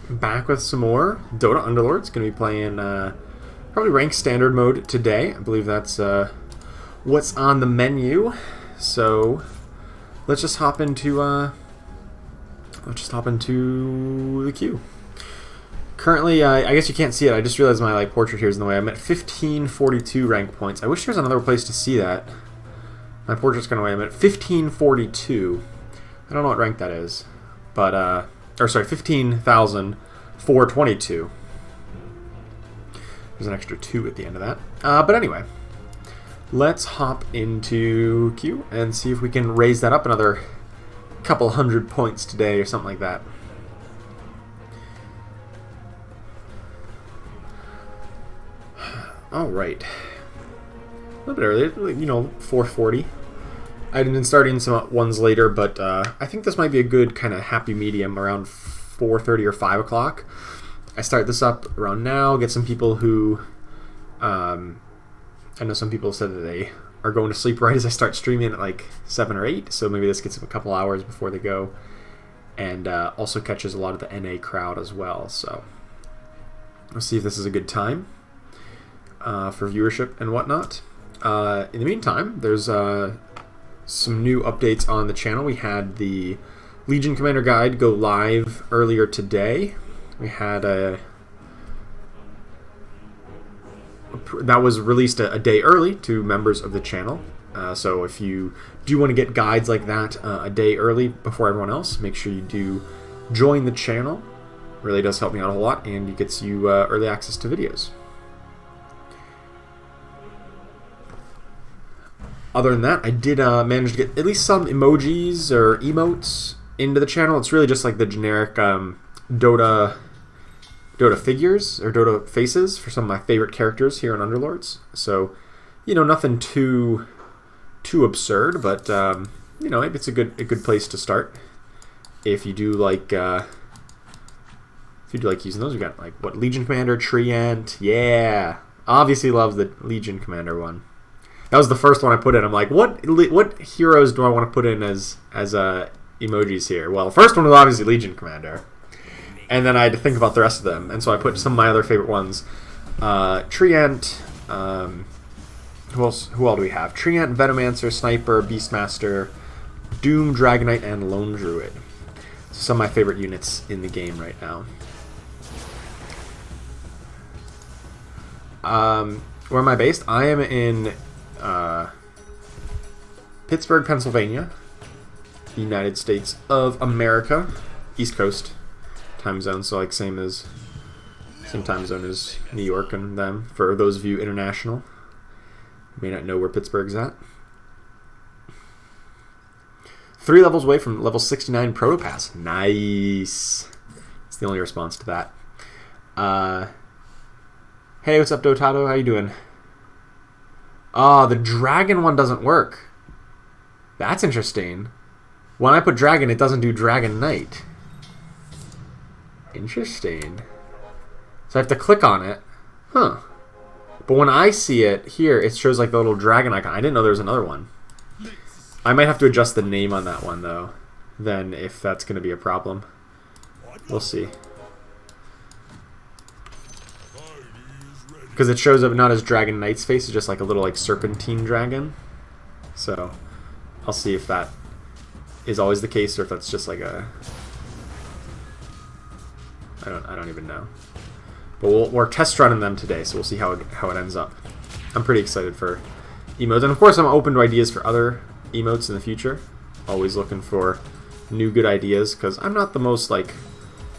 back with some more Dota Underlords. Going to be playing probably ranked standard mode today. I believe that's what's on the menu. So let's just hop into the queue. Currently, I guess you can't see it. I just realized my portrait here is in the way. I'm at 1542 rank points. I wish there was another place to see that. My portrait's going away. I'm at 1542. I don't know what rank that is, but or sorry, 15,422. There's an extra 2 at the end of that. But anyway, let's hop into queue and see if we can raise that up another couple hundred points today or something like that. All right, a little bit earlier, 4:40. I've been starting some ones later, but I think this might be a good kind of happy medium around 4:30 or 5 o'clock. I start this up around now, get some people who, I know some people said that they are going to sleep right as I start streaming at like 7 or 8, so maybe this gets them a couple hours before they go, and also catches a lot of the NA crowd as well, so let's see if this is a good time for viewership and whatnot. In the meantime, there's some new updates on the channel. We had the Legion Commander Guide go live earlier today. We had that was released a day early to members of the channel. So if you do want to get guides like that a day early before everyone else, make sure you do join the channel. It really does help me out a whole lot, and it gets you early access to videos. Other than that, I did manage to get at least some emojis or emotes into the channel. It's really just like the generic Dota figures or Dota faces for some of my favorite characters here in Underlords. So, nothing too absurd, but maybe it's a good place to start if you do like using those. We got like Legion Commander, Treant, yeah, obviously love the Legion Commander one. That was the first one I put in. I'm like, what heroes do I want to put in as emojis here? Well, the first one was obviously Legion Commander, and then I had to think about the rest of them, and so I put some of my other favorite ones. Treant, who all do we have? Treant, Venomancer, Sniper, Beastmaster, Doom, Dragonite, and Lone Druid. So some of my favorite units in the game right now. Where am I based? I am in Pittsburgh, Pennsylvania, the United States of America, East Coast time zone, so like same time zone as New York and them. For those of you international, you may not know where Pittsburgh's at. 3 levels away from level 69 Protopass. Nice. That's the only response to that. Hey, what's up, Dotado? How you doing? The dragon one doesn't work. That's interesting. When I put dragon, it doesn't do Dragon Knight. Interesting. So I have to click on it. Huh. But when I see it here, it shows like the little dragon icon. I didn't know there was another one. I might have to adjust the name on that one, though. Then, if that's going to be a problem. We'll see. Because it shows up not as Dragon Knight's face, it's just like a little like serpentine dragon. So I'll see if that is always the case or if that's just like a I don't even know. But we're test running them today, so we'll see how it ends up. I'm pretty excited for emotes, and of course I'm open to ideas for other emotes in the future. Always looking for new good ideas because I'm not the most like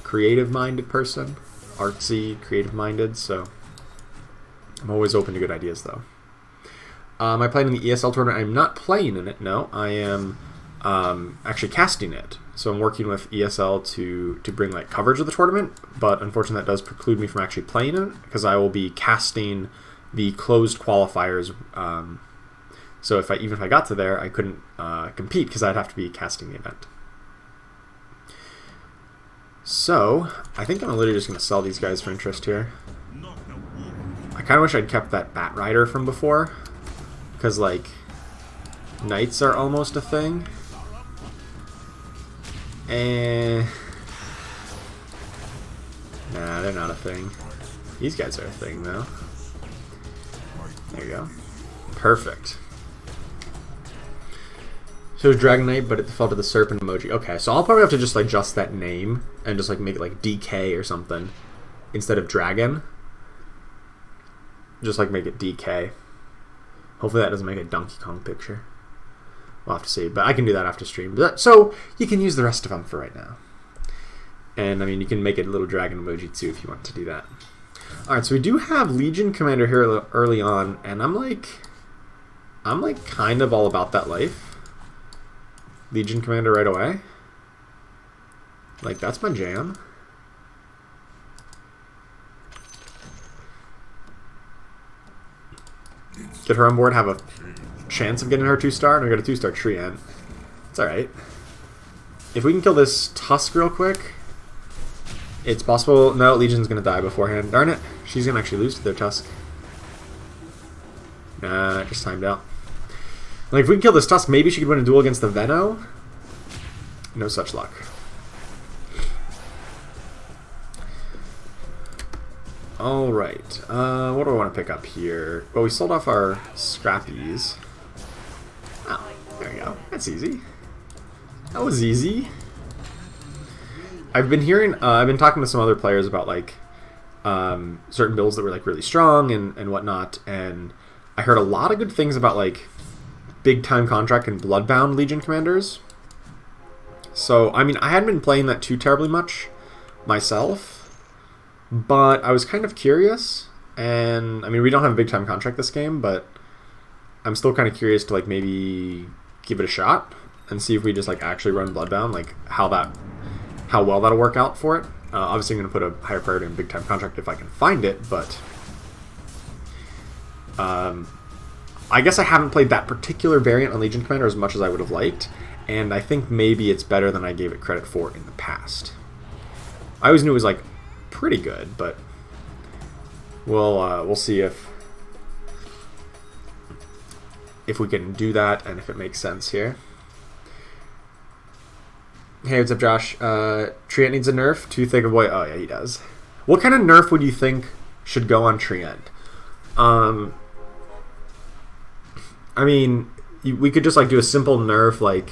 creative-minded person, artsy, creative-minded, so I'm always open to good ideas, though. Am I playing in the ESL tournament? I'm not playing in it, no. I am actually casting it. So I'm working with ESL to bring like coverage of the tournament, but unfortunately that does preclude me from actually playing it because I will be casting the closed qualifiers. So even if I got to there, I couldn't compete because I'd have to be casting the event. So I think I'm literally just going to sell these guys for interest here. I kind of wish I'd kept that Bat Rider from before, because like Knights are almost a thing. Nah, they're not a thing. These guys are a thing, though. There you go. Perfect. So it's Dragon Knight, but it defaulted to the serpent emoji. Okay, so I'll probably have to just like adjust that name and just like make it like DK or something instead of Dragon. Just like make it DK. Hopefully that doesn't make a Donkey Kong picture. We'll have to see, but I can do that after stream. So you can use the rest of them for right now. And I mean, you can make it a little dragon emoji too if you want to do that. Alright, so we do have Legion Commander here early on, and I'm like kind of all about that life. Legion Commander right away. Like, that's my jam. Get her on board, have a chance of getting her 2-star, and I got a 2-star Treant. It's alright. If we can kill this Tusk real quick, it's possible. No, Legion's gonna die beforehand. Darn it. She's gonna actually lose to their Tusk. Nah, it just timed out. Like, if we can kill this Tusk, maybe she could win a duel against the Venno. No such luck. Alright. What do I want to pick up here? Well, we sold off our scrappies. Oh, there we go. That's easy. That was easy. I've been hearing, I've been talking to some other players about like certain builds that were like really strong and whatnot, and I heard a lot of good things about like big time contract and Bloodbound Legion commanders. So I mean, I hadn't been playing that too terribly much myself, but I was kind of curious, and I mean, we don't have a big time contract this game, but I'm still kind of curious to like maybe give it a shot and see if we just like actually run Bloodbound, like how well that'll work out for it. Obviously, I'm going to put a higher priority in big time contract if I can find it, but I guess I haven't played that particular variant on Legion Commander as much as I would have liked, and I think maybe it's better than I gave it credit for in the past. I always knew it was like pretty good, but we'll see if we can do that and if it makes sense here. Hey, what's up, Josh? Treant needs a nerf. Too thick of boy. Oh yeah, he does. What kind of nerf would you think should go on Treant? I mean, we could just like do a simple nerf, like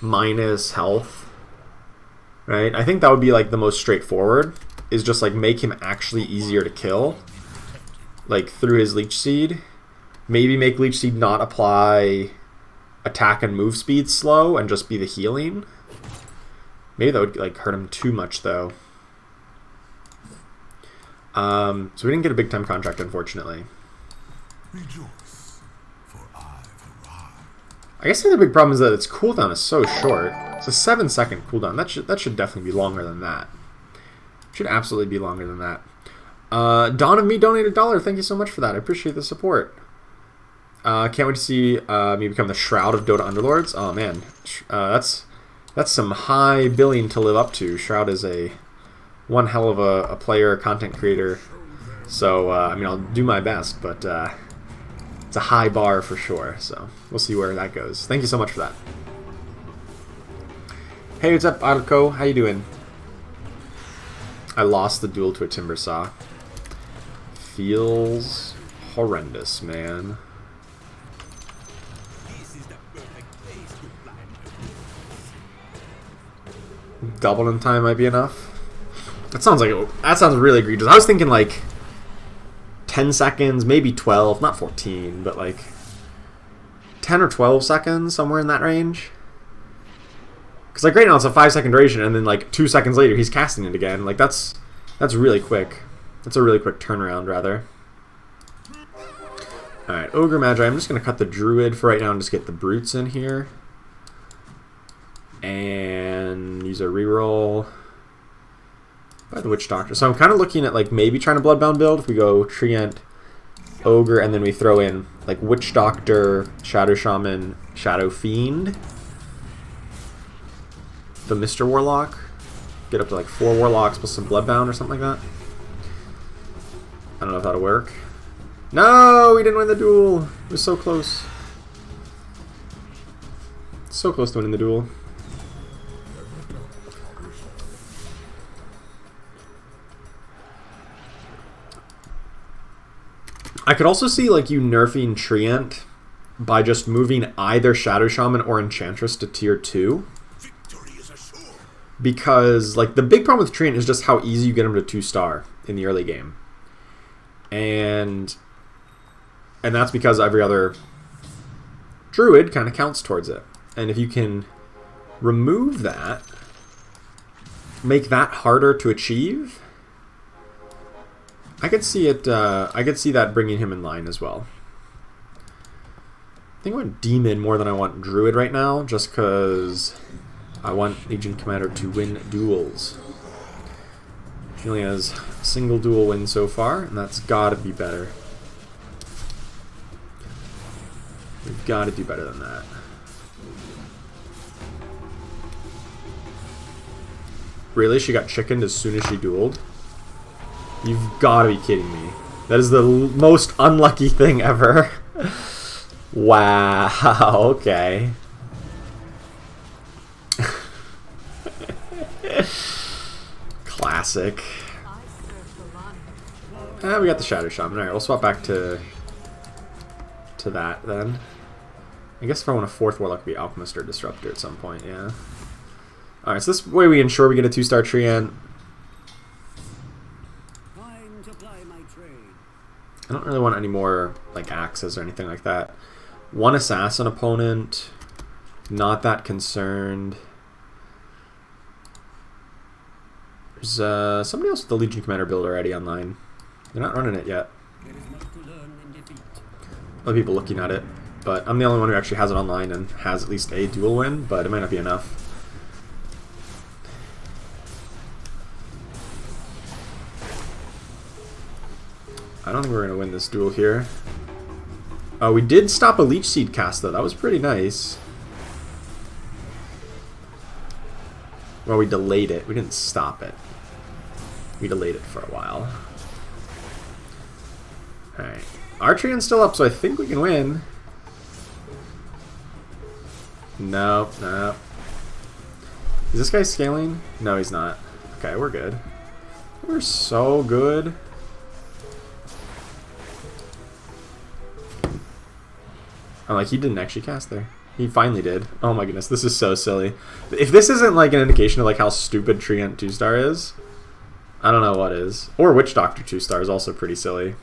minus health, right? I think that would be like the most straightforward. Is just like make him actually easier to kill, like through his Leech Seed. Maybe make Leech Seed not apply attack and move speed slow and just be the healing. Maybe that would like hurt him too much though. So we didn't get a big time contract, unfortunately. Rejoice, for I've arrived. I guess the other big problem is that its cooldown is so short. It's a 7-second cooldown. That should definitely be longer than that. Should absolutely be longer than that. Dawn of Me donated $1. Thank you so much for that. I appreciate the support. Can't wait to see me become the Shroud of Dota Underlords. Oh man, that's some high billing to live up to. Shroud is one hell of a player, content creator. So I mean, I'll do my best, but it's a high bar for sure. So we'll see where that goes. Thank you so much for that. Hey, what's up, Adko? How you doing? I lost the duel to a timber saw. Feels horrendous, man. Double in time might be enough. That sounds really egregious. I was thinking like 10 seconds, maybe 12, not 14, but like 10 or 12 seconds, somewhere in that range. Because like right now it's a 5-second duration, and then like 2 seconds later he's casting it again. Like that's really quick. That's a really quick turnaround, rather. All right, Ogre Magi. I'm just gonna cut the Druid for right now and just get the Brutes in here, and use a reroll by the Witch Doctor. So I'm kind of looking at like maybe trying to Bloodbound build if we go Treant, Ogre, and then we throw in like Witch Doctor, Shadow Shaman, Shadow Fiend, the Mr. Warlock, get up to like 4 Warlocks plus some Bloodbound or something like that. I don't know if that'll work. No, we didn't win the duel. It was so close. So close to winning the duel. I could also see like you nerfing Treant by just moving either Shadow Shaman or Enchantress to tier 2. Victory is assured. Because like the big problem with Treant is just how easy you get him to 2-star in the early game. And that's because every other druid kind of counts towards it. And if you can remove that, make that harder to achieve, I could see it. I could see that bringing him in line as well. I think I want Demon more than I want Druid right now, just because I want Legion Commander to win duels. He only has a single duel win so far, and that's got to be better. We've got to do better than that. Really? She got chickened as soon as she dueled? You've got to be kidding me. That is the most unlucky thing ever. Wow, okay. Classic. We got the Shadow Shaman. Alright, we'll swap back to that then. I guess if I want a 4th Warlock, it would be Alchemist or Disruptor at some point, yeah. Alright, so this way we ensure we get a 2-star Treant. I don't really want any more like axes or anything like that. 1 assassin opponent. Not that concerned. There's somebody else with the Legion Commander build already online. They're not running it yet. Other people looking at it, but I'm the only one who actually has it online and has at least a dual win, but it might not be enough. I don't think we're going to win this duel here. We did stop a Leech Seed cast, though. That was pretty nice. Well, we delayed it. We didn't stop it. We delayed it for a while. Alright. Our Treant's still up, so I think we can win. No, no. Is this guy scaling? No, he's not. Okay, we're good. We're so good. Oh, like he didn't actually cast there. He finally did. Oh my goodness, this is so silly. If this isn't like an indication of like how stupid Treant 2-star is, I don't know what is. Or Witch Doctor 2-star is also pretty silly.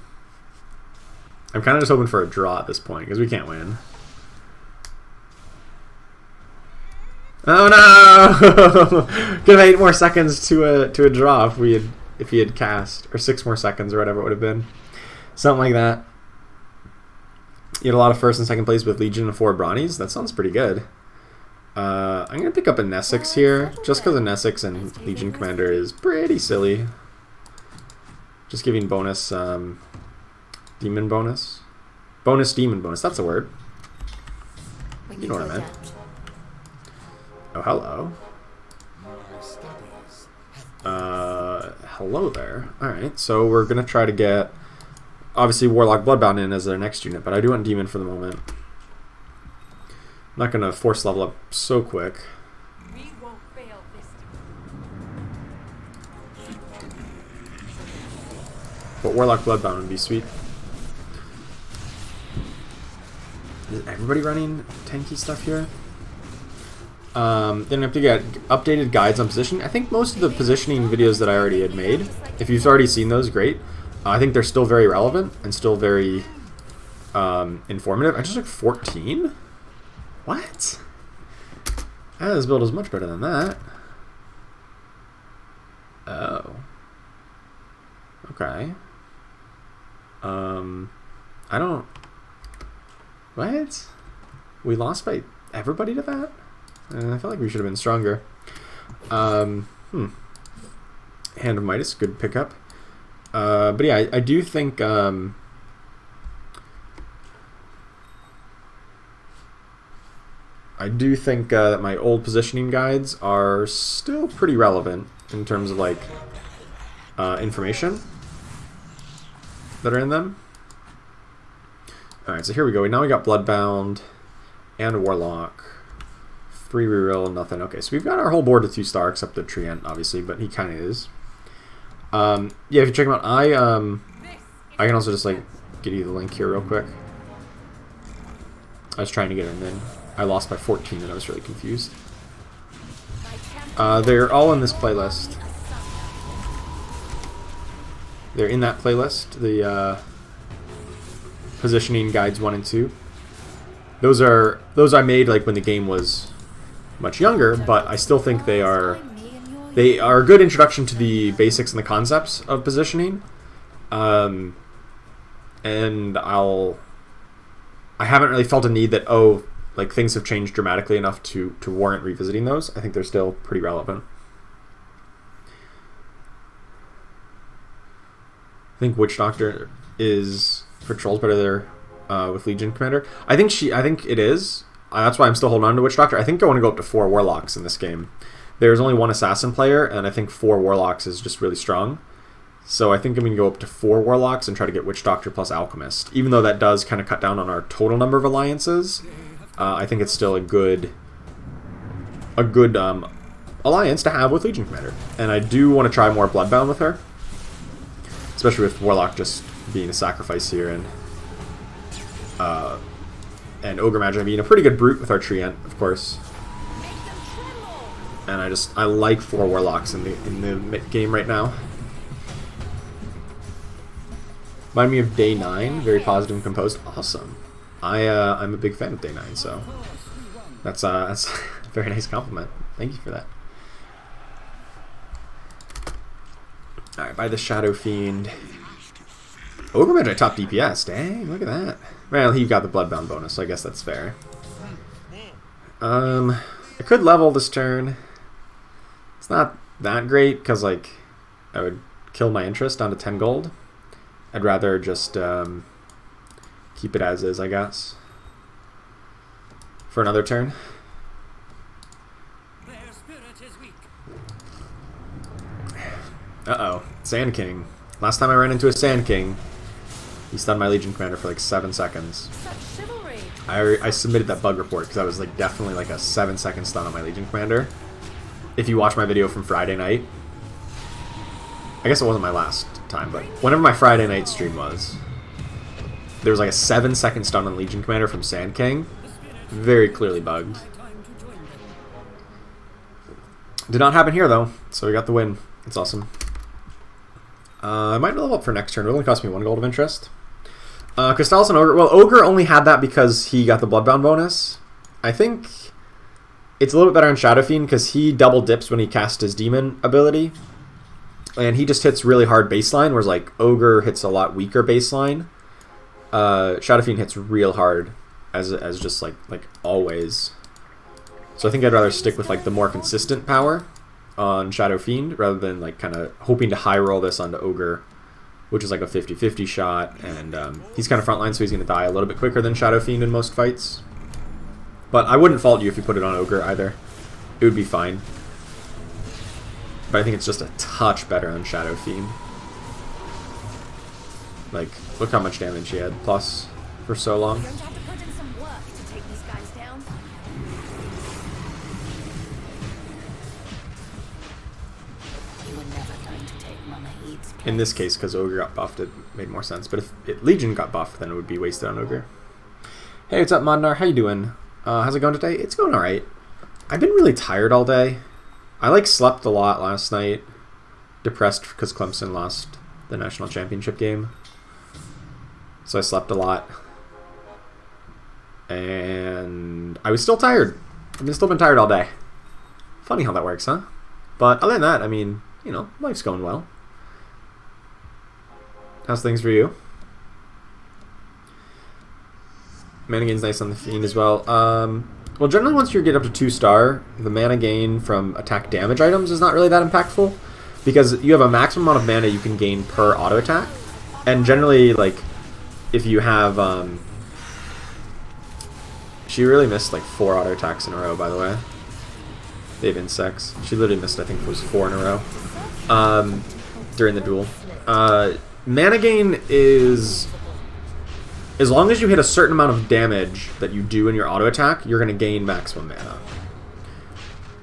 I'm kind of just hoping for a draw at this point because we can't win. Oh no! Could have 8 more seconds to a draw if he had cast, or 6 more seconds or whatever it would have been, something like that. You had a lot of 1st and 2nd place with Legion and 4 Brawnies. That sounds pretty good. I'm going to pick up a Nesix here, just because a Nesix and Legion Commander is pretty silly. Just giving bonus Demon bonus. Bonus Demon bonus, that's a word. You know what I meant. Oh, hello. Hello there. Alright, so we're going to try to get obviously Warlock Bloodbound in as their next unit, but I do want Demon for the moment. I'm not going to force level up so quick. We won't fail this time. But Warlock Bloodbound would be sweet. Is everybody running tanky stuff here? Then I have to get updated guides on positioning. I think most of the positioning videos that I already had made, if you've already seen those, great. I think they're still very relevant and still very informative. I just took 14? What? This build is much better than that. Oh. Okay. I don't... What? We lost by everybody to that? I feel like we should have been stronger. Hand of Midas, good pickup. But yeah, I do think that my old positioning guides are still pretty relevant in terms of like information that are in them. Alright, so here we go. Now we got Bloodbound and a Warlock. 3 reroll, nothing. Okay, so we've got our whole board to 2-star except the Treant, obviously, but he kind of is. Yeah, if you check him out, I can also just like get you the link here real quick. I was trying to get him in. I lost by 14 and I was really confused. They're all in this playlist. They're in that playlist, the positioning guides 1 and 2. Those I made like when the game was much younger, but I still think they are a good introduction to the basics and the concepts of positioning. And I haven't really felt a need that like things have changed dramatically enough to warrant revisiting those. I think they're still pretty relevant. I think Witch Doctor is for trolls better there with Legion Commander. I think it is. That's why I'm still holding on to Witch Doctor. I think I want to go up to 4 Warlocks in this game. There's only 1 Assassin player, and I think 4 Warlocks is just really strong. So I think I'm going to go up to 4 Warlocks and try to get Witch Doctor plus Alchemist. Even though that does kind of cut down on our total number of alliances, I think it's still a good alliance to have with Legion Commander. And I do want to try more Bloodbound with her. Especially with Warlock just being a sacrifice here, and Ogre Magi being a pretty good brute with our Treant, of course. And I like 4 Warlocks in the game right now. Remind me of Day 9, very positive and composed. Awesome. I'm a big fan of Day 9, so that's a very nice compliment. Thank you for that. Alright, by the Shadow Fiend. Ogre Magi top DPS. Dang, look at that. Well, he got the Bloodbound bonus, so I guess that's fair. I could level this turn. It's not that great, because, like, I would kill my interest down to 10 gold. I'd rather just keep it as is, I guess, for another turn. Uh-oh. Sand King. Last time I ran into a Sand King, he stunned my Legion Commander for like 7 seconds. I submitted that bug report because I was like definitely like a 7-second stun on my Legion Commander. If you watch my video from Friday night, I guess it wasn't my last time, but whenever my Friday night stream was, there was like a 7-second stun on Legion Commander from Sand King. Very clearly bugged. Did not happen here though, so we got the win. It's awesome. I might level up for next turn. It only cost me 1 gold of interest. Crystallis and Ogre. Well, Ogre only had that because he got the Bloodbound bonus. I think it's a little bit better on Shadow Fiend because he double dips when he casts his demon ability. And he just hits really hard baseline, whereas like Ogre hits a lot weaker baseline. Shadow Fiend hits real hard as just like always. So I think I'd rather stick with like the more consistent power on Shadow Fiend rather than like kind of hoping to high roll this onto Ogre, which is like a 50-50 shot, and he's kind of frontline, so he's going to die a little bit quicker than Shadow Fiend in most fights. But I wouldn't fault you if you put it on Ogre either. It would be fine. But I think it's just a touch better on Shadow Fiend. Like, look how much damage he had plus for so long. In this case, because Ogre got buffed, it made more sense. But if Legion got buffed, then it would be wasted on Ogre. Hey, what's up, Modnar? How you doing? How's it going today? It's going alright. I've been really tired all day. I slept a lot last night. Depressed because Clemson lost the national championship game. So I slept a lot. And I was still tired. I've still been tired all day. Funny how that works, huh? But other than that, I mean, you know, life's going well. How's things for you? Mana gain's nice on the Fiend as well. Well, generally once you get up to 2-star, the mana gain from attack damage items is not really that impactful, because you have a maximum amount of mana you can gain per auto attack, and generally, like, if you have, she really missed like 4 auto attacks in a row, by the way. They have insects. She literally missed, I think it was 4 in a row, during the duel. Mana gain is, as long as you hit a certain amount of damage that you do in your auto attack, you're going to gain maximum mana.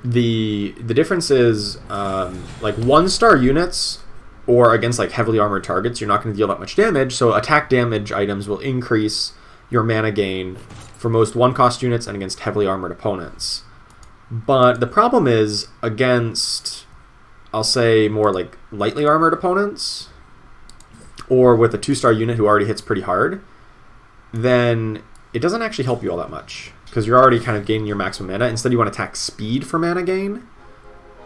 The difference is, like 1-star units or against like heavily armored targets, you're not going to deal that much damage, so attack damage items will increase your mana gain for most 1-cost units and against heavily armored opponents. But the problem is against, I'll say, more like lightly armored opponents, or with a 2-star unit who already hits pretty hard, then it doesn't actually help you all that much, because you're already kind of gaining your maximum mana. Instead, you want to attack speed for mana gain.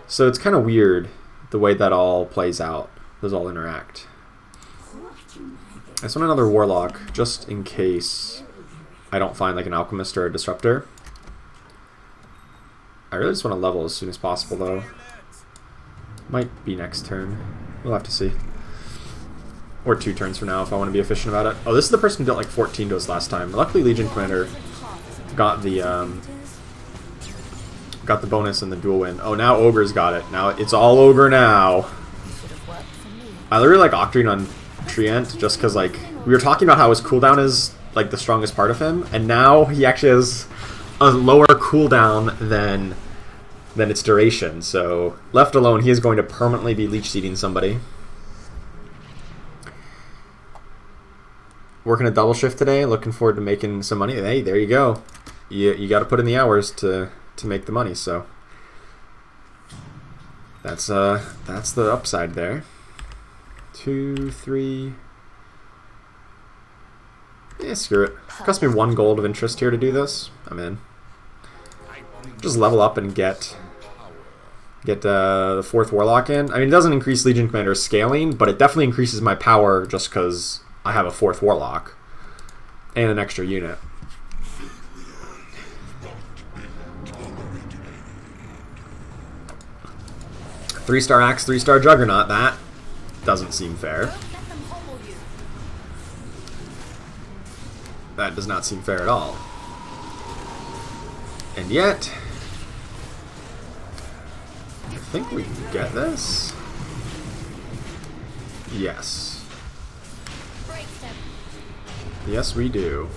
So it's kind of weird the way that all plays out. Those all interact. I just want another Warlock, just in case I don't find like an Alchemist or a Disruptor. I really just want to level as soon as possible, though. Might be next turn. We'll have to see. Or 2 turns from now if I want to be efficient about it. Oh, this is the person who dealt like 14 to us last time. Luckily, Legion Commander got the bonus and the dual win. Oh, now Ogre's got it. Now it's all Ogre now. I literally like Octarine on Treant just because like we were talking about how his cooldown is like the strongest part of him, and now he actually has a lower cooldown than its duration. So left alone, he is going to permanently be leech seeding somebody. Working a double shift today. Looking forward to making some money. Hey, there you go. You got to put in the hours to make the money. So that's the upside there. 2, 3. Yeah, screw it. Cost me 1 gold of interest here to do this. I'm in. Just level up and get the 4th Warlock in. I mean, it doesn't increase Legion Commander's scaling, but it definitely increases my power just because I have a 4th Warlock and an extra unit. Three-star Axe, 3-star Juggernaut. That doesn't seem fair. That does not seem fair at all. And yet, I think we can get this. Yes. Yes, we do.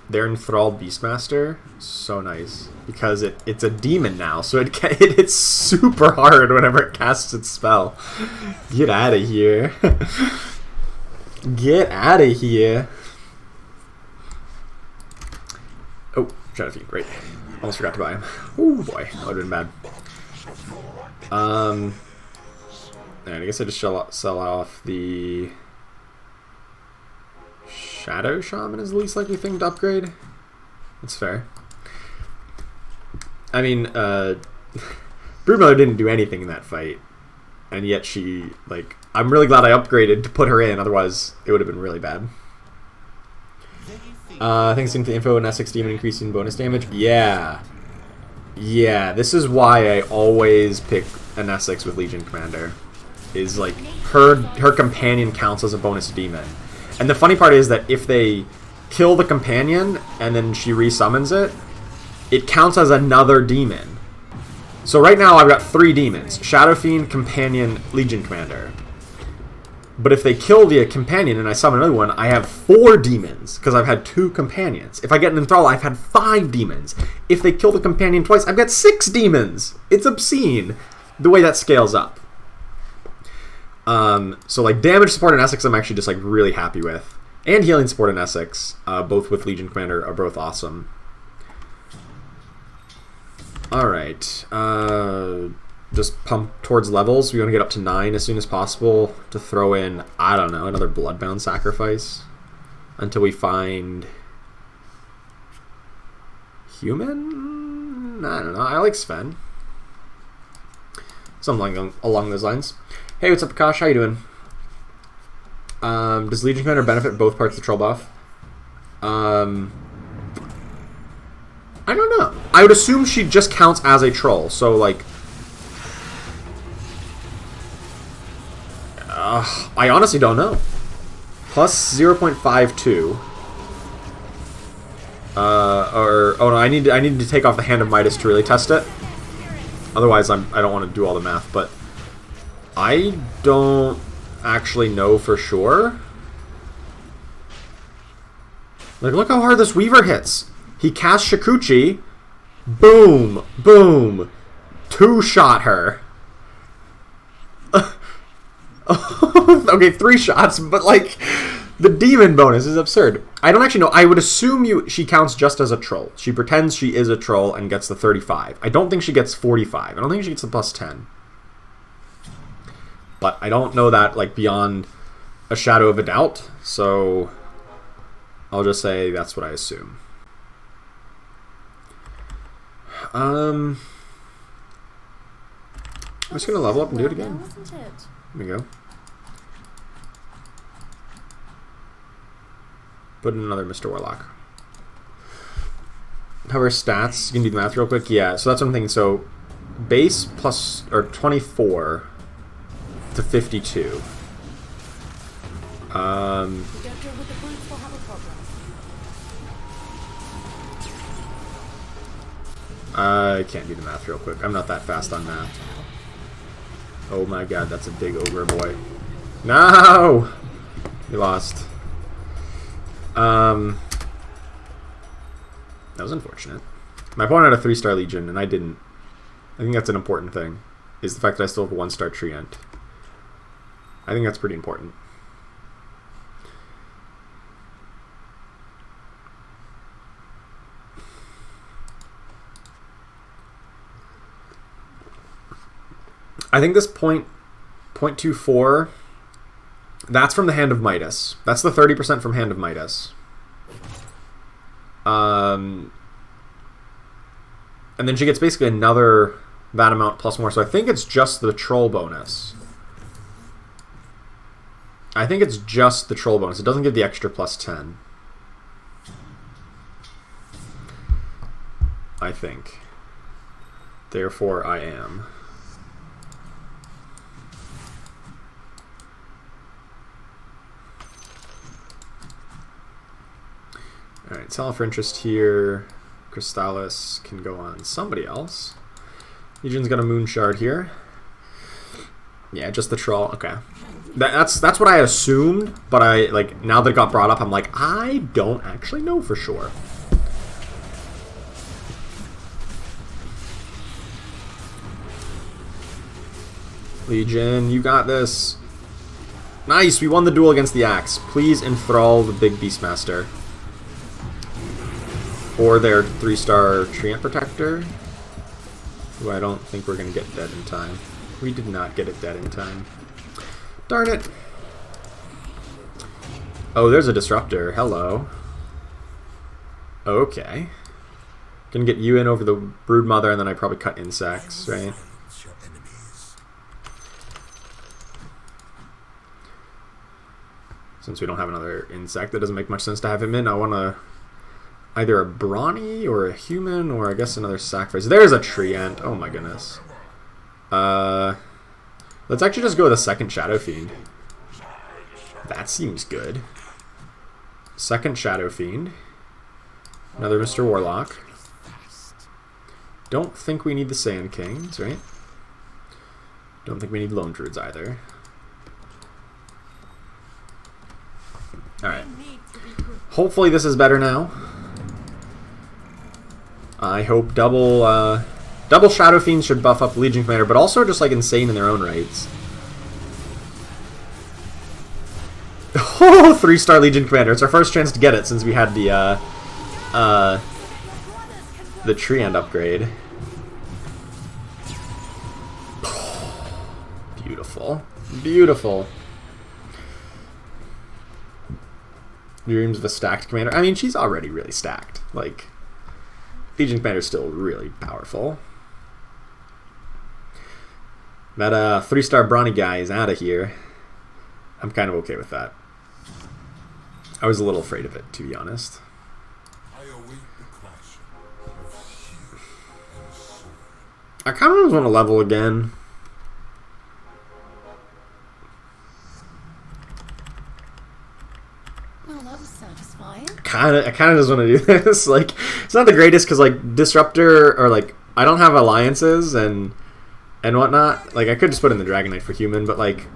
Their enthralled Beastmaster, so nice because it's a demon now, so it hits super hard whenever it casts its spell. Get out of here! Get out of here! Oh, Shadowfiend, great. Almost forgot to buy him. Oh boy, that would have been bad. And I guess I just sell off the Shadow Shaman is the least likely thing to upgrade. That's fair. I mean, Broodmother didn't do anything in that fight, and yet she, like, I'm really glad I upgraded to put her in, otherwise it would have been really bad. Thanks to the info, an Essex Demon increasing bonus damage. Yeah. Yeah, this is why I always pick an Essex with Legion Commander. Is, like, her companion counts as a bonus demon. And the funny part is that if they kill the companion and then she resummons it, it counts as another demon. So right now I've got 3 demons. Shadowfiend, Companion, Legion Commander. But if they kill the companion and I summon another one, I have 4 demons, because I've had 2 companions. If I get an enthrall, I've had 5 demons. If they kill the companion twice, I've got 6 demons! It's obscene, the way that scales up. So like damage support and Essex I'm actually just like really happy with. And healing support and Essex, both with Legion Commander, are both awesome. Alright, just pump towards levels. We want to get up to 9 as soon as possible to throw in, I don't know, another Bloodbound sacrifice until we find human? I don't know, I like Sven. Something along those lines. Hey, what's up, Akash? How you doing? Does Legion Commander benefit both parts of the troll buff? I don't know. I would assume she just counts as a troll, so like... I honestly don't know. Plus 0.52. Oh no, I need to take off the Hand of Midas to really test it. Otherwise, I don't want to do all the math, but I don't actually know for sure. Like, look how hard this Weaver hits. He casts Shikuchi. Boom. Boom. 2-shot her. Okay, 3 shots, but like the demon bonus is absurd. I don't actually know. I would assume she counts just as a troll. She pretends she is a troll and gets the 35. I don't think she gets 45. I don't think she gets the plus 10. But I don't know that like beyond a shadow of a doubt, so I'll just say that's what I assume. I'm just gonna level up and do it again. There we go. Put in another Mr. Warlock. However, stats, you can do the math real quick. Yeah, so that's what I'm thinking. So base plus, or 24 to 52. I can't do the math real quick. I'm not that fast on math. Oh my god, that's a big ogre boy. No! We lost. That was unfortunate. My opponent had a 3-star Legion, and I didn't. I think that's an important thing, is the fact that I still have a 1-star Treant. I think that's pretty important. I think this 0.24, that's from the Hand of Midas. That's the 30% from Hand of Midas. And then she gets basically another that amount plus more. So I think it's just the troll bonus. I think it's just the troll bonus. It doesn't give the extra plus 10. I think. Therefore, I am. Alright, sell for interest here. Crystallis can go on somebody else. Legion's got a moon shard here. Yeah, just the troll. Okay. That's what I assumed, but I like now that it got brought up, I'm like, I don't actually know for sure. Legion, you got this. Nice, we won the duel against the axe. Please enthrall the big Beastmaster. Or their 3-star Treant Protector, who I don't think we're going to get dead in time. We did not get it dead in time. Darn it. Oh, there's a Disruptor. Hello. Okay. Gonna get you in over the Broodmother, and then I probably cut insects, right? Since we don't have another insect, that doesn't make much sense to have him in. I want to either a brawny or a human, or I guess another sacrifice. There's a Treant. Oh my goodness. Let's actually just go with a second Shadow Fiend. That seems good. Second Shadow Fiend. Another Mr. Warlock. Don't think we need the Sand Kings, right? Don't think we need Lone Druids either. Alright. Hopefully this is better now. I hope double Shadow Fiends should buff up Legion Commander, but also just like insane in their own rights. Oh, 3-star Legion Commander. It's our first chance to get it since we had the Treant upgrade. Beautiful. Beautiful. Dreams of a stacked commander. I mean, she's already really stacked. Like, Legion Commander's still really powerful. That 3-star Brawny guy is out of here. I'm kind of okay with that. I was a little afraid of it, to be honest. I kind of want to level again. I kind of just want to do this. Like, it's not the greatest because like Disruptor or like I don't have alliances and whatnot. Like I could just put in the Dragon Knight for human, but like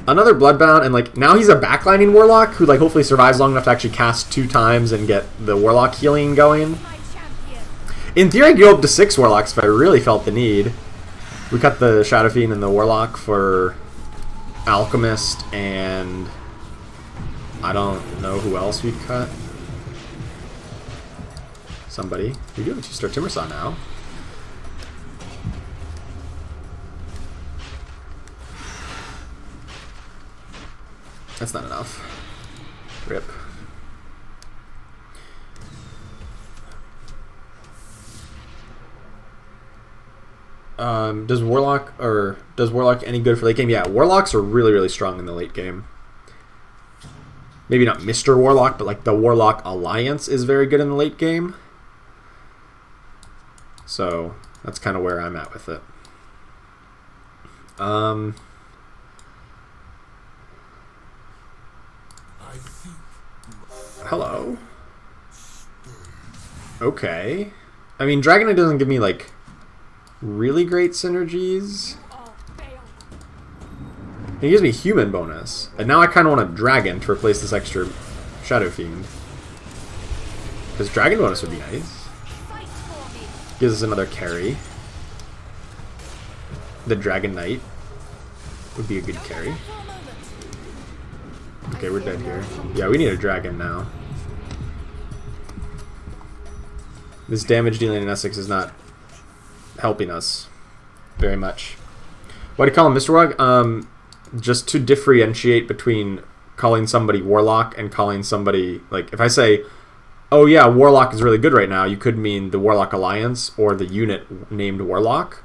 another Bloodbound and like now he's a backlining Warlock who like hopefully survives long enough to actually cast 2 times and get the Warlock healing going. In theory, I could go up to 6 Warlocks if I really felt the need. We cut the Shadow Fiend and the Warlock for Alchemist, and I don't know who else we cut. Somebody. We do have a 2-star Timbersaw now. That's not enough. Rip. Does Warlock any good for late game? Yeah, Warlocks are really, really strong in the late game. Maybe not Mr. Warlock, but like the Warlock Alliance is very good in the late game. So that's kind of where I'm at with it. Hello. Okay. I mean, Dragon Knight doesn't give me like really great synergies. All failed. It gives me human bonus. And now I kind of want a dragon to replace this extra Shadow Fiend. Because dragon bonus would be nice. Fight for me. Gives us another carry. The Dragon Knight would be a good carry. For a moment. Okay, we're dead here. Yeah, we need a dragon now. This damage dealing in Essex is not helping us very much. Why do you call him Mr. Warlock? Just to differentiate between calling somebody Warlock and calling somebody, like, if I say, oh yeah, Warlock is really good right now, you could mean the Warlock Alliance or the unit named Warlock.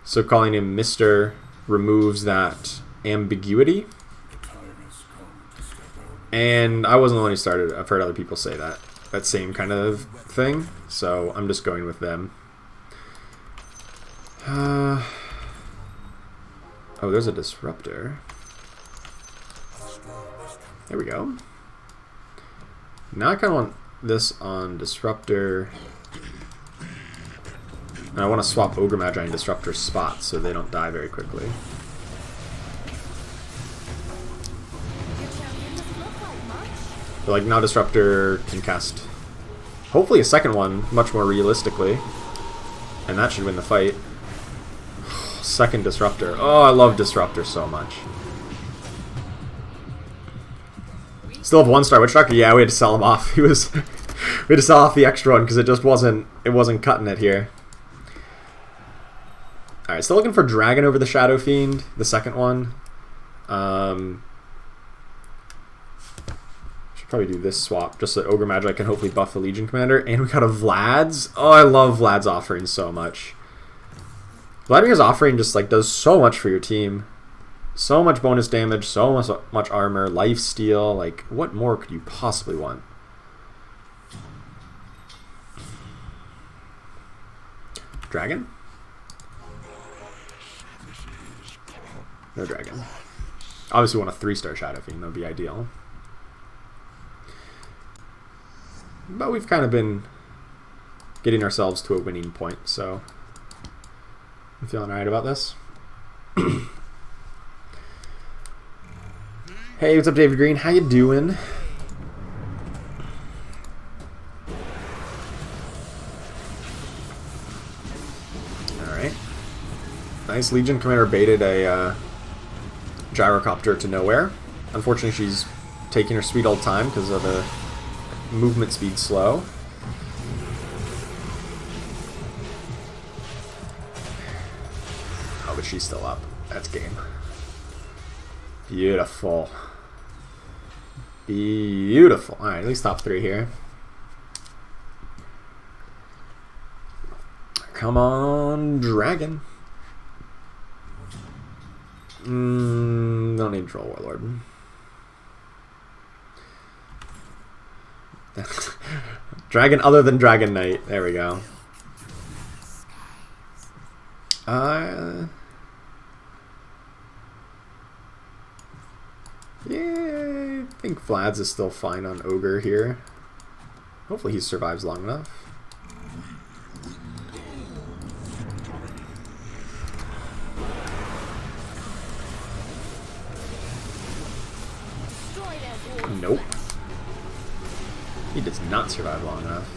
So calling him Mr. removes that ambiguity. And I wasn't the one who started. I've heard other people say that same kind of thing. So I'm just going with them. Oh, there's a disruptor. There we go. Now I kind of want this on disruptor. And I want to swap Ogre Magi and disruptor spots so they don't die very quickly. Your champion doesn't look like much. But like now disruptor can cast hopefully a second one much more realistically. And that should win the fight. Second disruptor. Oh, I love disruptor so much. Still have 1-star Witch Doctor. Yeah, we had to sell him off. We had to sell off the extra one because it just wasn't cutting it here. Alright, still looking for Dragon over the Shadow Fiend, the second one. Should probably do this swap just so that Ogre Magi can hopefully buff the Legion Commander. And we got a Vlad's. Oh, I love Vlad's Offering so much. Vladimir's Offering just like does so much for your team. So much bonus damage, so much armor, lifesteal. Like, what more could you possibly want? Dragon? No dragon. Obviously want a 3-star Shadow Fiend, that would be ideal. But we've kind of been getting ourselves to a winning point, so I'm feeling alright about this. Hey, what's up, David Green? How you doing? Alright. Nice. Legion Commander baited a gyrocopter to nowhere. Unfortunately, she's taking her sweet old time because of the movement speed slow. Oh, but she's still up. That's game. Beautiful. Beautiful. Alright, at least top 3 here. Come on, dragon. Don't need to troll Warlord. Dragon other than Dragon Knight. There we go. Yeah, I think Vlad's is still fine on Ogre here. Hopefully he survives long enough. Nope. He does not survive long enough.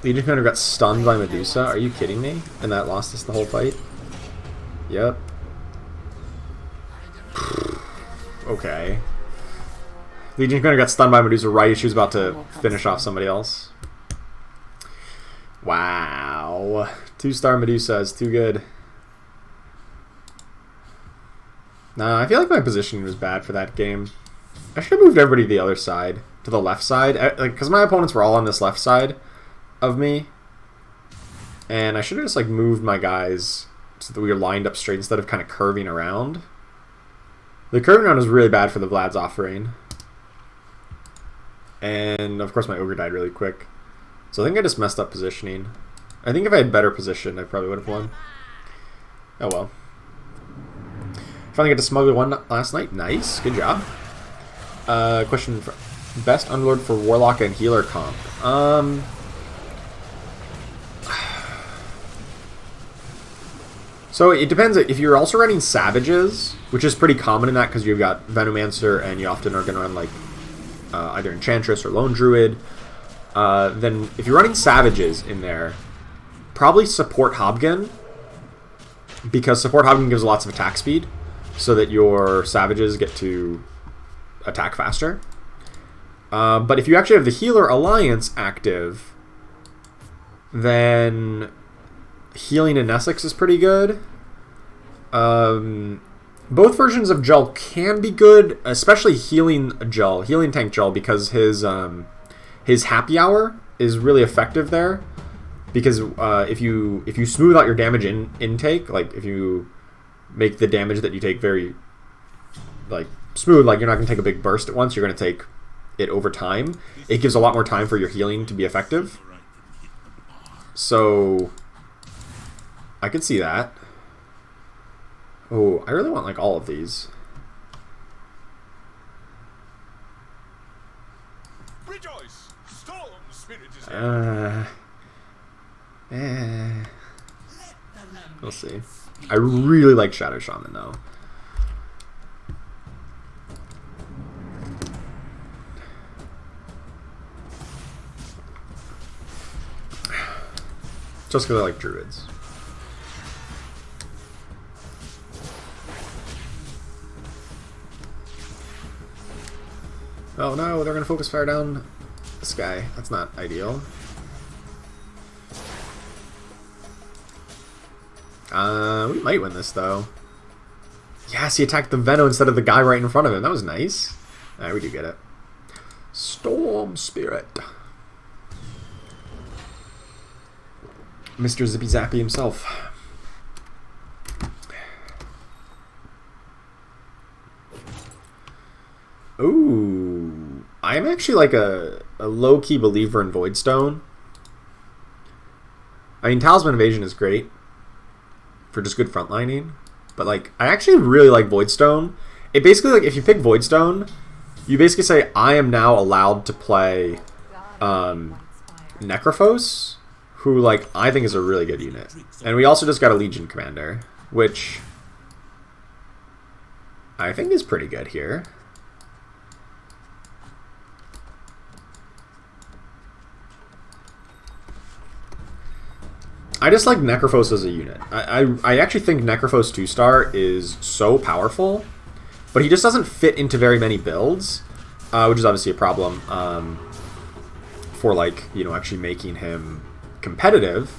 Legion Commander got stunned by Medusa. Are you kidding me? And that lost us the whole fight? Yep. Okay. Legion Commander got stunned by Medusa right as she was about to finish off somebody else. Wow. 2-star Medusa is too good. Nah, I feel like my positioning was bad for that game. I should have moved everybody to the other side. To the left side. Because my opponents were all on this left side of me. And I should have just like moved my guys so that we were lined up straight instead of kind of curving around. The curving around is really bad for the Vlad's offering. And of course my ogre died really quick. So I think I just messed up positioning. I think if I had better position, I probably would have won. Oh well. Finally got to smuggle one last night. Nice. Good job. Question for best Underlord for Warlock and Healer comp. So it depends. If you're also running Savages, which is pretty common in that because you've got Venomancer and you often are going to run like either Enchantress or Lone Druid, then if you're running Savages in there, probably support Hobgun, because support Hobgun gives lots of attack speed so that your Savages get to attack faster. But if you actually have the Healer Alliance active, then healing in Essex is pretty good. Both versions of Jel can be good, especially healing tank Jel, because his happy hour is really effective there. Because if you smooth out your damage intake, like if you make the damage that you take very like smooth, like you're not going to take a big burst at once, you're going to take it over time. It gives a lot more time for your healing to be effective. So I could see that. Oh, I really want like all of these. Rejoice! Storm spirit is We'll see. I really like Shadow Shaman though. Just because I like druids. Oh no, they're going to focus fire down this guy. That's not ideal. We might win this though. Yes, he attacked the Veno instead of the guy right in front of him. That was nice. Alright, we do get it. Storm Spirit. Mr. Zippy Zappy himself. Ooh. I'm actually like a low-key believer in Voidstone. I mean, Talisman Evasion is great for just good frontlining. But like, I actually really like Voidstone. It basically, like, if you pick Voidstone, you basically say, I am now allowed to play Necrophos, who, like, I think is a really good unit. And we also just got a Legion Commander, which I think is pretty good here. I just like Necrophos as a unit. I actually think Necrophos 2-star is so powerful, but he just doesn't fit into very many builds, which is obviously a problem for, like, you know, actually making him competitive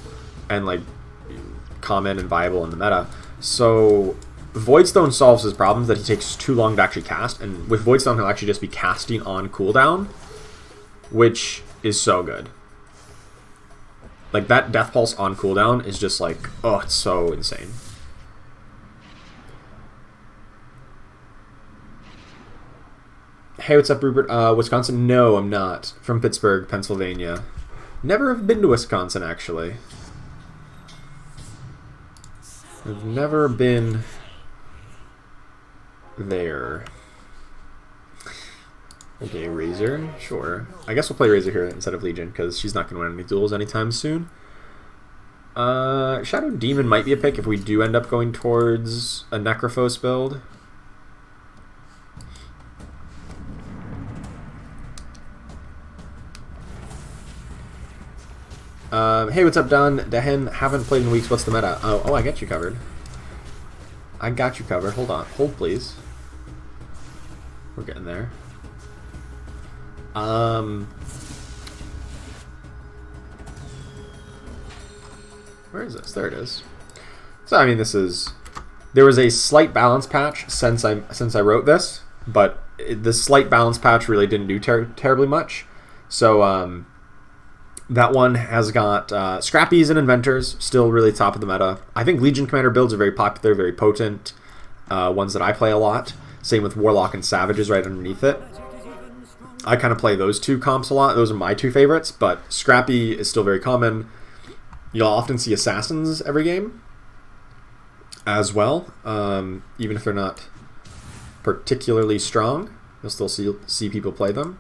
and, like, common and viable in the meta. So Voidstone solves his problems that he takes too long to actually cast, and with Voidstone he'll actually just be casting on cooldown, which is so good. Like, that Death Pulse on cooldown is just like, oh, it's so insane. Hey, what's up, Rupert? Wisconsin? No, I'm not. From Pittsburgh, Pennsylvania. Never have been to Wisconsin, actually. I've never been there. Okay, Razor, sure. I guess we'll play Razor here instead of Legion, because she's not going to win any duels anytime soon. Shadow Demon might be a pick if we do end up going towards a Necrophos build. Hey, what's up, Don? Dehen, haven't played in weeks. What's the meta? Oh, I got you covered. I got you covered. Hold on. Hold, please. We're getting there. Where is this? There it is. So, I mean, this is... There was a slight balance patch since I wrote this, but the slight balance patch really didn't do terribly much. So, that one has got Scrappies and Inventors, still really top of the meta. I think Legion Commander builds are very popular, very potent, ones that I play a lot. Same with Warlock and Savages right underneath it. I kind of play those two comps a lot. Those are my two favorites, but Scrappy is still very common. You'll often see Assassins every game as well, even if they're not particularly strong. You'll still see people play them.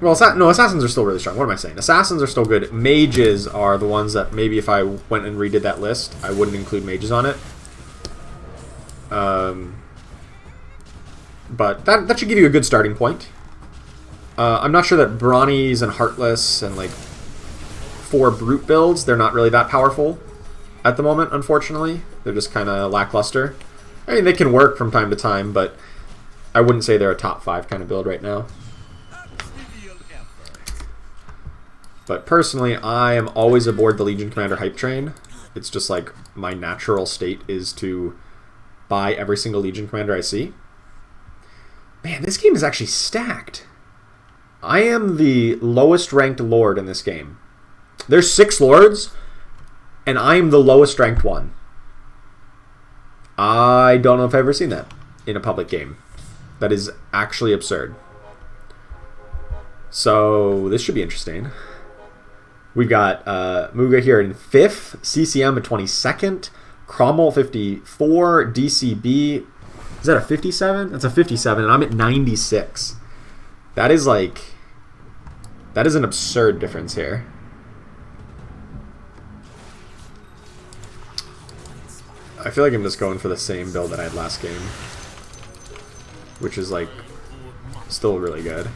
Well, no, Assassins are still really strong. What am I saying? Assassins are still good. Mages are the ones that maybe if I went and redid that list, I wouldn't include mages on it. But that should give you a good starting point. I'm not sure that Brawnies and Heartless and like 4 Brute builds, they're not really that powerful at the moment, unfortunately. They're just kind of lackluster. I mean, they can work from time to time, but I wouldn't say they're a top 5 kind of build right now. But personally, I am always aboard the Legion Commander hype train. It's just like my natural state is to buy every single Legion Commander I see. Man, this game is actually stacked. I am the lowest ranked Lord in this game. There's 6 Lords, and I am the lowest ranked one. I don't know if I've ever seen that in a public game. That is actually absurd. So, this should be interesting. We've got Muga here in 5th, CCM at 22nd, Cromwell 54, DCB. Is that a 57? That's a 57, and I'm at 96. That is like... That is an absurd difference here. I feel like I'm just going for the same build that I had last game. Which is like... Still really good.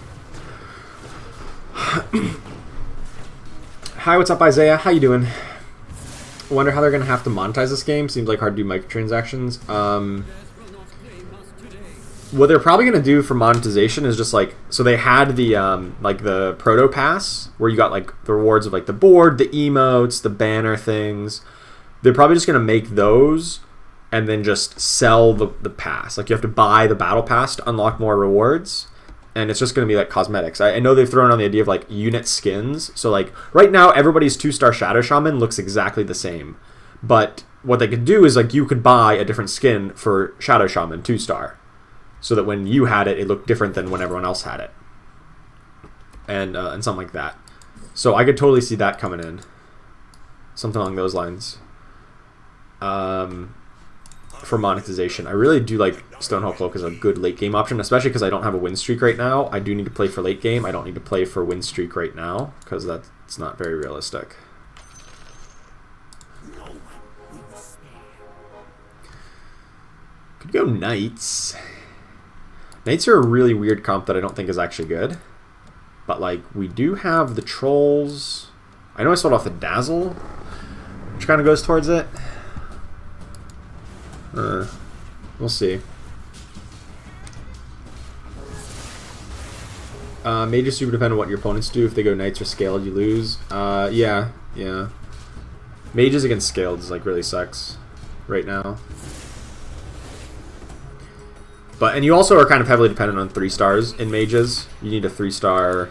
Hi, what's up, Isaiah? How you doing? I wonder how they're going to have to monetize this game. Seems like hard to do microtransactions. What they're probably going to do for monetization is just like... So they had the like the proto pass, where you got like the rewards of like the board, the emotes, the banner things. They're probably just going to make those and then just sell the pass. Like you have to buy the battle pass to unlock more rewards. And it's just going to be like cosmetics. I know they've thrown on the idea of like unit skins. So like right now everybody's 2-star Shadow Shaman looks exactly the same. But what they could do is like you could buy a different skin for Shadow Shaman 2-star. So that when you had it, it looked different than when everyone else had it. And something like that. So I could totally see that coming in. Something along those lines. For monetization. I really do like Stonehold Cloak as a good late game option, especially because I don't have a win streak right now. I do need to play for late game. I don't need to play for win streak right now because that's not very realistic. Could go Knights. Knights are a really weird comp that I don't think is actually good. But like we do have the Trolls. I know I sold off the Dazzle, which kind of goes towards it. We'll see. Mages super depend on what your opponents do. If they go Knights or Scaled, you lose. Yeah. Mages against Scaled is like really sucks right now. And you also are kind of heavily dependent on 3-stars in Mages. You need a 3-star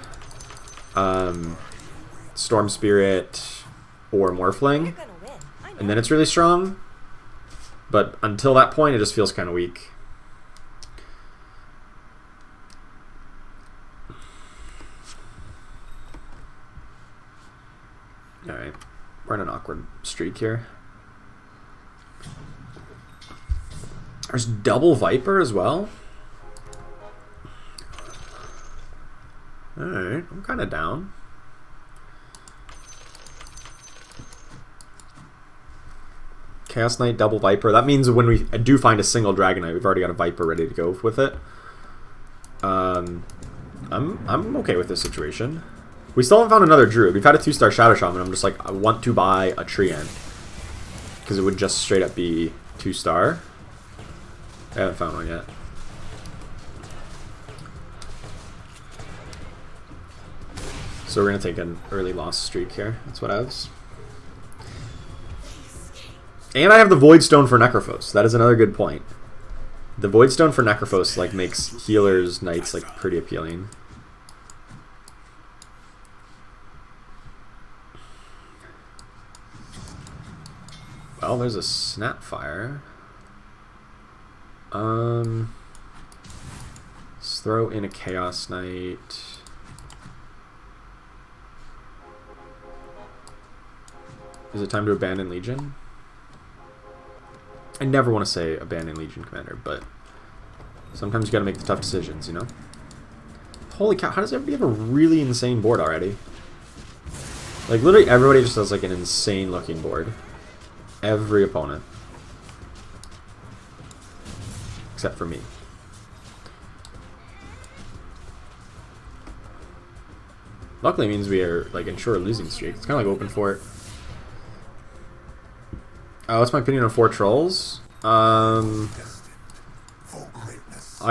Storm Spirit or Morphling, and then it's really strong. But until that point, it just feels kind of weak. Alright, we're in an awkward streak here. There's double Viper as well. Alright, I'm kind of down. Chaos Knight, double Viper. That means when we do find a single Dragon Knight, we've already got a Viper ready to go with it. I'm okay with this situation. We still haven't found another druid. We've had a 2-star Shadow Shaman. I'm just like, I want to buy a Treant. Because it would just straight up be 2-star. I haven't found one yet. So we're going to take an early loss streak here. That's what I was. And I have the Void Stone for Necrophos. That is another good point. The Void Stone for Necrophos like makes healers knights like pretty appealing. Well, there's a Snapfire. Let's throw in a Chaos Knight. Is it time to abandon Legion? I never want to say abandon Legion Commander, but sometimes you gotta make the tough decisions, you know? Holy cow, how does everybody have a really insane board already? Like, literally everybody just has, like, an insane looking board. Every opponent. Except for me. Luckily it means we are, like, ensure a losing streak. It's kind of like open fort. Oh, what's my opinion on 4 trolls? I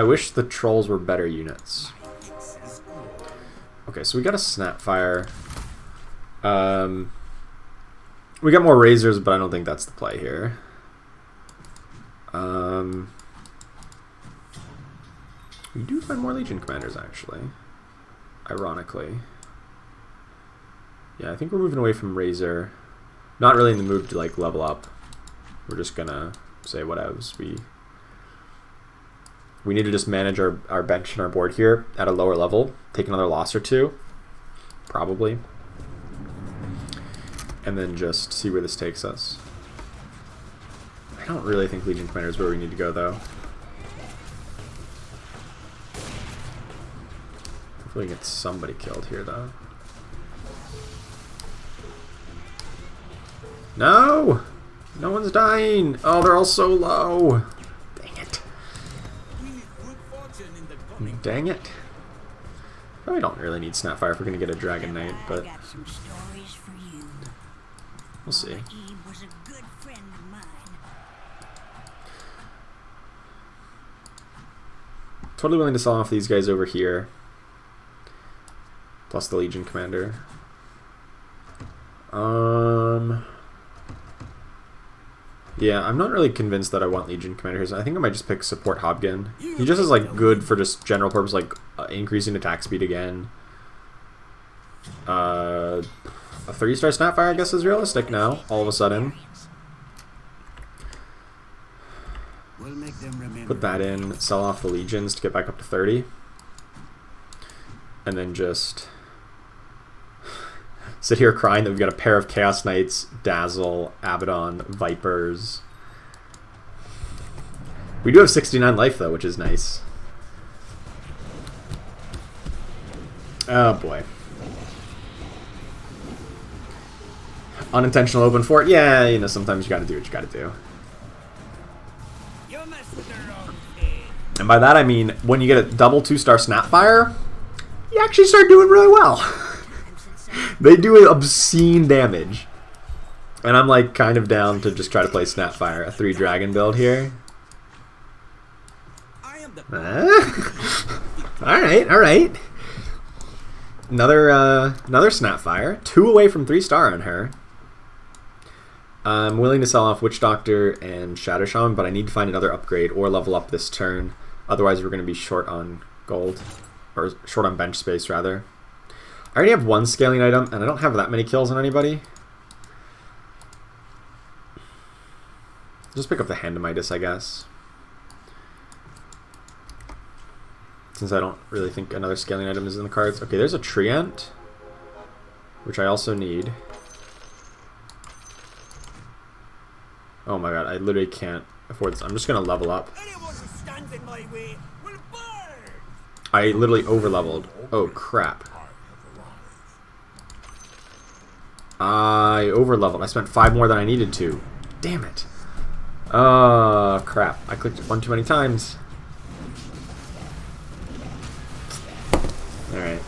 wish the trolls were better units. Okay, so we got a Snapfire. We got more Razors, but I don't think that's the play here. We do find more Legion Commanders, actually. Ironically. Yeah, I think we're moving away from Razor. Not really in the mood to, like, level up. We're just gonna say whatevs. We need to just manage our bench and our board here at a lower level. Take another loss or 2. Probably. And then just see where this takes us. I don't really think Legion Commander is where we need to go, though. Hopefully we get somebody killed here, though. No! No one's dying! Oh, they're all so low! Dang it. Dang it. Probably don't really need Snapfire if we're going to get a Dragon Knight, but we'll see. Totally willing to sell off these guys over here. Plus the Legion Commander. Yeah, I'm not really convinced that I want Legion Commanders. I think I might just pick Support Hobgen. He just is like good for just general purpose, like increasing attack speed again. A 3-star Snapfire, I guess, is realistic now, all of a sudden. Put that in, sell off the Legions to get back up to 30. And then just sit here crying that we've got a pair of Chaos Knights, Dazzle, Abaddon, Vipers. We do have 69 life, though, which is nice. Oh, boy. Unintentional open fort? Yeah, you know, sometimes you gotta do what you gotta do. And by that I mean, when you get a double 2-star Snapfire, you actually start doing really well. They do obscene damage. And I'm like kind of down to just try to play Snapfire, a 3 dragon build here. Alright, alright. Another Snapfire. 2 away from 3-star on her. I'm willing to sell off Witch Doctor and Shadow Shaman, but I need to find another upgrade or level up this turn. Otherwise we're going to be short on gold. Or short on bench space, rather. I already have 1 scaling item, and I don't have that many kills on anybody. Just pick up the Handamitis, I guess. Since I don't really think another scaling item is in the cards. Okay, there's a Treant, which I also need. Oh my god, I literally can't afford this. I'm just going to level up. I literally over-leveled. Oh, crap. I over-leveled. I spent 5 more than I needed to. Damn it. Oh, crap. I clicked it 1 too many times. Alright.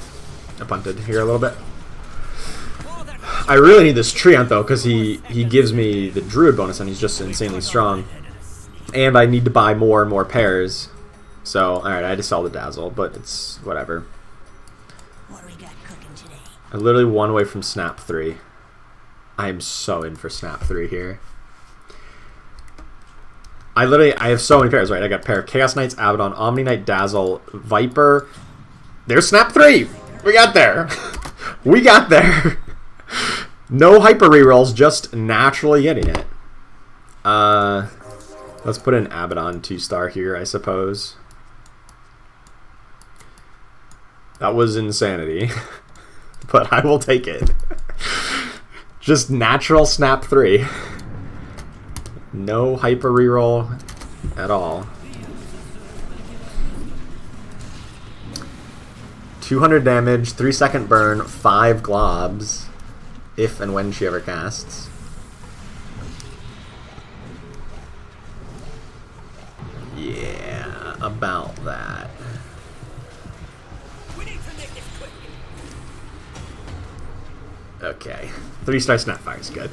I punted here a little bit. I really need this Treant though, because he gives me the Druid bonus and he's just insanely strong. And I need to buy more and more pairs. So, alright, I had to sell the Dazzle, but it's whatever. What we got cooking today? I'm literally one away from Snap 3. I am so in for Snap 3 here. I have so many pairs, right? I got a pair of Chaos Knights, Abaddon, Omni Knight, Dazzle, Viper. There's Snap 3! We got there! We got there! No hyper rerolls, just naturally getting it. Let's put an Abaddon 2-star here, I suppose. That was insanity. But I will take it. Just natural Snap 3. No hyper reroll at all. 200 damage, 3-second burn, 5 globs, if and when she ever casts. Yeah, about that. Okay, 3-star Snapfire is good.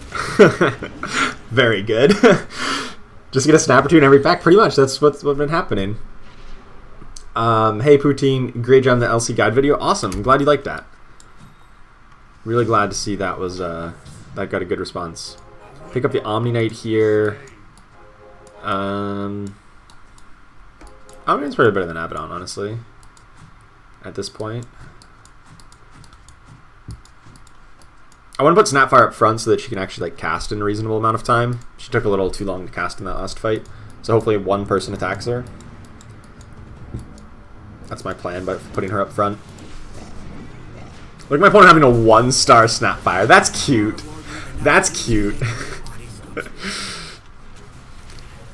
Very good. Just get a snap or two in every pack, pretty much. That's what's been happening. Hey Poutine, great job on the LC guide video. Awesome, I'm glad you liked that. Really glad to see that was that got a good response. Pick up the Omni Knight here. Omni Knight's probably better than Abaddon, honestly. At this point. I want to put Snapfire up front so that she can actually like cast in a reasonable amount of time. She took a little too long to cast in that last fight. So hopefully one person attacks her. That's my plan by putting her up front. Look at my opponent having a 1-star Snapfire. That's cute. That's cute.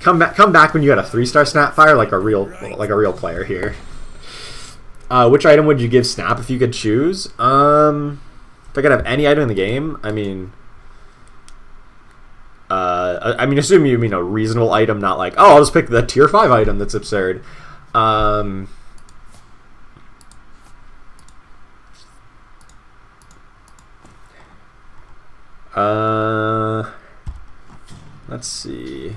Come back when you got a 3-star Snapfire like a real player here. Which item would you give Snap if you could choose? If I could have any item in the game, I mean, assume you mean a reasonable item, not like, oh, I'll just pick the tier 5 item that's absurd. Let's see.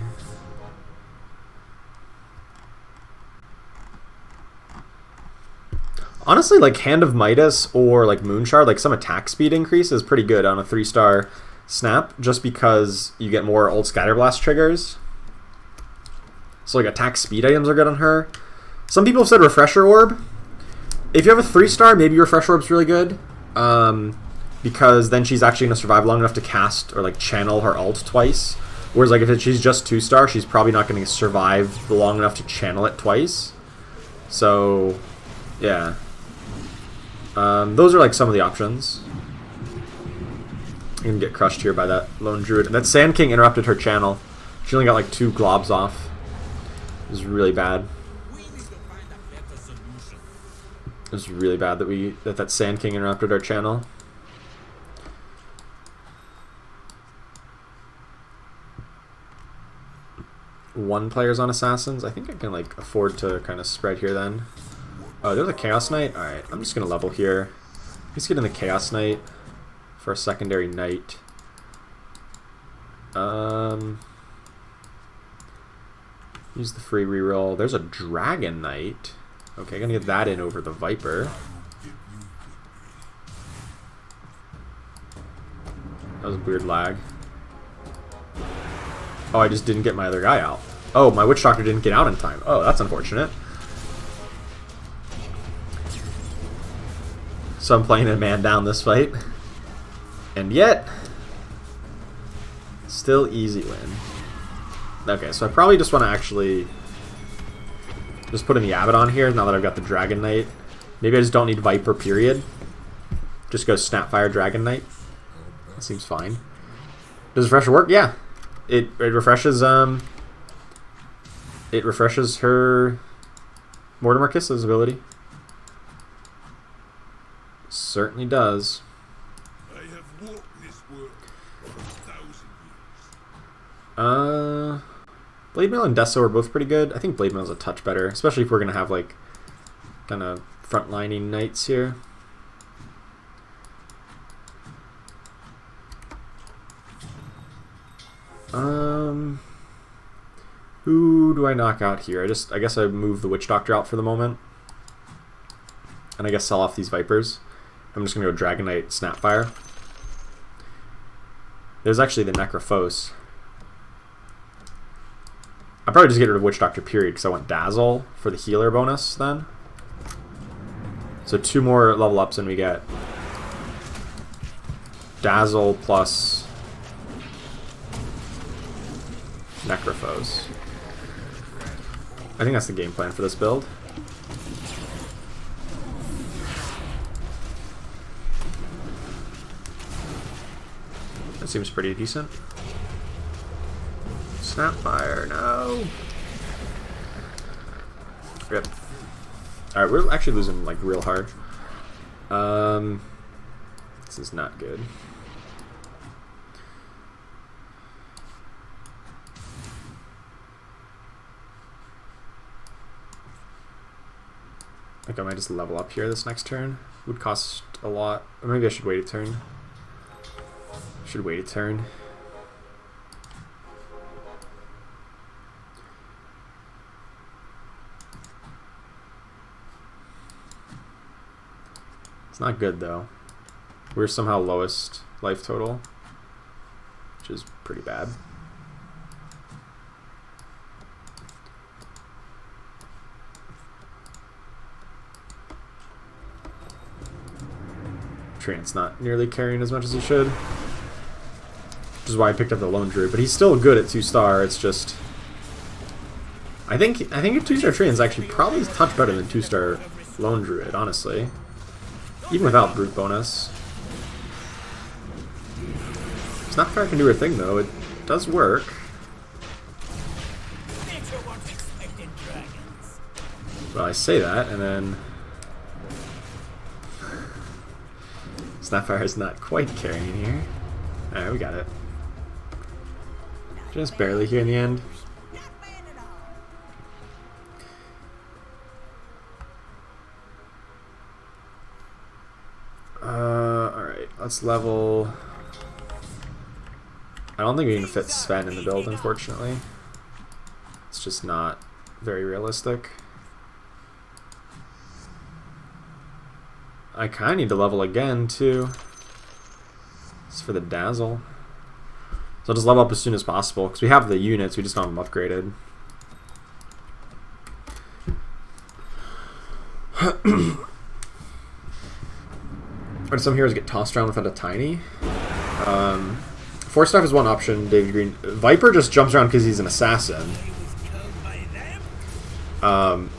Honestly, like Hand of Midas or like Moonshard, like some attack speed increase is pretty good on a 3-star Snap, just because you get more old Scatterblast triggers. So like attack speed items are good on her. Some people have said Refresher Orb. If you have a 3-star, maybe Refresher Orb's really good. Because then she's actually going to survive long enough to cast or like channel her ult twice. Whereas like if she's just 2-star, she's probably not going to survive long enough to channel it twice. So, yeah. Those are like some of the options. I'm going to get crushed here by that Lone Druid. That Sand King interrupted her channel. She only got like 2 globs off. It was really bad. It was really bad that Sand King interrupted our channel. One player's on Assassins. I think I can like afford to kind of spread here then. Oh, there's a Chaos Knight? Alright, I'm just going to level here. Let's get in the Chaos Knight for a secondary Knight. Use the free reroll. There's a Dragon Knight. Okay, gonna get that in over the Viper. That was a weird lag. Oh, I just didn't get my other guy out. Oh, my Witch Doctor didn't get out in time. Oh, that's unfortunate. So I'm playing a man down this fight. And yet, still easy win. Okay, so I probably just want to actually just put in the Abaddon here now that I've got the Dragon Knight. Maybe I just don't need Viper, period. Just go Snapfire Dragon Knight. That seems fine. Does Refresher work? Yeah. It refreshes her Mortimer Kiss's ability. Certainly does. I have walked this world for 1,000 years. Blade Mail and Deso are both pretty good. I think Blade Mail is a touch better, especially if we're gonna have like kind of frontlining knights here. Who do I knock out here? I guess I move the Witch Doctor out for the moment. And I guess sell off these Vipers. I'm just gonna go Dragon Knight Snapfire. There's actually the Necrophos. I'll probably just get rid of Witch Doctor period because I want Dazzle for the healer bonus then. So 2 more level ups and we get Dazzle plus Necrophos. I think that's the game plan for this build. That seems pretty decent. Snapfire, no! Rip. Alright, we're actually losing like real hard. This is not good. I think I might just level up here this next turn. Would cost a lot. Or maybe I should wait a turn. Should wait a turn. It's not good though. We're somehow lowest life total, which is pretty bad. Treant's not nearly carrying as much as he should, which is why I picked up the Lone Druid. But he's still good at 2-star. It's just I think a 2-star Treant's actually probably a touch better than 2-star Lone Druid, honestly, even without brute bonus. Snapfire can do her thing though. It does work. Well, I say that, and then Snapfire is not quite carrying here. Alright, we got it. Just barely here in the end. Alright, let's level. I don't think we can fit Sven in the build, unfortunately. It's just not very realistic. I kind of need to level again, too. It's for the Dazzle. So I'll just level up as soon as possible, because we have the units, we just don't have them upgraded. Or some heroes get tossed around without a tiny. Force Staff is one option, David Green. Viper just jumps around because he's an assassin.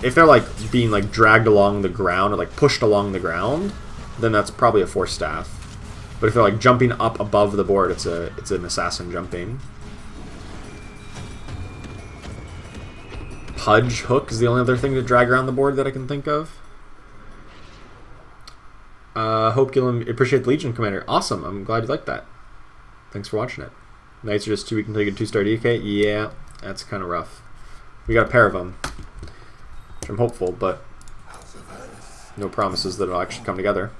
If they're like being like dragged along the ground or like pushed along the ground, then that's probably a Force Staff. But if they're like jumping up above the board, it's an assassin jumping. Pudge Hook is the only other thing to drag around the board that I can think of. Hope Gilliam, appreciate the Legion Commander. Awesome, I'm glad you liked that. Thanks for watching it. Knights are just too weak until you get 2-star DK. Yeah, that's kind of rough. We got a pair of them, which I'm hopeful, but no promises that it'll actually come together.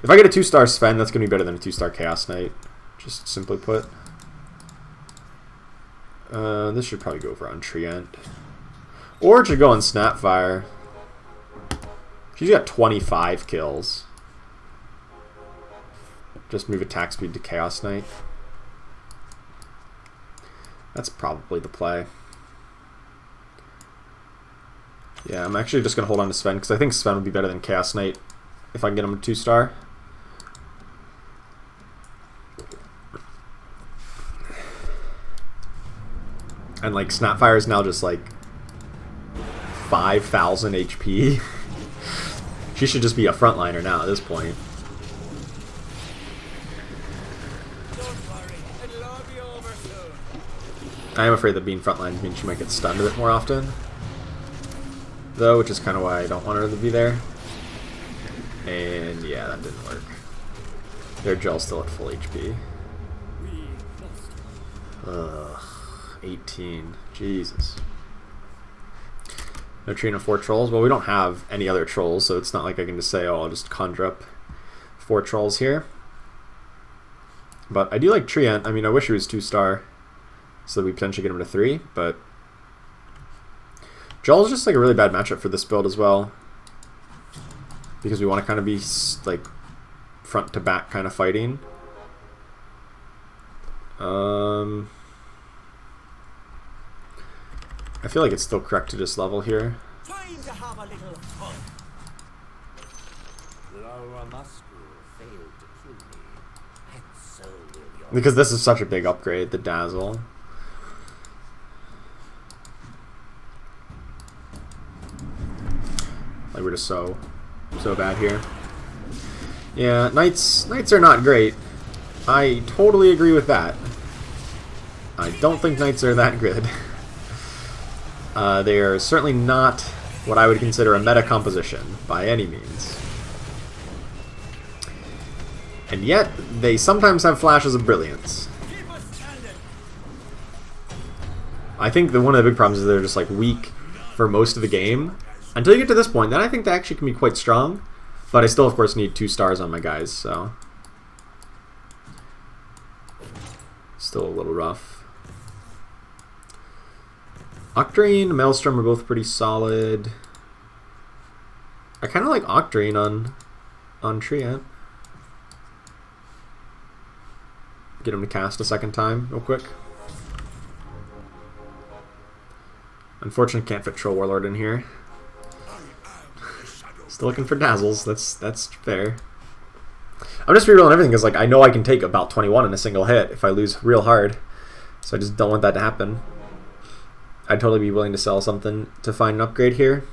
If I get a 2-star Sven, that's going to be better than a 2-star Chaos Knight, just simply put. This should probably go over on Treant. Or it should go on Snapfire. She's got 25 kills. Just move attack speed to Chaos Knight. That's probably the play. Yeah, I'm actually just going to hold on to Sven, because I think Sven would be better than Chaos Knight if I can get him a 2-star. And like Snapfire is now just like 5,000 HP. She should just be a frontliner now at this point. I am afraid that being frontline means she might get stunned a bit more often, though, which is kind of why I don't want her to be there. And yeah, that didn't work. Their gel's still at full HP. Ugh, 18. Jesus. No Trina of 4 trolls. Well, we don't have any other trolls, so it's not like I can just say, oh, I'll just conjure up 4 trolls here. But I do like Treant. I mean, I wish he was 2-star. so we potentially get him to 3, but Joel's just like a really bad matchup for this build as well, because we want to kind of be like front to back kind of fighting. I feel like it's still correct to just level here. Time to have a little fun. Laura Musgrove failed to kill me, and so will your... Because this is such a big upgrade, the Dazzle. Like we're just so bad here. Yeah, Knights are not great. I totally agree with that. I don't think Knights are that good. They are certainly not what I would consider a meta composition by any means. And yet, they sometimes have flashes of brilliance. I think that one of the big problems is they're just like weak for most of the game. Until you get to this point, then I think they actually can be quite strong. But I still, of course, need 2 stars on my guys, so... Still a little rough. Octarine and Maelstrom are both pretty solid. I kind of like Octarine on Treant. Get him to cast a second time real quick. Unfortunately, can't fit Troll Warlord in here. Still looking for dazzles. That's fair. I'm just rerolling everything because like I know I can take about 21 in a single hit if I lose real hard. So I just don't want that to happen. I'd totally be willing to sell something to find an upgrade here.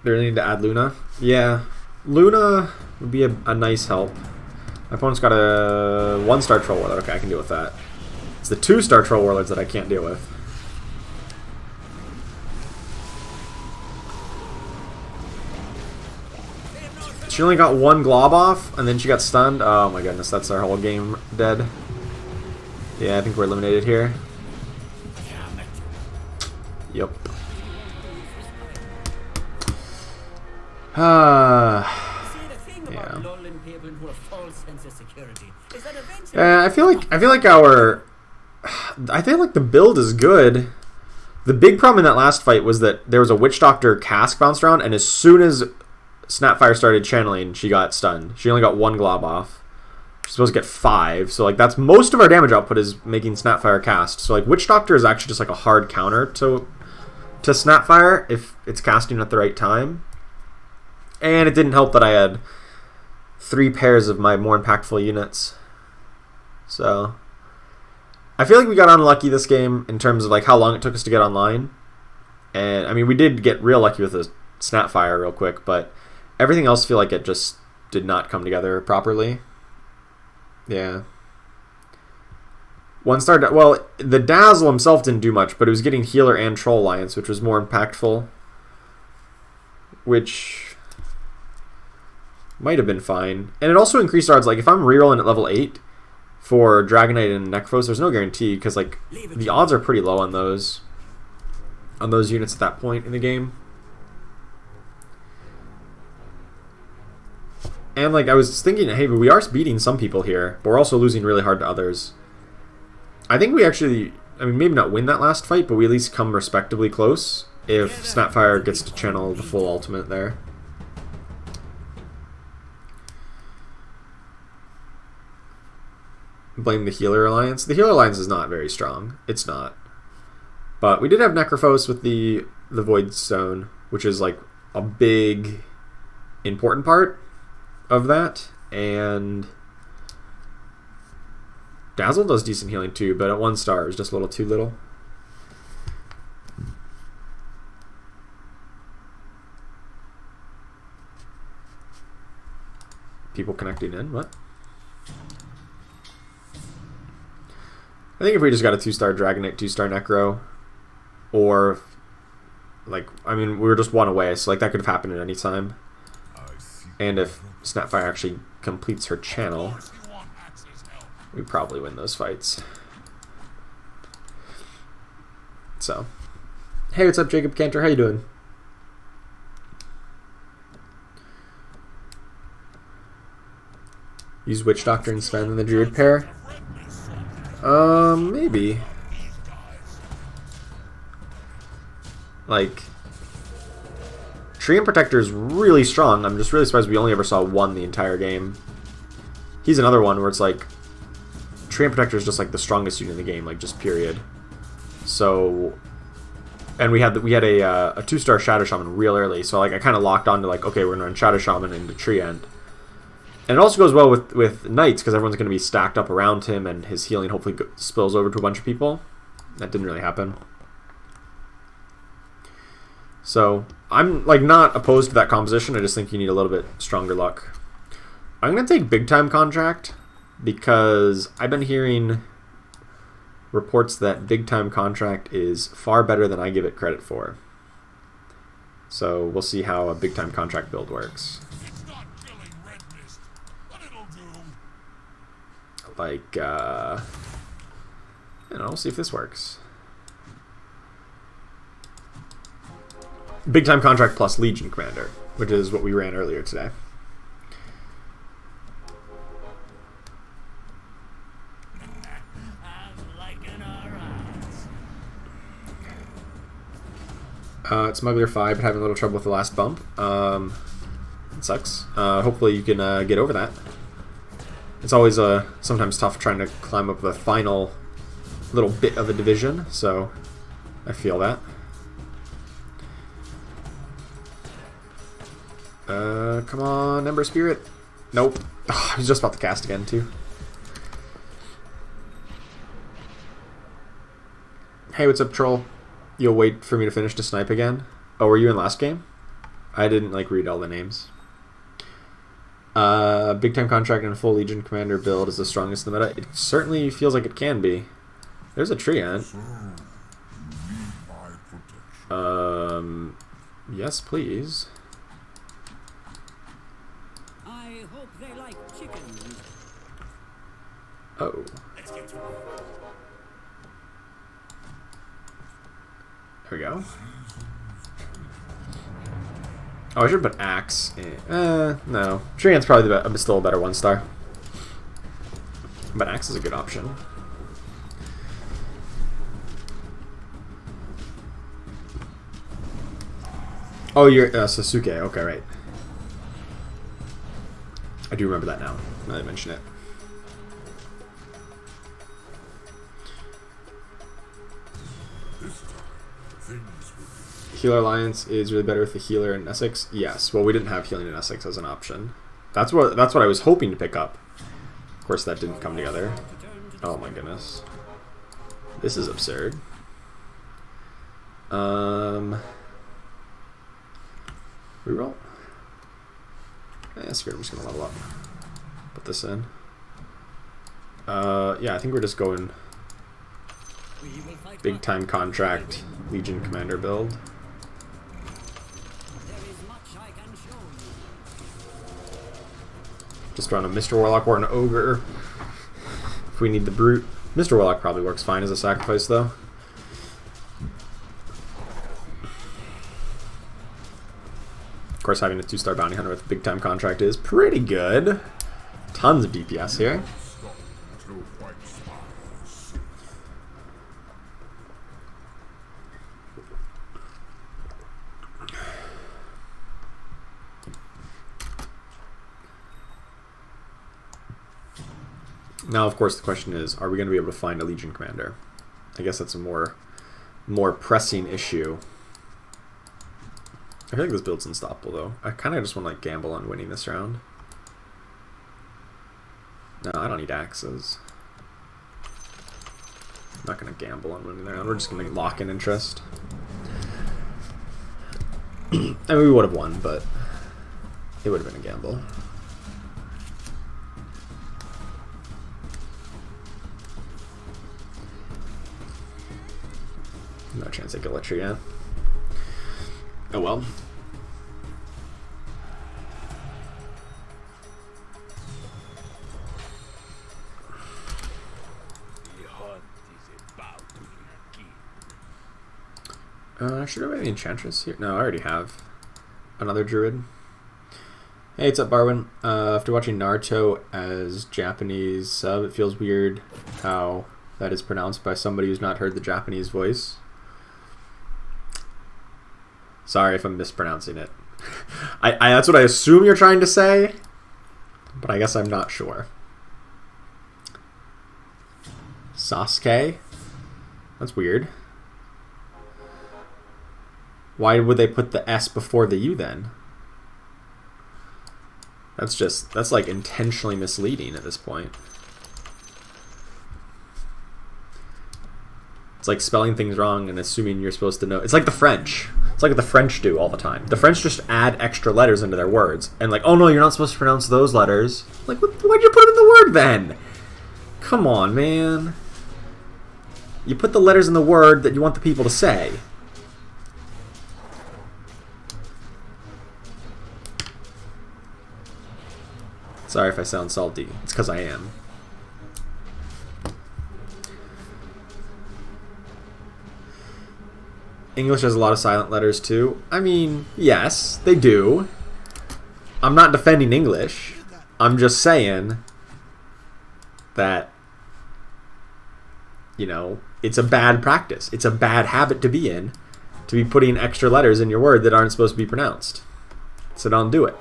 Do I really need to add Luna? Yeah. Luna would be a nice help. My opponent's got a 1-star Troll Warlord. Okay, I can deal with that. It's the 2-star Troll Warlords that I can't deal with. She only got 1 glob off, and then she got stunned. Oh my goodness, that's our whole game dead. Yeah, I think we're eliminated here. Yep. Yeah. I feel like the build is good. The big problem in that last fight was that there was a Witch Doctor cask bounced around, and as soon as Snapfire started channeling, she got stunned. She only got 1 glob off. She's supposed to get 5, so like that's most of our damage output is making Snapfire cast. So like Witch Doctor is actually just like a hard counter to Snapfire if it's casting at the right time. And it didn't help that I had 3 pairs of my more impactful units. So I feel like we got unlucky this game in terms of like how long it took us to get online. And I mean we did get real lucky with the Snapfire real quick, but everything else I feel like it just did not come together properly. Yeah. 1-star... Well, the Dazzle himself didn't do much, but it was getting Healer and Troll Alliance, which was more impactful. Which might have been fine. And it also increased odds. Like, if I'm rerolling at level 8 for Dragonite and Necros, there's no guarantee, because, like, the odds are pretty low on those units at that point in the game. And like I was thinking, hey, but we are beating some people here, but we're also losing really hard to others. I think we actually, I mean, maybe not win that last fight, but we at least come respectably close if Snapfire gets to channel the full ultimate there. Blame the Healer Alliance. The Healer Alliance is not very strong. It's not. But we did have Necrophos with the Void Stone, which is like a big, important part of that, and Dazzle does decent healing too, but at 1-star it was just a little too little. People connecting in, what? I think if we just got a 2-star Dragonite, 2-star Necro, or like, I mean, we were just 1 away, so like that could have happened at any time. And if Snapfire actually completes her channel, we probably win those fights. So, hey, what's up, Jacob Cantor? How you doing? Use Witch Doctor and Sven and the Druid pair. Maybe. Like, Treant Protector is really strong. I'm just really surprised we only ever saw one the entire game. He's another one where it's like, Treant Protector is just like the strongest unit in the game, like just period. So, and we had a 2-star Shadow Shaman real early, so like I kind of locked on to like, okay, we're gonna run Shadow Shaman into Treant. And it also goes well with Knights, because everyone's going to be stacked up around him, and his healing hopefully spills over to a bunch of people. That didn't really happen. So, I'm like not opposed to that composition, I just think you need a little bit stronger luck. I'm going to take Big Time Contract, because I've been hearing reports that Big Time Contract is far better than I give it credit for. So, we'll see how a Big Time Contract build works. Like, I don't know, we'll see if this works. Big Time Contract plus Legion Commander, which is what we ran earlier today. Smuggler 5, but having a little trouble with the last bump. It sucks. Hopefully you can get over that. It's always sometimes tough trying to climb up the final little bit of a division, so I feel that. Come on, Ember Spirit. Nope. Oh, I was just about to cast again, too. Hey, what's up, Troll? You'll wait for me to finish to snipe again? Oh, were you in last game? I didn't, like, read all the names. Big Time Contract and Full Legion Commander build is the strongest in the meta. It certainly feels like it can be. There's a Treant. Yes, please. I hope they like chicken. Oh. There we go. Oh, I should put Axe in. No. Treant's probably still a better 1-star. But Axe is a good option. Oh, you're Sasuke. Okay, right. I do remember that now that I mention it. Healer Alliance is really better with the healer in Essex. Yes. Well, we didn't have healing in Essex as an option. That's what I was hoping to pick up. Of course, that didn't come together. Oh my goodness. This is absurd. Reroll. Screw it, I'm just gonna level up. Put this in. Yeah, I think we're just going Big Time Contract Legion Commander build. Just run a Mr. Warlock or an Ogre if we need the Brute. Mr. Warlock probably works fine as a sacrifice, though. Of course, having a 2-star Bounty Hunter with Big Time Contract is pretty good. Tons of DPS here. Now, of course, the question is, are we going to be able to find a Legion Commander? I guess that's a more pressing issue. I feel like this build's unstoppable, though. I kind of just want to like gamble on winning this round. No, I don't need axes. I'm not going to gamble on winning the round. We're just going to lock in interest. I mean, we would have won, but it would have been a gamble. No chance I could let you yet. Oh well. Should I have any Enchantress here? No, I already have another Druid. Hey, what's up, Barwin? After watching Naruto as Japanese sub, it feels weird how that is pronounced by somebody who's not heard the Japanese voice. Sorry if I'm mispronouncing it. I that's what I assume you're trying to say, but I guess I'm not sure. Sasuke? That's weird. Why would they put the S before the U then? That's like intentionally misleading at this point. It's like spelling things wrong and assuming you're supposed to know. It's like the French. It's like what the French do all the time. The French just add extra letters into their words. And like, oh no, you're not supposed to pronounce those letters. Like, why'd you put them in the word then? Come on, man. You put the letters in the word that you want the people to say. Sorry if I sound salty. It's because I am. English has a lot of silent letters too. I mean, yes, they do. I'm not defending English. I'm just saying that, you know, it's a bad practice. It's a bad habit to be in, to be putting extra letters in your word that aren't supposed to be pronounced. So don't do it.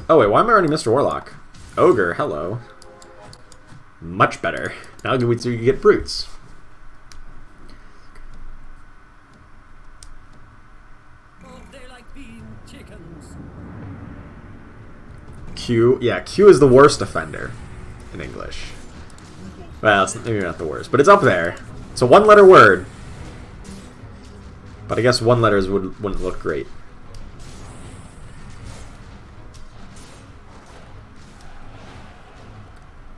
Oh wait, why am I running Mr. Warlock? Ogre, hello. Much better. Now we get brutes. Oh, they like being chickens. Q, yeah, Q is the worst offender in English. Well, it's maybe not the worst, but it's up there. It's a one-letter word. But I guess one letters wouldn't look great.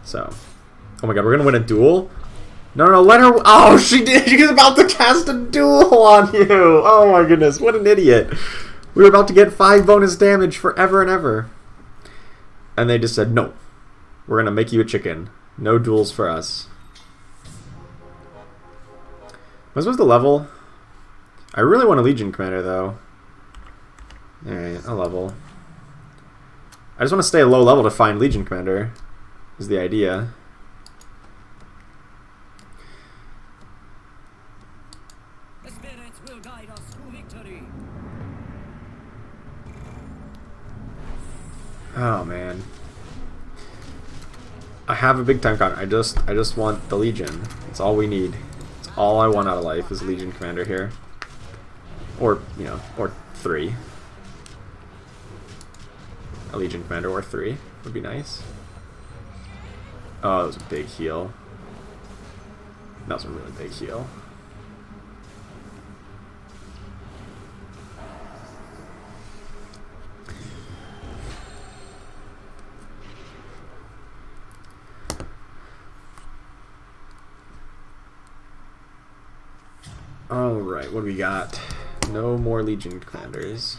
So, oh my god, we're gonna win a duel? No, let her. Oh, she did. She was about to cast a duel on you. Oh my goodness, what an idiot. We were about to get 5 bonus damage forever and ever. And they just said, no, we're gonna make you a chicken. No duels for us. Am I supposed to level? I really want a Legion Commander, though. Alright, I'll level. I just want to stay a low level to find Legion Commander. Is the idea. The spirits will guide us to victory. Oh man. I have a big time count. I just want the Legion. That's all we need. That's all I want out of life is Legion Commander here. Or, you know, or 3. A Legion Commander or 3 would be nice. Oh, that was a big heal. That was a really big heal. Alright, what do we got? No more Legion Commanders.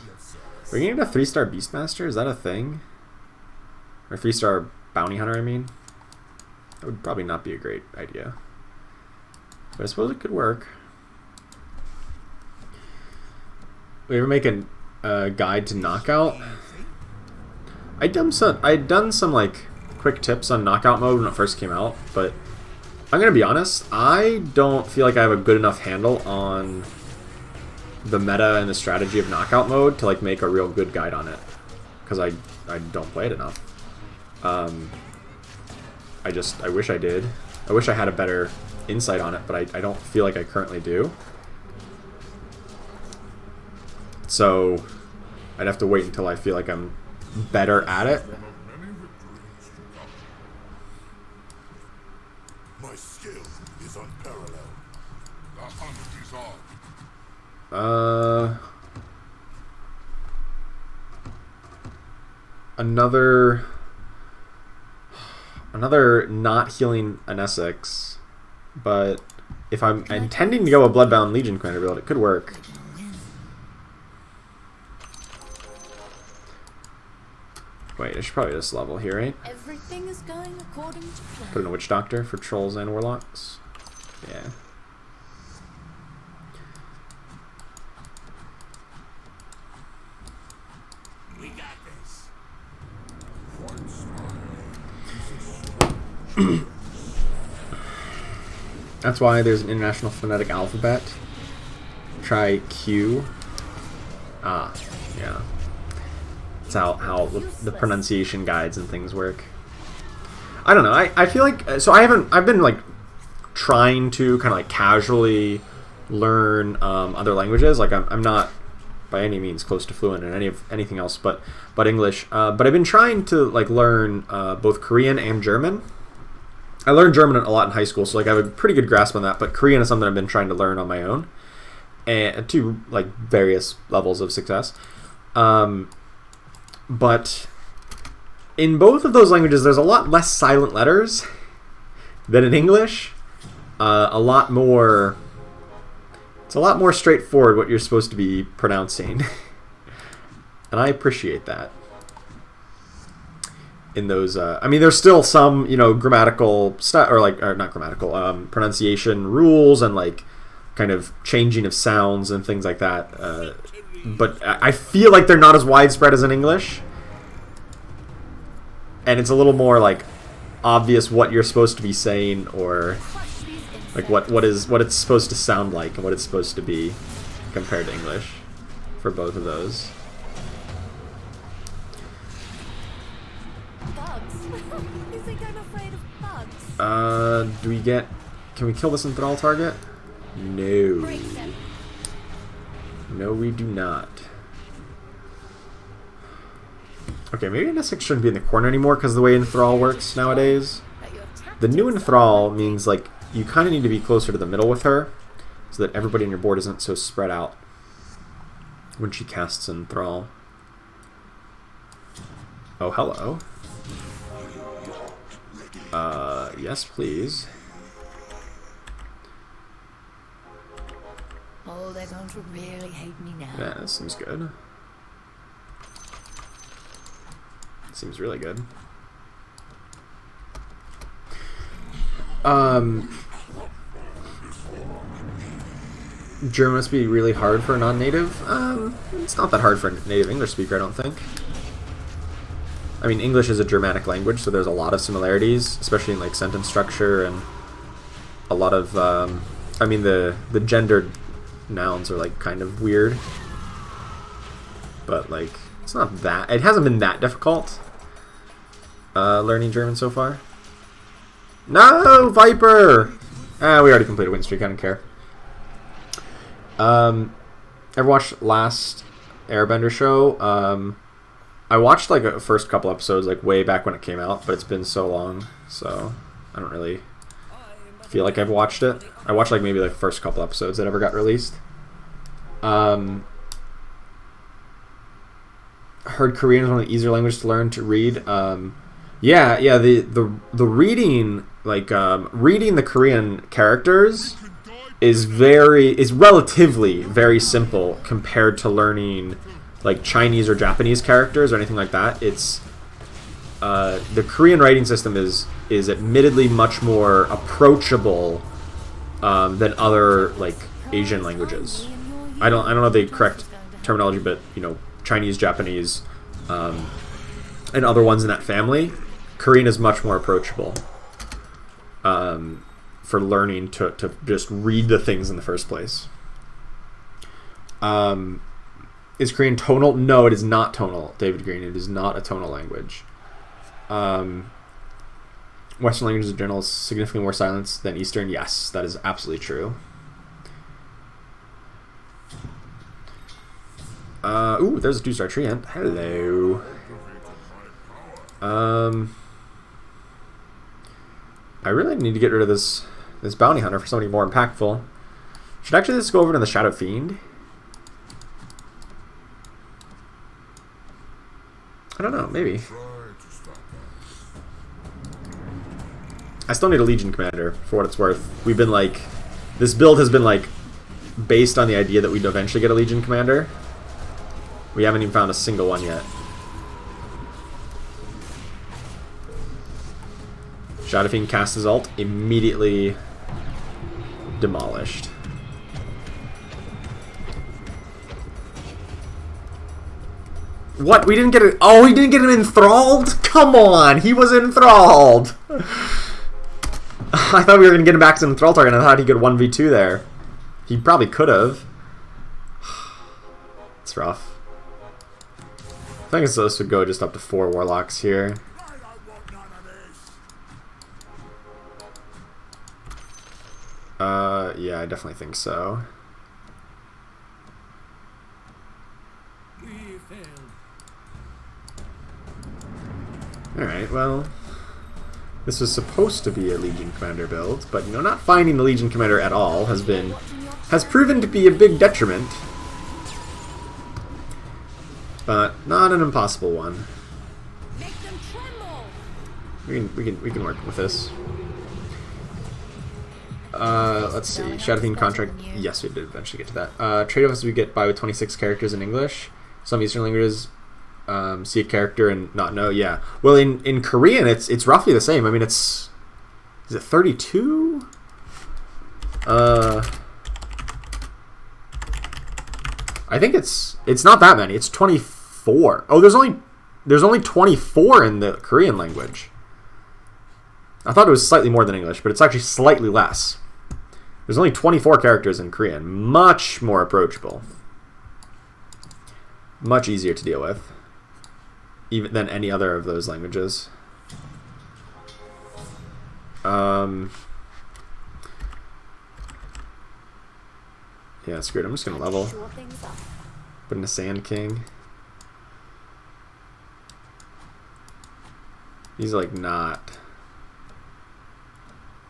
Are we gonna get a 3-star Beastmaster? Is that a thing? Or 3-star Bounty Hunter, I mean? That would probably not be a great idea. But I suppose it could work. We ever make a guide to knockout? I'd done some like quick tips on knockout mode when it first came out, but I'm gonna be honest, I don't feel like I have a good enough handle on the meta and the strategy of knockout mode to like make a real good guide on it, because I don't play it enough. I wish I did. I wish I had a better insight on it, but I don't feel like I currently do. So I'd have to wait until I feel like I'm better at it. My skill is unparalleled. The hunt is on. Another not healing an Essex, but if I'm intending to go a Bloodbound Legion Commander build, it could work. Wait, I should probably just level here, right? Everything is going according to plan. Put in a Witch Doctor for Trolls and Warlocks. Yeah. We got this. That's why there's an international phonetic alphabet. Try Q. Ah, yeah. That's how the pronunciation guides and things work. I don't know. I feel like so I've been like trying to kind of like casually learn other languages. Like I'm not by any means close to fluent in anything else but English. But I've been trying to like learn both Korean and German. I learned German a lot in high school, so like I have a pretty good grasp on that. But Korean is something I've been trying to learn on my own, and to like various levels of success. But in both of those languages, there's a lot less silent letters than in English. It's a lot more straightforward what you're supposed to be pronouncing, and I appreciate that. In those, I mean, there's still some, grammatical stuff, or not grammatical, pronunciation rules and like kind of changing of sounds and things like that. But I feel like they're not as widespread as in English, and it's a little more like obvious what you're supposed to be saying, or like what it's supposed to sound like and what it's supposed to be compared to English for both of those. You think I'm afraid of bugs? Can we kill this enthrall target? No. Break them. No, we do not. Okay, maybe Nessic shouldn't be in the corner anymore because of the way enthrall works nowadays. The new enthrall means like you kind of need to be closer to the middle with her so that everybody on your board isn't so spread out when she casts enthrall. Oh, hello. Yes, please. Oh, they're going to really hate me now. Yeah, that seems good. Seems really good. German must be really hard for a non-native. It's not that hard for a native English speaker, I don't think. I mean, English is a Germanic language, so there's a lot of similarities, especially in like sentence structure and a lot of. I mean, the gendered nouns are like kind of weird, but like it's not that. It hasn't been that difficult. Learning German so far. No, Viper. We already completed win streak. I don't care. Ever watched Last Airbender show? I watched like a first couple episodes like way back when it came out, but it's been so long, so I don't really feel like I've watched it. I watched like maybe like the first couple episodes that ever got released. Heard Korean is one of the easier languages to learn to read. Yeah, the reading, like reading the Korean characters is relatively very simple compared to learning like Chinese or Japanese characters or anything like that. It's the Korean writing system is admittedly much more approachable than other like Asian languages. I don't know the correct terminology, but Chinese, Japanese, and other ones in that family. Korean is much more approachable for learning to just read the things in the first place. Is Korean tonal? No, it is not tonal, David Green. It is not a tonal language. Western languages in general is significantly more silence than Eastern. Yes, that is absolutely true. Ooh, there's a 2-star treant. Hello. I really need to get rid of this bounty hunter for somebody more impactful. Should actually just go over to the Shadow Fiend. I don't know, maybe. I still need a Legion Commander, for what it's worth. We've been like... This build has been like based on the idea that we'd eventually get a Legion Commander. We haven't even found a single one yet. Shadow Fiend casts his ult, immediately demolished. What? We didn't get it. Oh, we didn't get him enthralled? Come on, he was enthralled. I thought we were going to get him back to the Thrall target, and I thought he could 1v2 there. He probably could have. It's rough. I think it's supposed to go just up to 4 Warlocks here. I don't want none of this. Yeah, I definitely think so. We failed. Alright, well... This was supposed to be a Legion Commander build, but, you know, not finding the Legion Commander at all has proven to be a big detriment. But not an impossible one. Make them tremble. We can work with this. Let's see. Shadow Fiend contract. Yes, we did eventually get to that. Trade-offs we get by with 26 characters in English. Some Eastern languages see a character and not know. Yeah. Well, in Korean, it's roughly the same. I mean, is it 32? I think it's not that many. It's 24. Oh, there's only 24 in the Korean language. I thought it was slightly more than English, but it's actually slightly less. There's only 24 characters in Korean. Much more approachable. Much easier to deal with. Even than any other of those languages. Yeah, screw it. I'm just going to level. Shore things up. Put in a Sand King. He's like not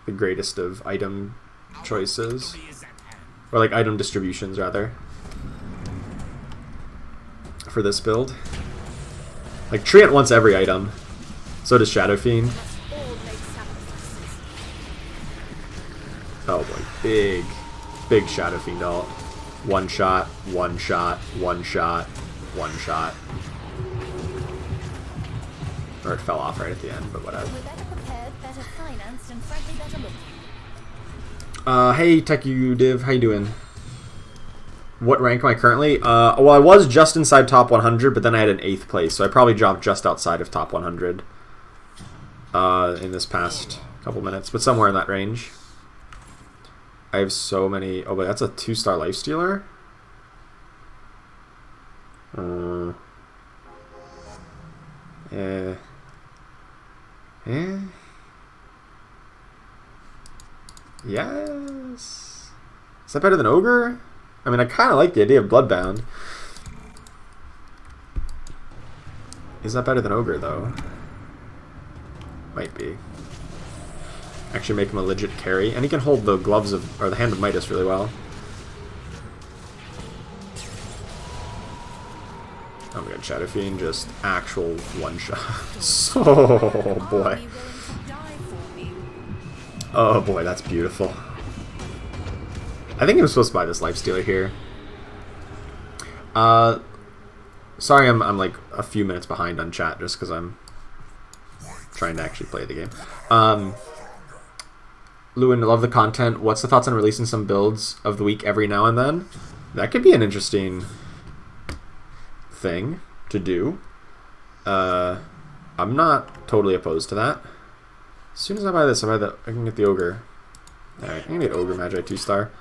the greatest of item choices. Or like item distributions, rather. For this build. Like, Treant wants every item. So does Shadow Fiend. All make sacrifices. Oh boy. Big Shadow Fiend ult. One shot, one shot, one shot, one shot. Or it fell off right at the end, but whatever. We're better prepared, better financed, and frankly better looking. Hey TechU Div, how you doing? What rank am I currently? Well, I was just inside top 100, but then I had an 8th place, so I probably dropped just outside of top 100 in this past couple minutes, but somewhere in that range. I have so many... Oh, but that's a 2-star Lifestealer? Yes. Is that better than Ogre? I mean, I kind of like the idea of Bloodbound. Is that better than Ogre, though? Might be. Actually make him a legit carry. And he can hold the gloves of... or the Hand of Midas really well. Oh my god, Shadow Fiend, just actual one-shot. Oh boy. Oh boy, that's beautiful. I think I'm supposed to buy this Lifestealer here. Sorry, I'm like a few minutes behind on chat just because I'm trying to actually play the game. Lewin, love the content. What's the thoughts on releasing some builds of the week every now and then? That could be an interesting thing to do. I'm not totally opposed to that. As soon as I buy this, I can get the Ogre. Alright, I can get Ogre Magi 2-star.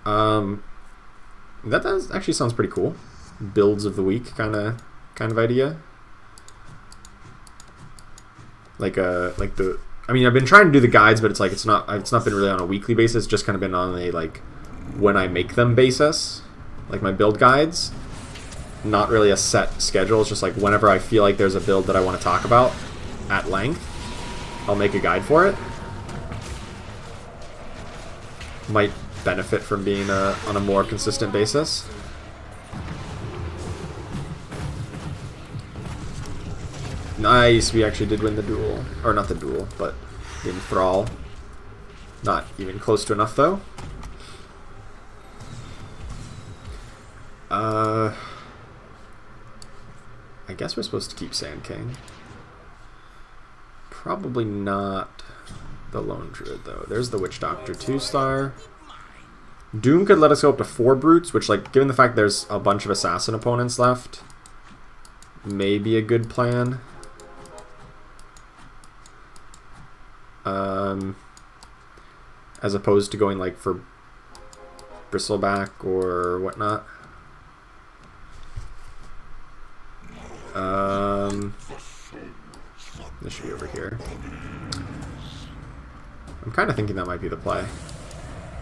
That actually sounds pretty cool. Builds of the week kind of idea. Like the... I mean, I've been trying to do the guides, but it's like it's not been really on a weekly basis. It's just kind of been on a like when I make them basis, like my build guides. Not really a set schedule. It's just like whenever I feel like there's a build that I want to talk about at length, I'll make a guide for it. Might benefit from being on a more consistent basis. Nice, we actually did win the duel. Or not the duel, but the enthrall. Not even close to enough, though. I guess we're supposed to keep Sand King. Probably not the Lone Druid, though. There's the Witch Doctor 2-star. Doom could let us go up to 4 Brutes, which, like, given the fact there's a bunch of Assassin opponents left, may be a good plan. as opposed to going like for bristleback or whatnot. This should be over here. I'm kind of thinking that might be the play.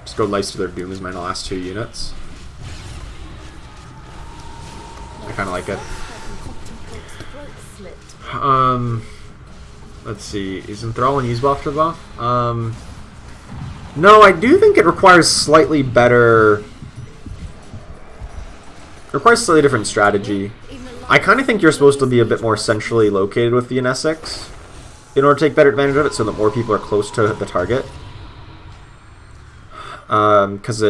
Just go Lights to their Doom as my last 2 units. I kind of like it. Let's see. Is Enthrall and use buff to buff? No, I do think it requires slightly better. It requires slightly different strategy. I kind of think you're supposed to be a bit more centrally located with the NSX in order to take better advantage of it, so that more people are close to the target. Because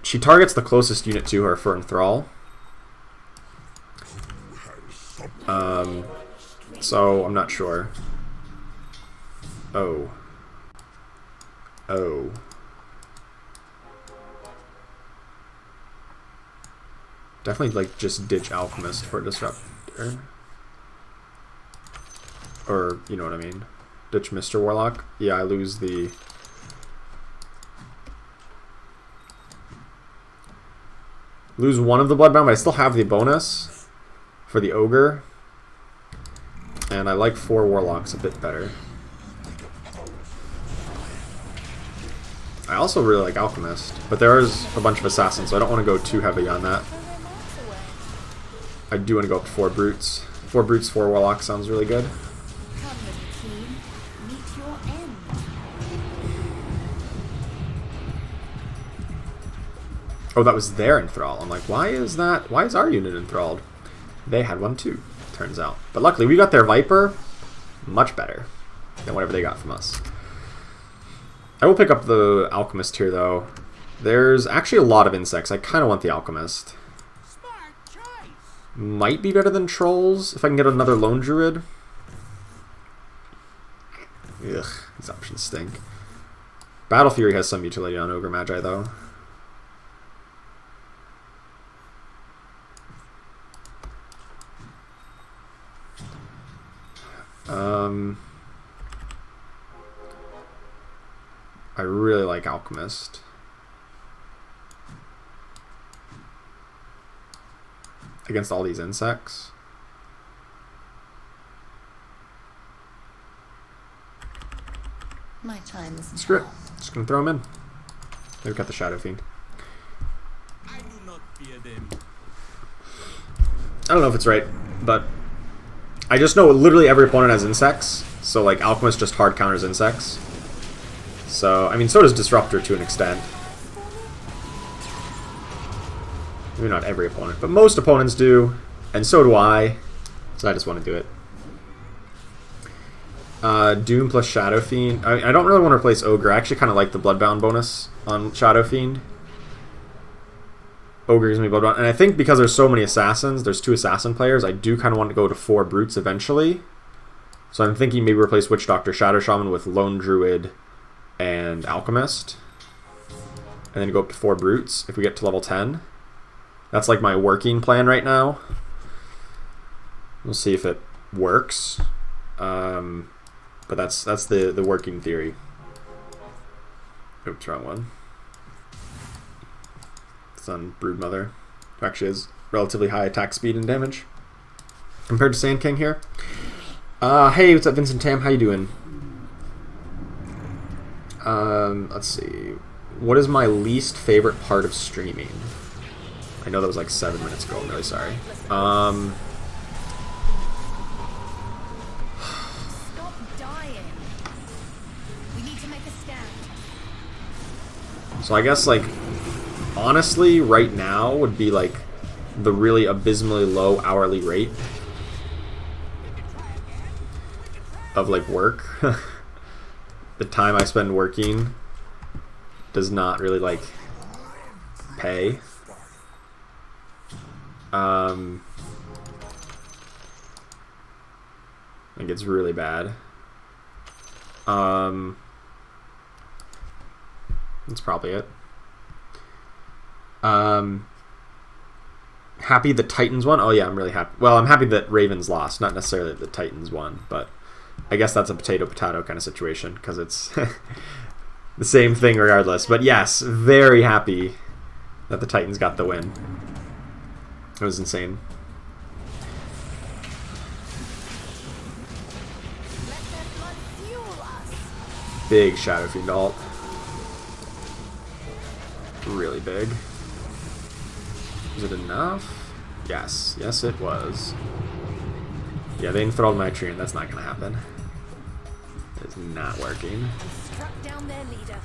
she targets the closest unit to her for Enthrall. So I'm not sure. Oh. Definitely, like, just ditch Alchemist for Disruptor. Or, you know what I mean. Ditch Mr. Warlock. Yeah, I lose the... Lose one of the Bloodbound, but I still have the bonus for the Ogre. And I like 4 Warlocks a bit better. I also really like Alchemist, but there is a bunch of Assassins, so I don't want to go too heavy on that. I do want to go up to 4 Brutes. 4 Brutes, 4 Warlocks sounds really good. Come, little team. Meet your end. Oh, that was their Enthrall. I'm like, why is that? Why is our unit enthralled? They had one too, turns out. But luckily, we got their Viper much better than whatever they got from us. I will pick up the Alchemist here, though. There's actually a lot of insects. I kind of want the Alchemist. Might be better than Trolls if I can get another Lone Druid. Ugh, these options stink. Battle Fury has some utility on Ogre Magi, though. I really like Alchemist. Against all these insects. My time is Screw it. Just gonna throw him in. They've got the Shadow Fiend. I do not fear them. I don't know if it's right, but I just know literally every opponent has insects, so like Alchemist just hard counters insects. So, I mean, so does Disruptor to an extent. Maybe not every opponent, but most opponents do, and so do I, so I just want to do it. Doom plus Shadow Fiend. I don't really want to replace Ogre. I actually kind of like the Bloodbound bonus on Shadow Fiend. Ogre gives me Bloodbound, and I think because there's so many Assassins, there's 2 Assassin players, I do kind of want to go to 4 Brutes eventually. So I'm thinking maybe replace Witch Doctor, Shadow Shaman with Lone Druid and Alchemist. And then go up to 4 Brutes if we get to level 10. That's like my working plan right now. We'll see if it works. But that's the working theory. Oops, wrong one. It's on Broodmother, who actually has relatively high attack speed and damage compared to Sand King here. Hey, what's up, Vincent Tam? How you doing? Let's see. What is my least favorite part of streaming? I know that was like 7 minutes ago. I'm really sorry. Stop dying. We need to make a stand. So I guess, like, honestly, right now would be like the really abysmally low hourly rate of like work. The time I spend working does not really like pay. Like it's really bad. That's probably it. Happy the Titans won? Oh yeah, I'm really happy. Well, I'm happy that Ravens lost, not necessarily that the Titans won, but I guess that's a potato-potato kind of situation, because it's the same thing regardless. But yes, very happy that the Titans got the win. It was insane. Let that blood fuel us. Big Shadow Fiend ult. Really big. Is it enough? Yes. Yes, it was. Yeah, they enthralled my tree, and that's not going to happen. It's not working. Struck down their leader.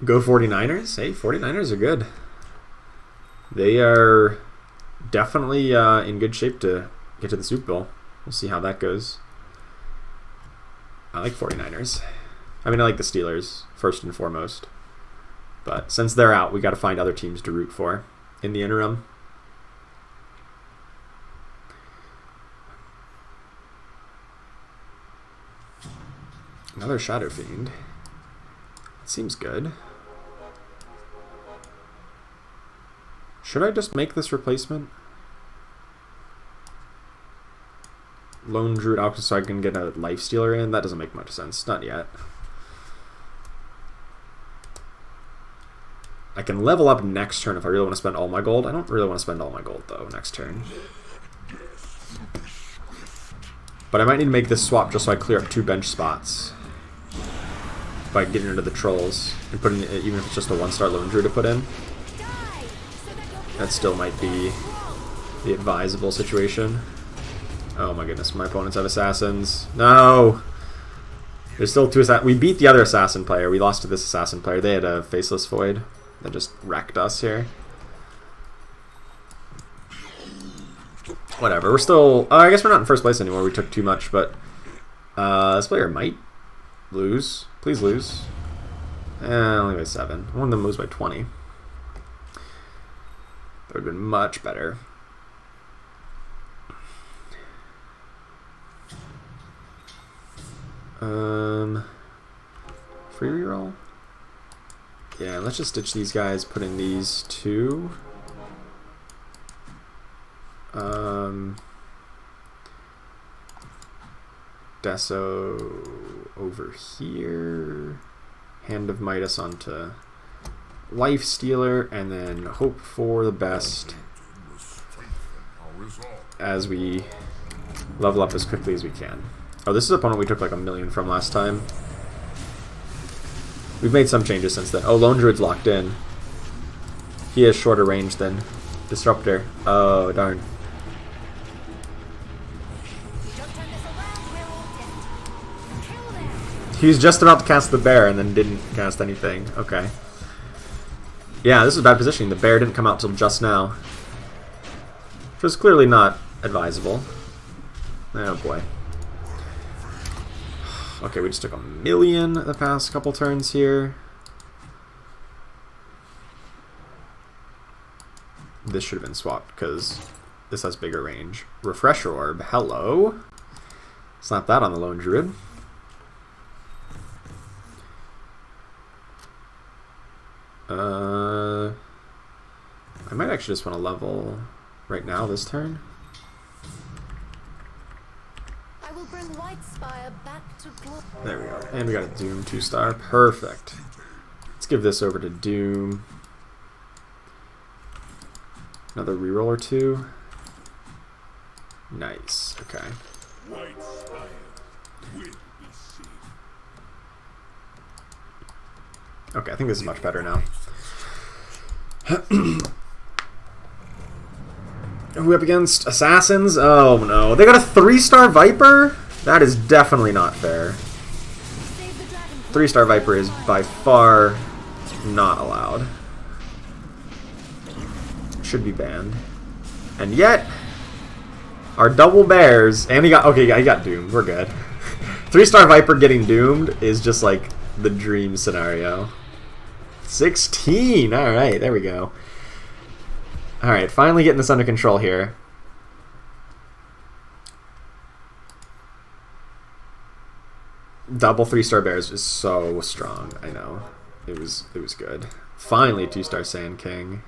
Go 49ers? Hey, 49ers are good. They are definitely in good shape to get to the Super Bowl. We'll see how that goes. I like 49ers. I mean, I like the Steelers, first and foremost. But since they're out, we got to find other teams to root for in the interim. Another Shadow Fiend. Seems good. Should I just make this replacement? Lone Druid Alchemist so I can get a Life Stealer in? That doesn't make much sense. Not yet. I can level up next turn if I really want to spend all my gold. I don't really want to spend all my gold, though, next turn. But I might need to make this swap just so I clear up 2 bench spots. By getting into the trolls and putting it, even if it's just a 1-star Lone Druid to put in. That still might be the advisable situation. Oh my goodness, my opponents have assassins. No! There's still 2 assassins. We beat the other assassin player. We lost to this assassin player. They had a Faceless Void that just wrecked us here. Whatever, we're still... I guess we're not in first place anymore. We took too much, but... this player might lose. Please lose. Only by 7. I want them to lose by 20. That would have been much better. Free reroll? Yeah, let's just ditch these guys, put in these 2. Deso over here. Hand of Midas onto Life Stealer, and then hope for the best as we level up as quickly as we can. Oh, this is an opponent we took like 1,000,000 from last time. We've made some changes since then. Oh, Lone Druid's locked in. He has shorter range than Disruptor. Oh, darn. He was just about to cast the bear and then didn't cast anything. Okay. Yeah, this is bad positioning. The bear didn't come out till just now. Which was clearly not advisable. Oh boy. Okay, we just took 1,000,000 the past couple turns here. This should have been swapped because this has bigger range. Refresh Orb. Hello. Slap that on the Lone Druid. I might actually just want to level right now this turn. I will bring Whitespire back to glory. There we go. And we got a Doom 2-star. Perfect. Let's give this over to Doom. Another reroll or 2. Nice. Okay. White Spire will be seen. Okay, I think this is much better now. Who are we up against? Assassins? Oh no. They got a 3-star Viper? That is definitely not fair. 3-star Viper is by far not allowed. Should be banned. And yet, our double bears, and he got, okay, yeah, he got doomed. We're good. 3-star Viper getting doomed is just like the dream scenario. 16! Alright, there we go. Alright, finally getting this under control here. Double 3-star bears is so strong, I know. It was good. Finally 2-star Sand King.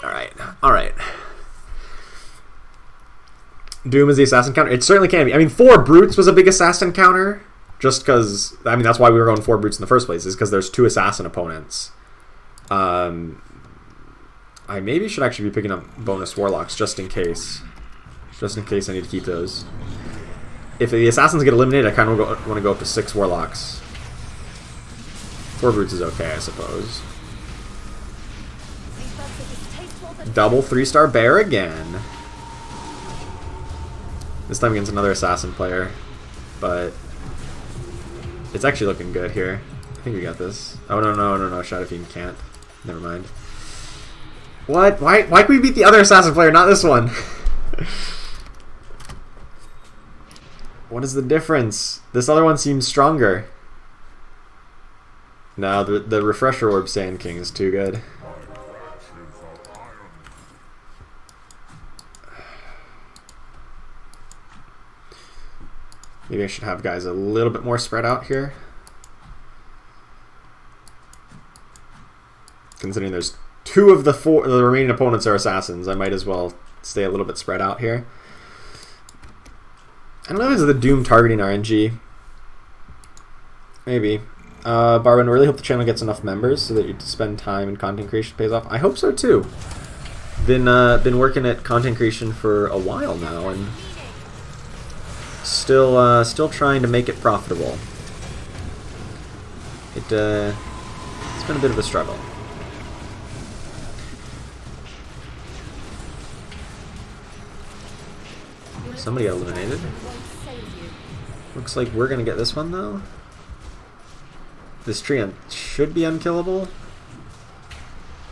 Alright, alright. Doom is the assassin counter. It certainly can be. I mean, 4 brutes was a big assassin counter, just because. I mean, that's why we were going 4 brutes in the first place. Is because there's 2 assassin opponents. I maybe should actually be picking up bonus warlocks just in case. Just in case I need to keep those. If the assassins get eliminated, I kind of want to go up to 6 warlocks. 4 brutes is okay, I suppose. These bugs are distasteful, but Double 3-star bear again. This time against another assassin player, but it's actually looking good here. I think we got this. Oh no! Shadowfiend can't. Never mind. What? Why can we beat the other assassin player, not this one? What is the difference? This other one seems stronger. No, the refresher orb Sand King is too good. Maybe I should have guys a little bit more spread out here. Considering there's 2 of the remaining opponents are assassins, I might as well stay a little bit spread out here. I don't know if it's the Doom targeting RNG. Maybe. Barwin, I really hope the channel gets enough members so that you spend time in content creation pays off. I hope so too. Been working at content creation for a while now and still trying to make it profitable. It's been a bit of a struggle. Somebody got eliminated. Looks like we're gonna get this one though. This Treant should be unkillable.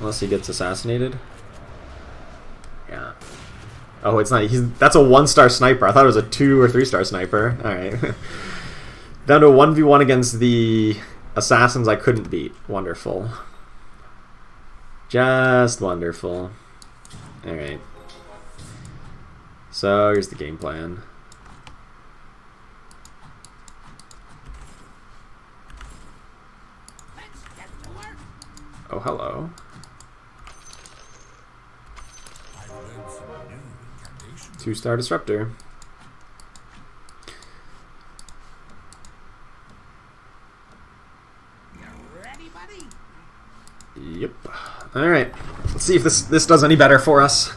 Unless he gets assassinated. Yeah. Oh, it's not. That's a 1-star sniper. I thought it was a 2 or 3-star sniper. Alright. Down to a 1v1 against the assassins I couldn't beat. Wonderful. Just wonderful. Alright. So, here's the game plan. Oh, hello. 2-star disruptor. Yep. Alright. Let's see if this does any better for us.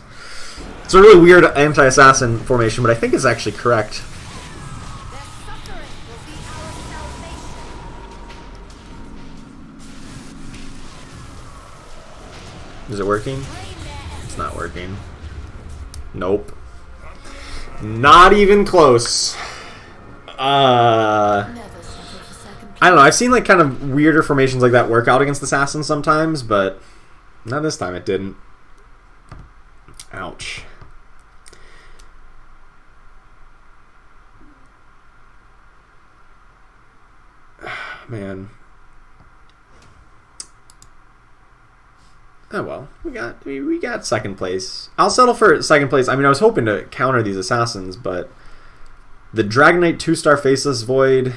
It's a really weird anti-assassin formation, but I think it's actually correct. their suffering will be our salvation. Is it working? Drain their It's not working. Nope. Not even close. never settle for second I don't know. I've seen like kind of weirder formations like that work out against assassins sometimes, but not this time. It didn't. Ouch. Man. Oh well, we got second place. I'll settle for second place. I mean, I was hoping to counter these assassins, but the Dragon Knight 2-star Faceless Void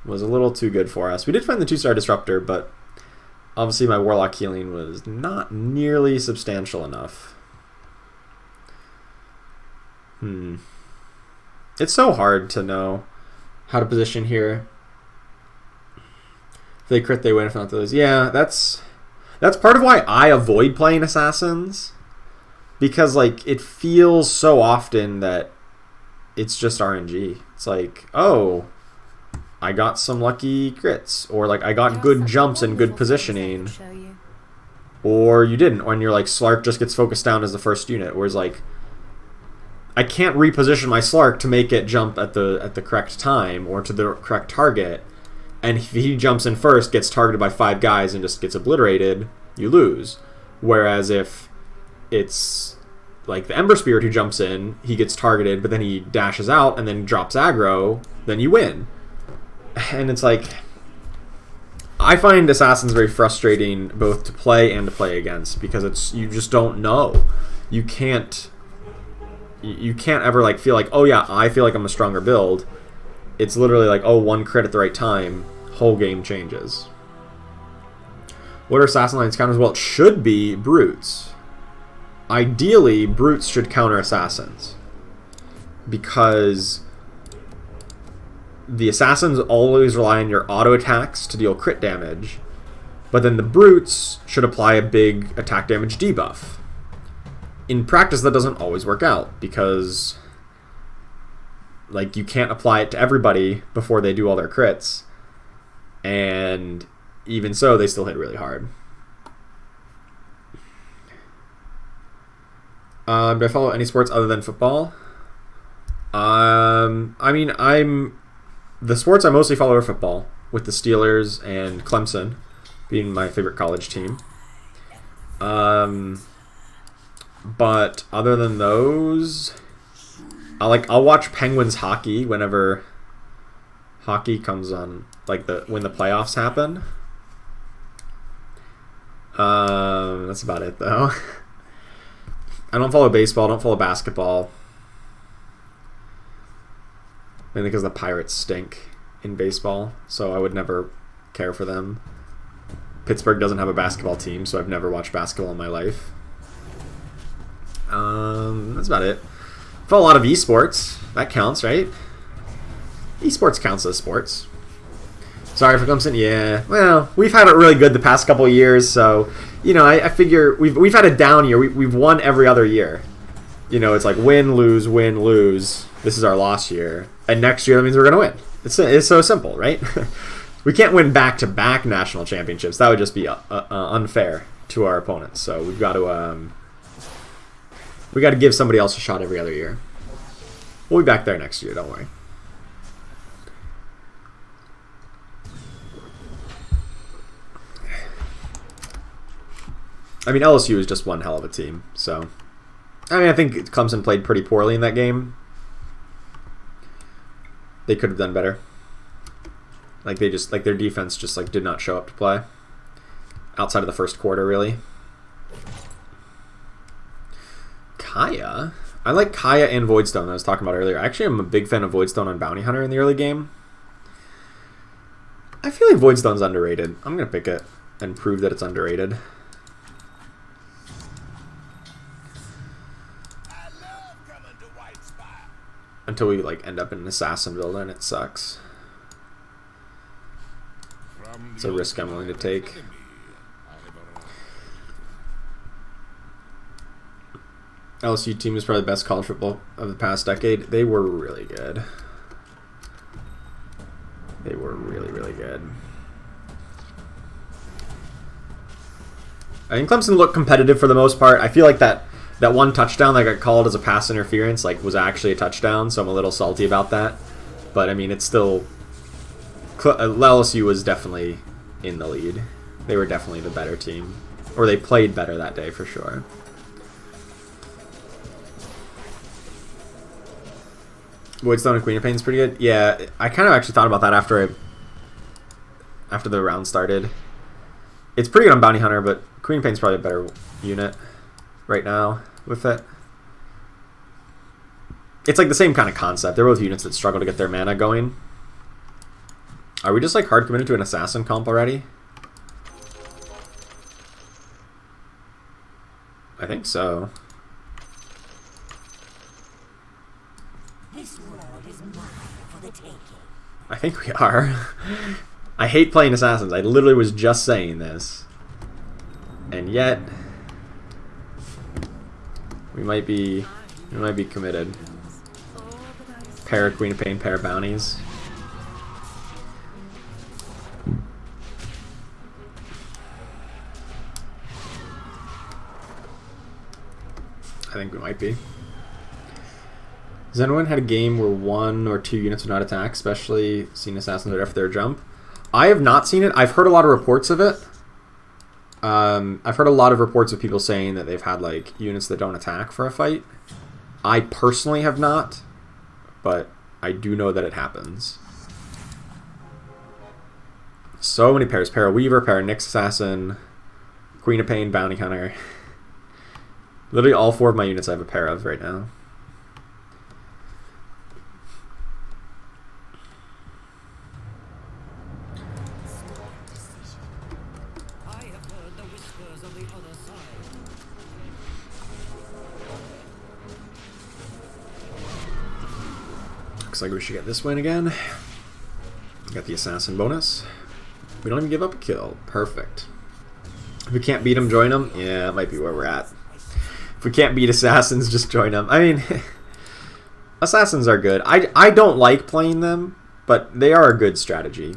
was a little too good for us. We did find the 2-star Disruptor, but obviously my Warlock healing was not nearly substantial enough. It's so hard to know how to position here. If they crit, they win. If not, they lose. Yeah, that's part of why I avoid playing assassins, because like it feels so often that it's just RNG. It's like, oh, I got some lucky crits, or like I got good jumps and good positioning, or you didn't, or you're like Slark just gets focused down as the first unit, whereas like I can't reposition my Slark to make it jump at the correct time or to the correct target. And if he jumps in first, gets targeted by 5 guys, and just gets obliterated, you lose. Whereas if it's like the Ember Spirit who jumps in, he gets targeted, but then he dashes out and then drops aggro, then you win. And it's like, I find Assassins very frustrating both to play and to play against, because you just don't know. You can't ever like feel like, oh yeah, I feel like I'm a stronger build. It's literally like, oh, 1 crit at the right time, whole game changes. What are Assassin Lines counters? Well, it should be Brutes. Ideally, Brutes should counter Assassins. because the assassins always rely on your auto attacks to deal crit damage, but then the brutes should apply a big attack damage debuff. In practice, that doesn't always work out because, like, you can't apply it to everybody before they do all their crits, and even so, they still hit really hard. Do I follow any sports other than football? I mean, the sports I mostly follow are football, with the Steelers and Clemson being my favorite college team. But other than those, I'll watch Penguins hockey whenever hockey comes on, like when the playoffs happen. That's about it though. I don't follow baseball, don't follow basketball. Mainly because the Pirates stink in baseball, so I would never care for them. Pittsburgh doesn't have a basketball team, so I've never watched basketball in my life. That's about it. Follow a lot of esports. That counts, right? Esports counts as sports. Sorry for Clemson. Yeah, well, we've had it really good the past couple of years, so you know, I figure we've had a down year. We've won every other year. You know, it's like win, lose, win, lose. This is our loss year, and next year that means we're gonna win. It's so simple, right? We can't win back-to-back national championships. That would just be unfair to our opponents. So we've got to give somebody else a shot every other year. We'll be back there next year. Don't worry. I mean, LSU is just one hell of a team. So, I mean, I think Clemson played pretty poorly in that game. They could have done better. Like their defense just did not show up to play. Outside of the first quarter, really. Kaya? I like Kaya and Voidstone that I was talking about earlier. Actually, I'm a big fan of Voidstone on Bounty Hunter in the early game. I feel like Voidstone's underrated. I'm going to pick it and prove that it's underrated. Until we end up in an assassin build and it sucks. It's a risk I'm willing to take. LSU team is probably the best college football of the past decade. They were really good. They were really, really good. I think Clemson looked competitive for the most part. I feel like that one touchdown that got called as a pass interference was actually a touchdown, so I'm a little salty about that. But I mean, it's still LSU was definitely in the lead. They were definitely the better team, or they played better that day for sure. Voidstone and Queen of Pain's pretty good. Yeah, I kind of actually thought about that after the round started. It's pretty good on Bounty Hunter, but Queen of Pain's probably a better unit right now with it. It's like the same kind of concept. They're both units that struggle to get their mana going. Are we just hard committed to an assassin comp already? I think so. This world is mine for the taking. I think we are. I hate playing assassins. I literally was just saying this. And yet we might be committed. Pair Queen of Pain, pair bounties. I think we might be. Has anyone had a game where 1 or 2 units would not attack, especially seen assassins right after their jump? I have not seen it. I've heard a lot of reports of it. I've heard a lot of reports of people saying that they've had units that don't attack for a fight. I personally have not, but I do know that it happens. So many pairs. Pair of Weaver, pair of Nyx Assassin, Queen of Pain, Bounty Hunter. Literally all 4 of my units I have a pair of right now. I have heard the whispers of the other side. Looks like we should get this win again. Got the assassin bonus. We don't even give up a kill. Perfect. If we can't beat them, join them. Yeah, that might be where we're at. If we can't beat assassins, just join them. I mean, assassins are good. I don't like playing them, but they are a good strategy.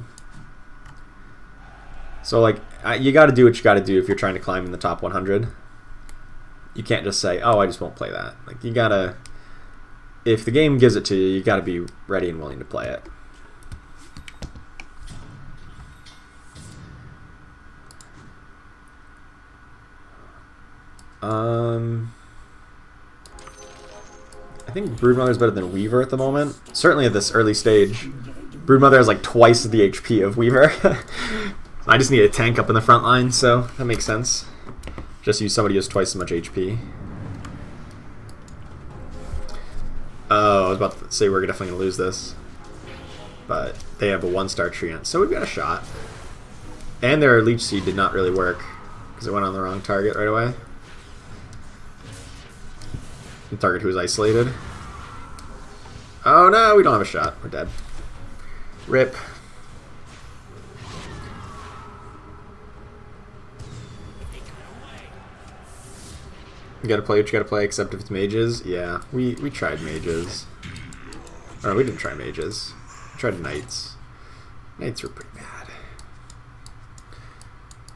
So, like, you got to do what you got to do if you're trying to climb in the top 100. You can't just say, oh, I just won't play that. Like, you got to... If the game gives it to you, you got to be ready and willing to play it. I think Broodmother is better than Weaver at the moment. Certainly at this early stage. Broodmother has like twice the HP of Weaver. I just need a tank up in the front line, so that makes sense. Just use somebody who has twice as much HP. Oh, I was about to say we're definitely going to lose this. But they have a 1-star treant, so we've got a shot. And their Leech Seed did not really work, because it went on the wrong target right away. The target who was isolated. Oh no, we don't have a shot. We're dead. RIP. You gotta play what you gotta play, except if it's mages. Yeah, we tried mages. Oh, we didn't try mages. We tried knights. Knights were pretty bad.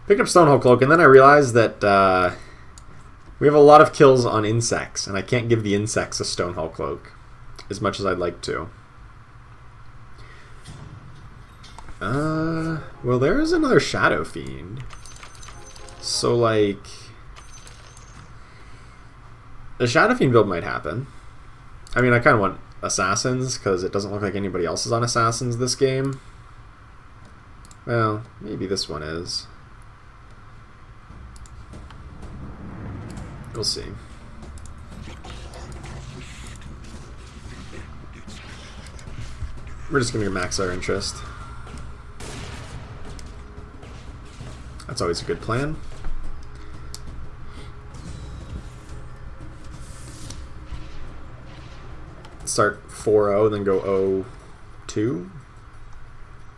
Picked up Stonehold Cloak, and then I realized that we have a lot of kills on insects, and I can't give the insects a Stonehold Cloak as much as I'd like to. Well, there is another Shadow Fiend. So, like... The Shadow Fiend build might happen. I mean, I kind of want Assassins, because it doesn't look like anybody else is on Assassins this game. Well, maybe this one is. We'll see. We're just going to max our interest. That's always a good plan. Start 4-0, then go 0-2.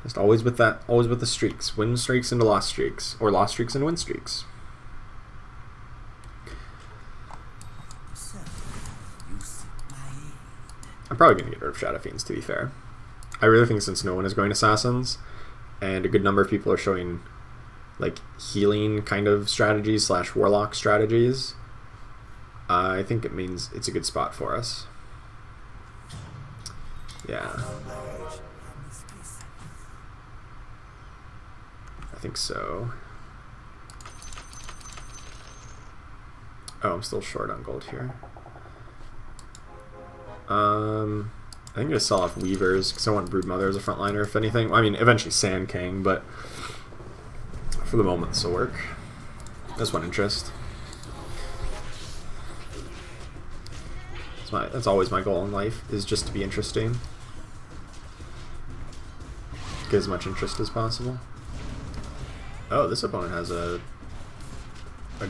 Just always with that, always with the streaks. Win streaks into lost streaks, or lost streaks into win streaks. I'm probably going to get rid of Shadow Fiends, to be fair. I really think since no one is going Assassins, and a good number of people are showing like healing kind of strategies slash Warlock strategies, I think it means it's a good spot for us. Yeah. I think so. Oh, I'm still short on gold here. I think I'm going to sell off Weavers, because I want Broodmother as a frontliner, if anything. I mean, eventually Sand King, but for the moment this will work. That's one interest. That's always my goal in life, is just to be interesting. Get as much interest as possible. Oh, this opponent has a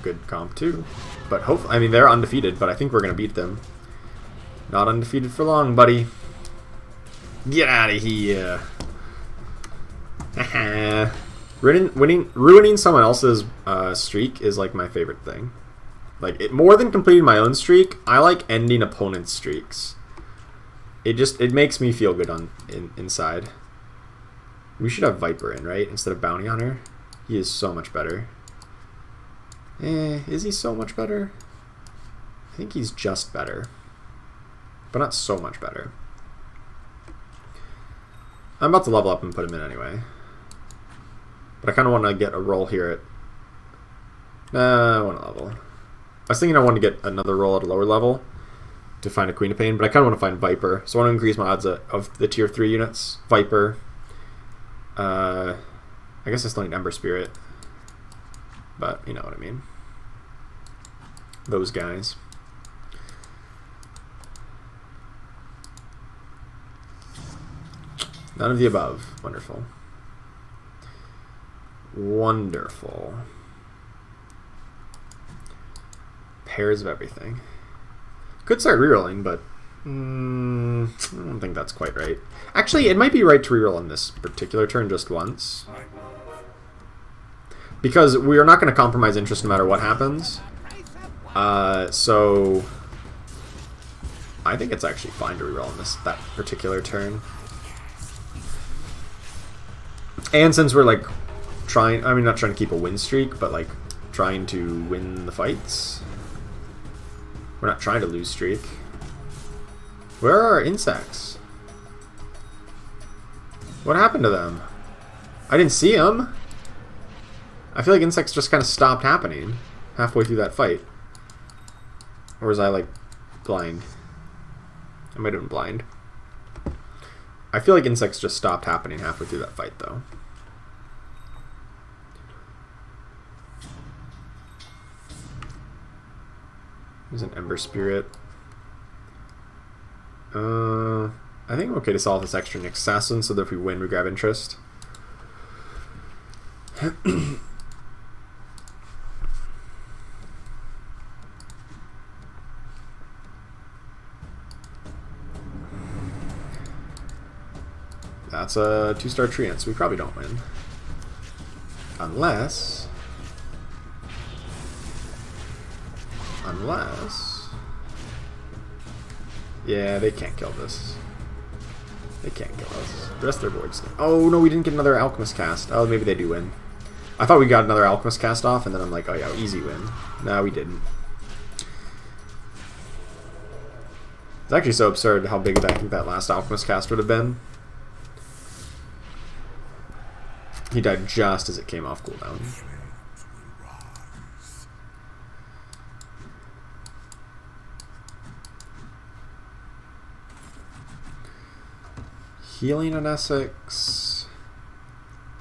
good comp too. But hopefully, I mean, they're undefeated, but I think we're going to beat them. Not undefeated for long, buddy. Get out of here. Ruining someone else's streak is like my favorite thing. Like, more than completing my own streak, I like ending opponents' streaks. It makes me feel good inside. We should have Viper in, right? Instead of Bounty Hunter. He is so much better. Is he so much better? I think he's just better. But not so much better. I'm about to level up and put him in anyway. But I kind of want to get a roll here at... I want to level. I was thinking I want to get another roll at a lower level to find a Queen of Pain, but I kind of want to find Viper. So I want to increase my odds of the tier 3 units. Viper. I guess I still need Ember Spirit. But you know what I mean. Those guys. None of the above. Wonderful. Wonderful. Pairs of everything. Could start rerolling, but I don't think that's quite right. Actually, it might be right to reroll on this particular turn just once. Because we are not going to compromise interest no matter what happens. So I think it's actually fine to reroll on that particular turn. And since we're like trying, I mean not trying to keep a win streak, but like trying to win the fights. We're not trying to lose streak. Where are our insects? What happened to them? I didn't see them. I feel like insects just kind of stopped happening halfway through that fight. Or was I like blind? I might have been blind. I feel like insects just stopped happening halfway through that fight though. There's an Ember Spirit. I think I'm okay to solve this extra Nyx Assassin so that if we win, we grab interest. That's a 2-star Treant, so we probably don't win. Unless... Yeah, they can't kill this. They can't kill us. The rest of their boards. Oh no, we didn't get another Alchemist cast. Oh, maybe they do win. I thought we got another Alchemist cast off, and then I'm like, oh yeah, easy win. No, we didn't. It's actually so absurd how big I think that last Alchemist cast would have been. He died just as it came off cooldown. Healing on Essex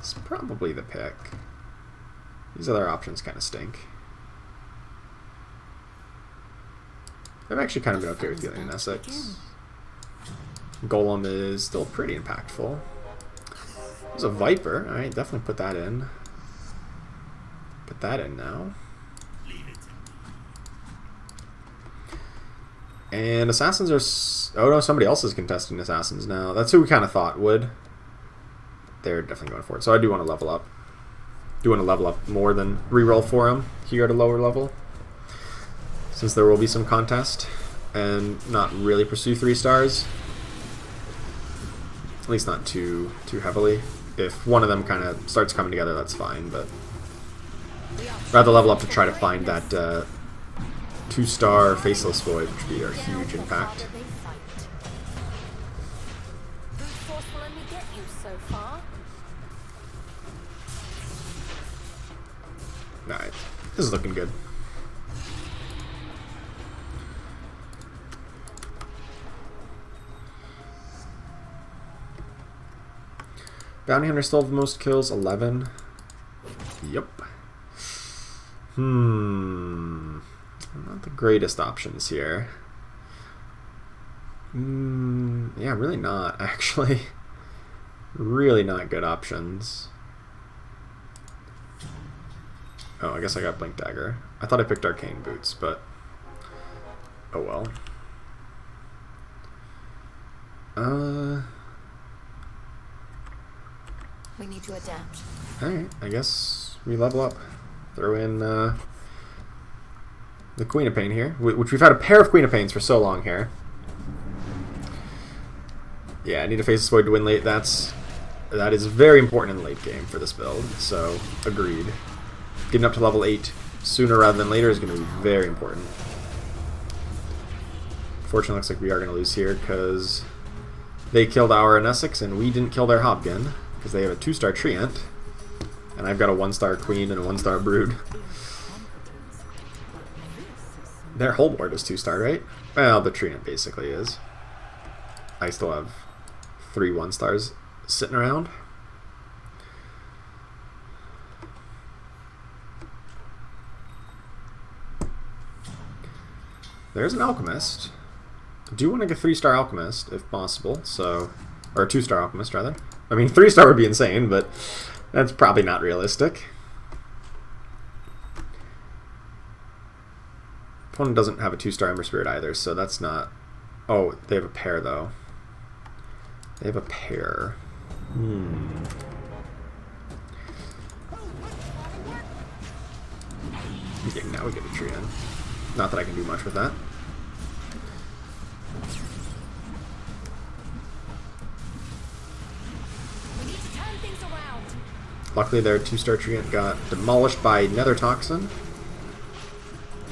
is probably the pick. These other options kind of stink. I've actually kind of been okay with healing on Essex. Golem is still pretty impactful. There's a Viper. Alright, definitely put that in. Put that in now. And Assassins are... Oh no, somebody else is contesting Assassins now. That's who we kind of thought would. They're definitely going for it. So I do want to level up. Do want to level up more than reroll for him here at a lower level. Since there will be some contest. And not really pursue 3 stars. At least not too heavily. If one of them kind of starts coming together, that's fine. But rather level up to try to find that 2-star Faceless Void, which would be a huge impact. Alright, this is looking good. Bounty Hunter still have the most kills, 11. Yep. Not the greatest options here. Yeah, really not, actually. Really not good options. Oh, I guess I got Blink Dagger. I thought I picked Arcane Boots, but... Oh well. We need to adapt. Alright, I guess we level up. Throw in the Queen of Pain here, which we've had a pair of Queen of Pains for so long here. Yeah, I need a Faceless Void to win late. That is very important in the late game for this build, so agreed. Getting up to level 8 sooner rather than later is going to be very important. Fortunately, looks like we are going to lose here because they killed our Essex and we didn't kill their Hobgoblin because they have a 2-star Treant and I've got a 1-star Queen and a 1-star Brood. Their Hold Ward is 2-star, right? Well, the Treant basically is. I still have 3 1-stars sitting around. There's an Alchemist. I do want to get 3-star Alchemist, if possible, so... Or a 2-star Alchemist, rather. I mean, 3-star would be insane, but that's probably not realistic. Opponent doesn't have a 2-star Ember Spirit either, so that's not Oh, they have a pair though. They have a pair. Yeah, now we get a tree in. Not that I can do much with that. We need to turn things around. Luckily their 2-star treant got demolished by Nether Toxin.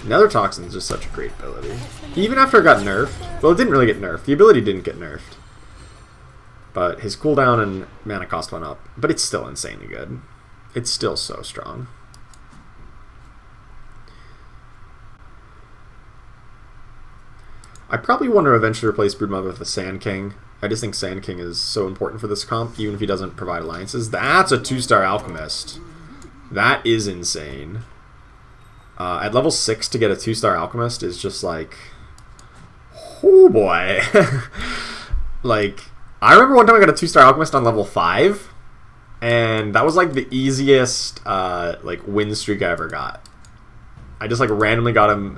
Nether Toxin is just such a great ability. Even after it got nerfed, well, it didn't really get nerfed. The ability didn't get nerfed. But his cooldown and mana cost went up. But it's still insanely good. It's still so strong. I probably want to eventually replace Broodmother with a Sand King. I just think Sand King is so important for this comp, even if he doesn't provide alliances. That's a 2-star Alchemist. That is insane. At level 6 to get a 2-star Alchemist is just like... Oh boy. Like, I remember one time I got a 2-star Alchemist on level 5. And that was like the easiest like win streak I ever got. I just like randomly got him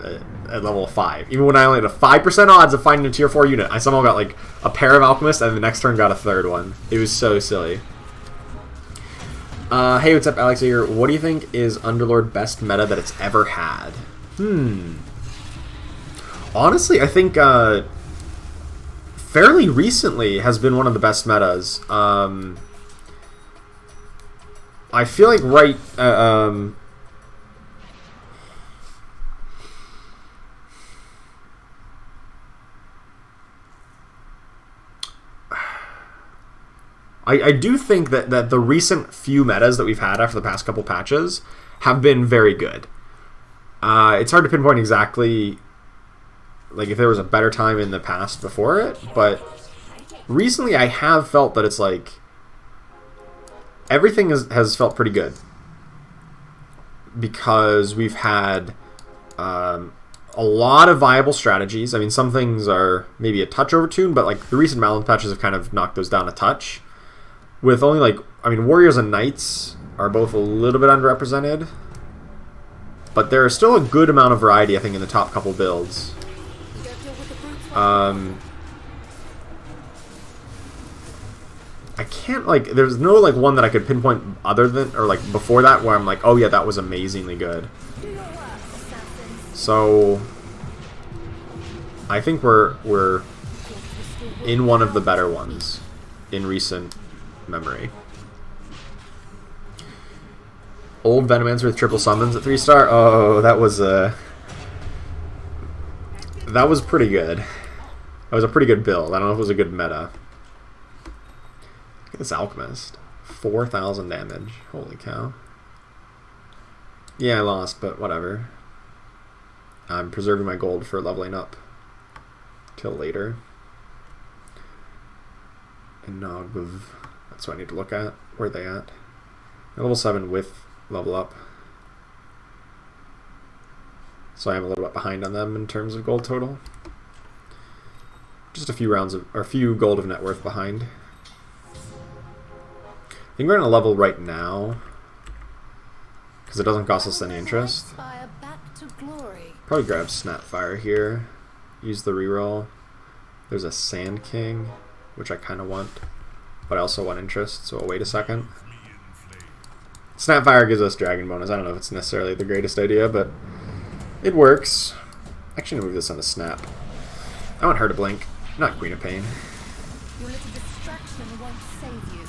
at level 5. Even when I only had a 5% odds of finding a tier 4 unit, I somehow got like a pair of Alchemists and the next turn got a 3rd one. It was so silly. Hey, what's up, Alex here? What do you think is Underlord best meta that it's ever had? Honestly, I think fairly recently has been one of the best metas. I feel like I do think that the recent few metas that we've had after the past couple patches have been very good. It's hard to pinpoint exactly like if there was a better time in the past before it, but recently I have felt that it's like everything has felt pretty good because we've had a lot of viable strategies. I mean, some things are maybe a touch overtuned, but like the recent Malin patches have kind of knocked those down a touch. With only like, I mean, Warriors and Knights are both a little bit underrepresented, but there is still a good amount of variety, I think, in the top couple builds. I can't, like, there's no, like, one that I could pinpoint other than, or, like, before that where I'm like, oh, yeah, that was amazingly good. So, I think we're in one of the better ones in recent memory. Old Venomancer with triple summons at 3-star? Oh, that was pretty good. That was a pretty good build. I don't know if it was a good meta. Look at this Alchemist. 4,000 damage. Holy cow. Yeah, I lost, but whatever. I'm preserving my gold for leveling up till later. And Nogv. That's what I need to look at. Where are they at? Level 7 with level up. So I am a little bit behind on them in terms of gold total. Just a few rounds of, or a few gold of net worth behind. I think we're on a level right now because it doesn't cost us any interest. Probably grab Snapfire here. Use the reroll. There's a Sand King, which I kind of want, but I also want interest, so I'll wait a second. Snapfire gives us dragon bonus. I don't know if it's necessarily the greatest idea, but it works. Actually, I'm gonna move this on to Snap. I want her to blink, not Queen of Pain. Your little distraction won't save you.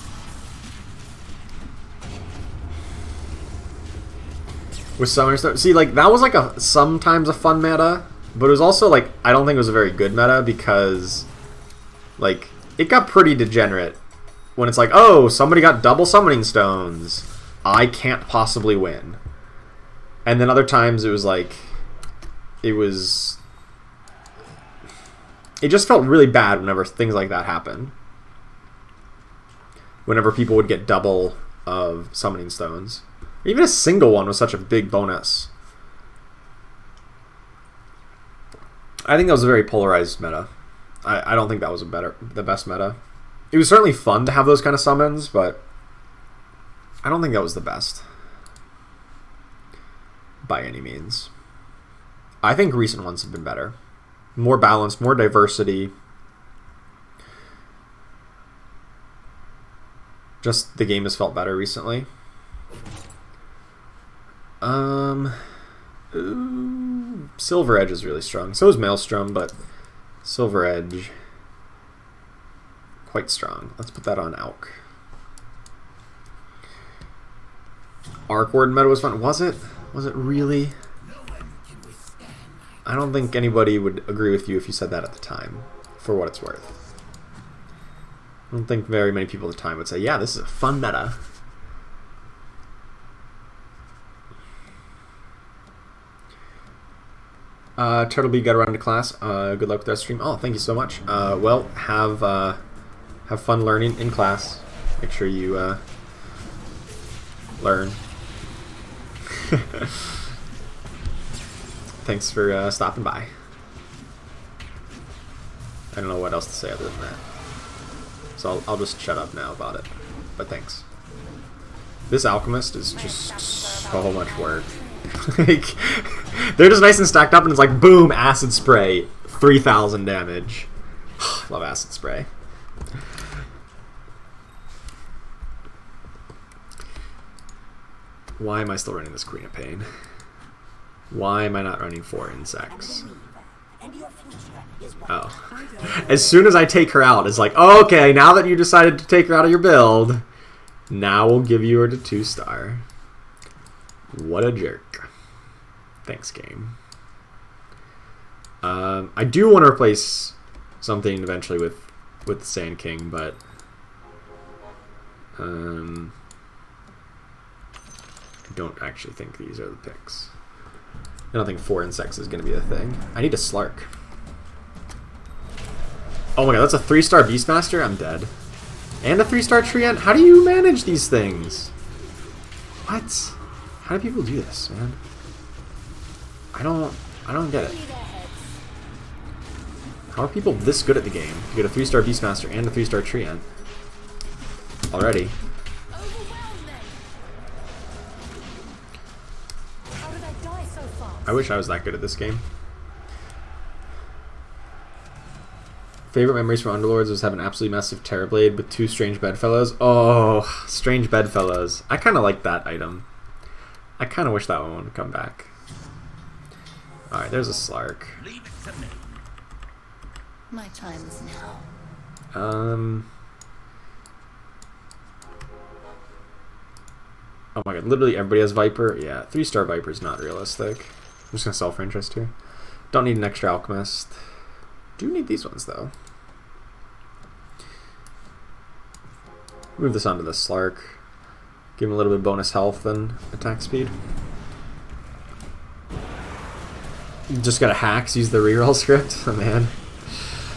With Summoner Stone, see, like, that was like sometimes a fun meta, but it was also like, I don't think it was a very good meta because, like, it got pretty degenerate when it's like, oh, somebody got double Summoning Stones. I can't possibly win. And then other times it was like, it just felt really bad whenever things like that happen. Whenever people would get double of Summoning Stones. Even a single one was such a big bonus. I think that was a very polarized meta. I don't think that was the best meta. It was certainly fun to have those kind of summons, but I don't think that was the best. By any means. I think recent ones have been better. more balance, more diversity. Just the game has felt better recently. Ooh, Silver Edge is really strong. So is Maelstrom, but Silver Edge quite strong. Let's put that on Alk. Arc Ward meta was fun. Was it? Was it really? I don't think anybody would agree with you if you said that at the time, for what it's worth. I don't think very many people at the time would say, yeah, this is a fun meta. Turtlebee got around to class. Good luck with that stream. Oh, thank you so much. Well, have fun learning in class. Make sure you learn. Thanks for stopping by. I don't know what else to say other than that. So I'll just shut up now about it. But thanks. This Alchemist is just so much work. Like, they're just nice and stacked up, and it's like, boom, Acid Spray, 3,000 damage. Love Acid Spray. Why am I still running this Queen of Pain? Why am I not running 4 insects? Oh. As soon as I take her out, it's like, oh, okay, now that you decided to take her out of your build, now we'll give you her to 2-star. What a jerk. Thanks, game. I do want to replace something eventually with Sand King, but I don't actually think these are the picks. I don't think 4 insects is going to be the thing. I need a Slark. Oh my god, that's a 3-star Beastmaster? I'm dead. And a 3-star Treant? How do you manage these things? What? How do people do this, man? I don't get it. How are people this good at the game? You get a 3-star Beastmaster and a 3-star Treant already. I wish I was that good at this game. Favorite memories from Underlords was having an absolutely massive Terrorblade with 2 Strange Bedfellows. Oh, Strange Bedfellows. I kind of like that item. I kind of wish that one would come back. Alright, there's a Slark. Leave it to me. My time is now. Oh my god, literally everybody has Viper. Yeah, 3-star Viper is not realistic. I'm just gonna sell for interest here. Don't need an extra Alchemist. Do need these ones though. Move this onto the Slark. Give him a little bit of bonus health and attack speed. Just gotta hacks, use the reroll script. Oh man.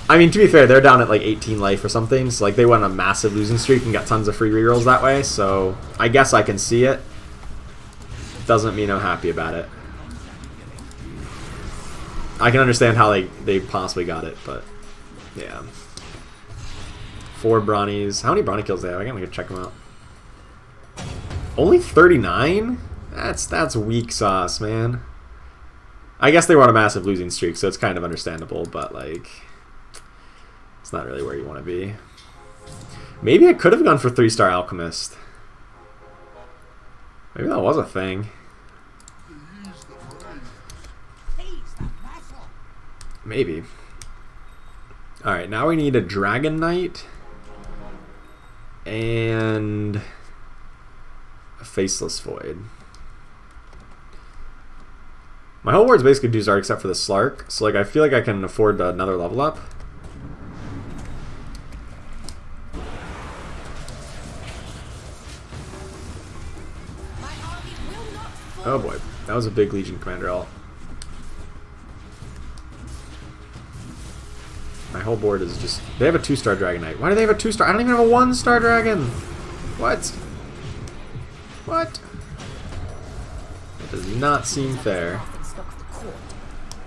I mean, to be fair, they're down at like 18 life or something, so like they went on a massive losing streak and got tons of free rerolls that way, so I guess I can see it. Doesn't mean I'm happy about it. I can understand how they possibly got it, but yeah. 4 Brawnies. How many Brawny kills they have? I gotta go check them out. Only 39? That's weak sauce, man. I guess they were on a massive losing streak, so it's kind of understandable, but like, it's not really where you want to be. Maybe I could have gone for 3-star Alchemist. Maybe that was a thing. Maybe. Alright, now we need a Dragon Knight and a Faceless Void. My whole board's basically 2-star except for the Slark, so like I feel like I can afford another level up. Oh boy, that was a big Legion Commander ult. My whole board is just... They have a 2-star Dragon Knight. Why do they have a 2-star? I don't even have a 1-star Dragon! What? What? That does not seem fair.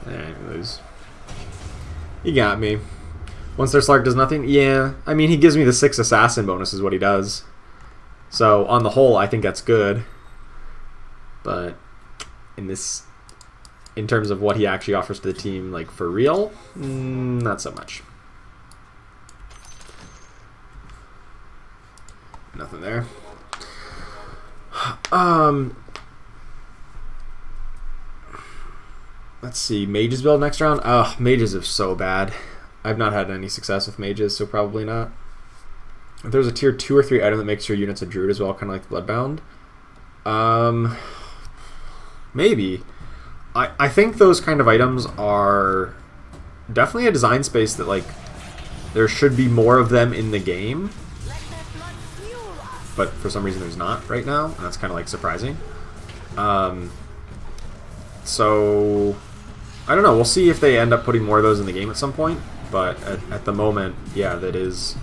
Alright, lose. You got me. 1-star Slark does nothing? Yeah. I mean, he gives me the 6 Assassin bonus is what he does. So, on the whole, I think that's good. But, in this in terms of what he actually offers to the team, like for real, not so much. Nothing there. Let's see, mages build next round. Ugh, mages are so bad. I've not had any success with mages, so probably not. If there's a tier 2 or 3 item that makes your units a druid as well, kind of like Bloodbound, maybe. I think those kind of items are definitely a design space that, like, there should be more of them in the game, but for some reason there's not right now, and that's kind of like surprising. So I don't know, we'll see if they end up putting more of those in the game at some point, but at the moment, yeah, that is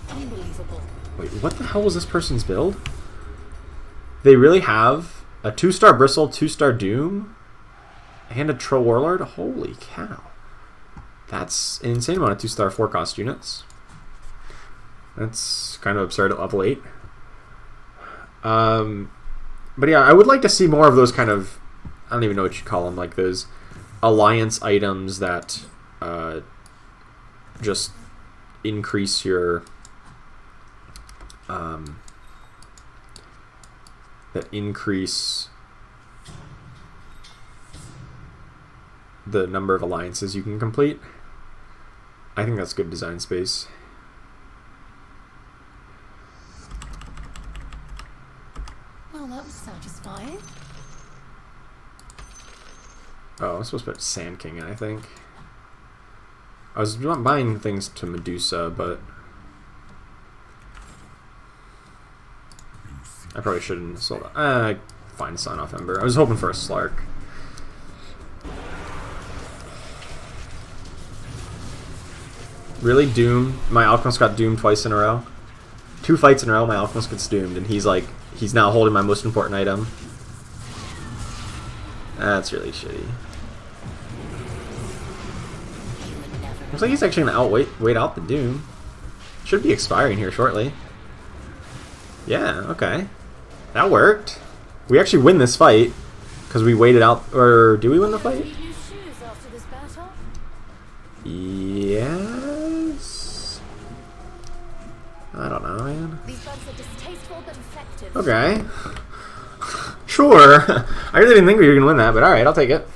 Unbelievable. Wait, what the hell was this person's build? They really have a 2-star Bristle, 2-star Doom, and a Troll Warlord? Holy cow. That's an insane amount of 2-star 4-cost units. That's kind of absurd at level 8. But yeah, I would like to see more of those kind of, I don't even know what you call them, like those alliance items that just increase your that increase the number of alliances you can complete. I think that's good design space. Well, that was satisfying. Oh, I'm supposed to put Sand King in, I think. I was buying things to Medusa, but I probably shouldn't have sold it. Fine, Sign Off Ember. I was hoping for a Slark. Really? Doom? My Alchemist got doomed twice in a row? 2 fights in a row, my Alchemist gets doomed, and he's like, he's now holding my most important item. That's really shitty. Looks like he's actually going to wait out the Doom. Should be expiring here shortly. Yeah, okay. That worked. We actually win this fight, because we waited out, or do we win the fight? Need new shoes after this battle? Yes? I don't know, man. These bugs are distasteful but effective. Okay. Sure. I really didn't think we were going to win that, but alright, I'll take it.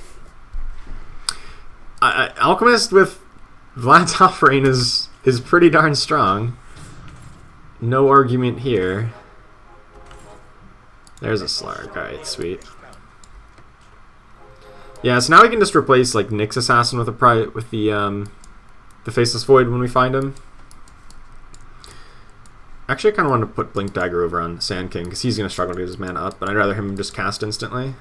Alchemist with Vlad's offering is pretty darn strong. No argument here. There's a Slark. Alright, sweet. Yeah, so now we can just replace like Nyx Assassin with the Faceless Void when we find him. Actually, I kind of want to put Blink Dagger over on Sand King because he's going to struggle to get his mana up, but I'd rather him just cast instantly.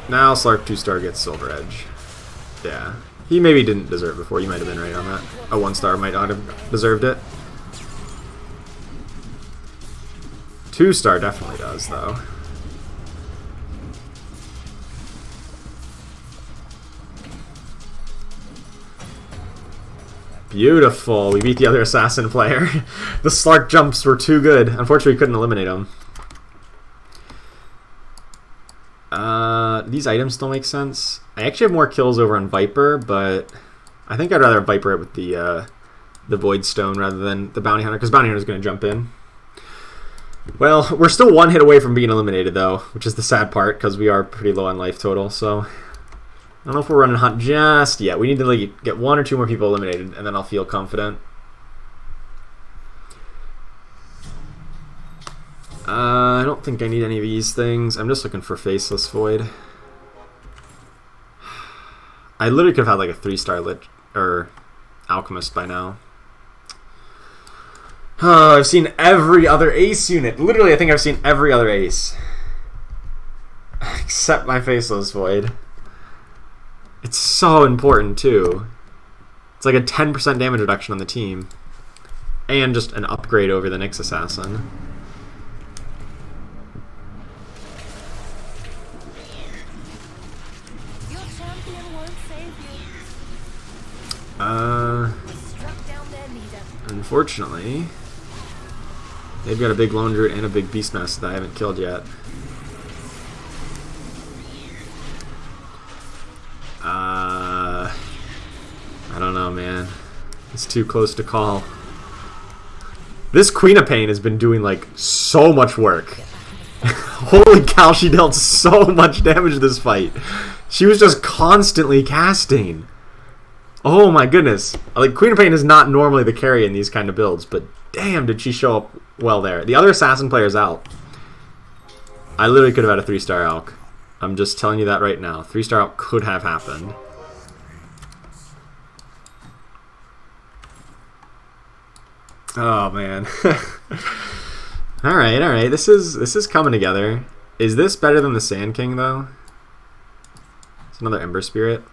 Now Slark 2-star gets Silver Edge. Yeah. He maybe didn't deserve it before. You might have been right on that. A 1-star might not have deserved it. 2-star definitely does, though. Beautiful. We beat the other assassin player. The Slark jumps were too good. Unfortunately, we couldn't eliminate him. These items still make sense. I actually have more kills over on Viper, but I think I'd rather Viper it with the Void Stone rather than the Bounty Hunter, because Bounty Hunter is going to jump in. Well, we're still 1 hit away from being eliminated, though, which is the sad part, because we are pretty low on life total, so I don't know if we're running hot just yet. We need to like, get 1 or 2 more people eliminated, and then I'll feel confident. I don't think I need any of these things. I'm just looking for Faceless Void. I literally could have had like a 3-star lit or Alchemist by now. Oh, I've seen every other ace unit. Literally, I think I've seen every other ace. Except my Faceless Void. It's so important, too. It's like a 10% damage reduction on the team. And just an upgrade over the Nyx Assassin. Your champion won't save you. Struck down their leader. Unfortunately, they've got a big lone druid and a big beastmaster that I haven't killed yet. I don't know, man. It's too close to call. This Queen of Pain has been doing like so much work. Holy cow, she dealt so much damage this fight. She was just constantly casting. Oh my goodness. Like, Queen of Pain is not normally the carry in these kind of builds, but damn did she show up well there. The other assassin player's out. I literally could have had a 3-star Elk. I'm just telling you that right now. 3-star Elk could have happened. Oh man. Alright, alright. This is coming together. Is this better than the Sand King though? It's another Ember Spirit.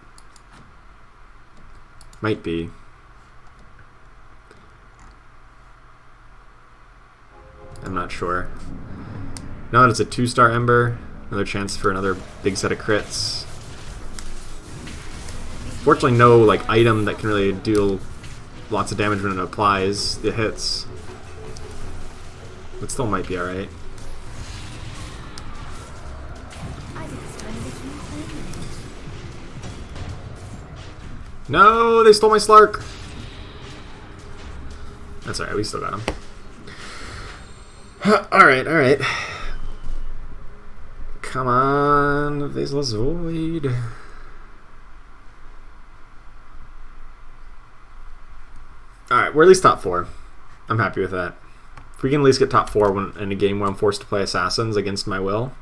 Might be. I'm not sure. Now that it's a 2-star Ember, another chance for another big set of crits. Fortunately, no like item that can really deal lots of damage when it applies the hits. But still might be alright. No, they stole my Slark. That's alright, we still got him. Alright, alright. Come on, Faceless Void. Alright, we're at least top 4. I'm happy with that. If we can at least get top 4 when, in a game where I'm forced to play assassins against my will,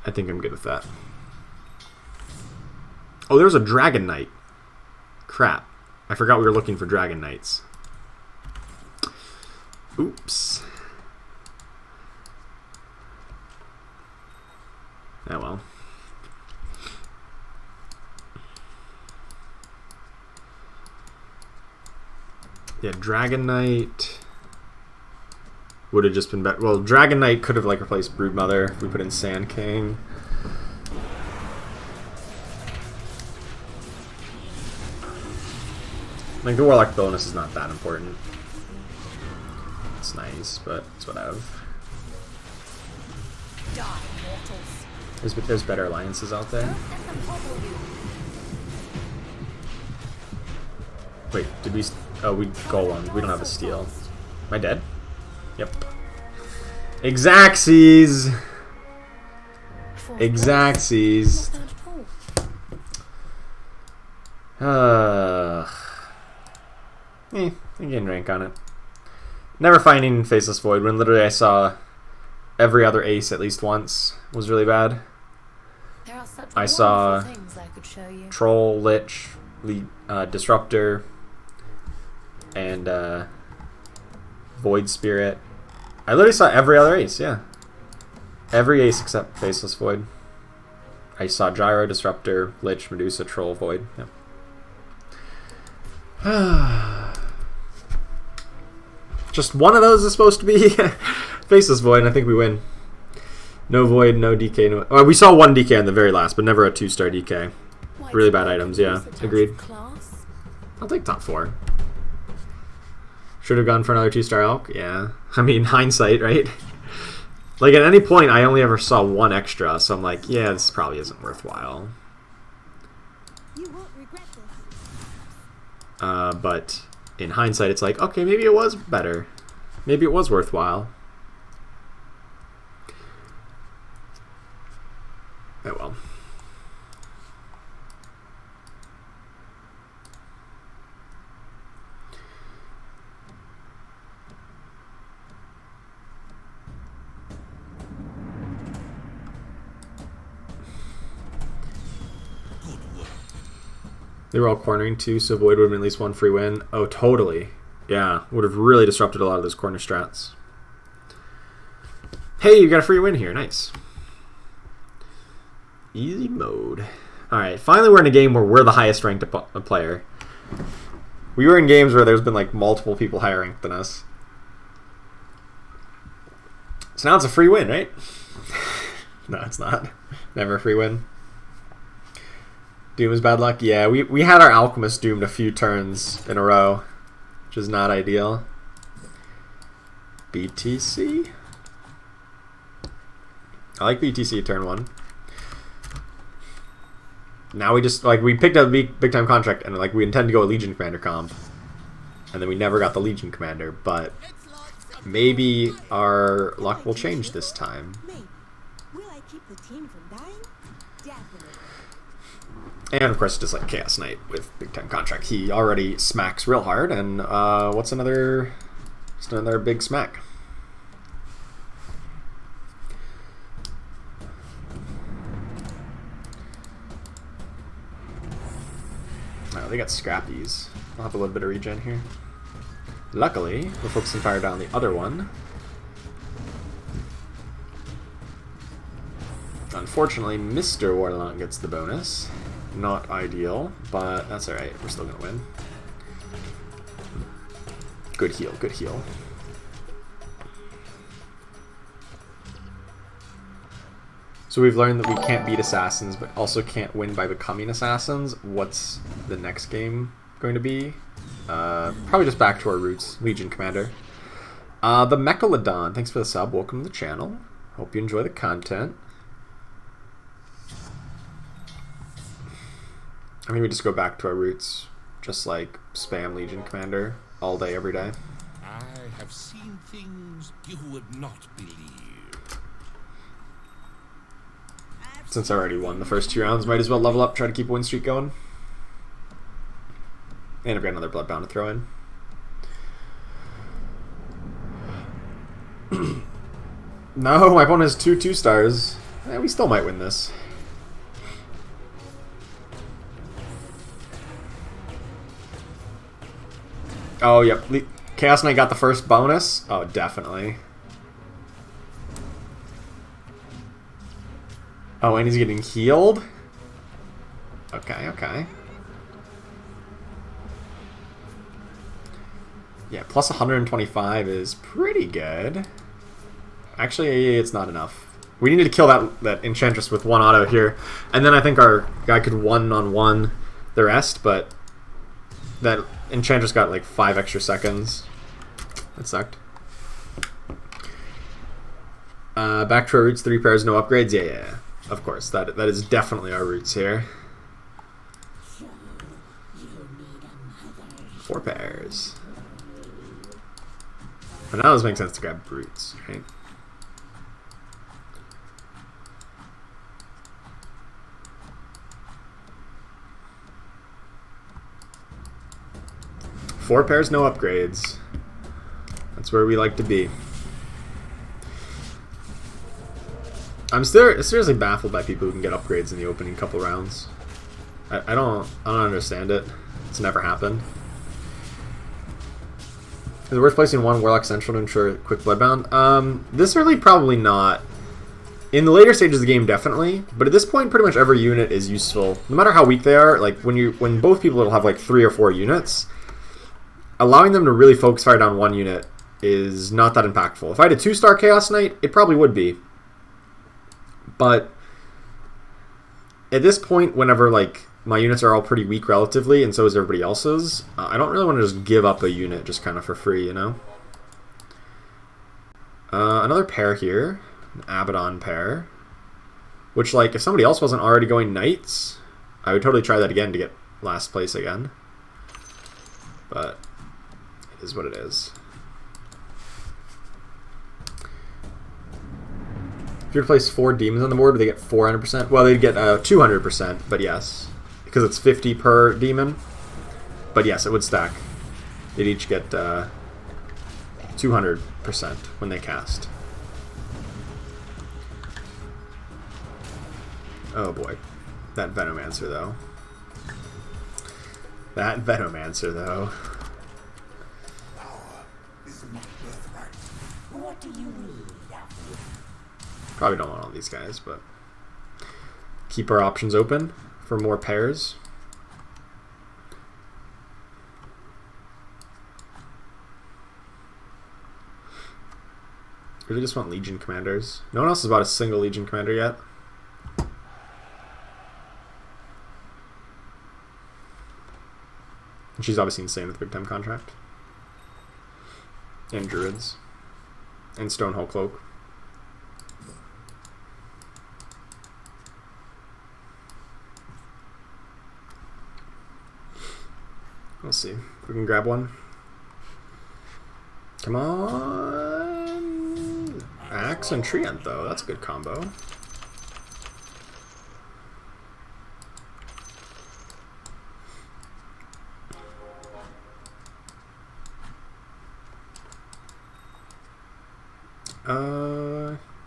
I think I'm good with that. Oh, there's a Dragon Knight. Crap. I forgot we were looking for Dragon Knights. Oops. Oh well. Yeah, Dragon Knight would have just been better. Well, Dragon Knight could have like replaced Broodmother if we put in Sand King. Like, the Warlock bonus is not that important. It's nice, but it's whatever. Die, mortals. There's better alliances out there. Don't let them hobble you. Wait, did we... Oh, we Golem. We don't have a steal. Am I dead? Yep. Exaxes! Exaxes. I'm getting rank on it. Never finding Faceless Void when literally I saw every other ace at least once was really bad. There are such I saw wonderful things I could show you. Troll, Lich, Disruptor, and Void Spirit. I literally saw every other ace, yeah. Every ace except Faceless Void. I saw Gyro, Disruptor, Lich, Medusa, Troll, Void. Yeah. Just one of those is supposed to be Faceless Void, and I think we win. No Void, no DK. No... Oh, we saw one DK on the very last, but never a 2-star DK. Really bad items, yeah. Agreed. I'll take top 4. Should have gone for another 2-star Elk? Yeah. I mean, hindsight, right? Like, at any point, I only ever saw one extra, so I'm like, yeah, this probably isn't worthwhile. You won't regret this. But in hindsight, it's like, okay, maybe it was better. Maybe it was worthwhile. Oh well. They were all cornering too, so Void would have been at least one free win. Oh, totally. Yeah, would have really disrupted a lot of those corner strats. Hey, you got a free win here. Nice. Easy mode. Alright, finally we're in a game where we're the highest ranked player. We were in games where there's been like multiple people higher ranked than us. So now it's a free win, right? No, it's not. Never a free win. Doom is bad luck? Yeah, we had our Alchemist doomed a few turns in a row. which is not ideal. BTC. I like BTC turn 1. Now we just, like, we picked up a big time contract, and like we intend to go a Legion Commander comp, and then we never got the Legion Commander, but maybe our luck will change this time. Maybe. Will I keep the team from dying? Definitely. And of course, just like Chaos Knight with big time contract, he already smacks real hard. And what's another? Just another big smack. Oh, they got scrappies. I'll have a little bit of regen here. Luckily, we're focusing fire down the other one. Unfortunately, Mr. Warlock gets the bonus. Not ideal, but that's alright. We're still going to win. Good heal, good heal. So we've learned that we can't beat assassins, but also can't win by becoming assassins. What's the next game going to be? Probably just back to our roots. Legion Commander. The Mechalodon, thanks for the sub. Welcome to the channel. Hope you enjoy the content. I think we just go back to our roots. Just like spam Legion Commander all day, every day. I have seen things you would not believe. Since I already won the first 2 rounds, might as well level up, try to keep a win streak going. And I've got another Bloodbound to throw in. No, my opponent has 2 2-stars. We still might win this. Oh, yep. Chaos Knight got the first bonus. Oh, definitely. Oh, and he's getting healed? Okay, okay. Yeah, plus 125 is pretty good. Actually, it's not enough. We needed to kill that Enchantress with 1 auto here. And then I think our guy could 1-on-1 the rest, but that Enchantress got like 5 extra seconds. That sucked. Back to our roots, 3 pairs, no upgrades. Yeah. Of course, that is definitely our roots here. 4 pairs. But now this makes sense to grab brutes, right? Four pairs, no upgrades. That's where we like to be. I'm still seriously baffled by people who can get upgrades in the opening couple rounds. I don't understand it. It's never happened. Is it worth placing 1 Warlock Central to ensure quick Bloodbound? This early, probably not. In the later stages of the game, definitely. But at this point, pretty much every unit is useful. No matter how weak they are, like when both people will have like 3 or 4 units, allowing them to really focus fire down 1 unit is not that impactful. If I had a 2-star Chaos Knight, it probably would be. But at this point, whenever like my units are all pretty weak relatively, and so is everybody else's, I don't really want to just give up a unit just kind of for free, you know? Another pair here, an Abaddon pair, which like if somebody else wasn't already going Knights, I would totally try that again to get last place again. But it is what it is. If you replace 4 demons on the board, would they get 400%? Well, they'd get 200%, but yes. Because it's 50 per demon. But yes, it would stack. They'd each get 200% when they cast. Oh boy. That Venomancer, though. That Venomancer, though. Power is my birthright. What do you need? Probably don't want all these guys, but keep our options open for more pairs. Really just want Legion Commanders. No one else has bought a single Legion Commander yet. And she's obviously insane with the big time contract. And druids. And Stonehull Cloak. We'll see if we can grab one. Come on! Axe and Treant, though. That's a good combo.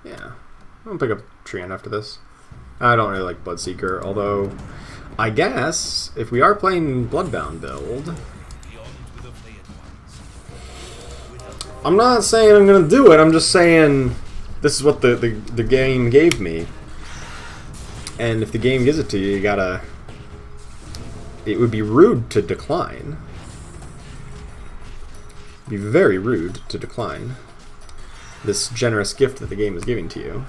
Yeah. I'm gonna pick up Treant after this. I don't really like Bloodseeker, although I guess if we are playing Bloodbound build, I'm not saying I'm gonna do it. I'm just saying this is what the game gave me, and if the game gives it to you, you gotta. It would be rude to decline. It'd be very rude to decline this generous gift that the game is giving to you.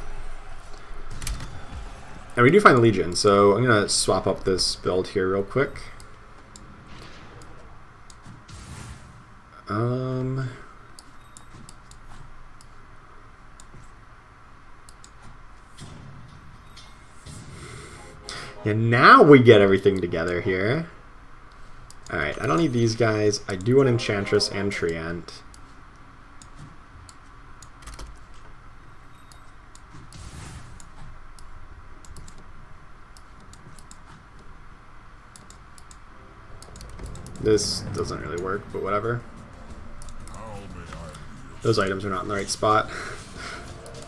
And we do find the Legion, so I'm gonna swap up this build here real quick. Yeah, now we get everything together here. Alright, I don't need these guys. I do want Enchantress and Treant. This doesn't really work, but whatever. Those items are not in the right spot.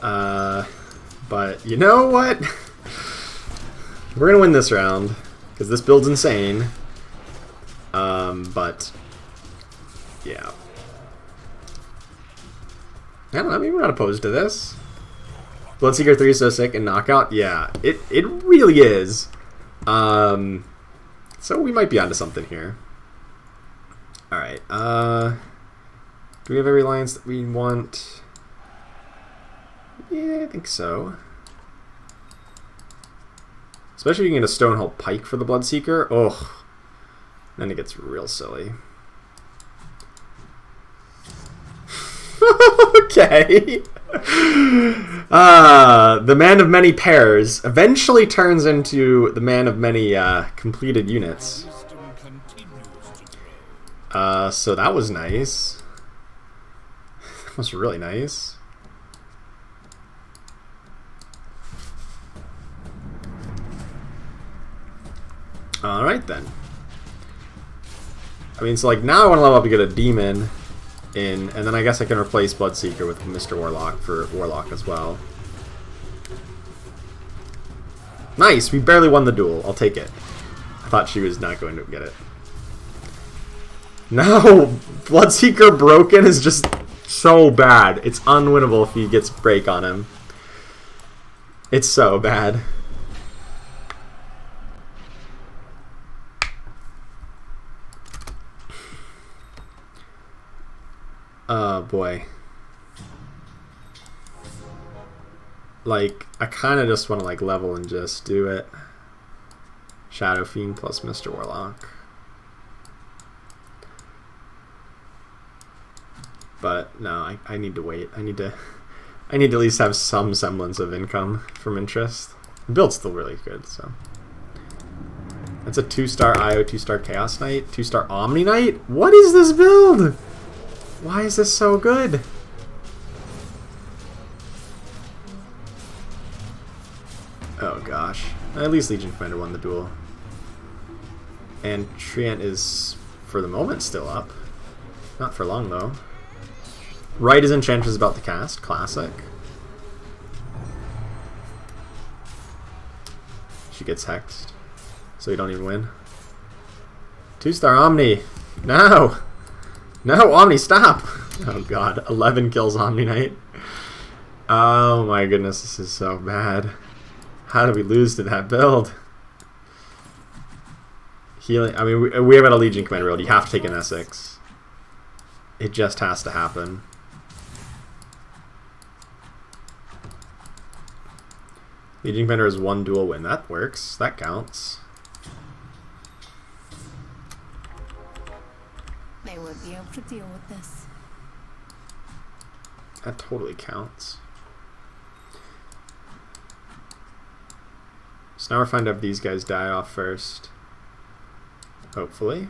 But you know what? We're gonna win this round, because this build's insane. But yeah. I don't know, maybe we're not opposed to this. Bloodseeker 3 is so sick, and Knockout, yeah, it really is. So we might be onto something here. Alright, do we have every alliance that we want? Yeah, I think so. Especially if you can get a Stonehull Pike for the Bloodseeker. Oh, then it gets real silly. Okay. The man of many pairs eventually turns into the man of many completed units. So that was nice. That was really nice. Alright then. I mean, so like now I want to level up to get a demon in, and then I guess I can replace Bloodseeker with Mr. Warlock for Warlock as well. Nice! We barely won the duel. I'll take it. I thought she was not going to get it. No! Bloodseeker broken is just so bad. It's unwinnable if he gets break on him. It's so bad. Oh boy. Like, I kind of just want to like level and just do it. Shadow Fiend plus Mr. Warlock. But no, I need to wait. I need to at least have some semblance of income from interest. The build's still really good, so. That's a 2-star IO, 2-star Chaos Knight, 2-star Omni Knight? What is this build? Why is this so good? Oh gosh. At least Legion Commander won the duel. And Treant is, for the moment, still up. Not for long, though. Right as Enchantress is about to cast. Classic. She gets hexed. So you don't even win. 2-star Omni! No! No, Omni, stop! Oh god, 11 kills Omni Knight. Oh my goodness, this is so bad. How did we lose to that build? Healing, I mean, we have a Legion Commander build. You have to take an Essex. It just has to happen. Legion Commander has 1 dual win. That works. That counts. They won't be able to deal with this. That totally counts. So now we're finding out if these guys die off first. Hopefully.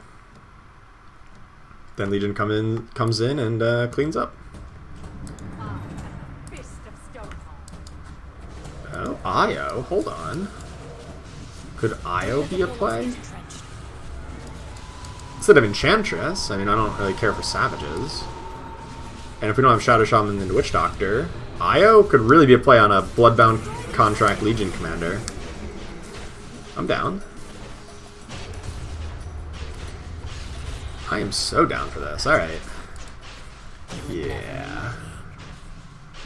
Then Legion comes in and cleans up. Oh, Io? Hold on. Could Io be a play? Instead of Enchantress, I mean, I don't really care for Savages. And if we don't have Shadow Shaman and Witch Doctor, Io could really be a play on a Bloodbound Contract Legion Commander. I'm down. I am so down for this. Alright. Yeah.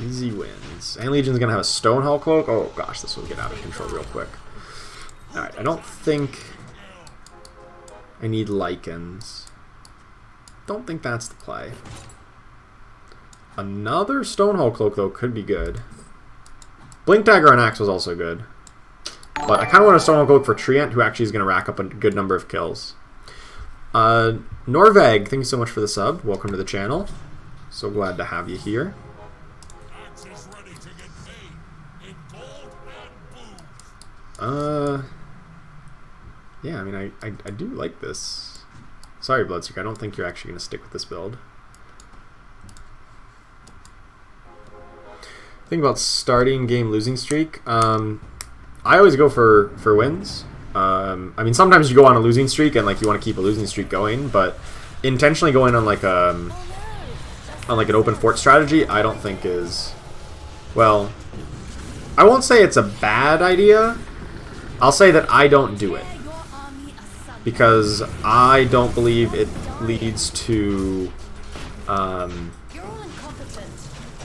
Easy wins. And Legion's gonna have a Stonehull Cloak. Oh gosh, this will get out of control real quick. Alright, I don't think I need Lycans. Don't think that's the play. Another Stonehull Cloak, though, could be good. Blink Dagger on Axe was also good. But I kind of want a Stonehull Cloak for Treant, who actually is going to rack up a good number of kills. Norveg, thank you so much for the sub. Welcome to the channel. So glad to have you here. Axe is ready to get paid in gold and booze. Yeah, I mean, I do like this. Sorry, Bloodseeker, I don't think you're actually going to stick with this build. Think about starting game losing streak. I always go for wins. I mean, sometimes you go on a losing streak and like you want to keep a losing streak going, but intentionally going on like an open fort strategy, I don't think is, well, I won't say it's a bad idea. I'll say that I don't do it because I don't believe it leads to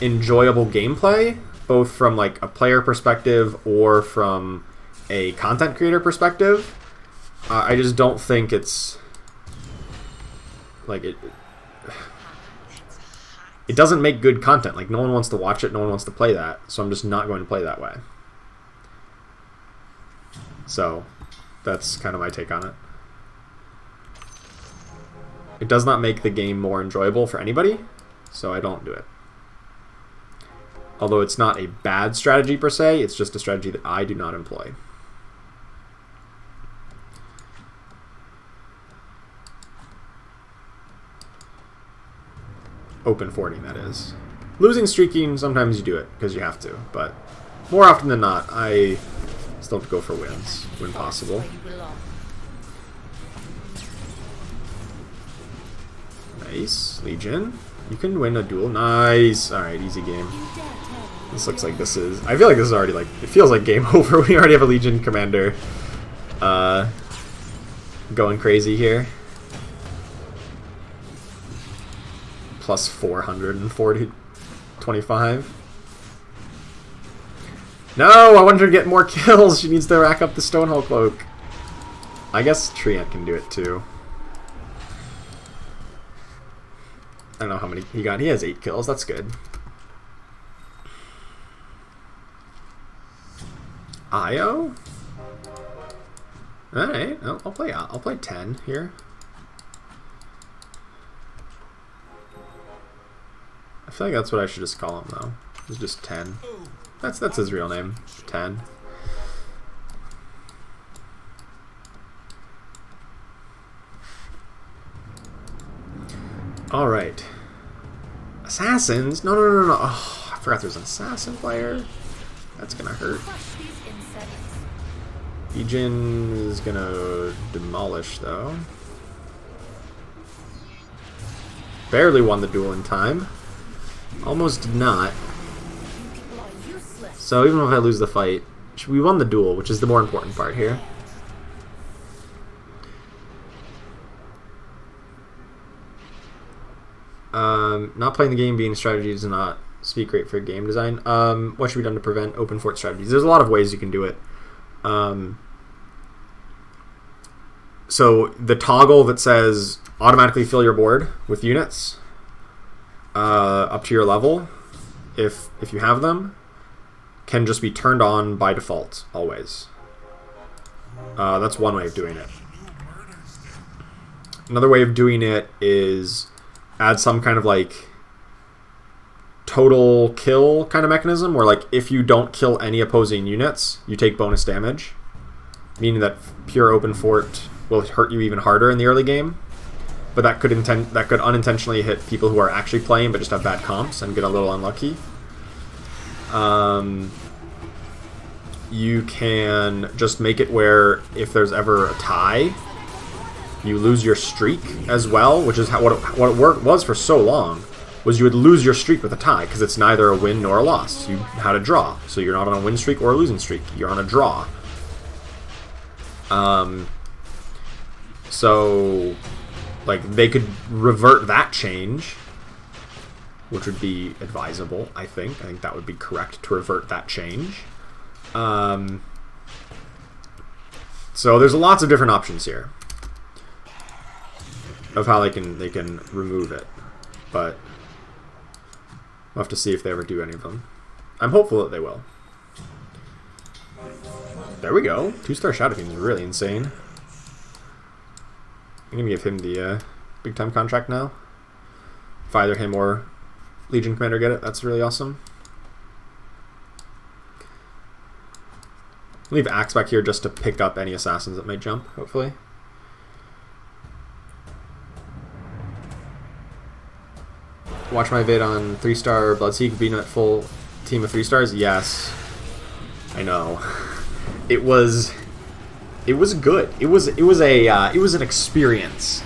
enjoyable gameplay, both from like a player perspective or from a content creator perspective. I just don't think it's like it doesn't make good content. Like, no one wants to watch it, no one wants to play that, so I'm just not going to play that way. So that's kind of my take on it. It does not make the game more enjoyable for anybody, so I don't do it. Although it's not a bad strategy per se, it's just a strategy that I do not employ. Open forting, that is. Losing streaking, sometimes you do it because you have to, but more often than not, I still have to go for wins when possible. Nice. Legion. You can win a duel. Nice. Alright, easy game. This looks like this is... I feel like this is already like... It feels like game over. We already have a Legion commander going crazy here. Plus 440... 25. No! I want her to get more kills! She needs to rack up the Stonehull Cloak. I guess Treant can do it too. I don't know how many he got. He has 8 kills. That's good. Io? Alright. I'll play 10 here. I feel like that's what I should just call him though. It's just 10. That's his real name. 10. Alright. Assassins? No. Oh, I forgot there's an assassin player. That's gonna hurt. Legion is gonna demolish though. Barely won the duel in time. Almost did not. So even if I lose the fight, we won the duel, which is the more important part here. Not playing the game, being a strategy does not speak great for game design. What should be done to prevent open fort strategies? There's a lot of ways you can do it. So the toggle that says automatically fill your board with units up to your level, if you have them, can just be turned on by default always. That's one way of doing it. Another way of doing it is add some kind of like total kill kind of mechanism where, like, if you don't kill any opposing units, you take bonus damage, meaning that pure open fort will hurt you even harder in the early game. But that could unintentionally hit people who are actually playing but just have bad comps and get a little unlucky. You can just make it where if there's ever a tie, you lose your streak as well, which is what it was for so long, was you would lose your streak with a tie, because it's neither a win nor a loss. You had a draw, so you're not on a win streak or a losing streak. You're on a draw. So, like, they could revert that change, which would be advisable, I think. I think that would be correct to revert that change. So there's lots of different options here of how they can remove it, but we'll have to see if they ever do any of them. I'm hopeful that they will. There we go. 2-star Shadow Fiend is really insane. I'm gonna give him the big time contract now. If either him or Legion Commander get it, that's really awesome. Leave Axe back here just to pick up any assassins that might jump, hopefully. Watch my vid on 3-star Bloodseek being at full team of 3 stars. Yes, I know. It was good. It was an experience,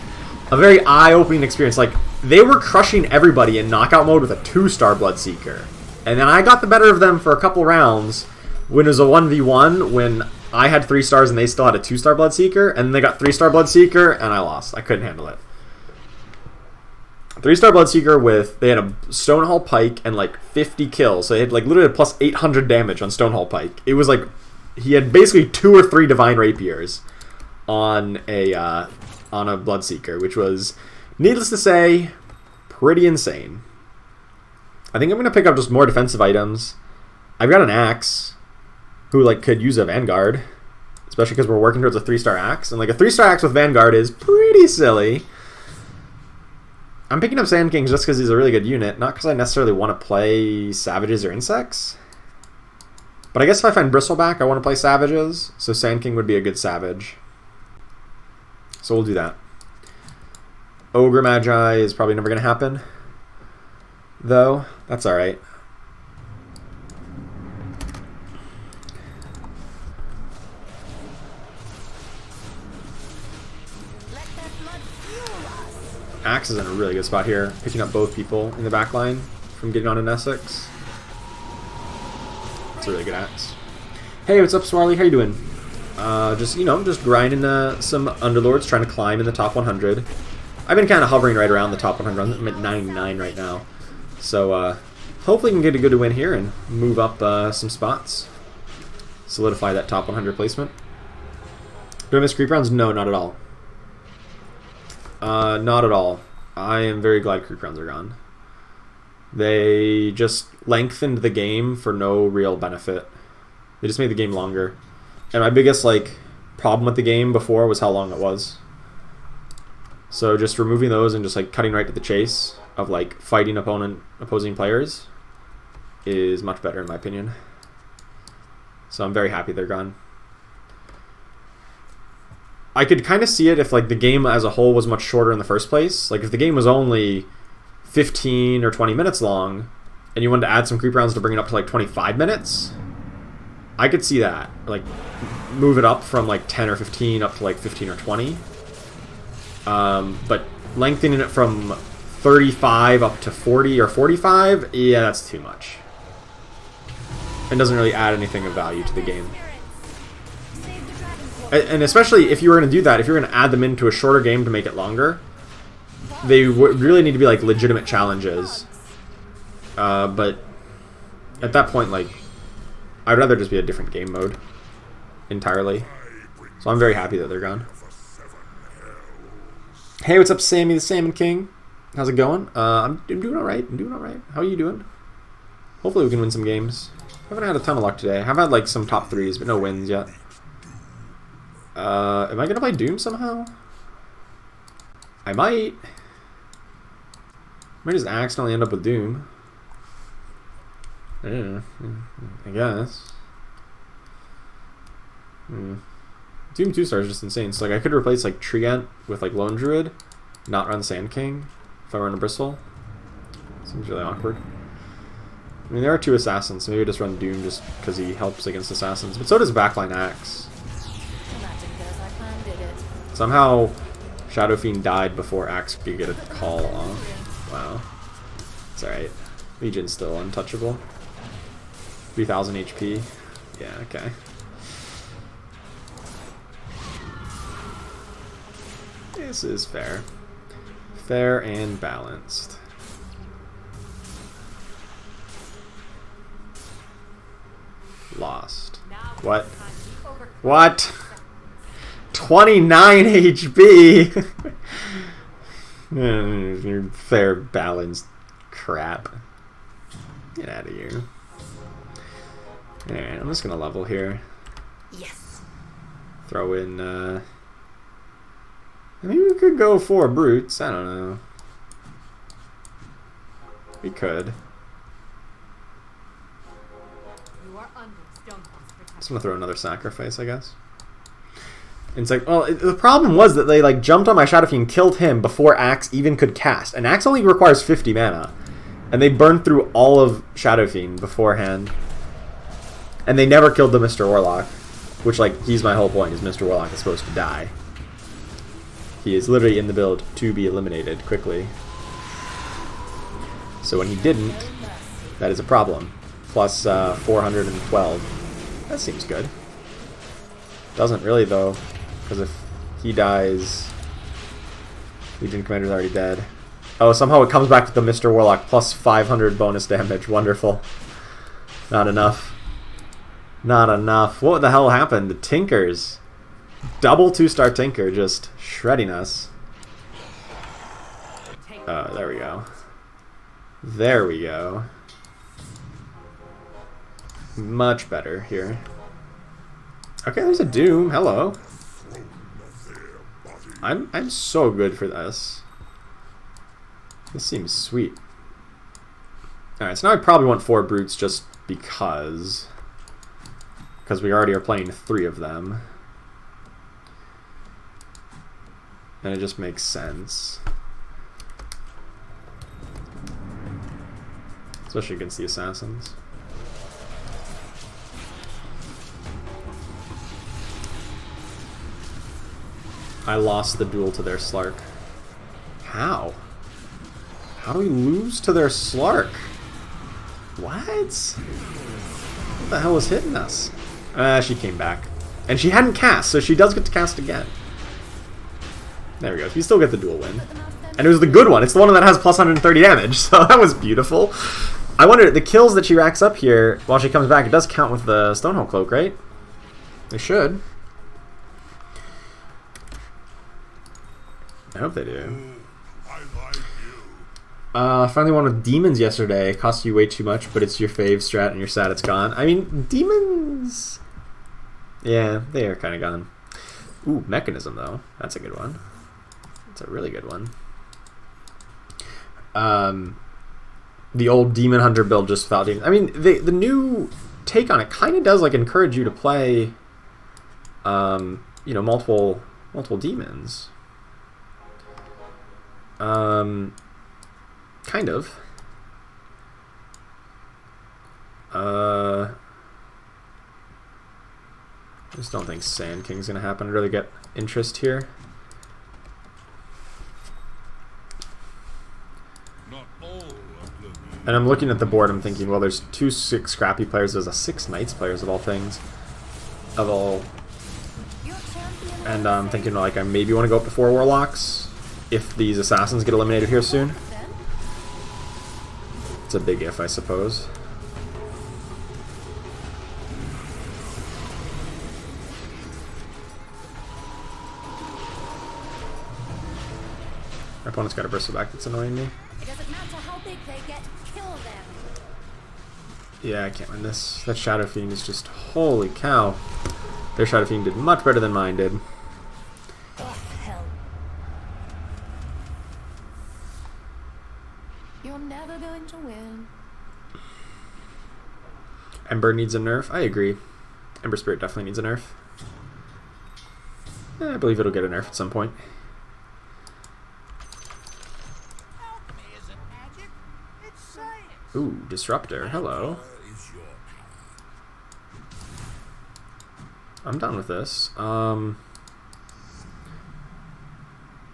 a very eye-opening experience. Like, they were crushing everybody in knockout mode with a 2-star Bloodseeker, and then I got the better of them for a couple rounds when it was a 1v1 when I had 3 stars and they still had a 2-star Bloodseeker, and they got 3-star Bloodseeker and I lost. I couldn't handle it. 3-star Bloodseeker they had a Stonehall Pike and like 50 kills. So they had like literally plus 800 damage on Stonehall Pike. It was like he had basically 2 or 3 Divine Rapiers on a Bloodseeker, which was, needless to say, pretty insane. I think I'm gonna pick up just more defensive items. I've got an Axe, who like could use a Vanguard, especially because we're working towards a 3-star Axe, and like a 3-star Axe with Vanguard is pretty silly. I'm picking up Sand Kings just because he's a really good unit, not because I necessarily want to play Savages or Insects. But I guess if I find Bristleback, I want to play Savages, so Sand King would be a good Savage. So we'll do that. Ogre Magi is probably never going to happen, though. That's alright. Axe is in a really good spot here, picking up both people in the back line from getting on an Essex. It's a really good Axe. Hey, what's up, Swarley? How you doing? Just grinding some Underlords, trying to climb in the top 100. I've been kind of hovering right around the top 100. I'm at 99 right now. So hopefully we can get a good win here and move up some spots. Solidify that top 100 placement. Do I miss creep rounds? No, not at all. Not at all. I am very glad creep rounds are gone. They just lengthened the game for no real benefit. They just made the game longer. And my biggest problem with the game before was how long it was. So just removing those and just cutting right to the chase of fighting opposing players is much better in my opinion. So I'm very happy they're gone. I could kind of see it if the game as a whole was much shorter in the first place. If the game was only 15 or 20 minutes long and you wanted to add some creep rounds to bring it up to 25 minutes, I could see that. Move it up from 10 or 15 up to 15 or 20. But lengthening it from 35 up to 40 or 45, yeah, that's too much. It doesn't really add anything of value to the game. And especially if you were going to do that, if you're going to add them into a shorter game to make it longer, they would really need to be legitimate challenges. But at that point, I'd rather just be a different game mode entirely. So I'm very happy that they're gone. Hey, what's up, Sammy the Salmon King? How's it going? I'm doing alright. How are you doing? Hopefully we can win some games. I haven't had a ton of luck today. I've had some top 3s, but no wins yet. Am I going to play Doom somehow? I might just accidentally end up with Doom. Yeah, I guess. Doom 2-star is just insane. So like I could replace like Treant with like Lone Druid, not run Sand King if I run a Bristle. Seems really awkward. I mean, there are 2 assassins, so maybe I just run Doom just because he helps against assassins. But so does Backline Axe. The magic goes like man did it. Somehow, Shadow Fiend died before Axe could get a call off. Wow. It's alright. Legion's still untouchable. 3000 HP. Yeah, okay. This is fair. Fair and balanced. Lost. What? What? 29 HP! Fair, balanced crap. Get out of here. Alright, I'm just gonna level here. Yes. Throw in, I mean, we could go 4 brutes. I don't know. We could. Just gonna throw another sacrifice, I guess. And it's like, well, the problem was that they like jumped on my Shadow Fiend and killed him before Axe even could cast. And Axe only requires 50 mana. And they burned through all of Shadow Fiend beforehand. And they never killed the Mr. Warlock. Which, like, he's my whole point, is Mr. Warlock is supposed to die. He is literally in the build to be eliminated quickly. So when he didn't, that is a problem. Plus 412. That seems good. Doesn't really, though, because if he dies, Legion Commander's already dead. Oh, somehow it comes back with the Mr. Warlock plus 500 bonus damage. Wonderful. Not enough. Not enough. What the hell happened? The Tinkers. Double 2-star Tinker just shredding us. There we go. There we go. Much better here. Okay, there's a Doom. Hello. I'm so good for this. This seems sweet. Alright, so now I probably want 4 brutes just because we already are playing 3 of them. And it just makes sense. Especially against the assassins. I lost the duel to their Slark. How? How do we lose to their Slark? What? What the hell was hitting us? She came back. And she hadn't cast, so she does get to cast again. There we go. We still get the duel win. And it was the good one. It's the one that has plus 130 damage, so that was beautiful. I wonder, the kills that she racks up here while she comes back, it does count with the Stonehold Cloak, right? They should. I hope they do. Finally won with demons yesterday. Cost you way too much, but it's your fave strat and you're sad it's gone. I mean, demons... Yeah, they are kind of gone. Ooh, mechanism though. That's a good one. That's a really good one. The old Demon Hunter build just without demons. I mean, the new take on it kind of does like encourage you to play, you know, multiple demons. Kind of. I just don't think Sand King's gonna happen to really get interest here. And I'm looking at the board, I'm thinking, well, there's 2 6 scrappy players, there's a 6 knights players of all things. And I'm thinking, like, I maybe want to go up to 4 warlocks if these assassins get eliminated here soon. It's a big if, I suppose. My opponent's got a bristle back that's annoying me. It doesn't matter how big they get, kill them. Yeah, I can't win this. That Shadow Fiend is just... Holy cow. Their Shadow Fiend did much better than mine did. Ugh, hell. You're never going to win. Ember needs a nerf. I agree. Ember Spirit definitely needs a nerf. I believe it'll get a nerf at some point. Alchemy isn't magic. It's science. Ooh, Disruptor. Hello. Where is your power? I'm done with this.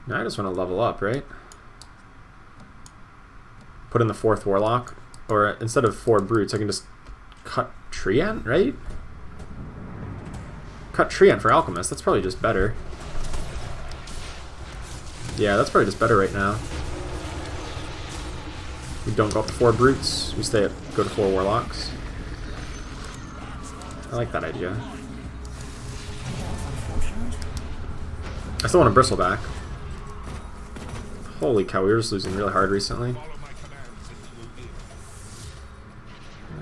Now I just want to level up, right? Put in the 4th Warlock. Or instead of 4 Brutes, I can just cut Treant, right? Cut Treant for Alchemist. That's probably just better. Yeah, that's probably just better right now. We don't go up to 4 Brutes. We go to 4 Warlocks. I like that idea. I still want to bristle back. Holy cow, we were just losing really hard recently. Follow my commands and you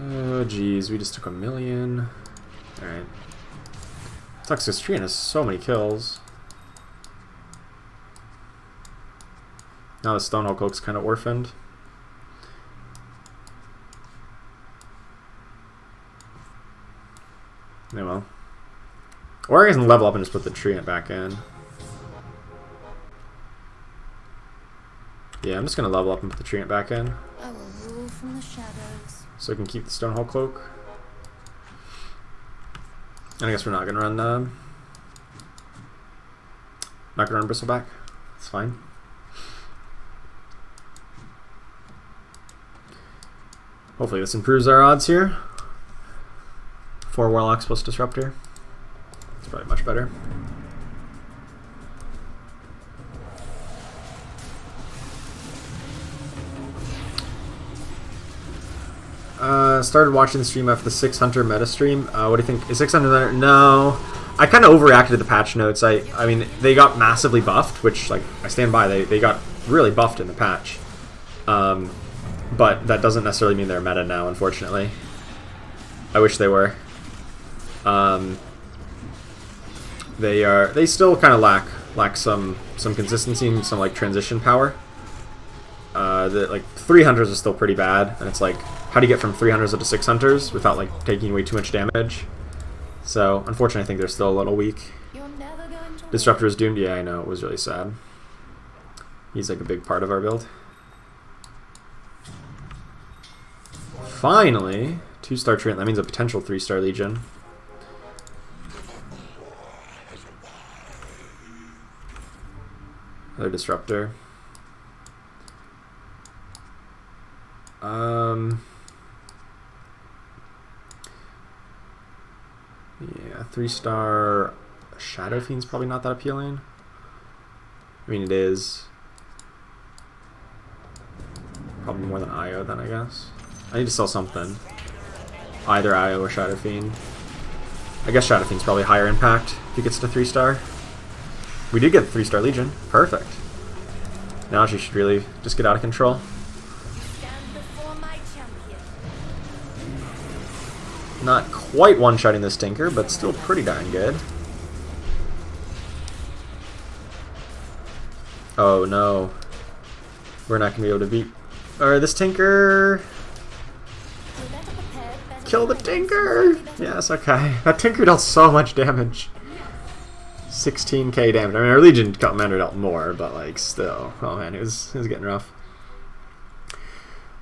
will live. Oh jeez, we just took 1,000,000. Alright. Sucks because Treant has so many kills. Now the Stonehold Cloak's kind of orphaned. Yeah, well. Or I can level up and just put the Treant back in. Yeah, I'm just going to level up and put the Treant back in. I will rule from the shadows. So I can keep the Stonehold Cloak. And I guess we're not going to run... not going to run Bristleback. It's fine. Hopefully this improves our odds here. 4 Warlocks plus Disruptor. It's probably much better. Started watching the stream after the 6 Hunter meta stream. What do you think? Is 6 Hunter? No. I kind of overreacted to the patch notes. I mean, they got massively buffed, which, like, I stand by. They got really buffed in the patch. But that doesn't necessarily mean they're meta now, unfortunately. I wish they were. They still kind of lack some consistency and some, like, transition power. Like 3 Hunters is still pretty bad, and it's like, how do you get from 3 Hunters up to 6 Hunters without like taking away too much damage? So unfortunately, I think they're still a little weak. You're never going to Disruptor is doomed. Yeah, I know, it was really sad. He's like a big part of our build. Finally, 2-star Treant. That means a potential 3-star Legion. Another Disruptor. Yeah, 3-star Shadow Fiend's probably not that appealing. I mean, it is. Probably more than IO then, I guess. I need to sell something. Either IO or Shadow Fiend. I guess Shadow Fiend's probably higher impact if he gets to 3-star. We did get the 3-star Legion. Perfect. Now she should really just get out of control. stand before my champion. Not quite one-shotting this Tinker, but still pretty darn good. Oh no. We're not going to be able to beat... Or this Tinker... You're better prepared, better Kill the prepared, Tinker! better prepared. Yes, okay. That Tinker dealt so much damage. 16k damage. I mean, our Legion Commander dealt more, but like, still. Oh man, it was getting rough.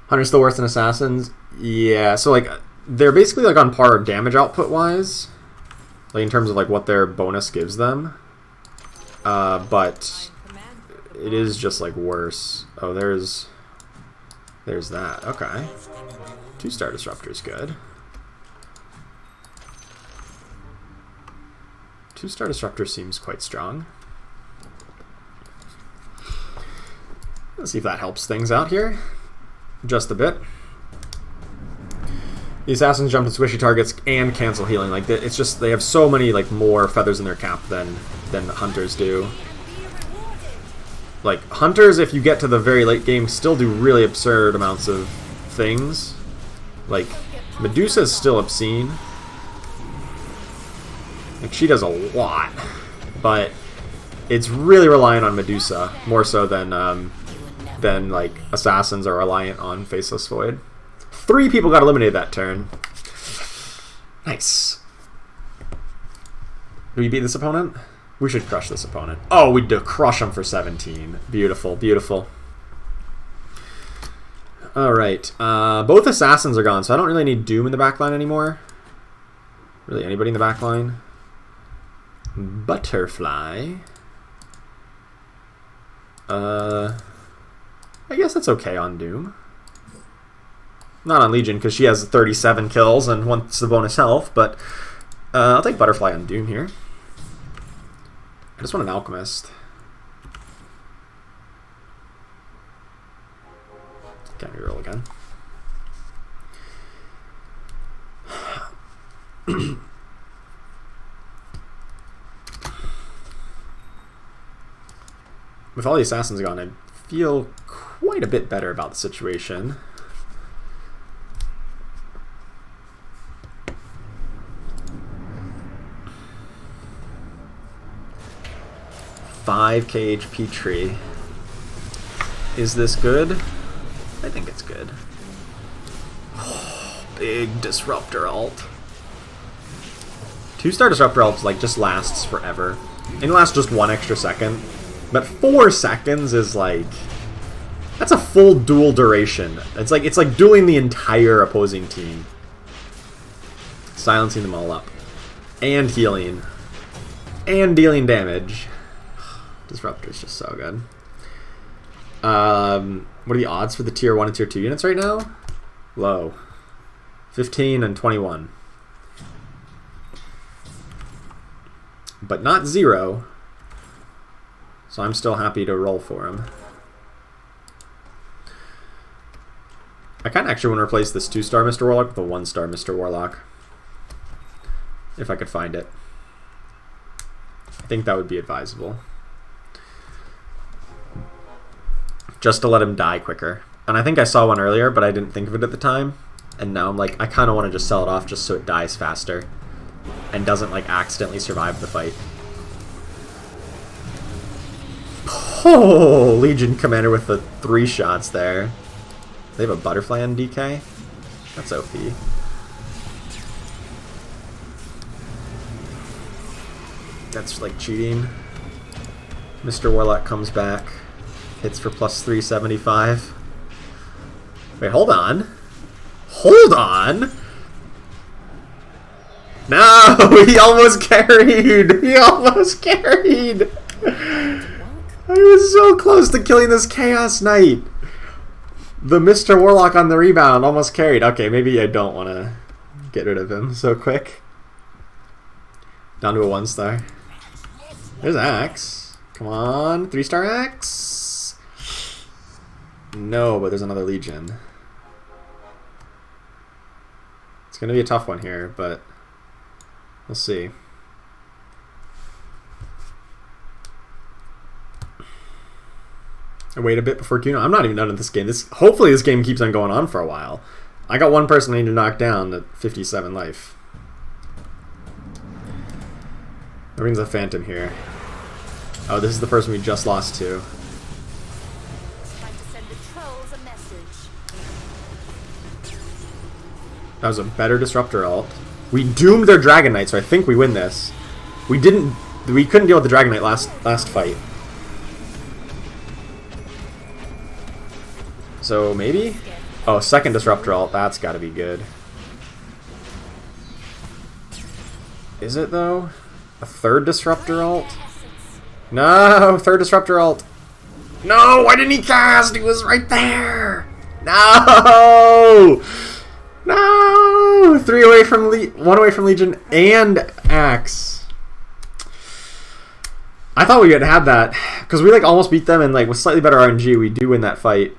Hunter's still worse than Assassins? Yeah, so like, they're basically like on par damage output-wise. Like, in terms of like what their bonus gives them. But it is just like worse. Oh, there's that. Okay. 2-star Disruptor is good. 2-star Disruptor seems quite strong. Let's see if that helps things out here. Just a bit. The Assassins jump to squishy targets and cancel healing. Like, it's just, they have so many like more feathers in their cap than the Hunters do. Like, Hunters, if you get to the very late game, still do really absurd amounts of things. Like, Medusa is still obscene. Like, she does a lot. But it's really reliant on Medusa, more so than like, Assassins are reliant on Faceless Void. 3 people got eliminated that turn. Nice. Do we beat this opponent? We should crush this opponent. Oh, we do crush him for 17. Beautiful, beautiful. Alright. Both assassins are gone, so I don't really need Doom in the backline anymore. Really, anybody in the backline? Butterfly. I guess that's okay on Doom. Not on Legion, because she has 37 kills and wants the bonus health, but I'll take Butterfly on Doom here. I just want an Alchemist. Can't reroll again. With all the assassins gone, I feel quite a bit better about the situation. $5 KHP tree. Is this good? I think it's good. Oh, big disruptor alt. 2-star disruptor alt like just lasts forever. It lasts just 1 extra second. But 4 seconds is like, that's a full duel duration. It's like dueling the entire opposing team. Silencing them all up. And healing. And dealing damage. Disruptor is just so good. What are the odds for the tier 1 and tier 2 units right now? Low. 15 and 21. But not 0. So I'm still happy to roll for him. I kind of actually want to replace this 2-star Mr. Warlock with a 1-star Mr. Warlock. If I could find it. I think that would be advisable. Just to let him die quicker. And I think I saw one earlier, but I didn't think of it at the time. And now I'm like, I kind of want to just sell it off just so it dies faster. And doesn't like accidentally survive the fight. Oh, Legion Commander with the 3 shots there. They have a Butterfly on DK? That's OP. That's like cheating. Mr. Warlock comes back. Hits for plus 375. Wait, hold on. Hold on! No! He almost carried! He almost carried! I was so close to killing this Chaos Knight! The Mr. Warlock on the rebound almost carried. Okay, maybe I don't want to get rid of him so quick. Down to a 1-star. There's Axe. Come on, 3-star Axe. No, but there's another Legion. It's going to be a tough one here, but we'll see. I wait a bit before Kuno. I'm not even done with this game. Hopefully this game keeps on going on for a while. I got one person I need to knock down at 57 life. That brings a Phantom here. Oh, this is the person we just lost to. Trying to send the trolls a message. That was a better Disruptor ult. We doomed their Dragon Knight, so I think we win this. We couldn't deal with the Dragon Knight last fight. So maybe? Oh, second Disruptor ult. That's got to be good. Is it though? A third Disruptor ult? No, third Disruptor ult. No, why didn't he cast? He was right there. No, no. 3 away from 1 away from Legion and Axe. I thought we had had that because we like almost beat them, and like with slightly better RNG, we do win that fight.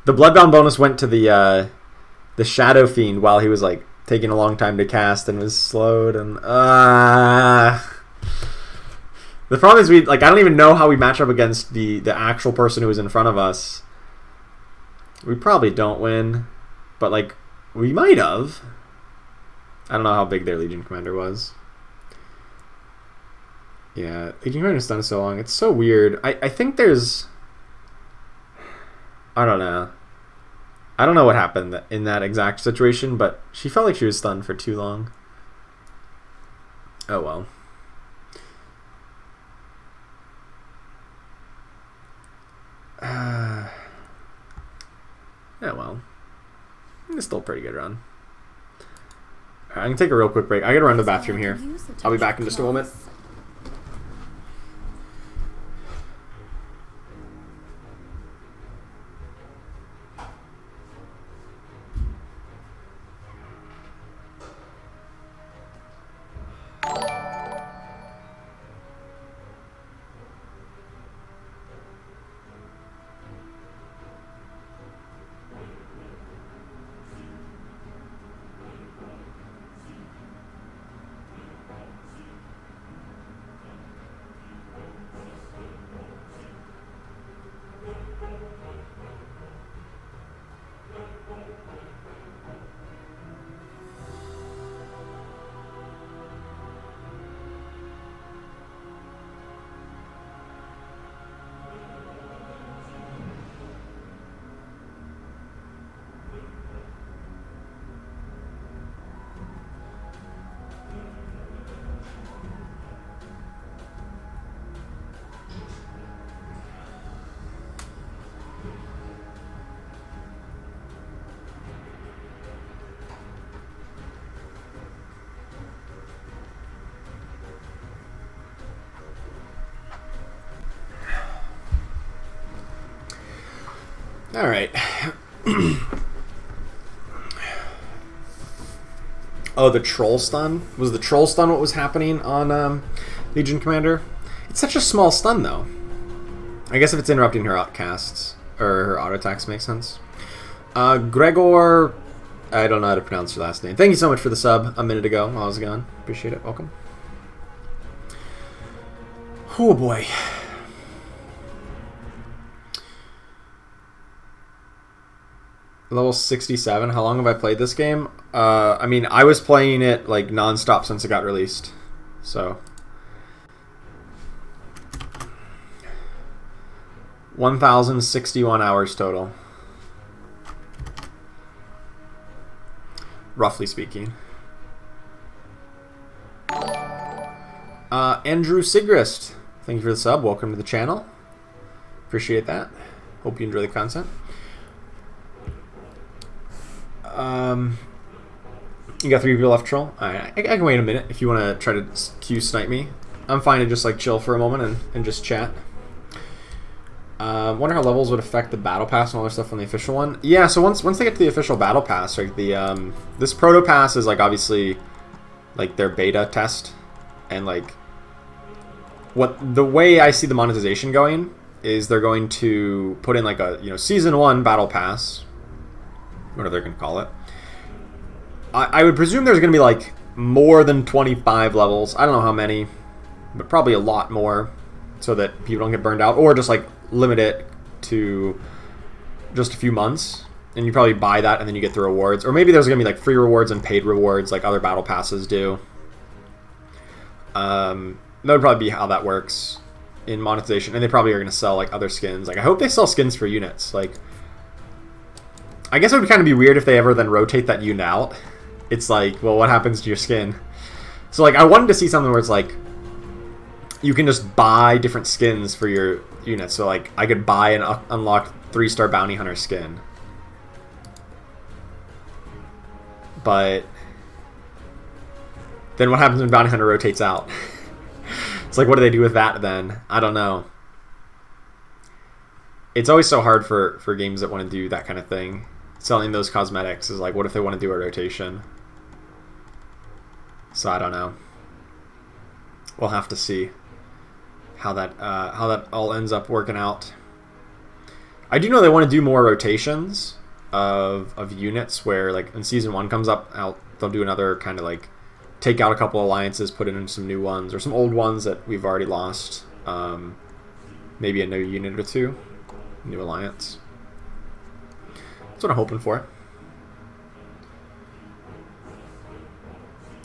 The Bloodbound bonus went to the Shadow Fiend while he was like taking a long time to cast and was slowed, and the problem is I don't even know how we match up against the actual person who was in front of us. We probably don't win, but like we might have. I don't know how big their Legion Commander was. Yeah, Legion Commander's done so long. It's so weird. I think there's, I don't know. I don't know what happened in that exact situation, but she felt like she was stunned for too long. Oh well. Yeah, well. It's still a pretty good run. Alright, I can take a real quick break. I gotta run to the bathroom here. I'll be back in just a moment. All right. Oh, the troll stun? Was the troll stun what was happening on Legion Commander? It's such a small stun, though. I guess if it's interrupting her outcasts, or her auto attacks, makes sense. Gregor, I don't know how to pronounce your last name. Thank you so much for the sub a minute ago while I was gone. Appreciate it. Welcome. Oh, boy. Level 67. How long have I played this game? I mean, I was playing it like non-stop since it got released. So 1,061 hours total. Roughly speaking. Andrew Sigrist. Thank you for the sub. Welcome to the channel. Appreciate that. Hope you enjoy the content. You got 3 people left, troll. Alright, I can wait a minute if you want to try to Q snipe me. I'm fine to just like chill for a moment and just chat. Wonder how levels would affect the battle pass and all that stuff on the official one. Yeah, so once they get to the official battle pass, like the this proto pass is like obviously like their beta test, and like the way I see the monetization going is they're going to put in like a season 1 battle pass, whatever they're going to call it. I would presume there's going to be like more than 25 levels. I don't know how many, but probably a lot more, so that people don't get burned out, or just like limit it to just a few months, and you probably buy that and then you get the rewards. Or maybe there's going to be like free rewards and paid rewards like other battle passes do. That would probably be how that works in monetization, and they probably are going to sell like other skins. Like I hope they sell skins for units. Like I guess it would kind of be weird if they ever then rotate that unit out. It's like, well, what happens to your skin? So like I wanted to see something where it's like you can just buy different skins for your units. So like I could buy an unlocked 3-star bounty hunter skin, but then what happens when bounty hunter rotates out? It's like, what do they do with that then? I don't know. It's always so hard for games that want to do that kind of thing. Selling those cosmetics is like, what if they want to do a rotation? So I don't know. We'll have to see how that all ends up working out. I do know they want to do more rotations of units, where like when season 1 comes up, they'll do another kind of like take out a couple alliances, put in some new ones, or some old ones that we've already lost. Maybe a new unit or 2, new alliance. That's what I'm hoping for.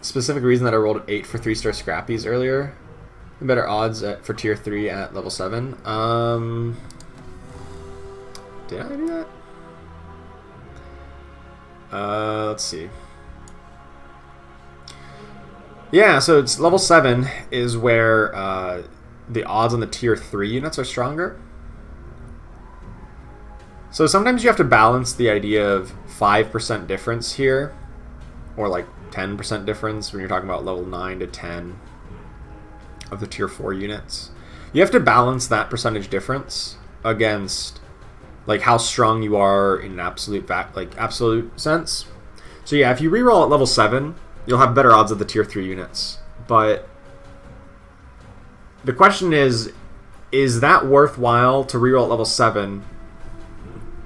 Specific reason that I rolled 8 for 3-star scrappies earlier. Better odds for tier 3 at level 7. Did I do that? Let's see. Yeah, so it's level 7 is where the odds on the tier 3 units are stronger. So sometimes you have to balance the idea of 5% difference here, or like 10% difference when you're talking about level 9 to 10 of the tier 4 units. You have to balance that percentage difference against like how strong you are in an absolute sense. So yeah, if you reroll at level 7, you'll have better odds of the tier 3 units. But the question is that worthwhile to reroll at level 7?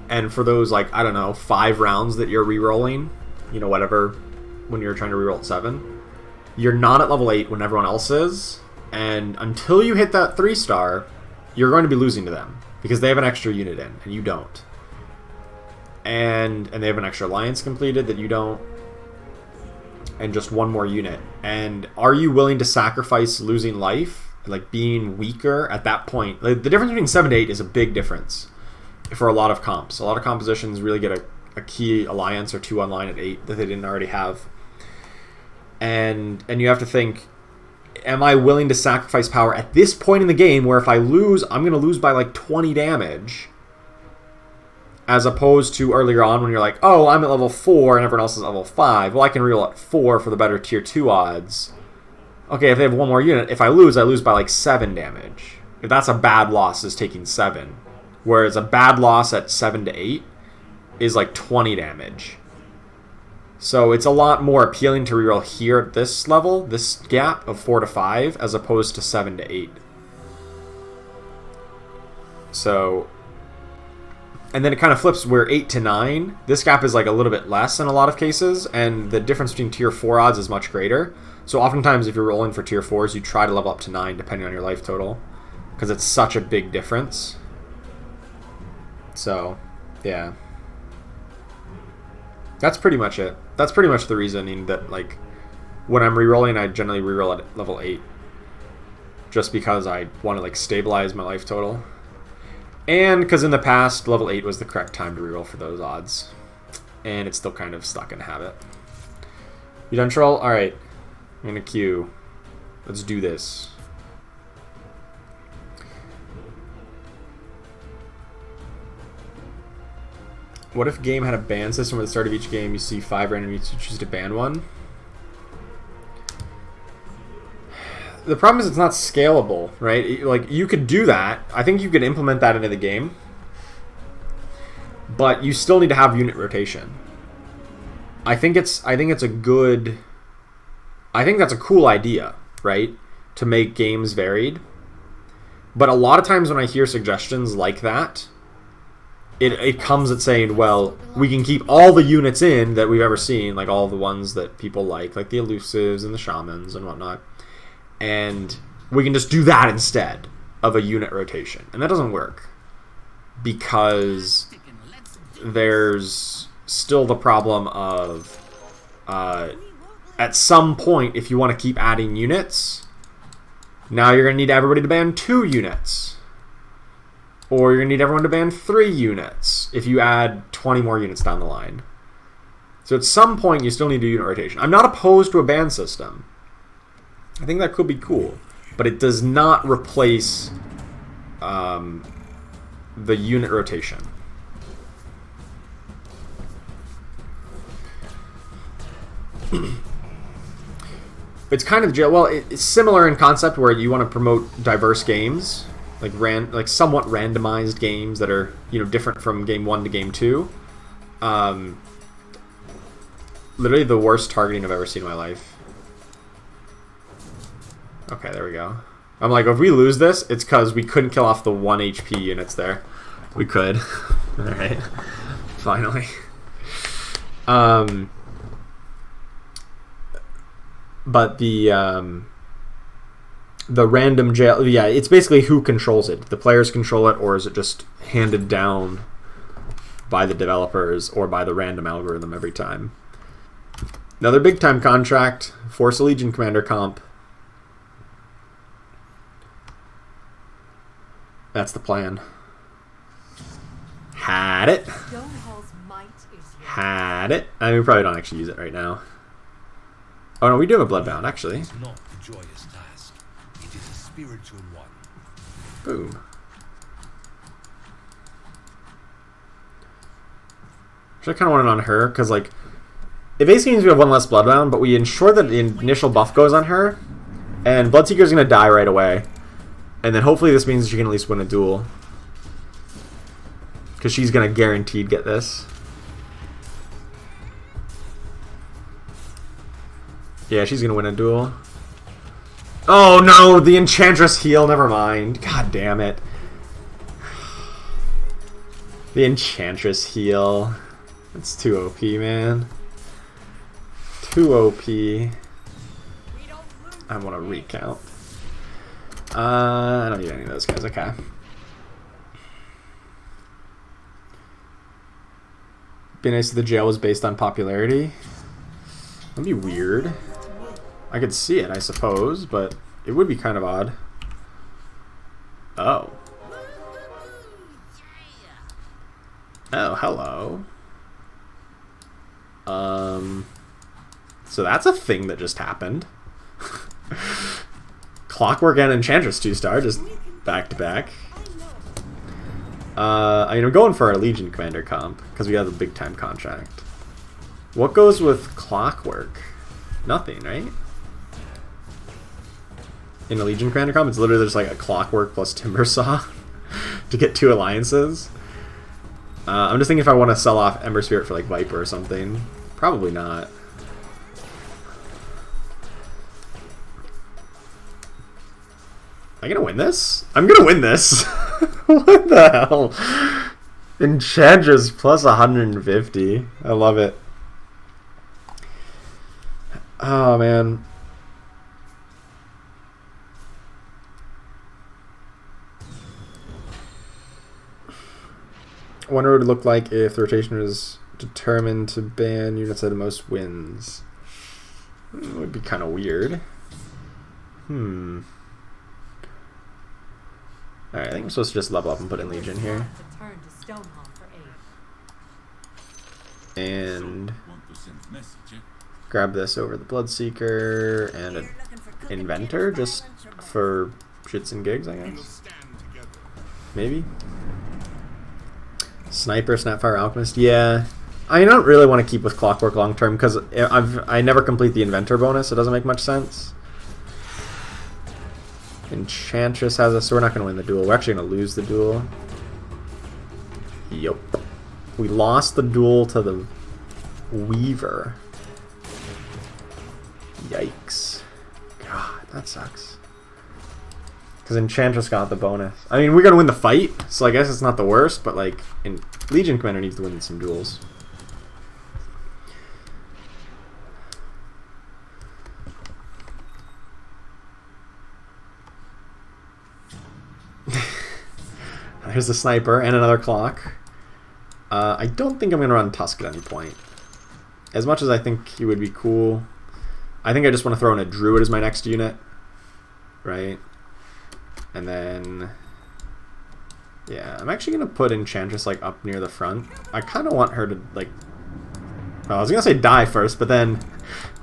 And for those, like, I don't know, 5 rounds that you're rerolling, you know, whatever, when you're trying to reroll at 7, you're not at level 8 when everyone else is. And until you hit that 3-star, you're going to be losing to them. Because they have an extra unit in, and you don't. And they have an extra alliance completed that you don't. And just one more unit. And are you willing to sacrifice losing life, like being weaker at that point? Like, the difference between 7 to 8 is a big difference for a lot of comps. A lot of compositions really get a key alliance or 2 online at 8 that they didn't already have. And you have to think, am I willing to sacrifice power at this point in the game where if I lose, I'm going to lose by like 20 damage? As opposed to earlier on when you're like, oh, I'm at level 4 and everyone else is at level 5. Well, I can reroll at 4 for the better tier 2 odds. Okay, if they have one more unit, if I lose by like 7 damage. If that's a bad loss, is taking 7. Whereas a bad loss at 7 to 8 is like 20 damage. So it's a lot more appealing to reroll here at this level, this gap of 4 to 5, as opposed to 7 to 8. So, and then it kind of flips where 8 to 9, this gap is like a little bit less in a lot of cases, and the difference between tier 4 odds is much greater. So oftentimes if you're rolling for tier 4s, you try to level up to 9 depending on your life total, because it's such a big difference. So, yeah. That's pretty much it. That's pretty much the reasoning that, like, when I'm rerolling, I generally reroll at level 8. Just because I want to, like, stabilize my life total. And because in the past, level 8 was the correct time to reroll for those odds. And it's still kind of stuck in habit. You done, Troll? Alright. I'm gonna queue. Let's do this. What if game had a ban system where at the start of each game you see 5 random units, you choose to ban one? The problem is it's not scalable, right? Like, you could do that. I think you could implement that into the game. But you still need to have unit rotation. I think that's a cool idea, right? To make games varied. But a lot of times when I hear suggestions like that, it comes at saying, well, we can keep all the units in that we've ever seen, like all the ones that people like the elusives and the shamans and whatnot, and we can just do that instead of a unit rotation. And that doesn't work, because there's still the problem of at some point, if you want to keep adding units, now you're going to need everybody to ban 2 units. Or you're going to need everyone to ban 3 units if you add 20 more units down the line. So at some point, you still need to do unit rotation. I'm not opposed to a ban system. I think that could be cool. But it does not replace the unit rotation. It's kind of... well, it's similar in concept where you want to promote diverse games. Like somewhat randomized games that are, you know, different from game 1 to game 2. Literally the worst targeting I've ever seen in my life. Okay, there we go. I'm like, if we lose this, it's because we couldn't kill off the 1 HP units there. We could. Alright. Finally. But the random jail, yeah, it's basically who controls it. The players control it, or is it just handed down by the developers or by the random algorithm every time? Another big time contract, Force a Legion Commander comp. That's the plan. Had it. Stonehall's might is had it. I mean, we probably don't actually use it right now. Oh no, we do have a Bloodbound, actually. It's not a joyous task. It is a spiritual one. Boom. Actually, I kind of want it on her, because, like, it basically means we have one less Bloodbound, but we ensure that the initial buff goes on her, and Bloodseeker's going to die right away. And then hopefully this means she can at least win a duel. Because she's going to guaranteed get this. Yeah, she's going to win a duel. Oh no, the Enchantress heal, never mind. God damn it. The Enchantress heal. It's too OP, man. Too OP. I want to recount. I don't need any of those guys, okay. Be nice if the jail was based on popularity. That'd be weird. I could see it, I suppose, but it would be kind of odd. Oh. Oh, hello. So that's a thing that just happened. Clockwork and Enchantress 2-star, just back to back. I mean, I'm going for our Legion Commander comp, because we have a big time contract. What goes with Clockwork? Nothing, right? In a Legion Commander comp, it's literally just like a Clockwork plus Timbersaw to get 2 alliances. I'm just thinking if I want to sell off Ember Spirit for like Viper or something. Probably not. Am I gonna win this? I'm gonna win this! What the hell? Enchantress plus 150. I love it. Oh, man. I wonder what it would look like if the rotation was determined to ban units that had the most wins. It would be kind of weird. Alright, I think I'm supposed to just level up and put in Legion here. And grab this over the Bloodseeker and an Inventor just for shits and gigs, I guess. Maybe. Sniper, Snapfire, Alchemist. Yeah. I don't really want to keep with Clockwork long term because I never complete the Inventor bonus. It doesn't make much sense. Enchantress has us, so we're not going to win the duel. We're actually going to lose the duel. Yup. We lost the duel to the Weaver. Yikes. God, that sucks. Because Enchantress got the bonus. I mean, we're going to win the fight, so I guess it's not the worst, but, like, Legion Commander needs to win some duels. There's the Sniper and another Clock. I don't think I'm going to run Tusk at any point. As much as I think he would be cool, I think I just want to throw in a Druid as my next unit. Right? And then... yeah, I'm actually going to put Enchantress like up near the front. I kind of want her to like... well, I was going to say die first, but then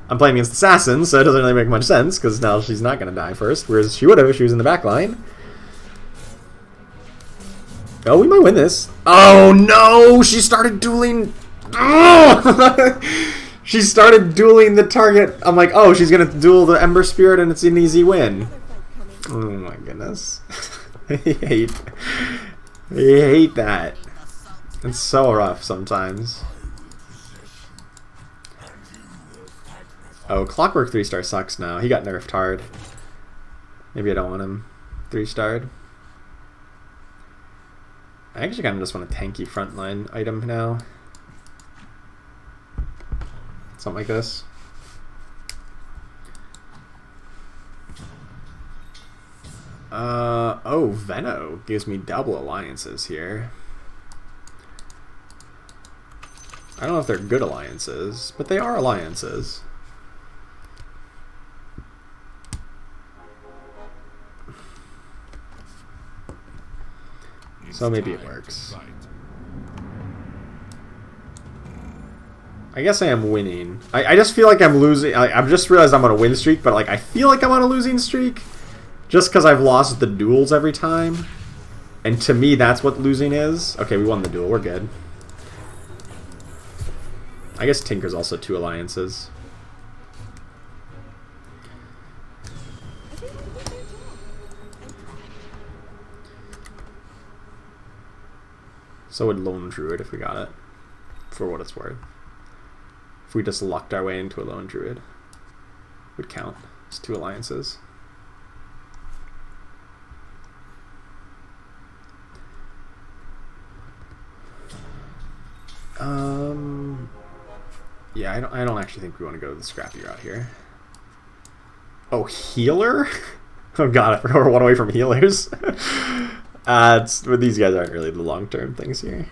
I'm playing against Assassins, so it doesn't really make much sense, because now she's not going to die first, whereas she would have if she was in the back line. Oh, we might win this. Oh, no! She started dueling... oh! She started dueling the target. I'm like, oh, she's going to duel the Ember Spirit and it's an easy win. Oh, my goodness. I hate that. It's so rough sometimes. Oh, Clockwork 3-star sucks now. He got nerfed hard. Maybe I don't want him 3-starred. I actually kind of just want a tanky frontline item now. Something like this. Oh, Venno gives me double alliances here. I don't know if they're good alliances, but they are alliances. So maybe it works. I guess I am winning. I just feel like I'm losing. I've just realized I'm on a win streak, but like I feel like I'm on a losing streak just because I've lost the duels every time. And to me, that's what losing is. Okay, we won the duel. We're good. I guess Tinker's also 2 alliances. So would Lone Druid if we got it, for what it's worth. If we just lucked our way into a Lone Druid, would count. It's 2 alliances. Yeah, I don't actually think we want to go the scrappy route here. Oh, healer? Oh god, I forgot we're 1 away from healers. But these guys aren't really the long-term things here.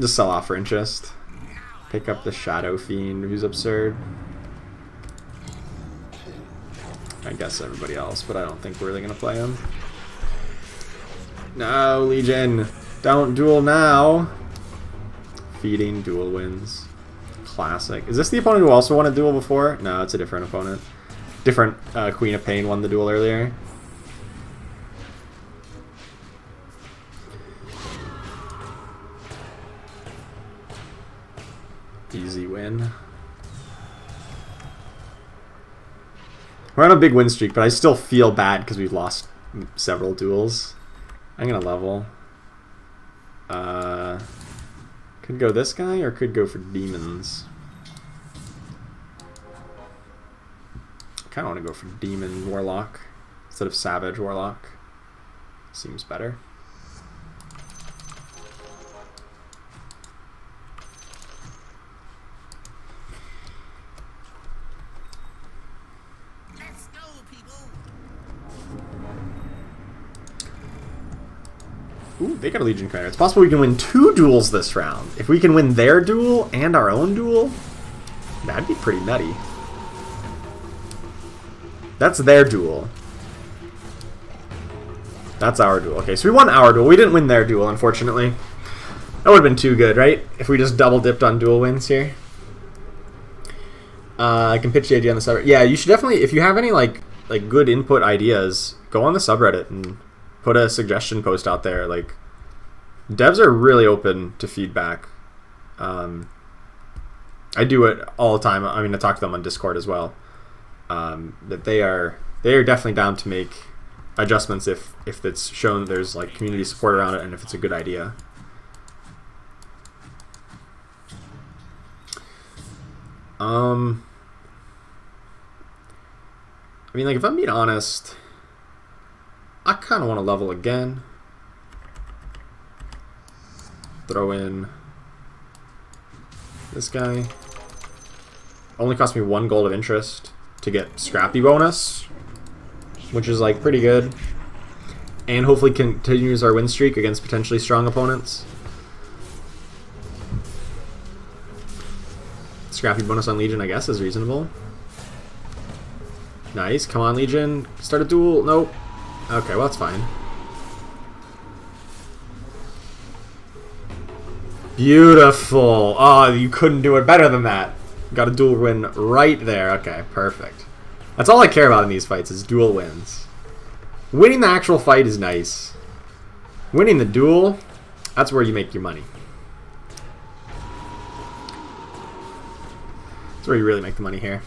Just sell off for interest. Pick up the Shadow Fiend, who's absurd. I guess everybody else, but I don't think we're really going to play him. No, Legion! Don't duel now! Feeding, duel wins. Classic. Is this the opponent who also won a duel before? No, it's a different opponent. Different Queen of Pain won the duel earlier. Easy win. We're on a big win streak, but I still feel bad because we've lost several duels. I'm gonna level. Could go this guy or could go for demons. Kind of want to go for demon warlock instead of savage warlock. Seems better. Let's go, people. Ooh, they got a Legion commander. It's possible we can win 2 duels this round. If we can win their duel and our own duel, that'd be pretty nutty. That's their duel. That's our duel. Okay, so we won our duel. We didn't win their duel, unfortunately. That would have been too good, right? If we just double dipped on duel wins here. I can pitch the idea on the subreddit. Yeah, you should definitely, if you have any like good input ideas, go on the subreddit and put a suggestion post out there. Like, devs are really open to feedback. I do it all the time. I mean, I talk to them on Discord as well. That they are definitely down to make adjustments if it's shown there's like community support around it and if it's a good idea. I mean, like, if I'm being honest, I kind of want to level again. Throw in this guy. Only cost me 1 gold of interest to get scrappy bonus, which is like pretty good, and hopefully continues our win streak against potentially strong opponents. Scrappy bonus on Legion, I guess, is reasonable. Nice, come on Legion, start a duel. Nope. Okay, well that's fine. Beautiful. Oh, you couldn't do it better than that. Got a duel win right there. Okay, perfect. That's all I care about in these fights is duel wins. Winning the actual fight is nice. Winning the duel, that's where you make your money. That's where you really make the money here.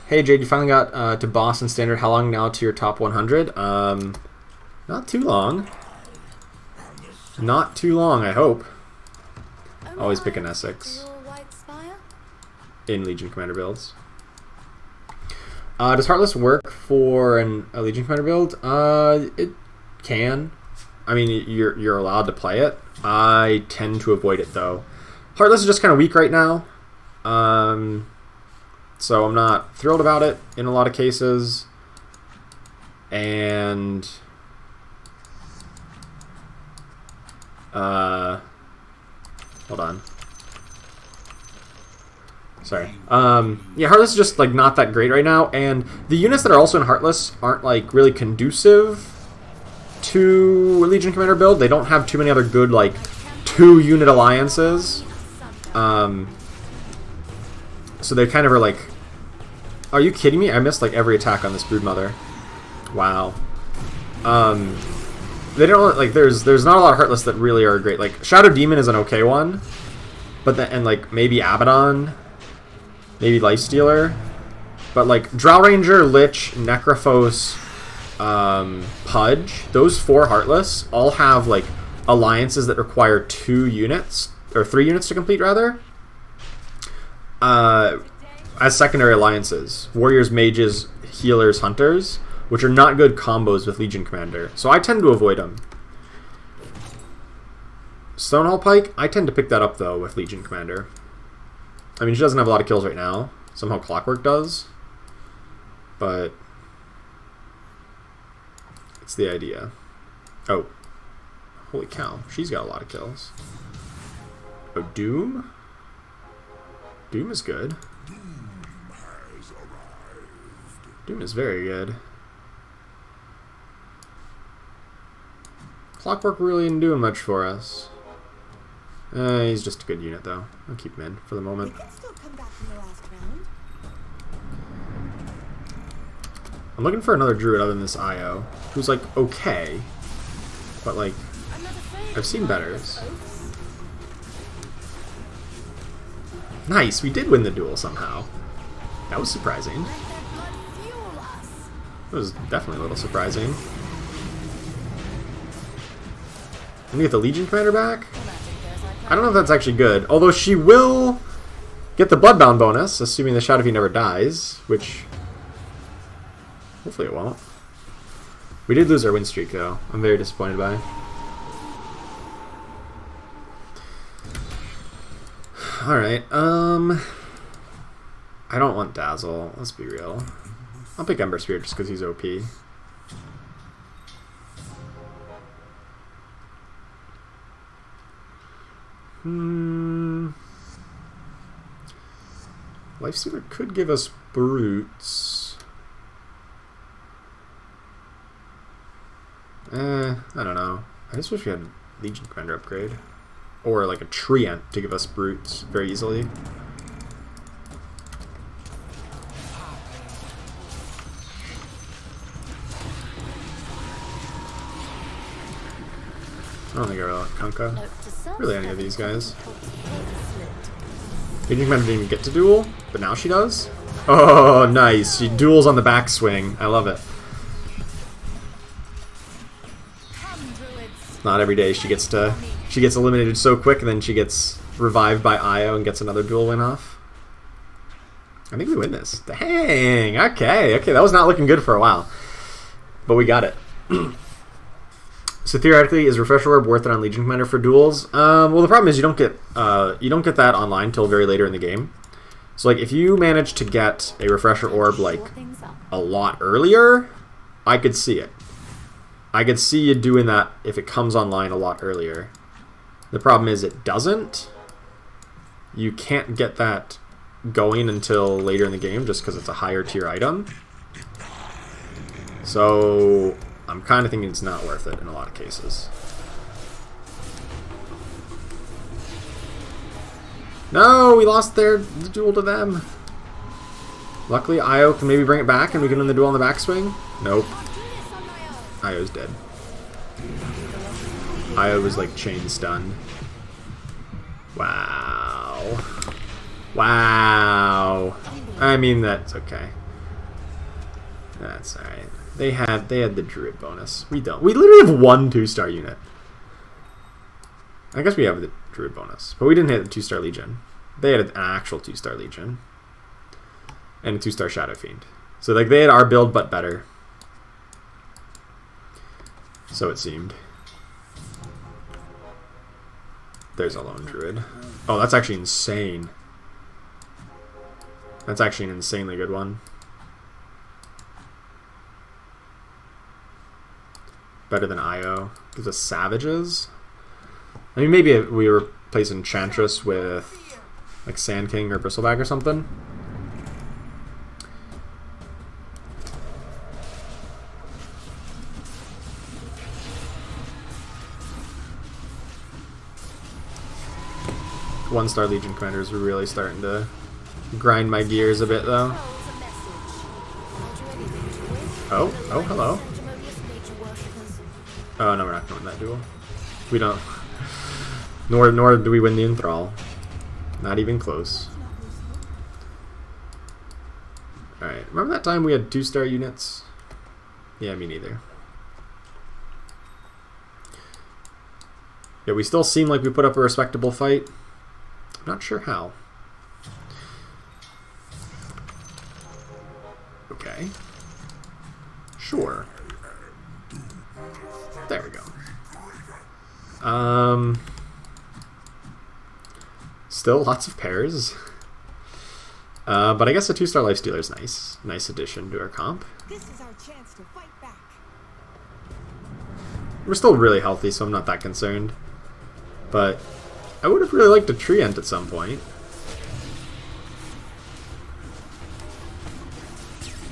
Hey Jade, you finally got to boss and standard. How long now to your top 100? Not too long. Not too long, I hope. Always pick an Essex in Legion Commander builds. Does Heartless work for a Legion Commander build? It can. I mean, you're allowed to play it. I tend to avoid it though. Heartless is just kind of weak right now, so I'm not thrilled about it in a lot of cases. And hold on. Sorry. Yeah, Heartless is just like not that great right now, and the units that are also in Heartless aren't like really conducive 2 Legion Commander build. They don't have too many other good, like, 2-unit alliances. So they kind of are like... Are you kidding me? I missed, like, every attack on this Broodmother. Wow. They don't, like, there's not a lot of Heartless that really are great. Like, Shadow Demon is an okay one. But then, and, like, maybe Abaddon. Maybe Lifestealer. But, like, Drow Ranger, Lich, Necrophos, Pudge, those 4 Heartless all have, like, alliances that require 2 units, or 3 units to complete, rather, as secondary alliances. Warriors, Mages, Healers, Hunters, which are not good combos with Legion Commander. So I tend to avoid them. Stonehall Pike, I tend to pick that up, though, with Legion Commander. I mean, she doesn't have a lot of kills right now. Somehow Clockwork does. But it's the idea. Oh. Holy cow. She's got a lot of kills. Oh, Doom? Doom is good. Doom is very good. Clockwork really isn't doing much for us. He's just a good unit, though. I'll keep him in for the moment. We can still come back from the last round. I'm looking for another druid other than this IO, who's, like, okay. But, like, I've seen betters. Nice, we did win the duel somehow. That was surprising. That was definitely a little surprising. Can we get the Legion Commander back? I don't know if that's actually good. Although she will get the Bloodbound bonus, assuming the Shadow Fiend never dies, which hopefully it won't. We did lose our win streak, though. I'm very disappointed by. Alright, I don't want Dazzle, let's be real. I'll pick Ember Spirit just because he's OP. Lifestealer could give us Brutes. I don't know. I just wish we had Legion Commander upgrade. Or like a Treant to give us Brutes very easily. I don't think I really like Kunkka. Really any of these guys. Legion Commander didn't even get to duel, but now she does. Oh, nice. She duels on the backswing. I love it. Not every day she gets eliminated so quick, and then she gets revived by Io and gets another duel win off. I think we win this. Dang. Okay. That was not looking good for a while, but we got it. So theoretically, is Refresher Orb worth it on Legion Commander for duels? Well, the problem is you don't get that online till very later in the game. So like if you manage to get a Refresher Orb like a lot earlier, I could see it. I could see you doing that if it comes online a lot earlier. The problem is it doesn't. You can't get that going until later in the game just because it's a higher tier item. So I'm kind of thinking it's not worth it in a lot of cases. No, we lost the duel to them. Luckily, Io can maybe bring it back and we can win the duel on the backswing. Nope. Io's dead. Io was like chain stun. Wow. Wow. I mean, that's okay. That's alright. They had the Druid bonus. We don't. We literally have one 2-star unit. I guess we have the Druid bonus, but we didn't hit the 2-star Legion. They had an actual 2-star Legion. And a 2-star Shadow Fiend. So like they had our build but better. So it seemed. There's a lone Druid. Oh, that's actually insane. That's actually an insanely good one. Better than Io. Gives us Savages. I mean, maybe we replace Enchantress with like Sand King or Bristleback or something. 1-star Legion commanders are really starting to grind my gears a bit, though. Oh, hello. Oh, no, we're not going that duel. We don't. Nor do we win the enthrall. Not even close. Alright, remember that time we had 2-star units? Yeah, me neither. Yeah, we still seem like we put up a respectable fight. I'm not sure how. Okay. Sure. There we go. Still lots of pairs. But I guess a 2-star Lifestealer is nice. Nice addition to our comp. This is our chance to fight back. We're still really healthy, so I'm not that concerned. But I would have really liked a Treant at some point.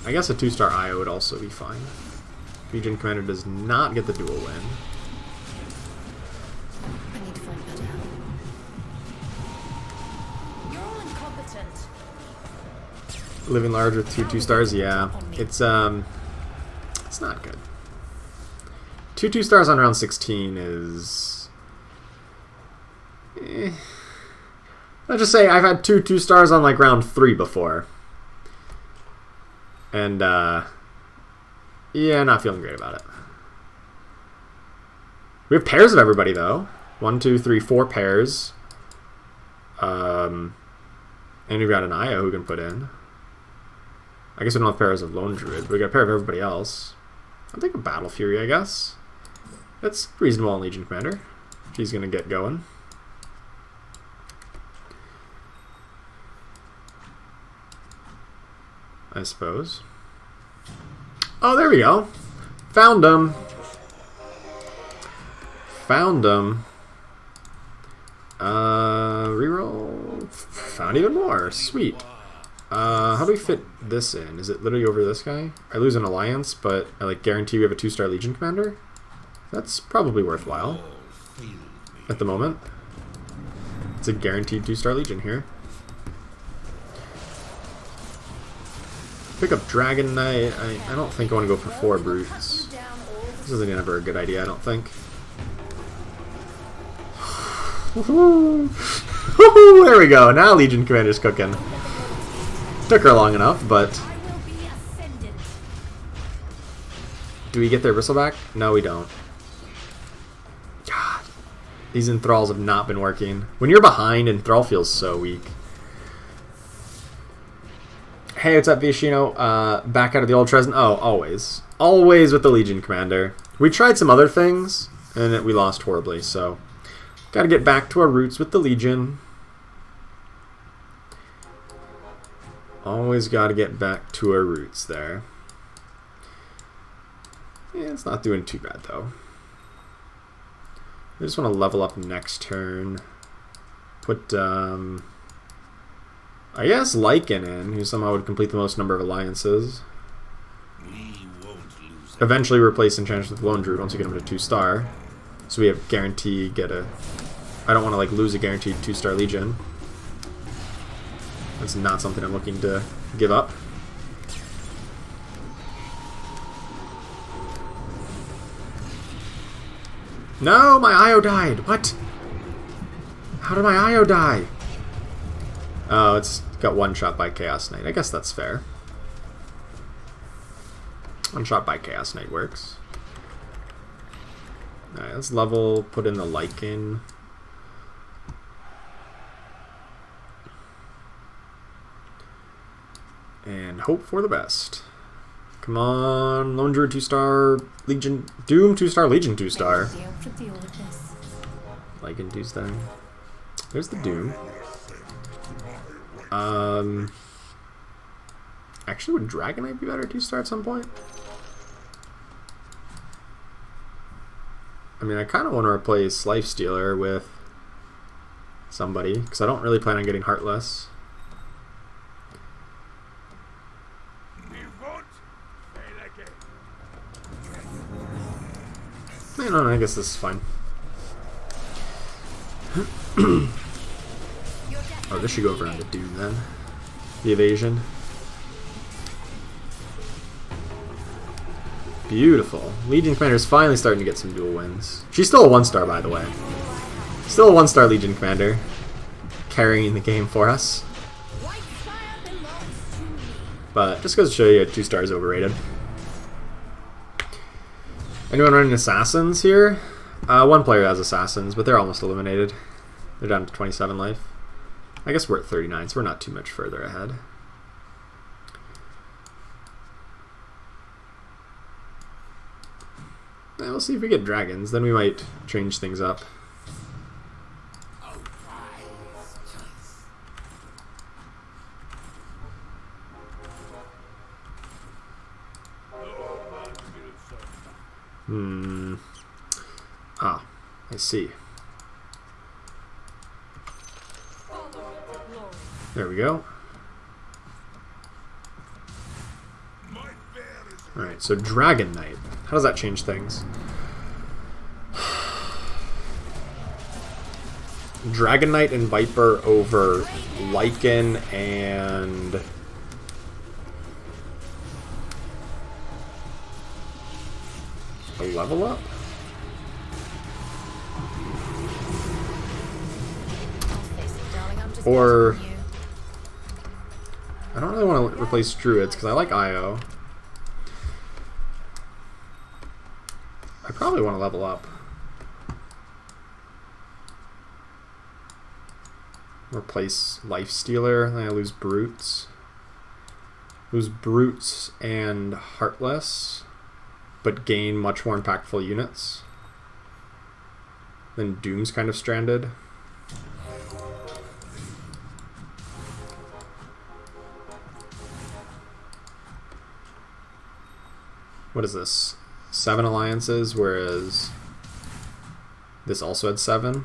I guess a 2-star IO would also be fine. Legion Commander does not get the dual win. I need to find better help. You're all incompetent. Living large with 2 2-stars, yeah. It's not good. 2 2-stars on round 16 is... Let's just say I've had 2 2-stars on like round 3 before. And, yeah, not feeling great about it. We have pairs of everybody, though. 1, 2, 3, 4 pairs. And we've got an IO who can put in. I guess we don't have pairs of Lone Druid, but we got a pair of everybody else. I'll take a Battle Fury, I guess. That's reasonable on Legion Commander. She's gonna get going. I suppose. Oh, there we go. Found them. Found them. Reroll. Found even more. Sweet. How do we fit this in? Is it literally over this guy? I lose an alliance, but I like guarantee we have a 2-star Legion commander. That's probably worthwhile at the moment. It's a guaranteed 2-star Legion here. Pick up Dragon Knight. I don't think I want to go for 4 brutes. This isn't ever a good idea, I don't think. There we go. Now Legion Commander's cooking. Took her long enough, but... Do we get their bristleback? No, we don't. God. These enthralls have not been working. When you're behind, enthrall feels so weak. Hey, what's up, Vishino? Back out of the old Tresn. Oh, always. Always with the Legion Commander. We tried some other things, and we lost horribly, so... Gotta get back to our roots with the Legion. Always gotta get back to our roots there. Yeah, it's not doing too bad, though. I just want to level up next turn. Put, I guess Lycan in, who somehow would complete the most number of alliances. Eventually replace Enchantress with Lone Druid once you get him to 2-star. So we have guarantee get a... I don't want to like lose a guaranteed 2-star Legion. That's not something I'm looking to give up. No, my IO died. What? How did my IO die? Oh, it's got one shot by Chaos Knight. I guess that's fair. One shot by Chaos Knight works. Alright, let's level, put in the Lycan. And hope for the best. Come on, Lone Druid 2-star, Legion, Doom 2-star, Legion 2-star. Lycan 2-star. There's the Doom. Actually, would Dragon Knight be better 2-star at some point? I mean, I kind of want to replace Lifestealer with somebody, because I don't really plan on getting Heartless. No, I guess this is fine. this should go over on the Doom then. The evasion. Beautiful. Legion Commander's finally starting to get some dual wins. She's still a 1-star, by the way. Still a 1-star Legion Commander. Carrying the game for us. White fire belongs to me. But just goes to show you 2 stars overrated. Anyone running Assassins here? One player has Assassins, but they're almost eliminated. They're down to 27 life. I guess we're at 39, so we're not too much further ahead. We'll see if we get dragons, then we might change things up. Ah, I see. There we go. Alright, so Dragon Knight. How does that change things? Dragon Knight and Viper over Lycan and... a level up? Or... I don't really want to replace Druids because I like IO. I probably want to level up. Replace Lifestealer, then I lose Brutes. Lose Brutes and Heartless, but gain much more impactful units. Then Doom's kind of stranded. What is this? 7 alliances, whereas this also had 7.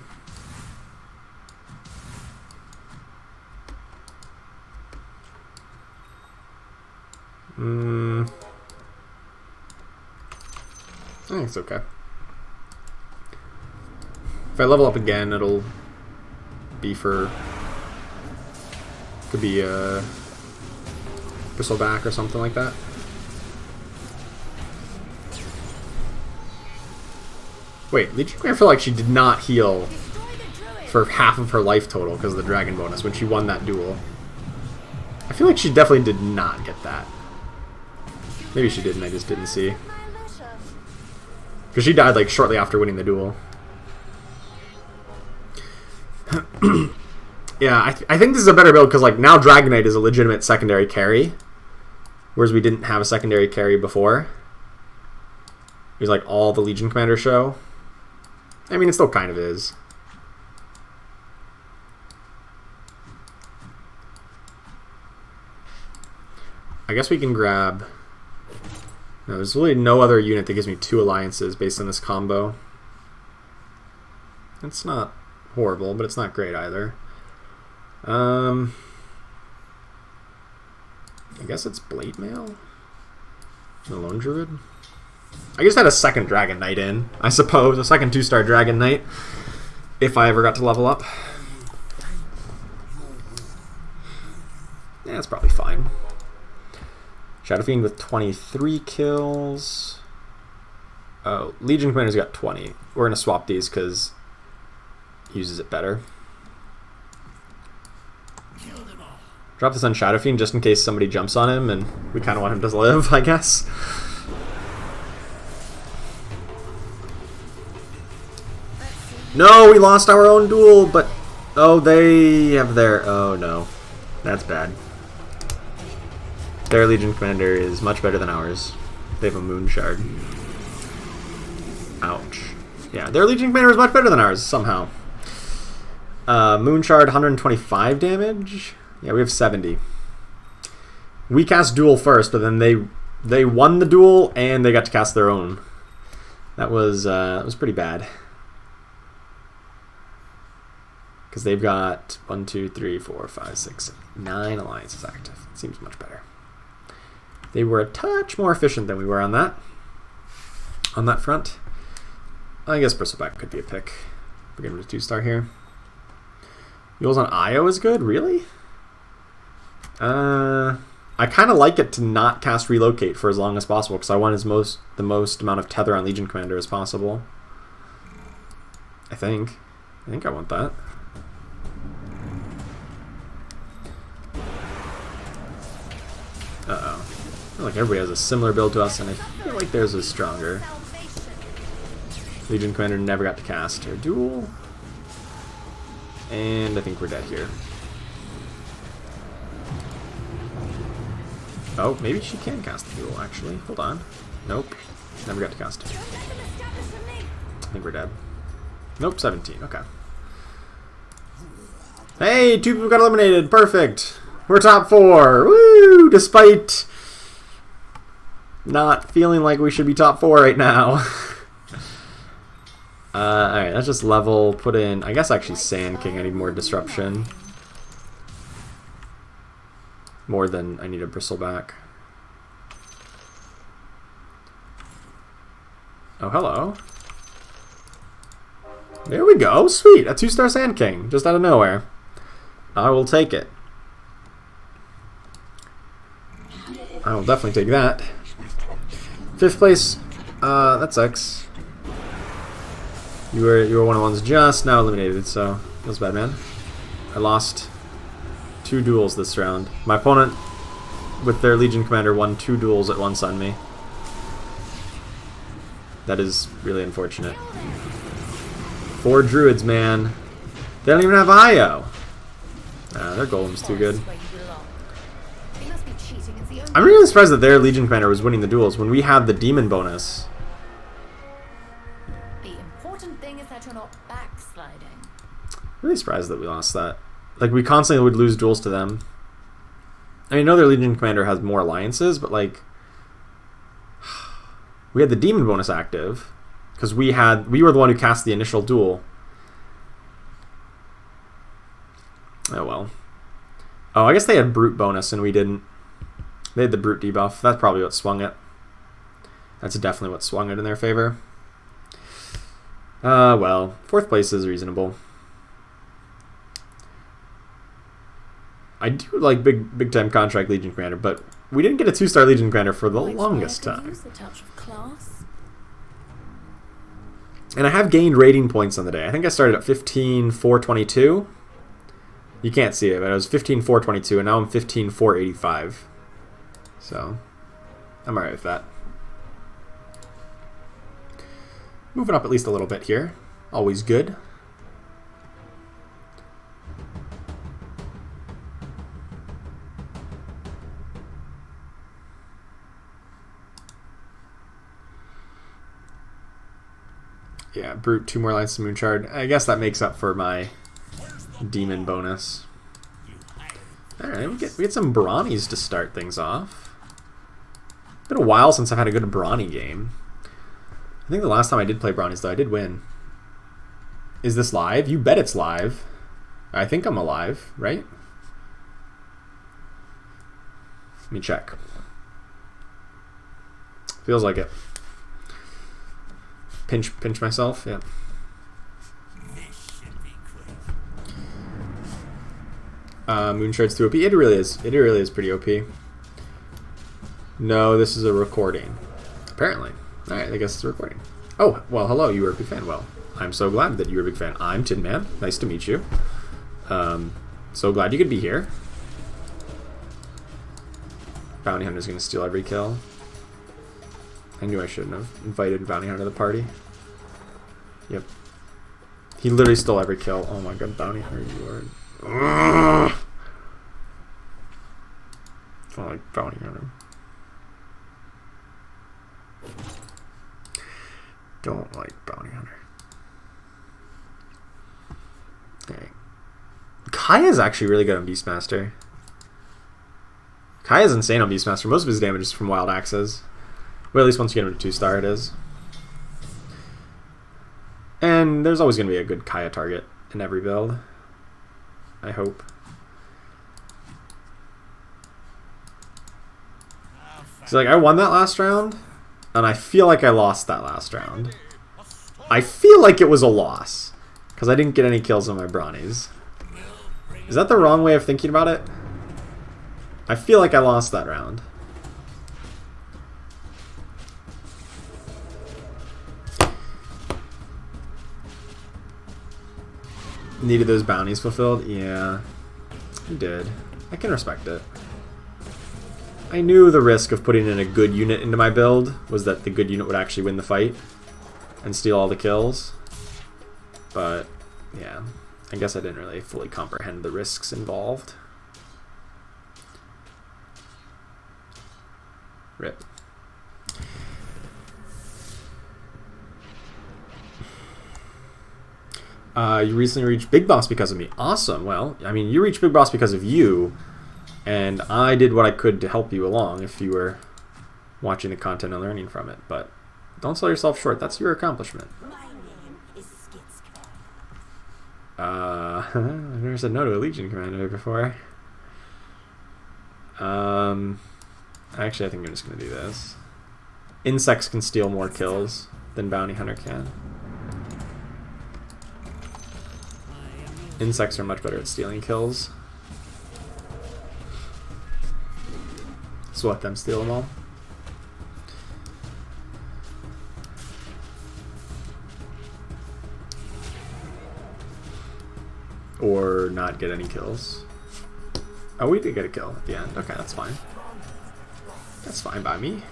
I think it's okay. If I level up again, it'll be for... could be a Bristleback or something like that. Wait, Legion Queen, I feel like she did not heal for half of her life total because of the dragon bonus when she won that duel. I feel like she definitely did not get that. Maybe she did and I just didn't see. Because she died like shortly after winning the duel. Yeah, I think this is a better build because like now Dragon Knight is a legitimate secondary carry. Whereas we didn't have a secondary carry before. It was like all the Legion Commander show. I mean, it still kind of is. I guess we can grab... No, there's really no other unit that gives me 2 alliances based on this combo. It's not horrible, but it's not great either. I guess it's Blade Mail? The Lone Druid? I just had a second Dragon Knight in, I suppose. A second 2-star Dragon Knight. If I ever got to level up. Yeah, that's probably fine. Shadow Fiend with 23 kills. Oh, Legion Commander's got 20. We're going to swap these because he uses it better. Drop this on Shadow Fiend just in case somebody jumps on him and we kind of want him to live, I guess. No, we lost our own duel, but... Oh, they have their... Oh, no. That's bad. Their Legion Commander is much better than ours. They have a Moon Shard. Ouch. Yeah, their Legion Commander is much better than ours, somehow. Moon Shard, 125 damage. Yeah, we have 70. We cast duel first, but then they won the duel, and they got to cast their own. That was pretty bad. Because they've got 1, 2, 3, 4, 5, 6, 9 alliances active. It seems much better. They were a touch more efficient than we were on that front. I guess Bristleback could be a pick. We're getting to 2-star here. Yules on IO is good? Really? I kind of like it to not cast Relocate for as long as possible because I want the most amount of tether on Legion Commander as possible. I think I want that. Uh-oh. I feel like everybody has a similar build to us, and I feel like theirs is stronger. Legion Commander never got to cast her duel. And I think we're dead here. Oh, maybe she can cast the duel, actually. Hold on. Nope. Never got to cast it. I think we're dead. Nope, 17. Okay. Hey, 2 people got eliminated. Perfect. We're top 4. Woo! Despite not feeling like we should be top 4 right now. Alright, let's just level, put in, I guess actually Sand King. I need more disruption. More than I need a Bristleback. Oh, hello. There we go. Sweet. A 2-star Sand King. Just out of nowhere. I will take it. I will definitely take that. 5th place. That sucks. You were one of the ones just now eliminated, so that was bad, man. I lost 2 duels this round. My opponent, with their Legion Commander, won 2 duels at once on me. That is really unfortunate. 4 Druids, man. They don't even have IO. Their Golem's too good. I'm really surprised that their Legion Commander was winning the duels when we had the Demon bonus. The important thing is that you're not backsliding. Really surprised that we lost that. Like, we constantly would lose duels to them. I mean, I know their Legion Commander has more alliances, but, like, we had the Demon bonus active because we were the one who cast the initial duel. Oh, well. Oh, I guess they had Brute bonus and we didn't. They had the Brute debuff. That's probably what swung it. That's definitely what swung it in their favor. Well, 4th place is reasonable. I do like big time contract Legion Commander, but we didn't get a 2-star Legion Commander for the longest time. Use the touch of class. And I have gained rating points on the day. I think I started at 15,422. You can't see it, but I was 15,422, and now I'm 15,485. So, I'm alright with that. Moving up at least a little bit here. Always good. Yeah, Brute, 2 more lines to Moonshard. I guess that makes up for my Demon bonus. Alright, we get some Brawnies to start things off. Been a while since I've had a good Brawny game. I think the last time I did play Brawnies, though, I did win. Is this live? You bet it's live. I think I'm alive, right? Let me check. Feels like it. Pinch myself, yeah. Moonshard's too OP. It really is. It really is pretty OP. No, this is a recording. Apparently. Alright, I guess it's a recording. Oh, well, hello, you were a big fan. Well, I'm so glad that you were a big fan. I'm Tin Man. Nice to meet you. So glad you could be here. Bounty Hunter's gonna steal every kill. I knew I shouldn't have invited Bounty Hunter to the party. Yep. He literally stole every kill. Oh my god, Bounty Hunter, you are... Ugh. I don't like Bounty Hunter. Don't like Bounty Hunter. Okay. Kaya's actually really good on Beastmaster. Kaya's insane on Beastmaster. Most of his damage is from Wild Axes. Well, at least once you get him to 2-star it is. And there's always going to be a good Kaya target in every build. I hope. So, like, I won that last round, and I feel like I lost that last round. I feel like it was a loss, because I didn't get any kills on my Brawnies. Is that the wrong way of thinking about it? I feel like I lost that round. Needed those bounties fulfilled? Yeah, I did. I can respect it. I knew the risk of putting in a good unit into my build was that the good unit would actually win the fight and steal all the kills. But, yeah, I guess I didn't really fully comprehend the risks involved. Rip. You recently reached Big Boss because of me. Awesome. Well, I mean, you reached Big Boss because of you, and I did what I could to help you along if you were watching the content and learning from it. But don't sell yourself short. That's your accomplishment. My name is Skitska. I've never said no to a Legion commander before. Actually, I think I'm just going to do this. Insects can steal more kills than Bounty Hunter can. Insects are much better at stealing kills. So let them steal them all. Or not get any kills. Oh, we did get a kill at the end. Okay, that's fine. That's fine by me.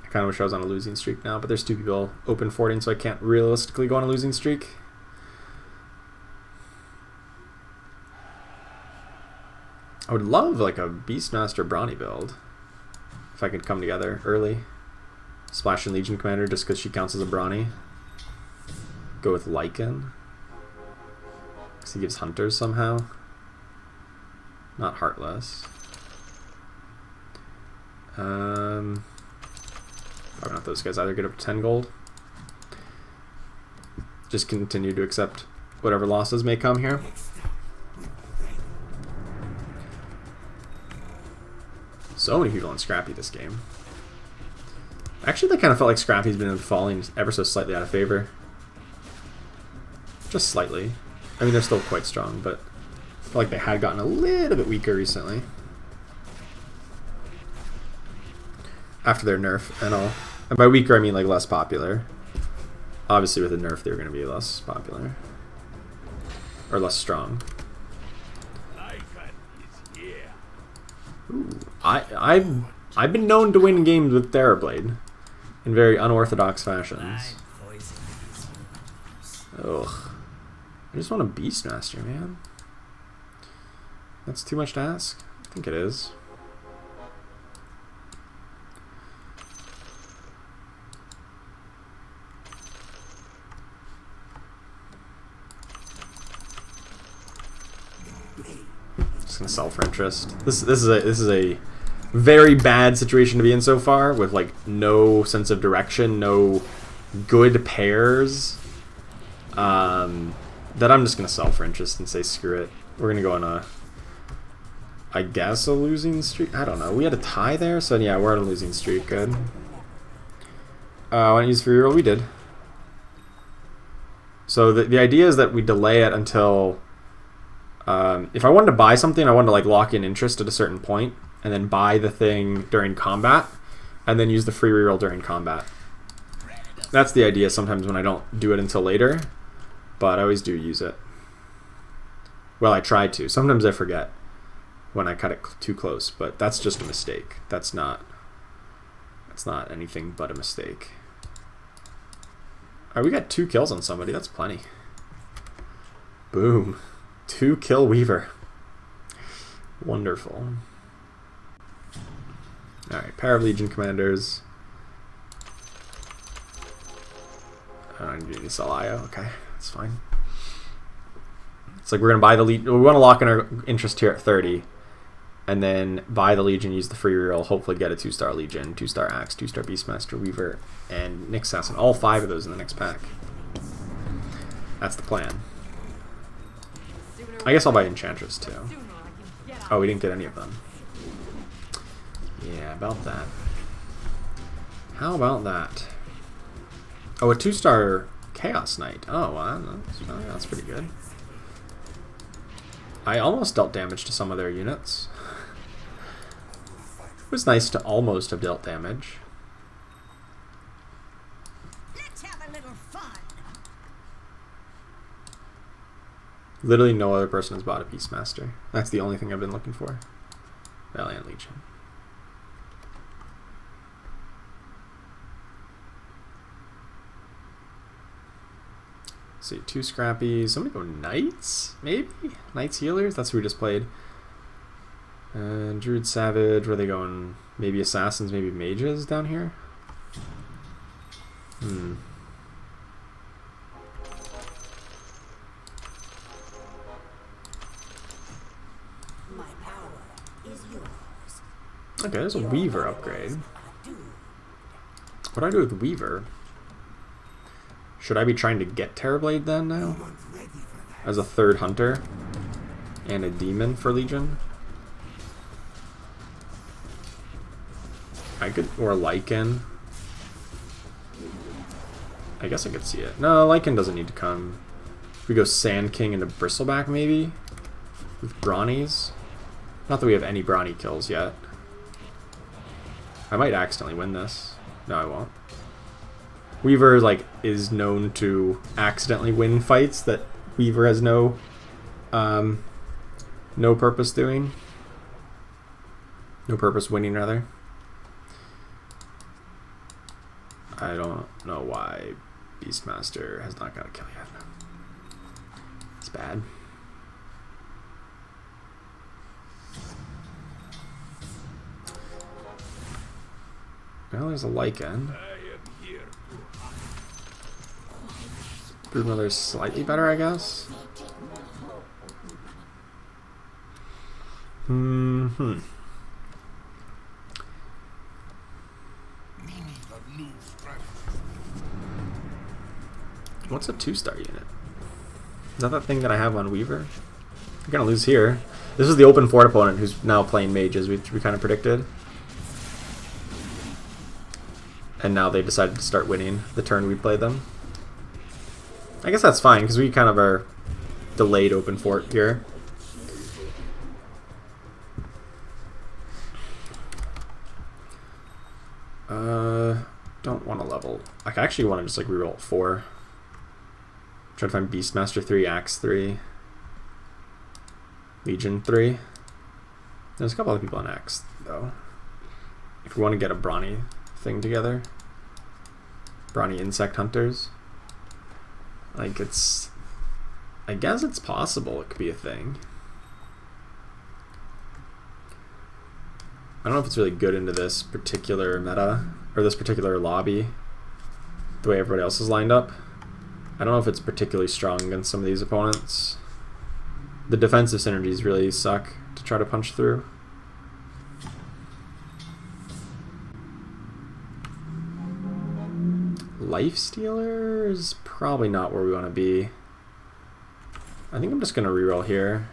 I kind of wish I was on a losing streak now, but there's 2 people open forting, so I can't realistically go on a losing streak. I would love like a Beastmaster Brawny build if I could come together early. Splash in Legion Commander just because she counts as a Brawny. Go with Lycan because he gives Hunters somehow. Not Heartless. Probably not those guys either. Get up to 10 gold. Just continue to accept whatever losses may come here. So many people on Scrappy this game. Actually, they kind of felt like Scrappy's been falling ever so slightly out of favor. Just slightly. I mean, they're still quite strong, but I feel like they had gotten a little bit weaker recently. After their nerf and all. And by weaker, I mean like less popular. Obviously, with a nerf, they were going to be less popular. Or less strong. Ooh, I've been known to win games with Therablade in very unorthodox fashions. Ugh. I just want a Beastmaster, man. That's too much to ask? I think it is. Just gonna sell for interest. This is a very bad situation to be in so far, with like no sense of direction, no good pairs. That I'm just gonna sell for interest and say screw it. We're gonna go on a, I guess, a losing streak. I don't know. We had a tie there, so yeah, we're on a losing streak. Good. Want to use free roll? We did. So the idea is that we delay it until. If I wanted to buy something, I wanted to like lock in interest at a certain point, and then buy the thing during combat, and then use the free reroll during combat. That's the idea sometimes when I don't do it until later, but I always do use it. Well, I try to. Sometimes I forget when I cut it too close, but that's just a mistake. That's not anything but a mistake. Alright, we got 2 kills on somebody. That's plenty. Boom. 2 kill Weaver. Wonderful. Alright, pair of Legion Commanders. I don't need to sell IO. Okay, that's fine. It's like we're going to buy the Legion. We want to lock in our interest here at 30. And then buy the Legion, use the free reroll, hopefully get a 2-star Legion, 2-star Axe, 2-star Beastmaster, Weaver, and Nick Assassin. All 5 of those in the next pack. That's the plan. I guess I'll buy Enchantress too. Oh, we didn't get any of them. Yeah, about that. How about that? Oh, a 2-star Chaos Knight. Oh, wow, that's pretty good. I almost dealt damage to some of their units. It was nice to almost have dealt damage. Let's have a little fun. Literally no other person has bought a Beastmaster. That's the only thing I've been looking for. Valiant Legion. Let's see, 2 Scrappies. I'm gonna go Knights, maybe? Knights Healers? That's who we just played. Druid Savage, where are they going? Maybe Assassins, maybe Mages down here? My power is yours. Okay, there's a Weaver upgrade. What do I do with Weaver? Should I be trying to get Terrorblade then now? As a 3rd Hunter and a Demon for Legion? I could, or Lycan. I guess I could see it. No, Lycan doesn't need to come. If we go Sand King into Bristleback maybe? With Brawnies? Not that we have any Brawny kills yet. I might accidentally win this. No, I won't. Weaver, like, is known to accidentally win fights that Weaver has no purpose doing. No purpose winning, rather. I don't know why Beastmaster has not got a kill yet. It's bad. Well, there's a Lycan. Broodmother's slightly better, I guess. What's a 2-star unit? Is that thing that I have on Weaver? I'm gonna lose here. This is the open fort opponent who's now playing mages, which we kind of predicted. And now they decided to start winning the turn we played them. I guess that's fine, because we kind of are delayed open fort here. Don't want to level. I actually want to just like reroll 4. Try to find Beastmaster 3, Axe 3, Legion 3. There's a couple other people on Axe though. If we want to get a Brawny thing together, Brawny Insect Hunters. Like it's, I guess it's possible it could be a thing. I don't know if it's really good into this particular meta, or this particular lobby, the way everybody else is lined up. I don't know if it's particularly strong against some of these opponents. The defensive synergies really suck to try to punch through. Lifestealer is probably not where we want to be. I think I'm just going to reroll here.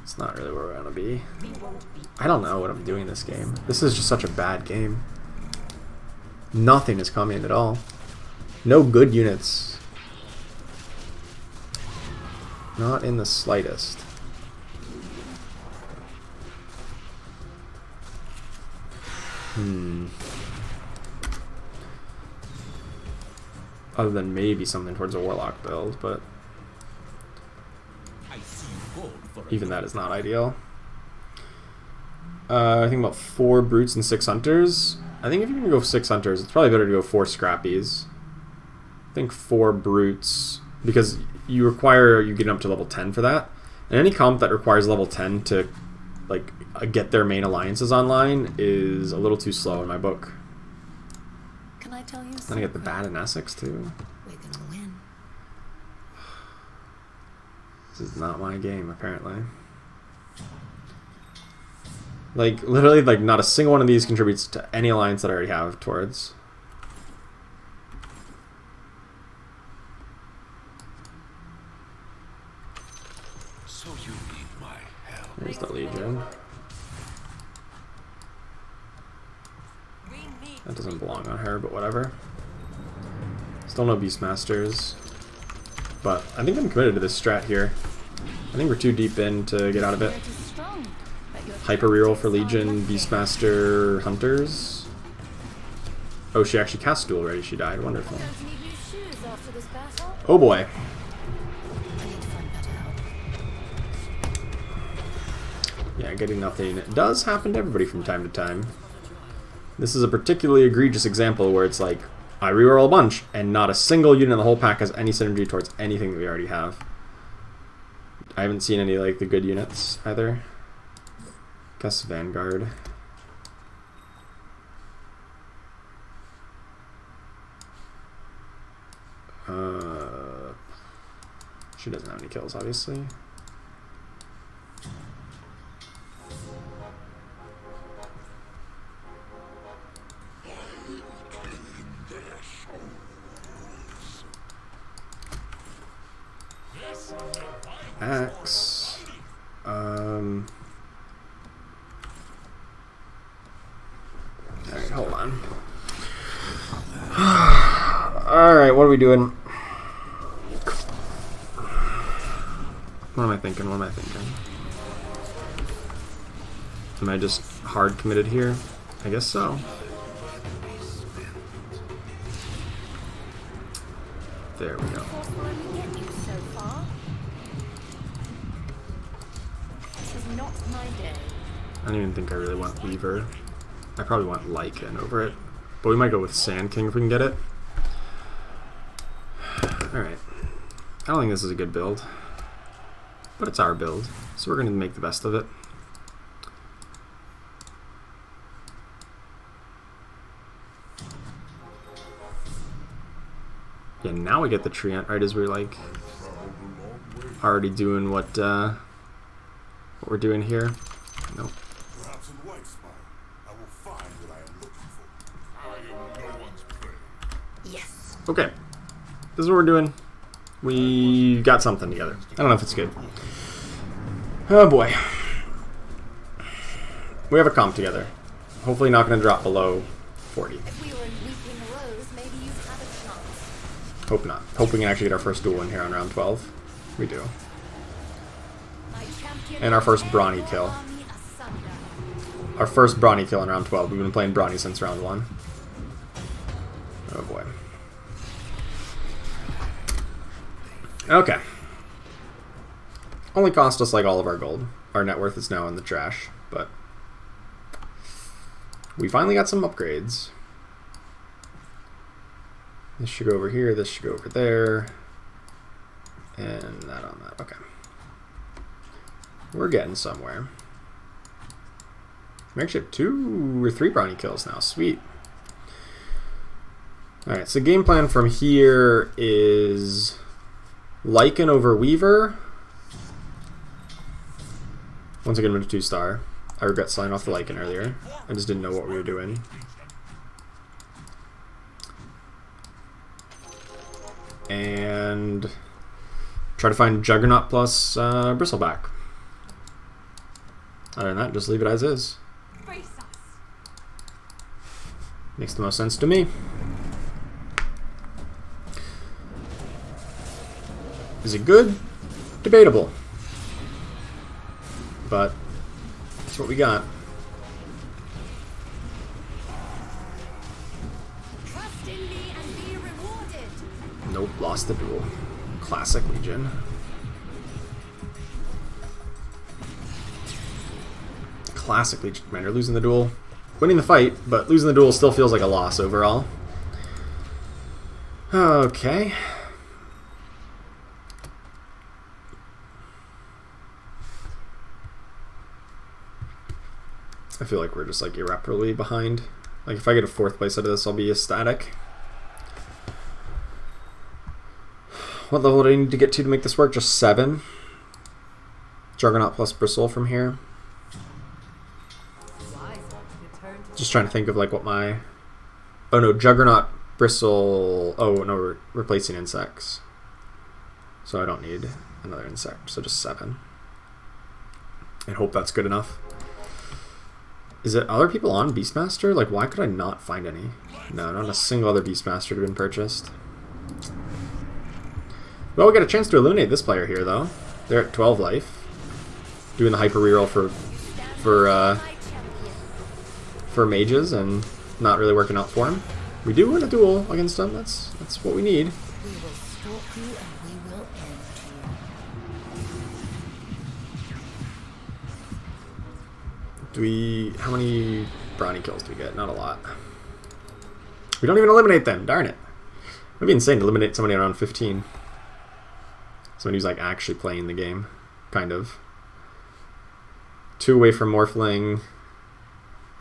It's not really where we want to be. I don't know what I'm doing this game. This is just such a bad game. Nothing is coming at all. No good units. Not in the slightest. Other than maybe something towards a Warlock build, but even that is not ideal. I think about 4 Brutes and 6 Hunters. I think if you're going to go 6 Hunters, it's probably better to go 4 Scrappies. I think 4 Brutes, because you get up to level 10 for that. And any comp that requires level 10 to like get their main alliances online is a little too slow in my book. Can I tell you Then I get the Bat in Essex too. We're gonna win. This is not my game, apparently. Like, literally, like, not a single one of these contributes to any alliance that I already have towards. So you need my help. There's the Legion. That doesn't belong on her, but whatever. Still no Beastmasters. But I think I'm committed to this strat here. I think we're too deep in to get out of it. Hyper reroll for Legion, Beastmaster, Hunters. Oh, she actually cast duel already. She died. Wonderful. Oh boy. Yeah, getting nothing. It does happen to everybody from time to time. This is a particularly egregious example where it's like, I reroll a bunch, and not a single unit in the whole pack has any synergy towards anything that we already have. I haven't seen any, like, the good units either. Guess Vanguard. She doesn't have any kills, obviously. Axe. Alright, hold on. Alright, what are we doing? What am I thinking? What am I thinking? Am I just hard committed here? I guess so. There we go. I don't even think I really want Weaver. I probably want Lycan over it. But we might go with Sand King if we can get it. Alright. I don't think this is a good build. But it's our build, so we're going to make the best of it. Yeah, now we get the Treant right as we're like already doing what we're doing here. Nope. Perhaps in White Spire, I will find what I am looking for. I am no one's prey. Yes. Okay. This is what we're doing. We got something together. I don't know if it's good. Oh boy. We have a comp together. Hopefully not going to drop below 40. If we were in Weeping Rose, maybe you'd have a chance. Hope not. Hope we can actually get our first duel in here on round 12. We do. My champion And our first will brawny tear kill. your army asunder. Our first brawny kill in round 12. We've been playing brawny since round 1. Oh boy. Okay. Only cost us like all of our gold. Our net worth is now in the trash, but we finally got some upgrades. This should go over here, this should go over there, and that on that. Okay. We're getting somewhere. We actually have 2 or 3 brownie kills now. Sweet. Alright, so game plan from here is Lycan over Weaver. Once again, I'm going to 2-star. I regret selling off the Lycan earlier. I just didn't know what we were doing. And try to find Juggernaut plus Bristleback. Other than that, just leave it as is. Makes the most sense to me. Is it good? Debatable. But that's what we got. Trust in me and be rewarded. Nope, lost the duel. Classic Legion. Classic Legion Commander. Losing the duel. Winning the fight, but losing the duel still feels like a loss overall. Okay. I feel like we're just like irreparably behind. Like if I get a 4th place out of this, I'll be ecstatic. What level do I need to get to make this work? Just 7. Juggernaut plus Bristle from here. Just trying to think of like what my... Oh no, Juggernaut, Bristle... Oh no, replacing insects. So I don't need another insect, so just 7. And hope that's good enough. Is it other people on Beastmaster? Like, why could I not find any? No, not a single other Beastmaster had been purchased. Well, we got a chance to eliminate this player here, though. They're at 12 life. Doing the hyper reroll for mages and not really working out for him. We do win a duel against him. That's what we need. We will stalk you and we will end you. How many brownie kills do we get? Not a lot. We don't even eliminate them. Darn it. It'd be insane to eliminate somebody around 15. Somebody who's like actually playing the game, kind of. 2 away from Morphling,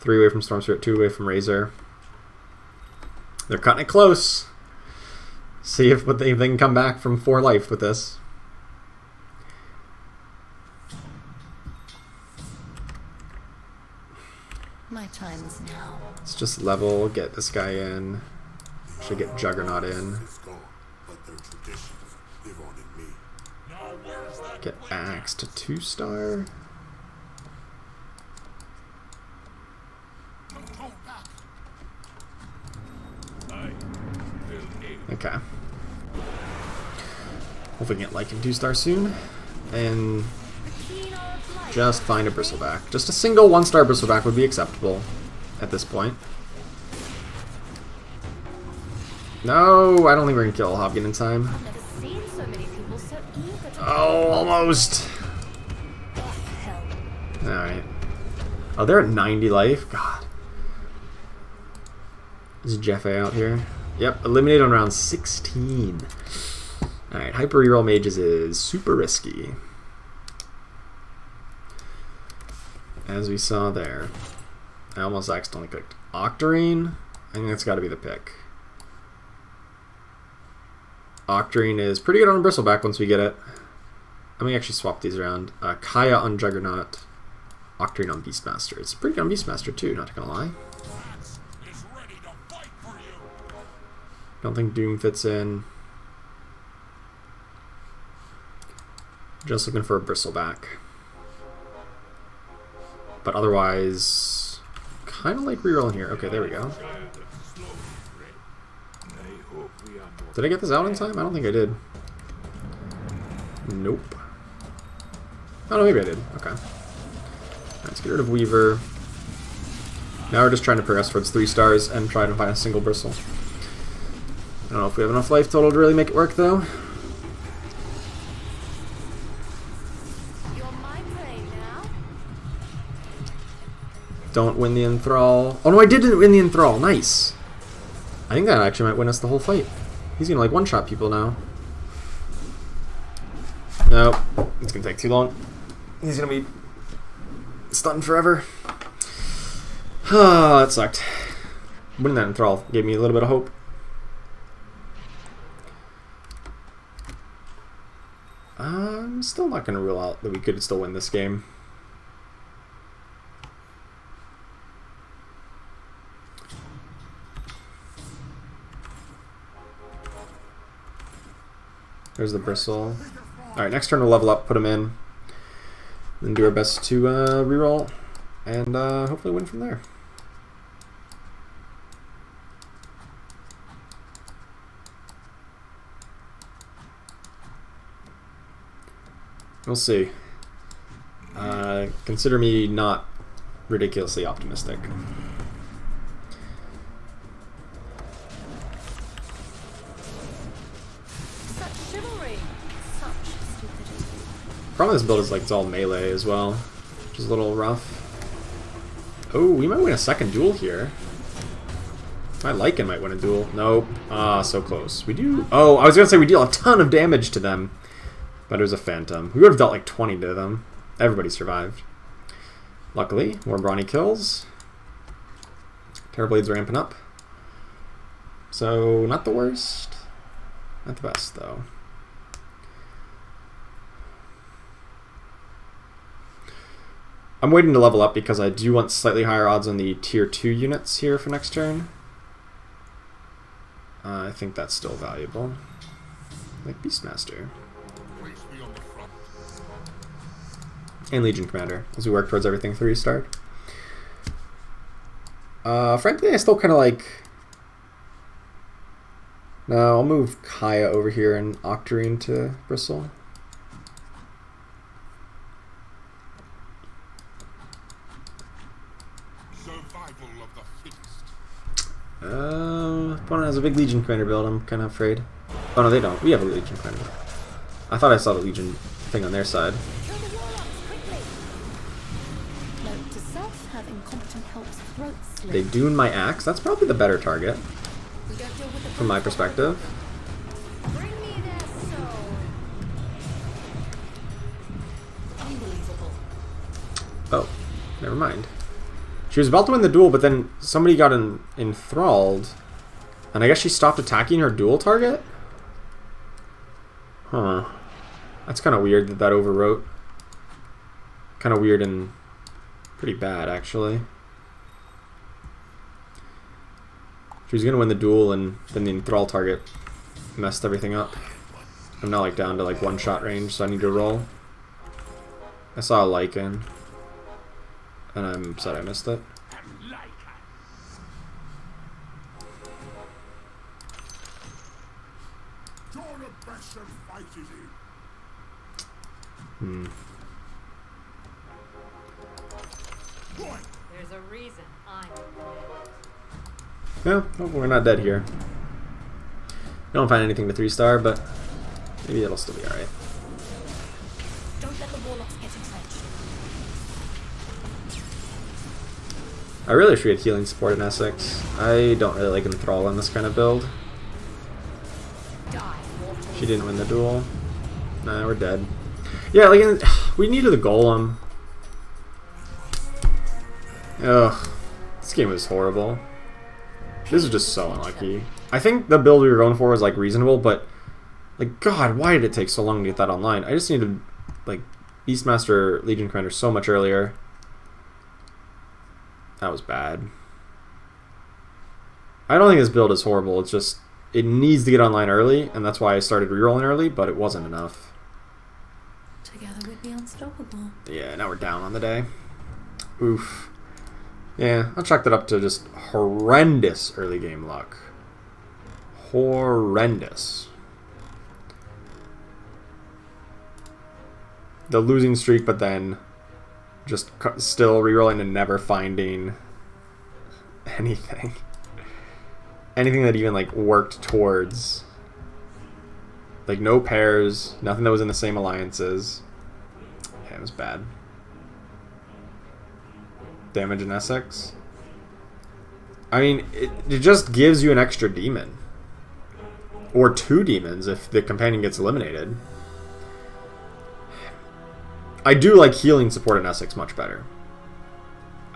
3 away from Storm Spirit, 2 away from Razor. They're cutting it close. See if they can come back from 4 life with this. My time is now. Let's just level, get this guy in. Should get Juggernaut in. It's gone, but their traditions live on in me. Now where's that Get Axe to 2-star. Okay. Hopefully we can get Lycan 2-star soon. And just find a Bristleback. Just a single 1-star Bristleback would be acceptable at this point. No, I don't think we're going to kill Hobgin in time. Never seen so many people so eager to Oh, almost. hell. Alright. Oh, they're at 90 life? God. Is Jeff out here? Yep, eliminated on round 16. Alright, hyper reroll mages is super risky. As we saw there. I almost accidentally clicked Octarine. I think that's got to be the pick. Octarine is pretty good on Bristleback once we get it. Let me actually swap these around. Kaya on Juggernaut. Octarine on Beastmaster. It's pretty good on Beastmaster too, not gonna lie. is ready to fight for you? Don't think Doom fits in. Just looking for a Bristleback. But otherwise, kind of like rerolling here. Okay, there we go. Did I get this out in time? I don't think I did. Nope. Oh, no, maybe I did. Okay. Let's get rid of Weaver. Now we're just trying to progress towards 3 stars and try to find a single bristle. I don't know if we have enough life total to really make it work, though. You're my prey now. Don't win the Enthrall. Oh, no, I did win the Enthrall. Nice. I think that actually might win us the whole fight. He's gonna like one-shot people now. Nope. It's gonna take too long. He's gonna be stunned forever. Ah, that sucked. Winning that Enthrall gave me a little bit of hope. I'm still not gonna rule out that we could still win this game. There's the Bristle. Alright, next turn we'll level up, put him in. Then do our best to reroll. And hopefully win from there. We'll see. Consider me not ridiculously optimistic. Problem with this build is like it's all melee as well, which is a little rough. Oh, we might win a second duel here. My Lycan might win a duel. Nope. Ah, so close. We do. Oh, I was gonna say we deal a ton of damage to them, but it was a phantom. We would have dealt like 20 to them. Everybody survived. Luckily, more brawny kills. Terrorblade's ramping up. So not the worst, not the best though. I'm waiting to level up because I do want slightly higher odds on the tier 2 units here for next turn. I think that's still valuable. Like Beastmaster. And Legion Commander, as we work towards everything 3-starred. Frankly, I still kind of like... No, I'll move Kaya over here and Octarine to Bristle. Survival of the fittest. Opponent has a big Legion Commander build. I'm kind of afraid. Oh no, they don't. We have a Legion Commander. I thought I saw the Legion thing on their side. Kill the Warlocks quickly. Note to self, have incompetent help's throat slit. They dune my axe. That's probably the better target We don't deal with the from my perspective. Bring me their soul. Unbelievable. Oh, never mind. She was about to win the duel, but then somebody got enthralled. And I guess she stopped attacking her duel target? Huh. That's kind of weird that that overwrote. Kind of weird and pretty bad, actually. She was going to win the duel, and then the enthrall target messed everything up. I'm now like down to like one-shot range, so I need to roll. I saw a Lycan, and I'm upset I missed it. Hmm. There's a reason I'm Yeah, well, we're not dead here. Don't find anything to 3-star, but maybe it'll still be alright. Don't let the Warlocks get entrenched. I really should get healing support in Essex. I don't really like Enthrall on this kind of build. Die, mortal. She didn't win the duel. Nah, we're dead. Yeah, like, we needed the Golem. Ugh. This game was horrible. This is just so unlucky. I think the build we were going for was, like, reasonable, but, like, God, why did it take so long to get that online? I just needed, like, Beastmaster Legion Commander so much earlier. That was bad. I don't think this build is horrible. It's just, it needs to get online early, and that's why I started rerolling early, but it wasn't enough. Together we'd be unstoppable. Yeah, now we're down on the day. Oof. Yeah, I'll chalk that up to just horrendous early game luck. Horrendous. The losing streak, but then just still rerolling and never finding anything. Anything that even, like, worked towards... Like, no pairs, nothing that was in the same alliances. Yeah, it was bad. Damage in Essex. I mean, it just gives you an extra demon. Or 2 demons if the companion gets eliminated. I do like healing support in Essex much better.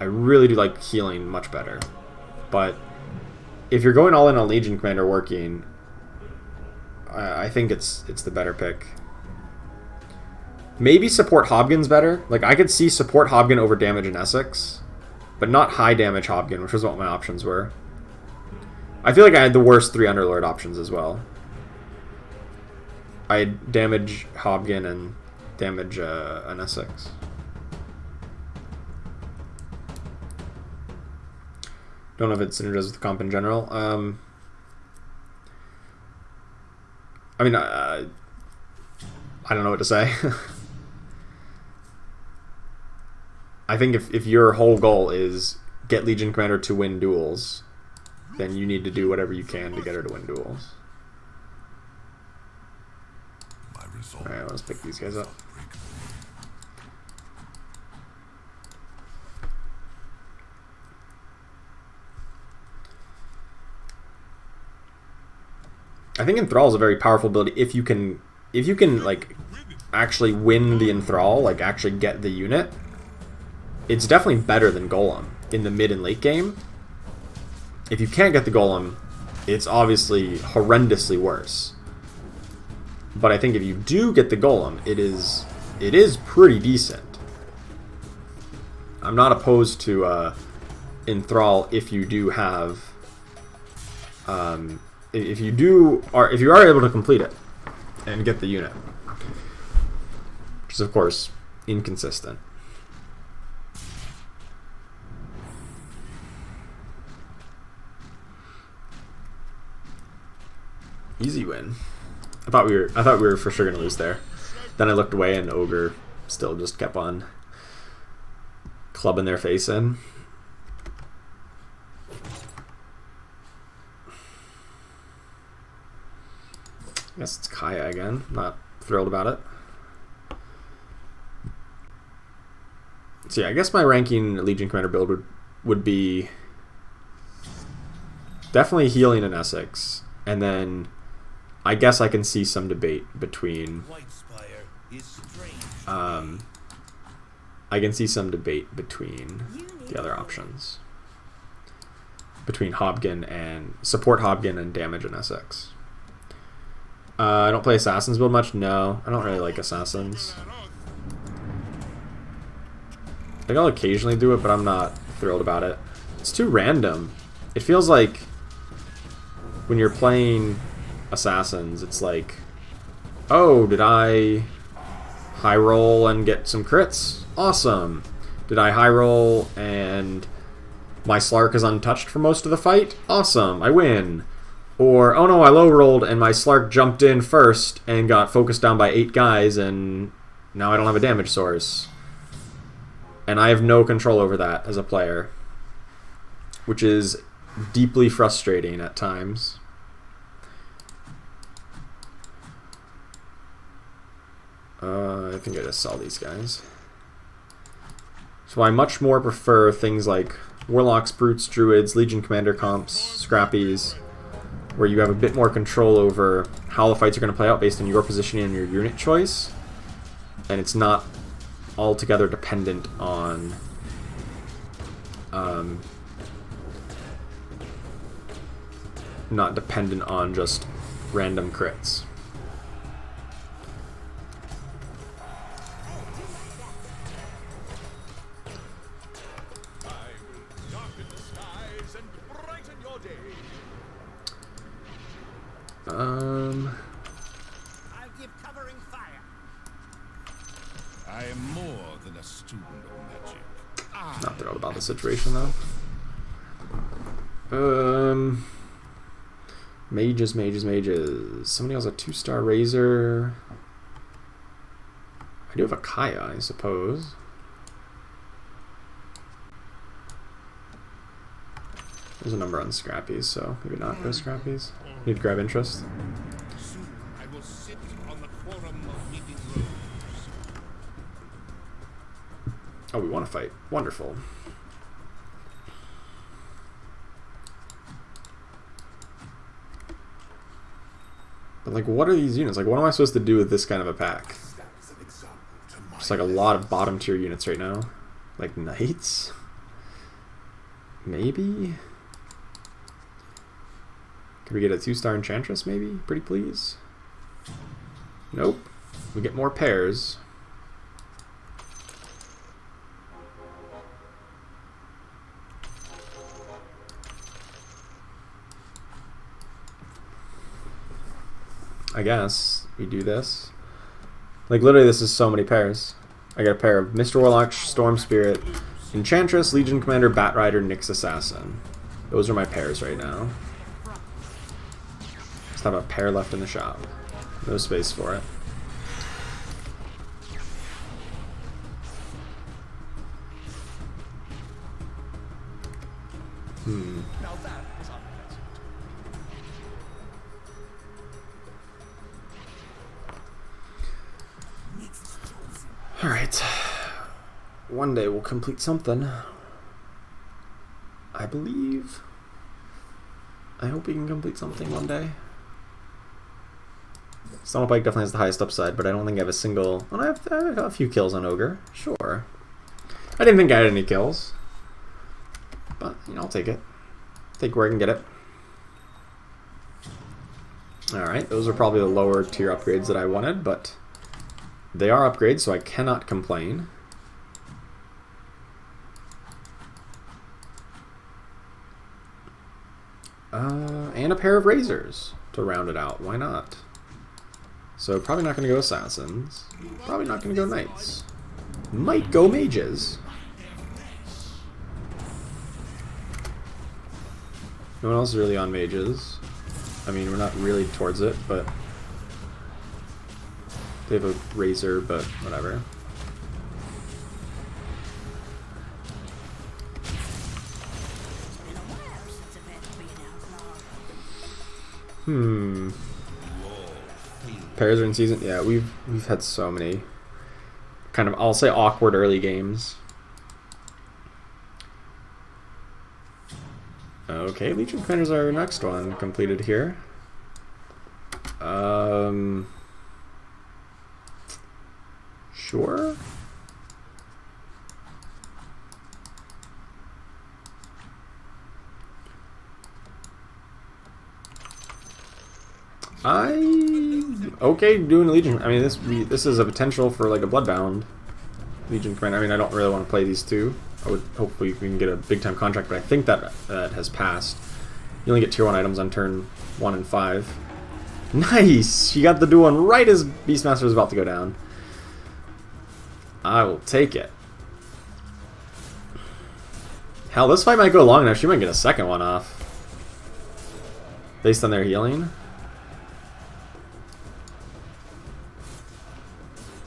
I really do like healing much better. But if you're going all in on Legion Commander working... I think it's the better pick. Maybe support Hobgin's better. Like, I could see support Hobgin over damage in Essex, but not high damage Hobgin, which was what my options were. I feel like I had the worst 3 Underlord options as well. I had damage Hobgin and damage an Essex. Don't know if it synergies with the comp in general. I mean, I don't know what to say. I think if your whole goal is get Legion Commander to win duels, then you need to do whatever you can to get her to win duels. Alright, let's pick these guys up. I think Enthrall is a very powerful ability if you can like actually win the Enthrall, like actually get the unit. It's definitely better than Golem in the mid and late game. If you can't get the Golem, it's obviously horrendously worse. But I think if you do get the Golem, it is pretty decent. I'm not opposed to Enthrall if you do have if you are able to complete it and get the unit, which is of course inconsistent. Easy win. I thought we were for sure gonna lose there. Then I looked away and Ogre still just kept on clubbing their face in. I guess it's Kaya again. Not thrilled about it. So yeah, I guess my ranking Legion Commander build would be definitely healing in Essex, and then I guess I can see some debate between I can see some debate between the other options. Between Hobgin and support Hobgin and damage in Essex. I don't play Assassins build much. No, I don't really like Assassins. I think I'll occasionally do it, but I'm not thrilled about it. It's too random. It feels like when you're playing Assassins, it's like, oh, did I high roll and get some crits? Awesome. Did I high roll and my Slark is untouched for most of the fight? Awesome, I win. Or, oh no, I low rolled and my Slark jumped in first and got focused down by 8 guys and now I don't have a damage source. And I have no control over that as a player, which is deeply frustrating at times. I think I just saw these guys. So I much more prefer things like Warlocks, Brutes, Druids, Legion Commander comps, Scrappies, where you have a bit more control over how the fights are going to play out based on your positioning and your unit choice. And it's not altogether dependent on just random crits. I'll give covering fire. I am more than a student of magic. Not thrilled about the situation though. Mages. Somebody else a 2-star Razor. I do have a Kaya, I suppose. There's a number on Scrappies, so maybe not go Scrappies. Need to grab interest. Soon I will sit on the quorum of meeting rooms. Oh, we want to fight. Wonderful. But like, what are these units? Like, what am I supposed to do with this kind of a pack? Just like a lot of bottom tier units right now. Like Knights? Maybe? Could we get a 2-star Enchantress maybe? Pretty please? Nope. We get more pairs. I guess we do this. Like literally this is so many pairs. I got a pair of Mr. Warlock, Storm Spirit, Enchantress, Legion Commander, Bat Rider, Nyx Assassin. Those are my pairs right now. Just have a pair left in the shop. No space for it. Now that is unpleasant. Alright. One day we'll complete something. I believe. I hope we can complete something one day. Stumble definitely has the highest upside, but I don't think I have a single... Well, I have a few kills on Ogre. Sure. I didn't think I had any kills. But, you know, I'll take it. Take where I can get it. Alright, those are probably the lower tier upgrades that I wanted, but they are upgrades, so I cannot complain. And a pair of Razors to round it out. Why not? So probably not going to go Assassins. Probably not going to go Knights. Might go Mages. No one else is really on Mages. I mean, we're not really towards it, but they have a razor, but whatever. Pairs are in season. Yeah, we've had so many kind of, I'll say, awkward early games. Okay, Legion Commander's our next one completed here. Sure. Okay doing Legion. I mean, this is a potential for like a Bloodbound Legion Commander. I mean, I don't really want to play these two. I would hopefully we can get a big time contract, but I think that has passed. You only get tier 1 items on turn 1 and 5. Nice! She got the dual one right as Beastmaster was about to go down. I will take it. Hell, this fight might go long enough. She might get a second one off. Based on their healing.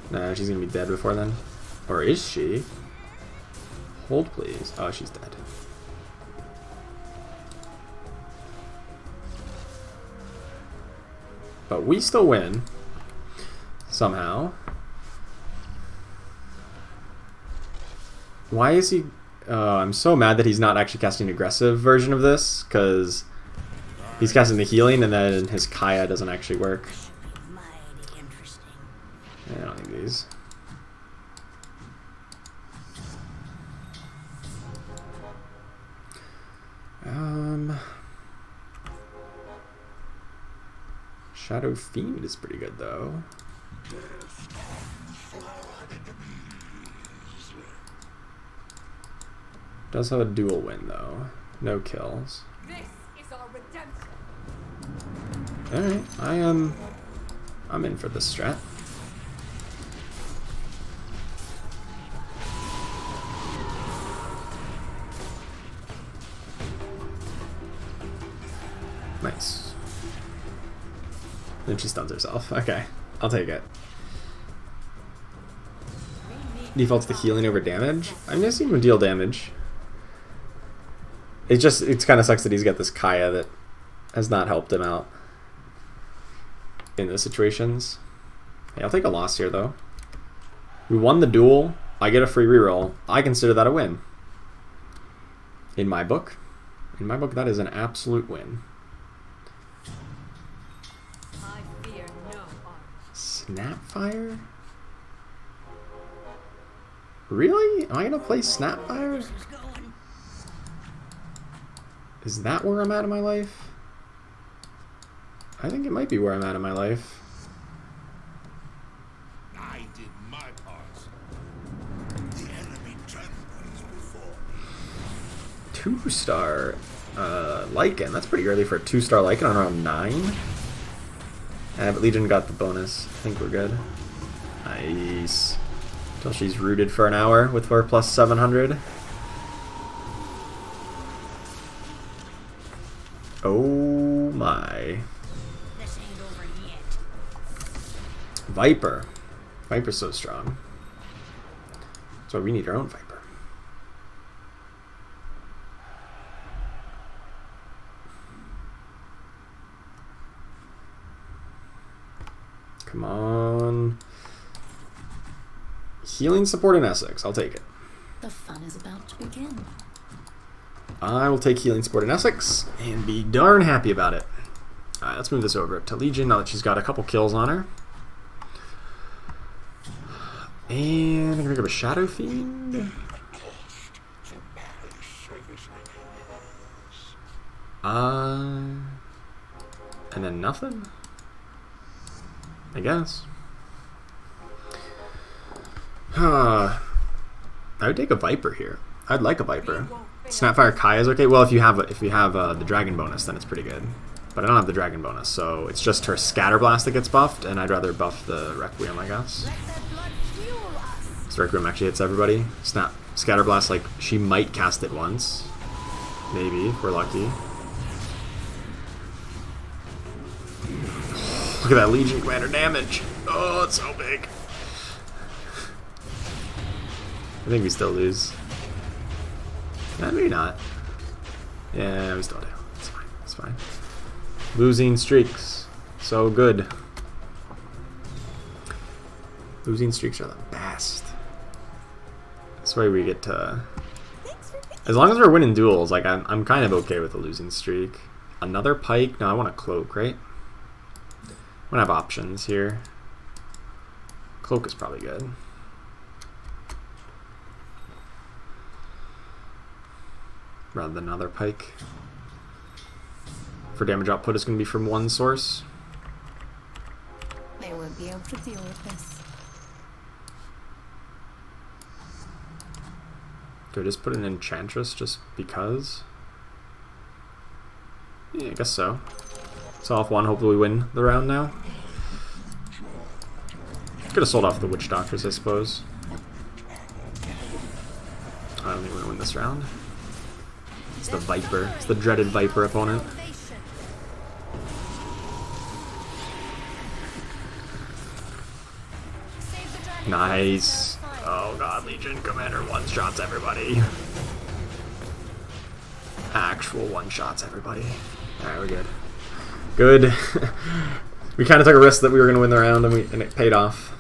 Nah, she's gonna be dead before then. Or is she? Hold, please. Oh, she's dead. But we still win. Somehow. Why is he... I'm so mad that he's not actually casting an aggressive version of this, because he's casting the healing and then his Kaya doesn't actually work. I don't need these. Shadow Fiend is pretty good though. Does have a dual win though. No kills. This is our redemption. Alright, I'm in for this strat. Nice. Then she stuns herself. Okay, I'll take it. Defaults to healing over damage. I'm gonna see him deal damage. It's kind of sucks that he's got this Kaya that has not helped him out in those situations. Hey, I'll take a loss here though. We won the duel. I get a free reroll. I consider that a win. In my book, that is an absolute win. Snapfire? Really? Am I gonna play Snapfire? Is that where I'm at in my life? I think it might be where I'm at in my life. I did my part. The enemy trembles before me. 2-star Lycan. That's pretty early for a 2-star Lycan on around 9. But Legion got the bonus. I think we're good. Nice. Until she's rooted for an hour with her plus 700. Oh my. This ain't over yet. Viper. Viper's so strong. That's why we need our own Viper. Come on. Healing support in Essex. I'll take it. The fun is about to begin. I will take healing support in Essex and be darn happy about it. Alright, let's move this over to Legion now that she's got a couple kills on her. And I'm gonna pick up a Shadow Fiend. And then nothing? I guess. I would take a Viper here. I'd like a Viper. Snapfire Kai is okay. Well, if you have the dragon bonus, then it's pretty good. But I don't have the dragon bonus, so it's just her Scatter Blast that gets buffed, and I'd rather buff the Requiem, I guess. So Requiem actually hits everybody. Scatter Blast, like, she might cast it once. Maybe, if we're lucky. Look at that Legion Commander damage. Oh, it's so big. I think we still lose. Maybe not. Yeah, we still do. It's fine. It's fine. Losing streaks. So good. Losing streaks are the best. That's why we get to... As long as we're winning duels, like I'm kind of okay with a losing streak. Another pike? No, I want a cloak, right? I'm gonna have options here. Cloak is probably good. Rather than another pike. For damage output, it's gonna be from one source. They won't be able to deal with this. Do I just put an Enchantress just because? Yeah, I guess so. So off one, hopefully we win the round now. Could have sold off the Witch Doctors, I suppose. I don't think we're gonna win this round. It's the Viper. It's the dreaded Viper opponent. Nice. Oh god, Legion Commander one-shots everybody. Actual one-shots everybody. Alright, we're good. Good. We kind of took a risk that we were going to win the round, and it paid off.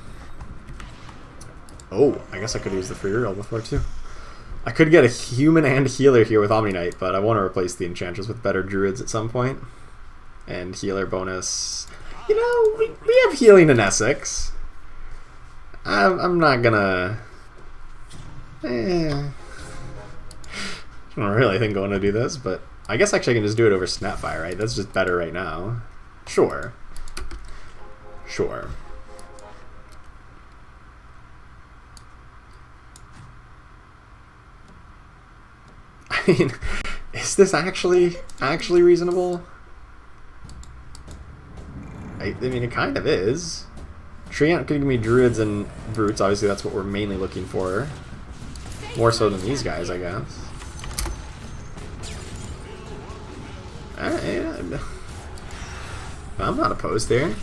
Oh, I guess I could use the free reroll before too. I could get a human and healer here with Omni Knight, but I want to replace the Enchantress with better Druids at some point. And healer bonus. You know, we have healing in Essex. I'm not gonna... I don't really think I want to do this, but I guess actually I can just do it over Snapfire, right? That's just better right now. Sure. Sure. I mean, is this actually reasonable? I mean, it kind of is. Treant could give me Druids and Brutes. Obviously, that's what we're mainly looking for. More so than these guys, I guess. I'm not opposed there.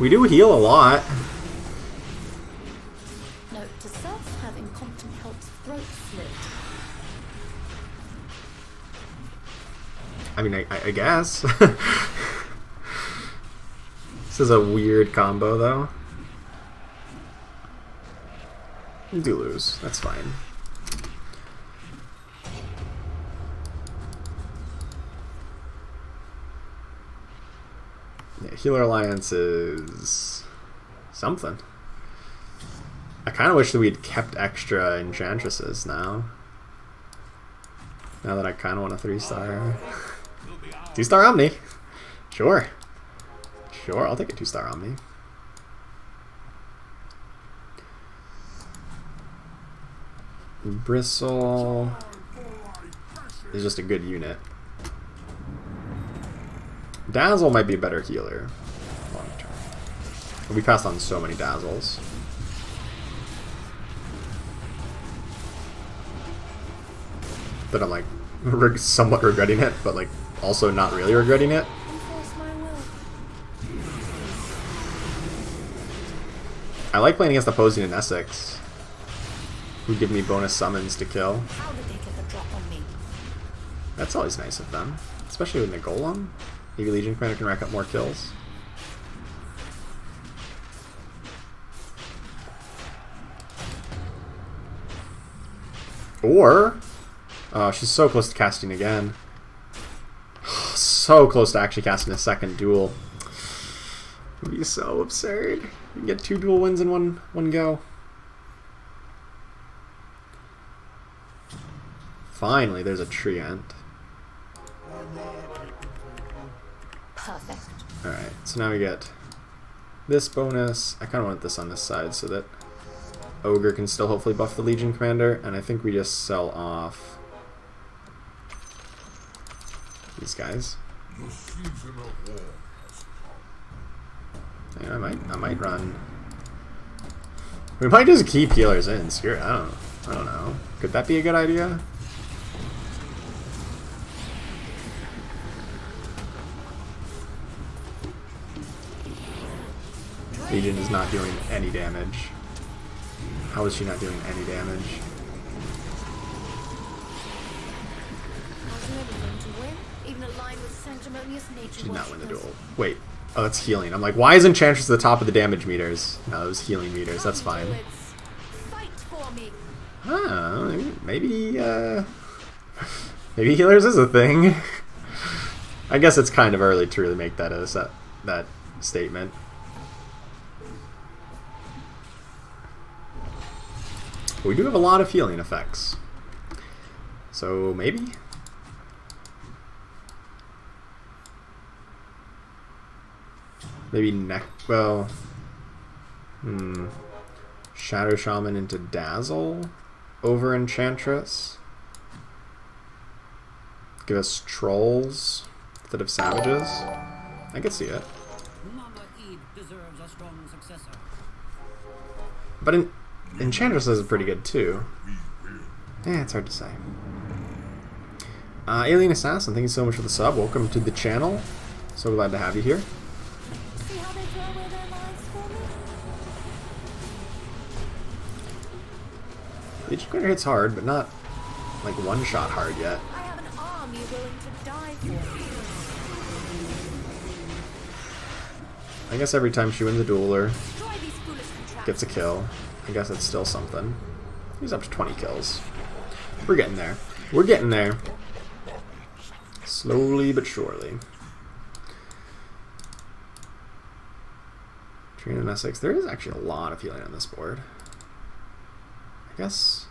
We do heal a lot. Note to self: have incompetent help's throat slit. I mean, I guess. This is a weird combo, though. You do lose. That's fine. Yeah, Healer Alliance is something. I kind of wish that we'd kept extra Enchantresses now. Now that I kind of want a 3-star. 2-star Omni. Sure. Sure, I'll take a 2-star Omni. Bristle is just a good unit. Dazzle might be a better healer long term. We passed on so many Dazzles. That I'm like somewhat regretting it, but like also not really regretting it. Enforce my will. I like playing against opposing in Essex, who give me bonus summons to kill. How did they get the drop on me? That's always nice of them, especially with the Golem. Maybe Legion Commander can rack up more kills. Or, oh, she's so close to casting again. So close to actually casting a second duel. It would be so absurd. You can get 2 duel wins in one go. Finally, there's a Treant. Perfect. Alright, so now we get this bonus. I kind of want this on this side so that Ogre can still hopefully buff the Legion Commander, and I think we just sell off these guys. Yeah, I might run. We might just keep healers in. Screw, I don't know. Could that be a good idea? Legion is not doing any damage. How is she not doing any damage? How's never going to win? Even a line with sanctimonious nature. She did not win the worshippers. duel. Wait. Oh, that's healing. I'm like, why is Enchantress at the top of the damage meters? No, those healing meters. That's Come, fine. druids. Fight for me. Maybe, maybe healers is a thing. I guess it's kind of early to really make that that statement. But we do have a lot of healing effects. So maybe? Maybe well... Shadow Shaman into Dazzle over Enchantress. Give us Trolls instead of Savages. I could see it. Mama Eve deserves a strong successor. But Enchantress is pretty good too. Yeah, it's hard to say. Alien Assassin, thank you so much for the sub. Welcome to the channel. So glad to have you here. See how they throw away their lives for me? Legion Commander hits hard, but not like one-shot hard yet. I have an army willing to die for me. I guess every time she wins a duel or Destroy these foolish contraptions. gets a kill, I guess it's still something. He's up to 20 kills. We're getting there. We're getting there. Slowly but surely. Trina and S6. There is actually a lot of healing on this board. I guess.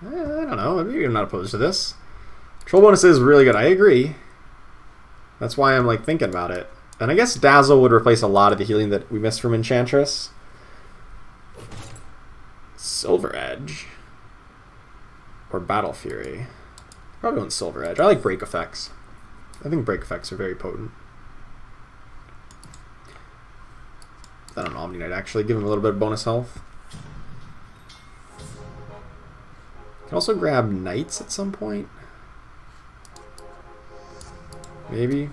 I don't know. Maybe I'm not opposed to this. Troll bonus is really good. I agree. That's why I'm like thinking about it. And I guess Dazzle would replace a lot of the healing that we missed from Enchantress. Silver Edge. Or Battle Fury. Probably want Silver Edge. I like break effects. I think break effects are very potent. That on Omni Knight actually. Give him a little bit of bonus health. Can also grab Knights at some point. Maybe.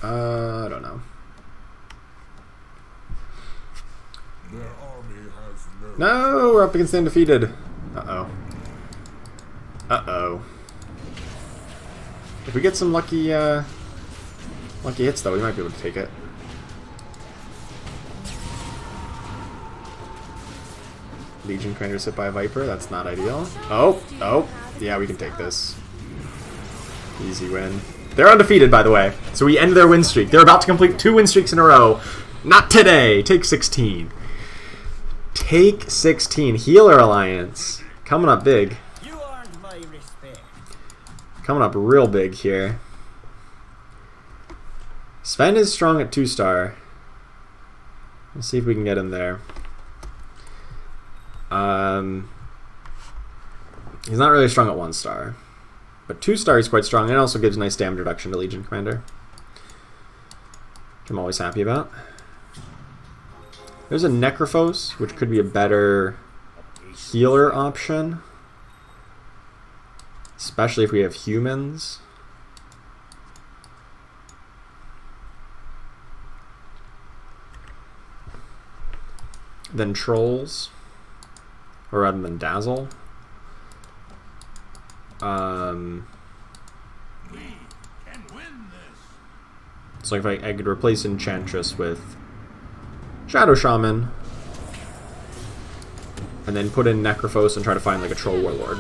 I don't know. Their army has No, we're up against the undefeated. Uh-oh. Uh-oh. If we get some lucky hits, though, we might be able to take it. Legion Commander hit by a Viper. That's not ideal. Oh. Yeah, we can take this. Easy win. They're undefeated, by the way. So we end their win streak. They're about to complete 2 win streaks in a row. Not today. Take 16. Take 16. Healer Alliance. Coming up big. You earned my respect. Coming up real big here. Sven is strong at 2-star. Let's see if we can get him there. He's not really strong at 1-star. But 2-star he's quite strong, and also gives nice damage reduction to Legion Commander, which I'm always happy about. There's a Necrophos, which could be a better healer option. Especially if we have humans. Then Trolls. Or rather than Dazzle. So if I could replace Enchantress with Shadow Shaman, and then put in Necrophos and try to find like a Troll Warlord.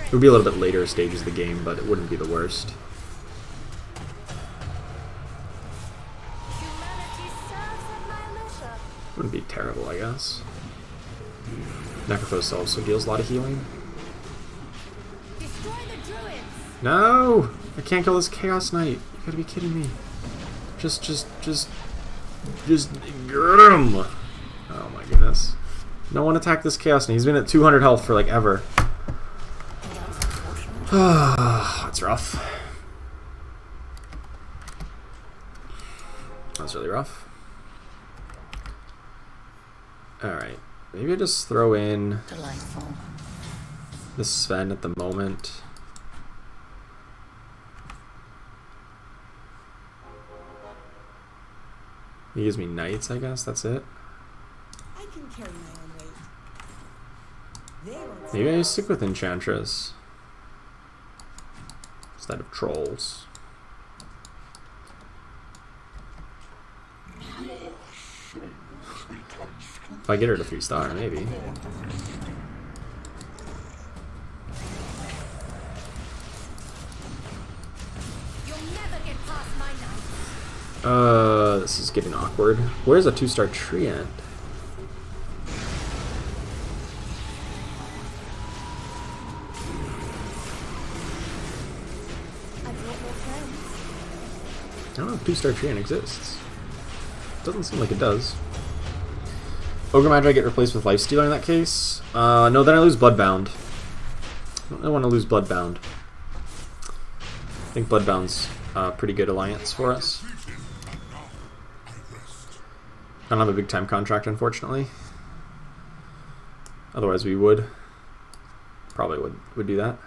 It would be a little bit later stages of the game, but it wouldn't be the worst. Humanity serves at my leisure. Wouldn't be terrible, I guess. Necrophos also deals a lot of healing. Destroy the druids. No! I can't kill this Chaos Knight. You gotta be kidding me. Just get him! Oh my goodness. No one attack this Chaos Knight. He's been at 200 health for like ever. That's rough. That's really rough. Alright. Maybe I just throw in Delightful. this Sven at the moment. He gives me knights, I guess. That's it. I can carry my own weight. They won't Maybe I stick with Enchantress instead of trolls. If I get her to 3-star, maybe. You'll never get past my knife. This is getting awkward. Where's a 2-star treant? I brought more friends. I don't know if 2-star treant exists. Doesn't seem like it does. Ogre Magi get replaced with Lifestealer in that case? No, then I lose Bloodbound. I don't really want to lose Bloodbound. I think Bloodbound's a pretty good alliance for us. I don't have a big time contract, unfortunately. Otherwise we would. Probably would do that.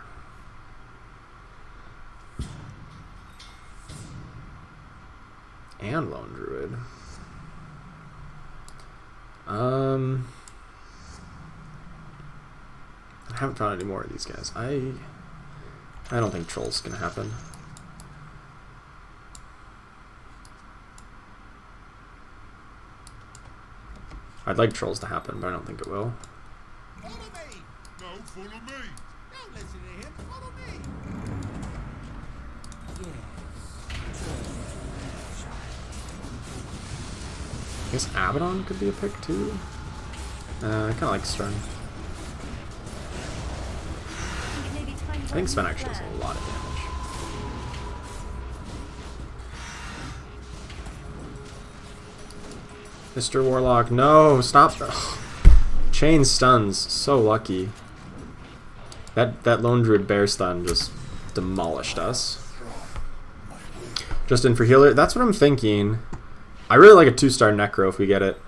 And Lone Druid. I haven't found any more of these guys. I don't think Troll's gonna happen. I'd like Trolls to happen, but I don't think it will. Follow me! No, follow me! Don't listen to him, follow me! I guess Abaddon could be a pick too. I kind of like Stern. I think Sven actually does a lot of damage. Mr. Warlock, no! Stop! Ugh. Chain stuns, so lucky. That Lone Druid bear stun just demolished us. Just in for healer, that's what I'm thinking. I really like a 2-star Necro if we get it.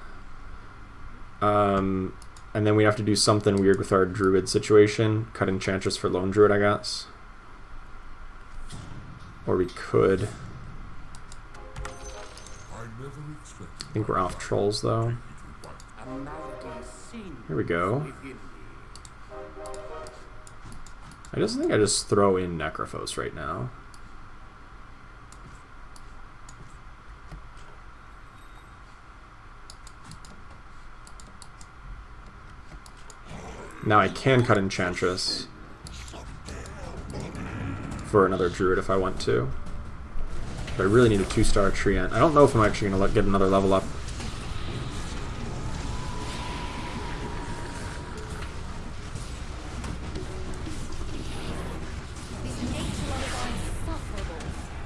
And then we have to do something weird with our Druid situation. Cut Enchantress for Lone Druid, I guess. Or we could. I think we're off Trolls, though. Here we go. I just think I just throw in Necrophos right now. Now I can cut Enchantress for another Druid if I want to. But I really need a 2-star Treant. I don't know if I'm actually going to get another level up.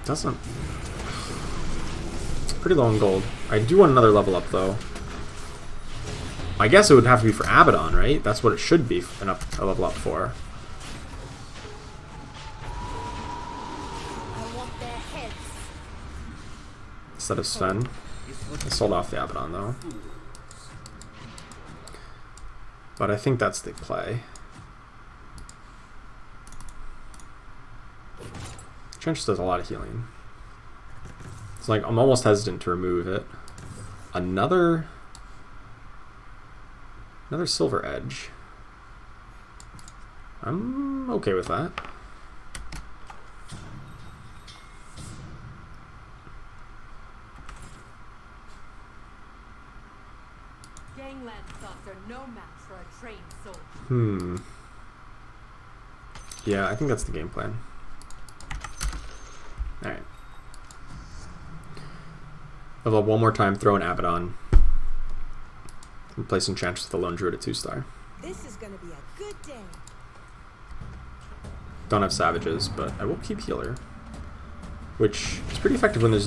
Doesn't. It's pretty low in gold. I do want another level up though. I guess it would have to be for Abaddon, right? That's what it should be a level up for. I want their heads. Instead of Sven. I sold off the Abaddon though. But I think that's the play. Trench does a lot of healing. It's like I'm almost hesitant to remove it. Another Silver Edge. I'm okay with that. Gangland thoughts are no match for a trained soldier. Yeah, I think that's the game plan. Alright. Level up one more time, throw an Abaddon. Replace Enchantress with the Lone Druid at 2-star. This is gonna be a good day. Don't have Savages, but I will keep Healer. Which is pretty effective when there's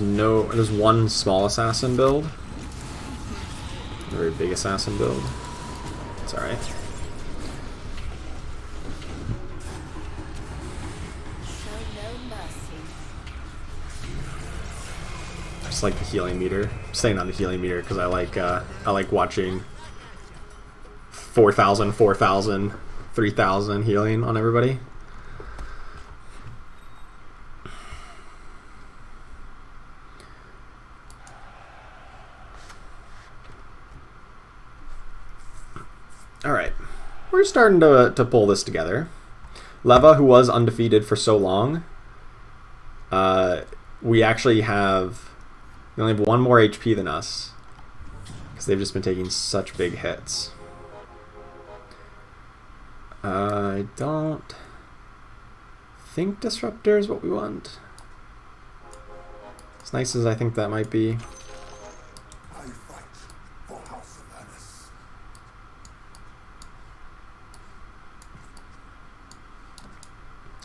one small assassin build. A very big assassin build. It's alright. Show no mercy. I just like the healing meter. I'm staying on the healing meter because I like watching 4,000, 4,000, 3,000 healing on everybody. starting to pull this together. Leva, who was undefeated for so long, we actually have... They only have 1 more HP than us. Because they've just been taking such big hits. I don't think Disruptor is what we want. As nice as I think that might be. I fight for House of Annis.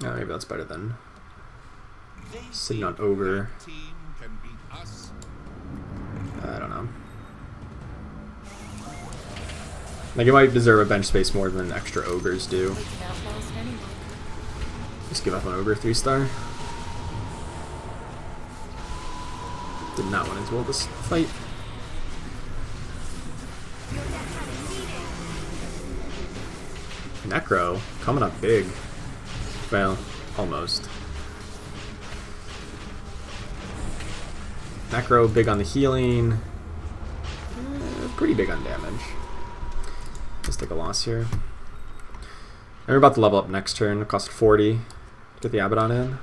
Oh, maybe that's better than sitting on Ogre. Team can beat us. I don't know. Like, it might deserve a bench space more than extra Ogres do. We can outlast anyone. Just give up on Ogre 3-star. Did not want to duel this fight. Necro coming up big. Well, almost. Necro big on the healing. Pretty big on damage. Let's take a loss here. And we're about to level up next turn. It cost 40 to get the Abaddon in.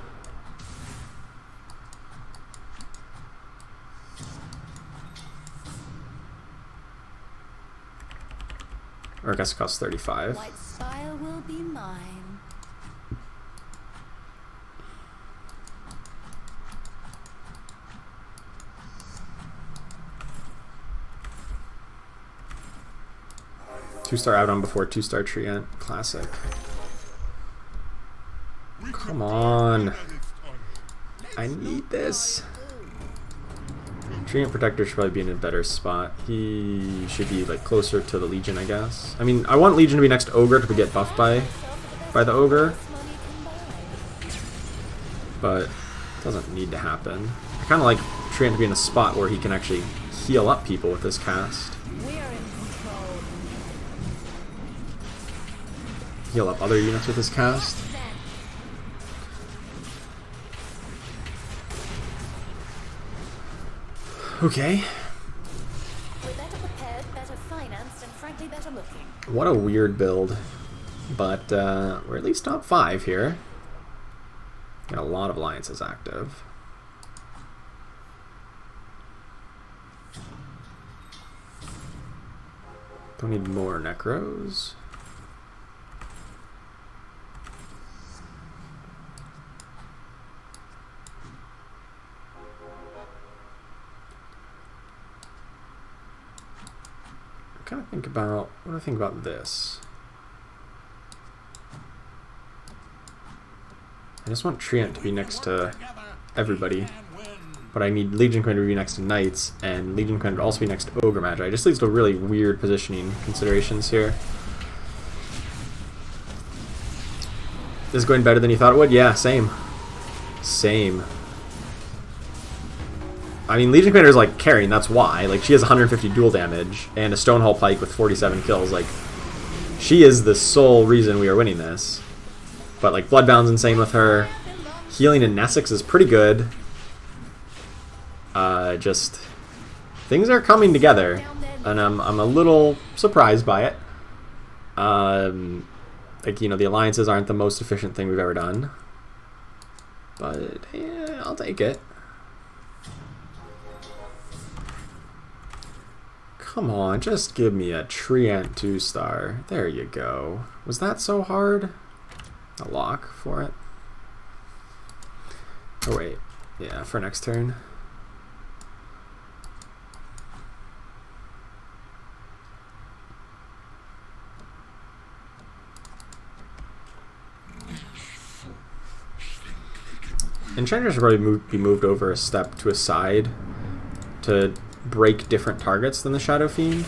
Or I guess it costs 35. White Spire will be mine. Two-star Abaddon before 2-star Treant. Classic. Come on. I need this. Treant Protector should probably be in a better spot. He should be like closer to the Legion, I guess. I mean, I want Legion to be next to Ogre to get buffed by the Ogre. But it doesn't need to happen. I kind of like Treant to be in a spot where he can actually heal up people with this cast. We are in control. Heal up other units with his cast. Okay. We're better prepared, better financed, and frankly better looking. What a weird build. But we're at least top 5 here. Got a lot of alliances active. Don't need more Necros. What do I think about this? I just want Treant to be next to everybody, but I need Legion Commander to be next to Knights, and Legion Commander to also be next to Ogre Magi. It just leads to really weird positioning considerations here. This is going better than you thought it would? Yeah, same. Same. I mean, Legion Commander is like carrying, that's why. Like, she has 150 dual damage and a Stonehall Pike with 47 kills. Like, she is the sole reason we are winning this. But, like, Bloodbound's insane with her. Healing in Nessex is pretty good. Just, things are coming together. And I'm a little surprised by it. Like, you know, the alliances aren't the most efficient thing we've ever done. But, yeah, I'll take it. Come on, just give me a Treant 2-star. There you go. Was that so hard? A lock for it? Oh wait, yeah, for next turn. Enchantress should probably be moved over a step to a side to break different targets than the Shadow Fiend.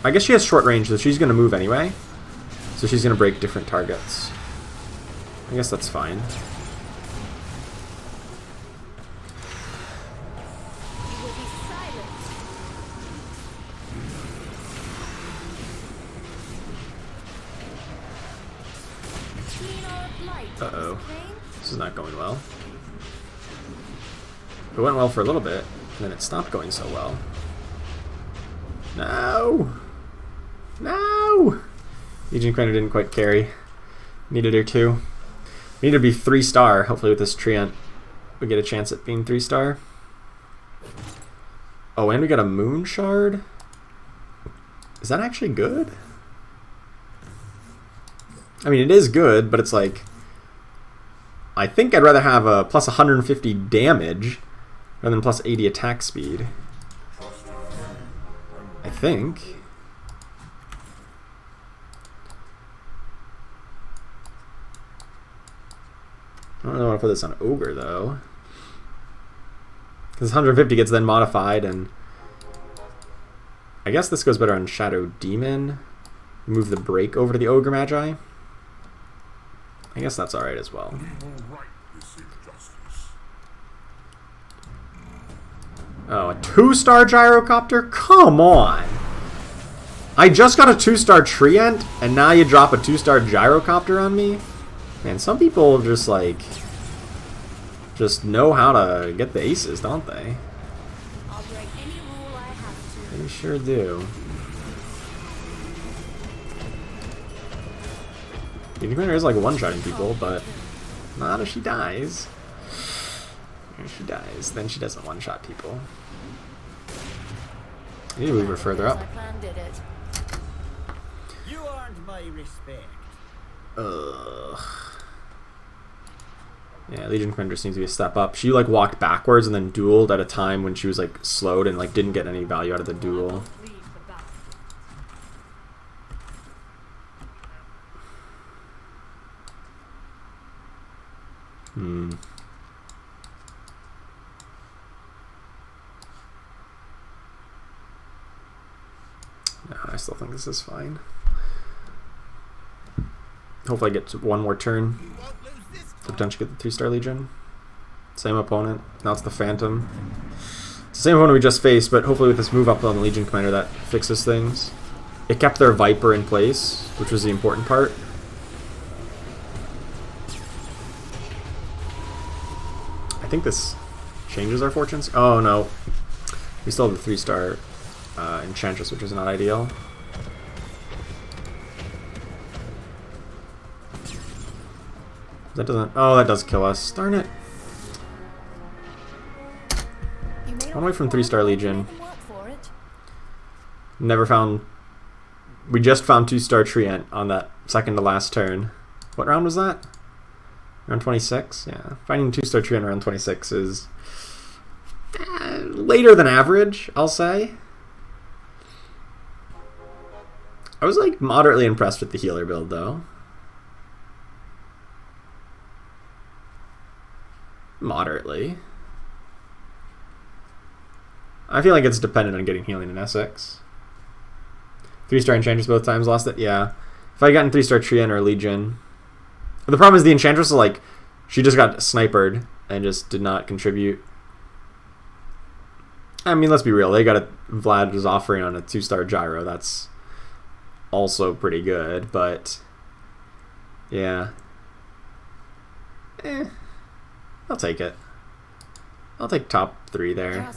I guess she has short range, so she's going to move anyway. So she's going to break different targets. I guess that's fine. You will be silent. Keen or blight, Uh-oh. Mr. Crane? This is not going well. It went well for a little bit, and then it stopped going so well. No! No! Legion Commander didn't quite carry. Needed her too. We need to be 3-star. Hopefully with this Treant we get a chance at being 3-star. Oh, and we got a Moon Shard? Is that actually good? I mean, it is good, but it's like... I think I'd rather have a plus 150 damage rather than plus 80 attack speed. I think. I don't know if I put this on Ogre, though. Because 150 gets then modified, and... I guess this goes better on Shadow Demon. Move the break over to the Ogre Magi. I guess that's alright as well. Oh, a 2-star Gyrocopter? Come on! I just got a 2-star Treant, and now you drop a 2-star Gyrocopter on me? Man, some people just, like... just know how to get the aces, don't they? I'll break any rule I have to. They sure do. The commander is like one-shotting people, but not if she dies. If she dies, then she doesn't one-shot people. I need to move her further up. I planned it. You earned my respect. Ugh. Yeah, Legion Commander seems to be a step up. She like walked backwards and then dueled at a time when she was like slowed and like didn't get any value out of the duel. Leave the battle. Hmm. No, I still think this is fine. Hopefully I get to one more turn to potentially get the 3-star Legion. Same opponent. Now it's the Phantom. It's the same opponent we just faced, but hopefully with this move up on the Legion Commander that fixes things. It kept their Viper in place, which was the important part. I think this changes our fortunes. Oh no. We still have the 3-star Enchantress, which is not ideal. That doesn't... Oh, that does kill us. Darn it. One away from 3-star Legion. Never found... We just found 2-star Treant on that second to last turn. What round was that? Round 26? Yeah. Finding 2-star Treant around 26 is... later than average, I'll say. I was like moderately impressed with the healer build though. Moderately. I feel like it's dependent on getting healing in Essex. 3-star Enchantress both times lost it? Yeah. If I had gotten 3-star Treant or Legion. The problem is the Enchantress is like, she just got snipered and just did not contribute. I mean, let's be real. They got a Vlad was offering on a 2-star Gyro. That's also pretty good, but yeah. I'll take it. I'll take top 3 there.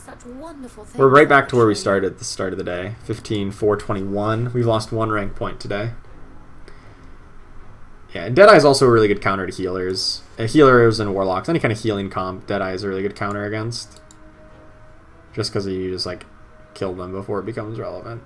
We're right back to where we started at the start of the day. 15-4-21. We've lost 1 rank point today. Yeah, and Deadeye is also a really good counter to healers. Healers and Warlocks. Any kind of healing comp, Deadeye is a really good counter against. Just because you just like kill them before it becomes relevant.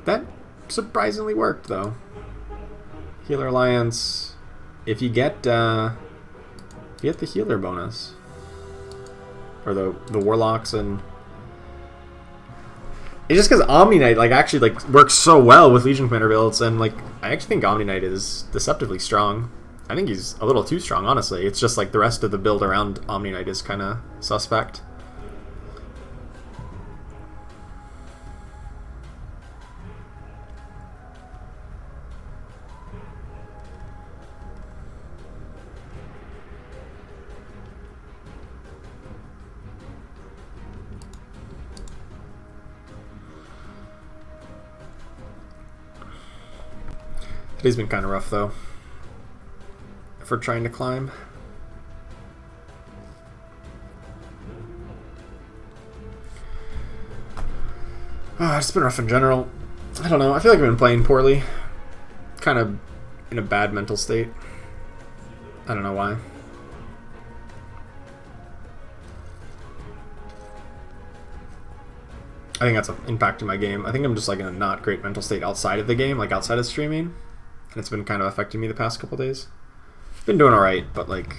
That surprisingly worked, though. Healer Alliance. If you get the healer bonus, or the Warlocks, and it's just because Omni Knight like actually like works so well with Legion Commander builds, and like I actually think Omni Knight is deceptively strong. I think he's a little too strong, honestly. It's just like the rest of the build around Omni Knight is kind of suspect. Today's been kind of rough though. For trying to climb. It's been rough in general. I don't know. I feel like I've been playing poorly. Kind of in a bad mental state. I don't know why. I think that's impacting my game. I think I'm just like in a not great mental state outside of the game, like outside of streaming. And it's been kind of affecting me the past couple days. Been doing alright, but like,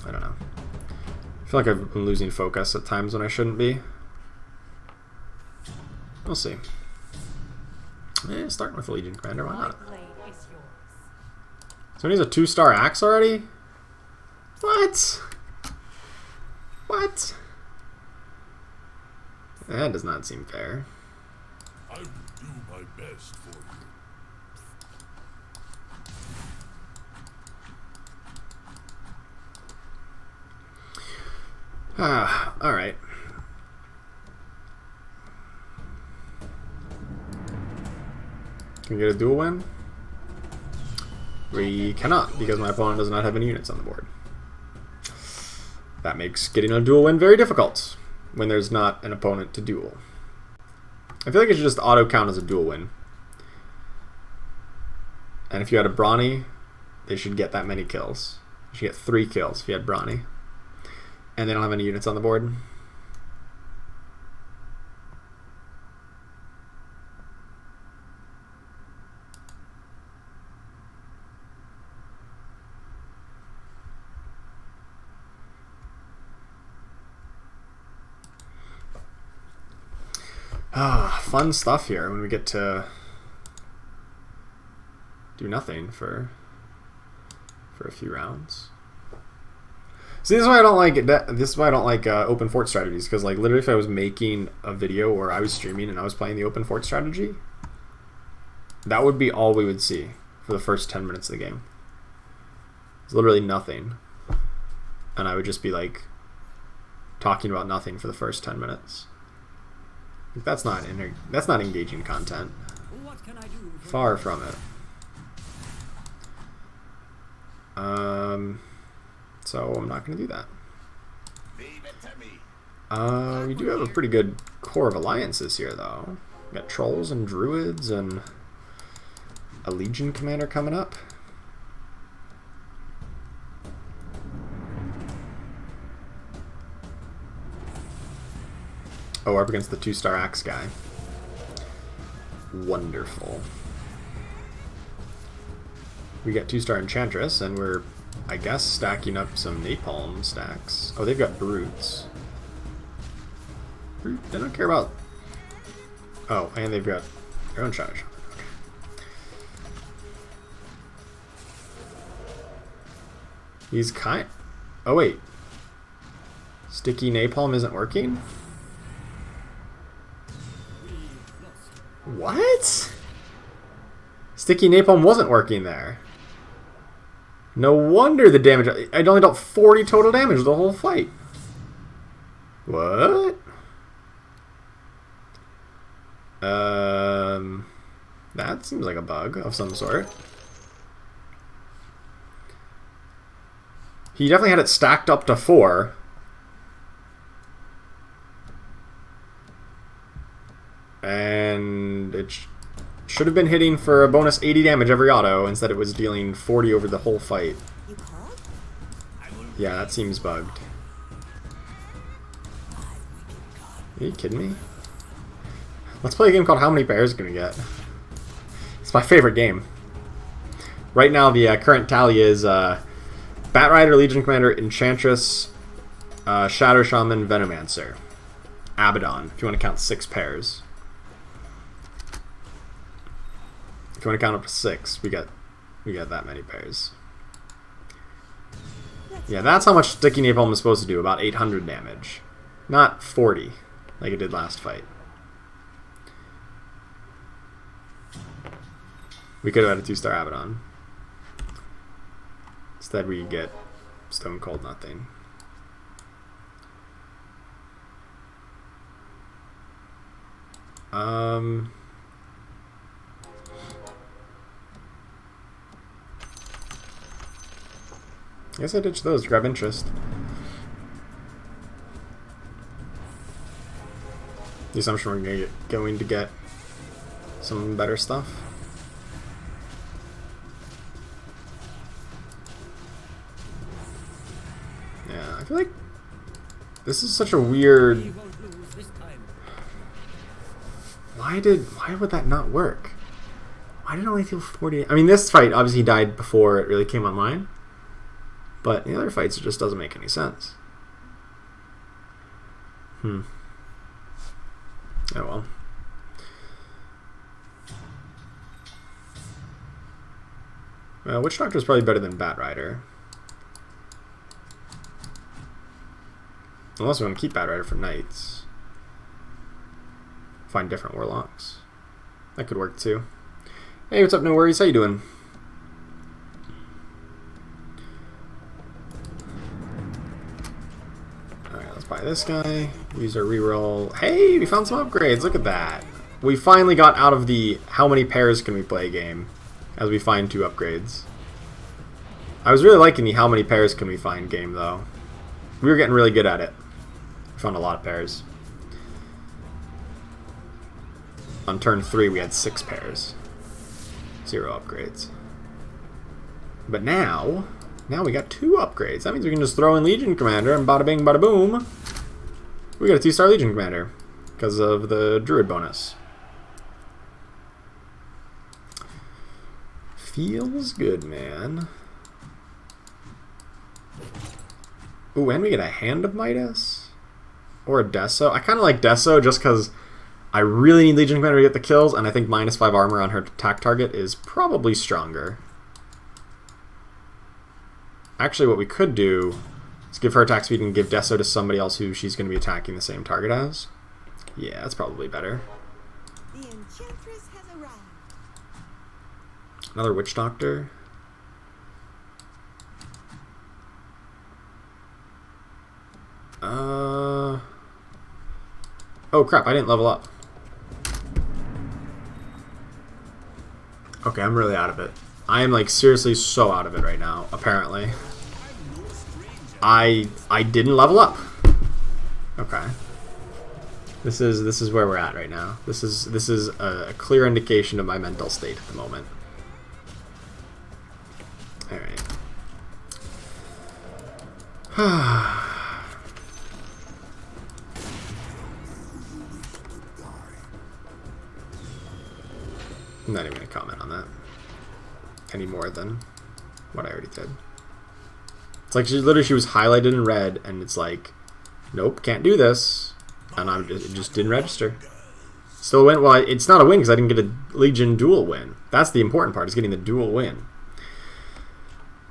I don't know. I feel like I've been losing focus at times when I shouldn't be. We'll see. Starting with the Legion Commander, why not? My blade is yours. So he's a 2-star axe already? What? What? That does not seem fair. I will do my best for you. Alright. Can we get a dual win? We cannot, because my opponent does not have any units on the board. That makes getting a dual win very difficult when there's not an opponent to duel. I feel like it should just auto count as a dual win. And if you had a Brawny, they should get that many kills. You should get 3 kills if you had Brawny. And they don't have any units on the board. Fun stuff here when we get to do nothing for a few rounds. See, this is why I don't like it. This is why I don't like open fort strategies, because like literally, if I was making a video or I was streaming and I was playing the open fort strategy, that would be all we would see for the first 10 minutes of the game. It's literally nothing, and I would just be like talking about nothing for the first 10 minutes. That's not engaging content. What can I do? Far from it. So I'm not going to do that. Leave it to me. We do have a pretty good core of alliances here, though. We got trolls and druids and a Legion commander coming up. Oh, we're up against the 2-star axe guy. Wonderful. We got 2-star enchantress, and we're, I guess, stacking up some napalm stacks. Oh, they've got brutes. They don't care about. Oh, and they've got their own shadow shaman. Okay. He's kind. Oh wait. Sticky napalm isn't working? What? Sticky napalm wasn't working there. No wonder the damage. I only dealt 40 total damage the whole fight. What? That seems like a bug of some sort. He definitely had it stacked up to 4. And it should have been hitting for a bonus 80 damage every auto. Instead it was dealing 40 over the whole fight. You called? Yeah, that seems bugged. Are you kidding me? Let's play a game called How Many Bears Gonna Get? It's my favorite game. Right now the current tally is Bat Rider, Legion Commander, Enchantress, Shadow Shaman, Venomancer, Abaddon, if you want to count 6 pairs. If you want to count up to 6, we got that many pairs. Yeah, that's how much Sticky Napalm is supposed to do, about 800 damage. Not 40, like it did last fight. We could have had a 2-star Abaddon. Instead we get Stone Cold Nothing. I guess I ditched those to grab interest. The assumption we're going to get some better stuff. Yeah, I feel like this is such a weird... We won't lose this time. Why would that not work? Why did it only heal 40? I mean, this fight obviously died before it really came online. But in the other fights, it just doesn't make any sense. Oh well. Well, Witch Doctor is probably better than Bat Rider. Unless we want to keep Bat Rider for knights. Find different Warlocks. That could work too. Hey, what's up, No Worries? How you doing? Alright, let's buy this guy. Use our reroll. Hey, we found some upgrades. Look at that. We finally got out of the how many pairs can we play game as we find 2 upgrades. I was really liking the how many pairs can we find game, though. We were getting really good at it. We found a lot of pairs. On turn 3, we had 6 pairs. 0 upgrades. But now we got 2 upgrades. That means we can just throw in Legion Commander and bada bing bada boom. We got a 2-star Legion Commander because of the Druid bonus. Feels good, man. Ooh, and we get a Hand of Midas? Or a Deso. I kind of like Deso just because I really need Legion Commander to get the kills, and I think -5 armor on her attack target is probably stronger. Actually, what we could do is give her attack speed and give Deso to somebody else who she's going to be attacking the same target as. Yeah, that's probably better. The Enchantress has arrived. Another Witch Doctor. Oh crap, I didn't level up. Okay, I'm really out of it. I am like seriously so out of it right now, apparently. I didn't level up. Okay. This is where we're at right now. This is a clear indication of my mental state at the moment. Alright. I'm not even going to comment on that any more than what I already did. It's like she was highlighted in red, and it's like, nope, can't do this, and it just didn't register. Still win. Well, it's not a win because I didn't get a Legion dual win. That's the important part, is getting the dual win.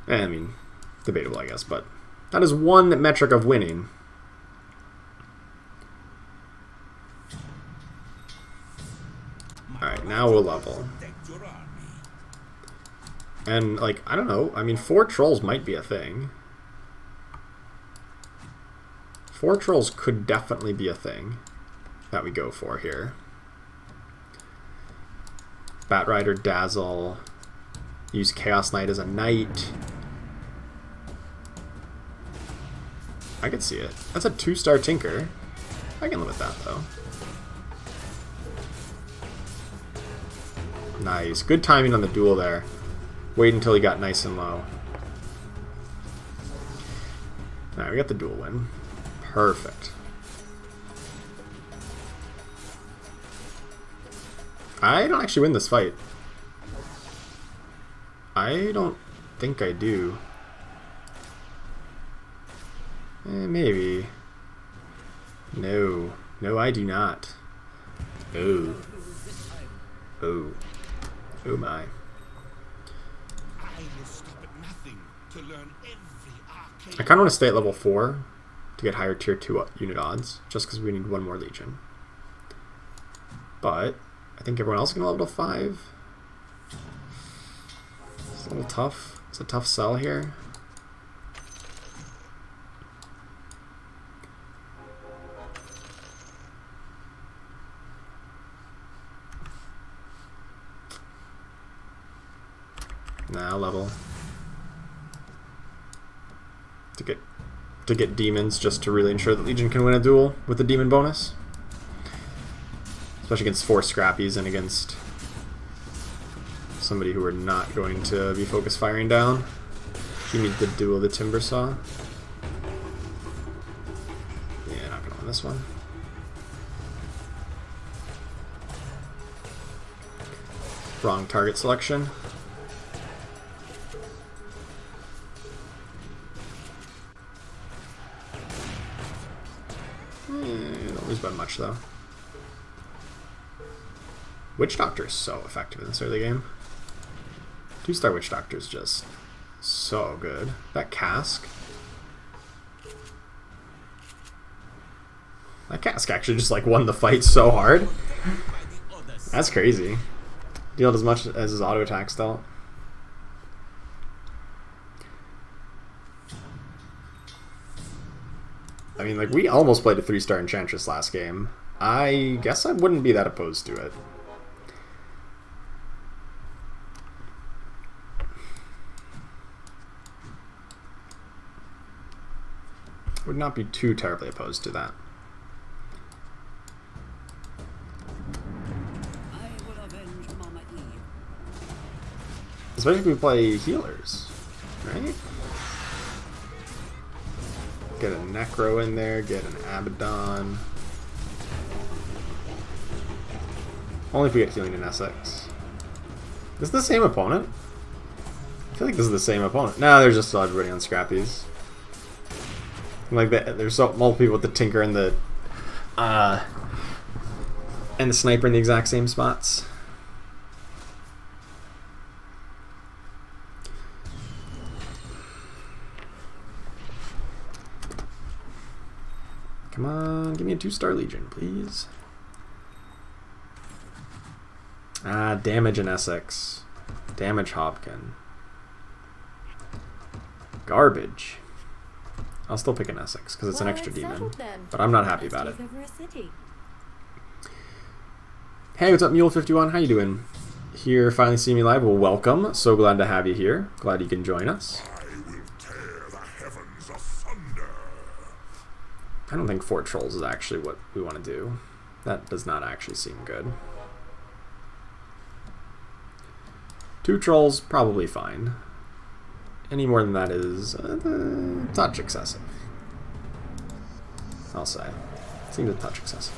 I mean, debatable, I guess, but that is one metric of winning. Alright, now we'll level. And, like, I don't know. I mean, 4 trolls might be a thing. 4 trolls could definitely be a thing that we go for here. Bat Rider, Dazzle. Use Chaos Knight as a knight. I could see it. That's a 2-star Tinker. I can live with that, though. Nice. Good timing on the duel there. Wait until he got nice and low. Alright, we got the duel win. Perfect. I don't actually win this fight. I don't think I do. Maybe. No. No, I do not. Oh. Oh. Oh my. I kind of want to stay at level 4 to get higher tier 2 unit odds, just because we need 1 more Legion. But I think everyone else is going to level to 5. It's a little tough. It's a tough sell here. Nah, level. to get demons just to really ensure that Legion can win a duel with the demon bonus. Especially against 4 scrappies and against somebody who we're not going to be focus firing down. You need the duel the Timber Saw. Yeah, not gonna win this one. Wrong target selection. Don't lose by much though. Witch Doctor is so effective in this early game. 2-star Witch Doctor is just so good. That cask. That cask actually just like won the fight so hard. That's crazy. Dealt as much as his auto attack dealt. I mean, like, we almost played a 3-star Enchantress last game. I guess I wouldn't be that opposed to it. Would not be too terribly opposed to that. I will avenge Mama Eve. Especially if we play healers, right? Get a Necro in there, get an Abaddon. Only if we get healing in Essex. Is this the same opponent? I feel like this is the same opponent. No, there's just everybody on Scrappies. Like there's so multiple people with the Tinker and the Sniper in the exact same spots. Come on, give me a 2-star Legion, please. Damage in Essex. Damage Hopkin. Garbage. I'll still pick an Essex because it's an extra demon, but I'm not happy about it. Hey, what's up, Mule51? How you doing? Here, finally seeing me live. Well, welcome. So glad to have you here. Glad you can join us. I will tear the heavens asunder. I don't think 4 Trolls is actually what we want to do. That does not actually seem good. 2 Trolls, probably fine. Any more than that is a touch excessive. I'll say. Seems a touch excessive.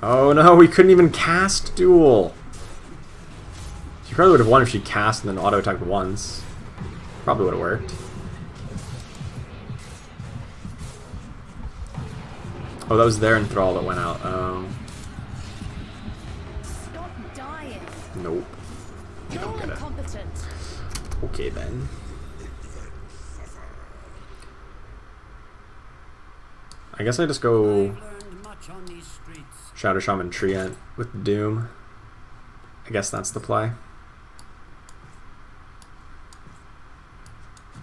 Oh no, we couldn't even cast duel. She probably would have won if she cast and then auto attacked once. Probably would have worked. Oh, that was their enthrall that went out. Oh. Stop dying. Nope. You don't You're get it. incompetent. Okay then. I guess I just go Learned much on these streets. Shadow Shaman Treant with Doom. I guess that's the play.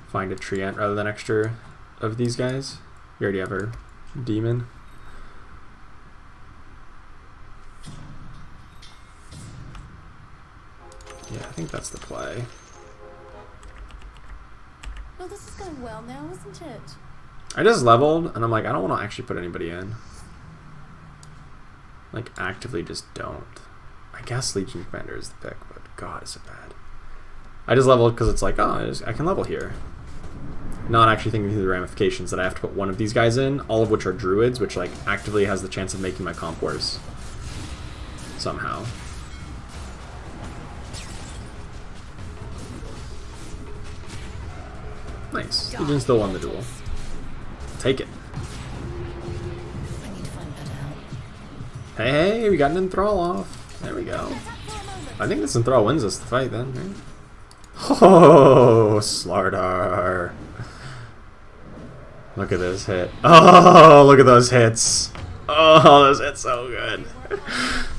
Find a Treant rather than extra of these guys. You already have her demon. Yeah, I think that's the play. Well, this is going well now, isn't it? I just leveled, and I'm like, I don't want to actually put anybody in. Like, actively just don't. I guess Legion Commander is the pick, but God, is it bad. I just leveled because it's like, oh, I can level here. Not actually thinking through the ramifications that I have to put one of these guys in, all of which are Druids, which like actively has the chance of making my comp worse. Somehow. Nice. Legion still won the duel. Take it. I need to find better help. Hey, we got an enthrall off. There we go. I think this enthrall wins us the fight then, right? Oh, Slardar. Look at this hit. Oh, look at those hits. Oh, those hits so good.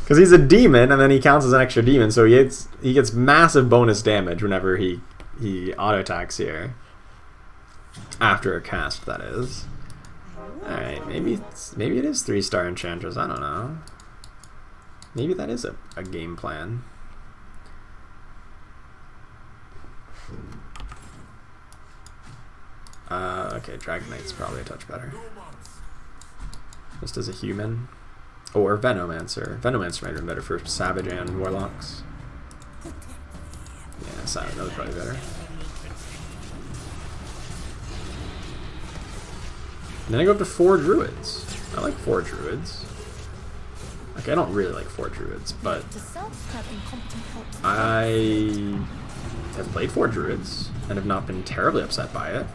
Because he's a demon, and then he counts as an extra demon, so he gets massive bonus damage whenever he auto attacks here. After a cast, that is. Alright, maybe it is 3-star Enchantress, I don't know. Maybe that is a game plan. Okay, Dragon Knight's probably a touch better. Just as a human. Or Venomancer. Venomancer might have been better for Savage and Warlocks. Yeah, Savage, that was probably better. And then I go up to 4 Druids. I like 4 Druids. Okay, I don't really like 4 Druids, but I have played 4 Druids and have not been terribly upset by it.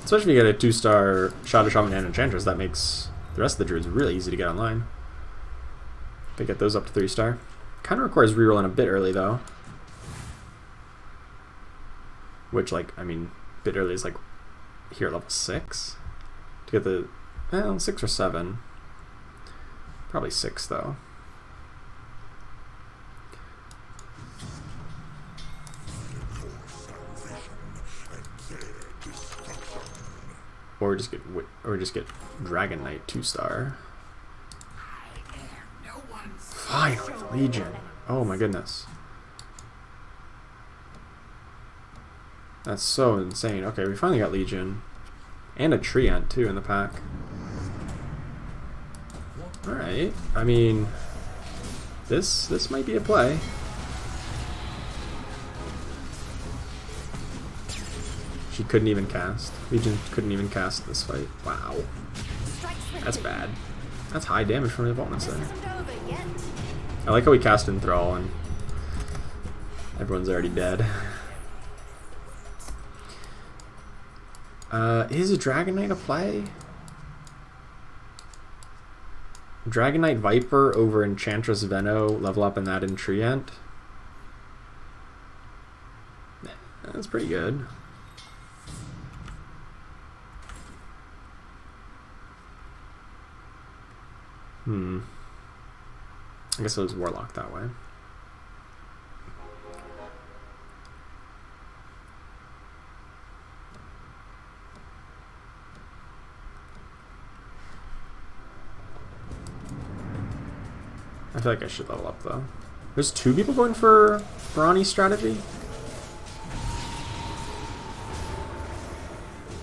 Especially if you get a 2-star Shadow Shaman and Enchantress, that makes the rest of the Druids really easy to get online. If I get those up to 3-star. Kind of requires rerolling a bit early though. Which, like, I mean, a bit early is like here at level 6. To get the, well, 6 or 7. Probably 6 though. Or just get Dragon Knight 2-star. Finally, Legion. Oh my goodness. That's so insane. Okay, we finally got Legion. And a Treant too in the pack. Alright. I mean, this might be a play. She couldn't even cast. Legion couldn't even cast this fight. Wow. That's bad. That's high damage from the opponents there. I like how we cast Enthrall and everyone's already dead. Is a Dragon Knight a play? Dragon Knight Viper over Enchantress Veno, level up in that in Treant. That's pretty good. I guess it was Warlock that way. I feel like I should level up though. There's 2 people going for Brawny strategy?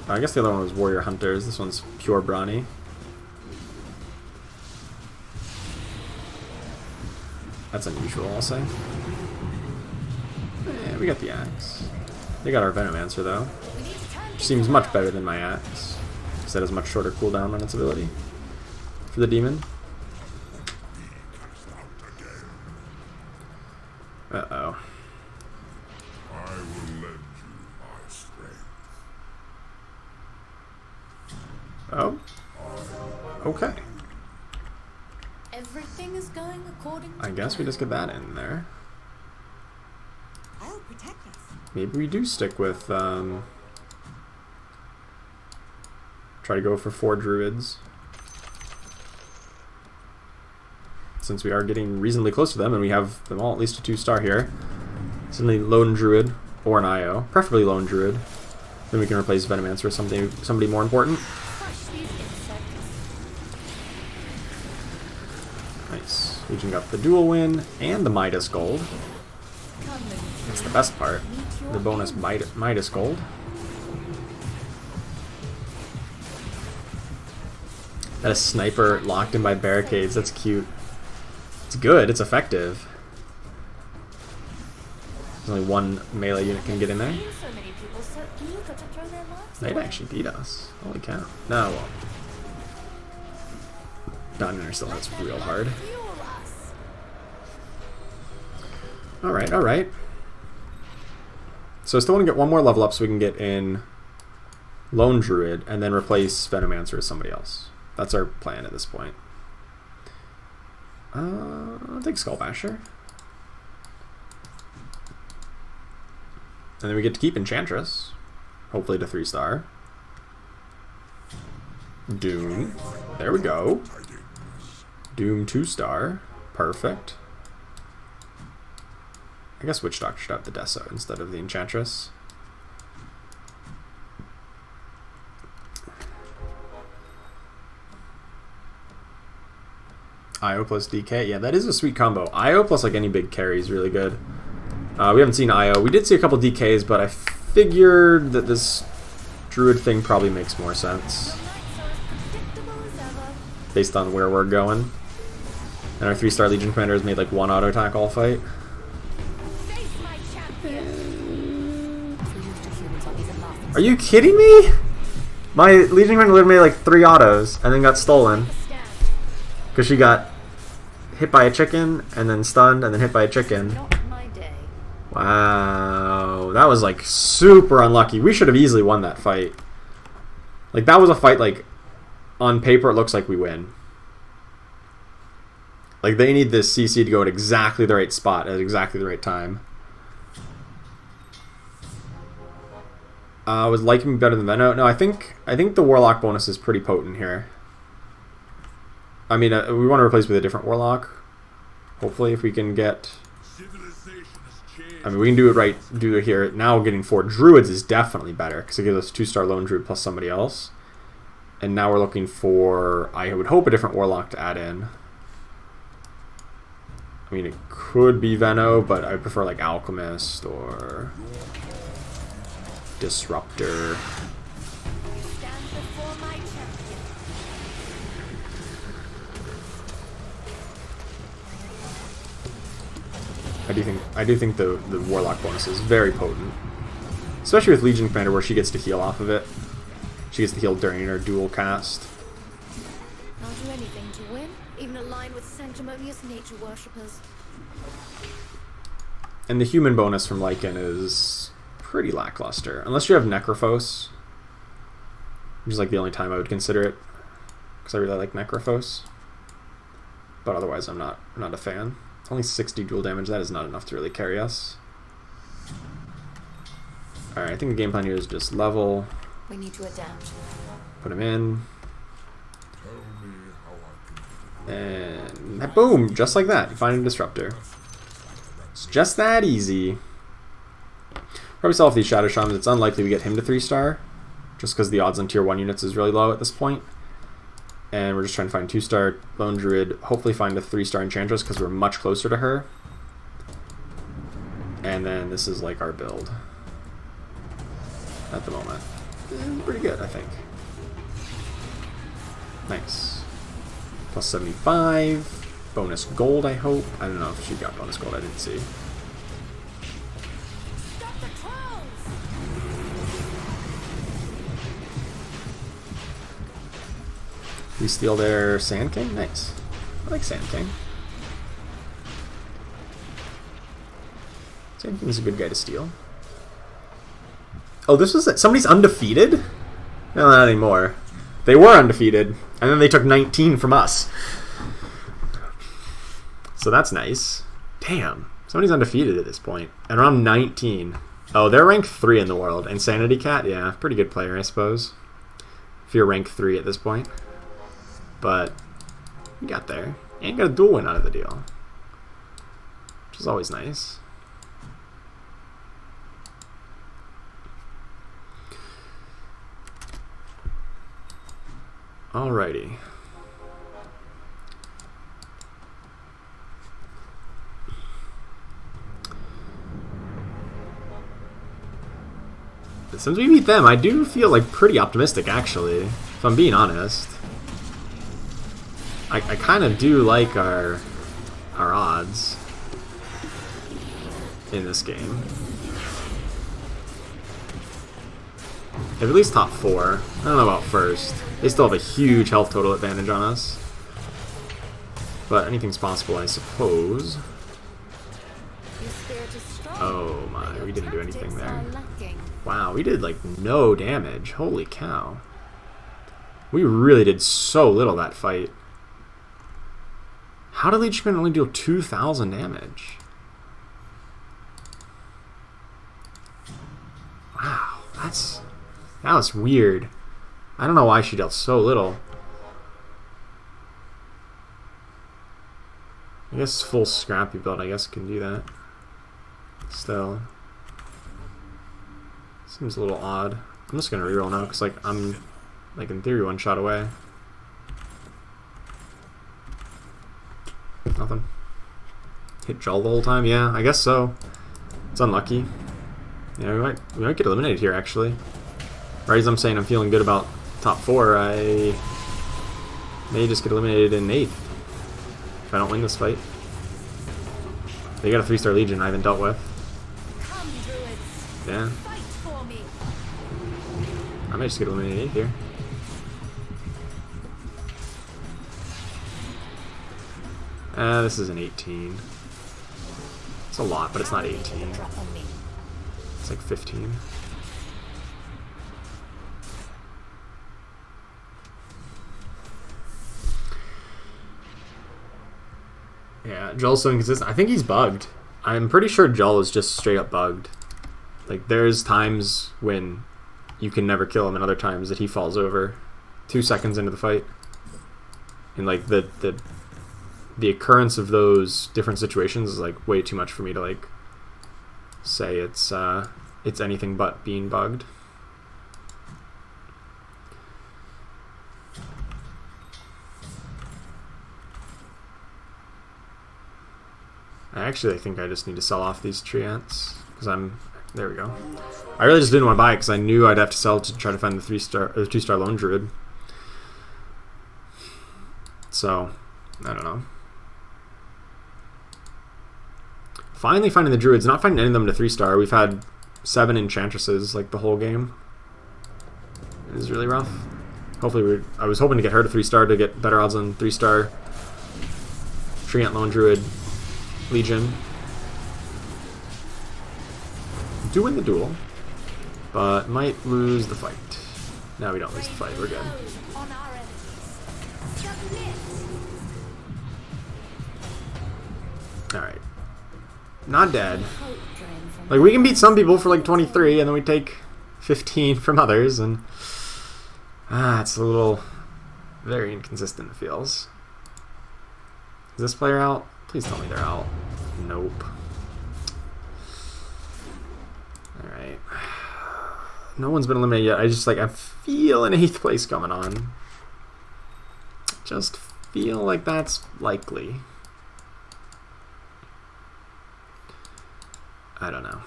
I guess the other one was Warrior Hunters. This one's pure Brawny. That's unusual, I'll say. Yeah, we got the axe. They got our Venomancer though. Which seems much better than my axe. Because that has much shorter cooldown on its ability. For the demon. Uh-oh. I will lend you my strength. Oh? Okay. Everything is going according to I guess we just get that in there. I'll protect us. Maybe we do stick with, try to go for 4 Druids. Since we are getting reasonably close to them, and we have them all at least a 2-star here. Suddenly Lone Druid or an IO, preferably Lone Druid. Then we can replace Venomancer with somebody more important. Nice. Legion got the dual win and the Midas Gold. That's the best part. The bonus Midas Gold. That is Sniper locked in by barricades. That's cute. It's good. It's effective. There's only 1 melee unit can get in there. They'd actually beat us. Holy cow. No, well. Dominator still hits real hard. Alright, alright. So I still want to get 1 more level up so we can get in Lone Druid and then replace Venomancer with somebody else. That's our plan at this point. I'll take Skullbasher. And then we get to keep Enchantress. Hopefully to 3-star. Doom. There we go. Doom 2-star. Perfect. I guess Witch Doctor should have the Deso instead of the Enchantress. IO plus DK. Yeah, that is a sweet combo. IO plus like any big carry is really good. We haven't seen IO. We did see a couple DKs, but I figured that this Druid thing probably makes more sense based on where we're going. And our 3-star Legion commander has made like 1 auto attack all fight. Are you kidding me? My Legion commander literally made like 3 autos and then got stolen. Because she got hit by a chicken and then stunned and then hit by a chicken. Wow. That was like super unlucky. We should have easily won that fight. Like that was a fight like on paper it looks like we win. Like they need this CC to go at exactly the right spot at exactly the right time. Was liking better than Veno? No, I think the Warlock bonus is pretty potent here. I mean, we want to replace with a different Warlock. Hopefully, if we can get. I mean, we can do it right. Do it here now. Getting 4 Druids is definitely better because it gives us 2-star Lone Druid plus somebody else. And now we're looking for, I would hope, a different Warlock to add in. I mean, it could be Veno, but I prefer like Alchemist or Disruptor. I do think the Warlock bonus is very potent, especially with Legion Commander, where she gets to heal off of it. She gets to heal during her dual cast. I'll do anything to win, even align with sanctimonious nature worshippers. And the human bonus from Lycan is pretty lackluster, unless you have Necrophos, which is like the only time I would consider it, because I really like Necrophos. But otherwise, I'm not a fan. Only 60 dual damage. That is not enough to really carry us. All right, I think the game plan here is just level. We need to adapt. Put him in. And boom, just like that, you find a Disruptor. It's just that easy. Probably sell off these Shadow Shamans. It's unlikely we get him to 3-star, just because the odds on tier 1 units is really low at this point. And we're just trying to find 2-star Lone Druid, hopefully find a 3-star Enchantress because we're much closer to her. And then this is like our build at the moment. Pretty good, I think. Nice. Plus 75. Bonus gold, I hope. I don't know if she got bonus gold, I didn't see. We steal their Sand King? Nice. I like Sand King. Sand King's a good guy to steal. Oh, this was it. Somebody's undefeated? No, not anymore. They were undefeated, and then they took 19 from us. So that's nice. Damn. Somebody's undefeated at this point. And around 19. Oh, they're rank 3 in the world. Insanity Cat? Yeah, pretty good player, I suppose. If you're rank 3 at this point. But we got there. And got a dual win out of the deal. Which is always nice. Alrighty. Since we beat them, I do feel like pretty optimistic actually, if I'm being honest. I kind of do like our odds in this game. At least top 4. I don't know about first. They still have a huge health total advantage on us. But anything's possible, I suppose. Oh my, we didn't do anything there. Wow, we did like no damage. Holy cow. We really did so little that fight. How did Legion only deal 2,000 damage? Wow, that was weird. I don't know why she dealt so little. I guess full scrappy build, I guess, can do that. Still. Seems a little odd. I'm just gonna reroll now, because like I'm like in theory 1 shot away. Nothing. Hit Jull the whole time? Yeah, I guess so. It's unlucky. Yeah, we might get eliminated here, actually. Right as I'm saying I'm feeling good about top 4, I may just get eliminated in 8th if I don't win this fight. They got a 3-star Legion I haven't dealt with. Come, druids. Yeah, Fight for me. I might just get eliminated 8th here. This is an 18. It's a lot, but it's not 18. Drop on me. It's like 15. Yeah, Jull's so inconsistent. I think he's bugged. I'm pretty sure Jull is just straight up bugged. Like, there's times when you can never kill him and other times that he falls over 2 seconds into the fight. And, like, the occurrence of those different situations is, like, way too much for me to, like, say it's anything but being bugged. I think I just need to sell off these tree ants because there we go. I really just didn't want to buy it because I knew I'd have to sell to try to find the 2-star lone druid. So I don't know. Finally finding the druids, not finding any of them to 3-star. We've had 7 enchantresses like the whole game. It is really rough. Hopefully, I was hoping to get her to 3-star to get better odds on 3-star tree ant lone druid Legion. Do win the duel, but might lose the fight. No, we don't lose the fight. We're good. On our enemies. Submit. Alright. Not dead. Hope drain from Like, we can beat some people for like 23, and then we take 15 from others, and it's a little very inconsistent, it feels. Is this player out? Please tell me they're out. Nope. Alright. No one's been eliminated yet. I feel an 8th place coming on. Just feel like that's likely. I don't know.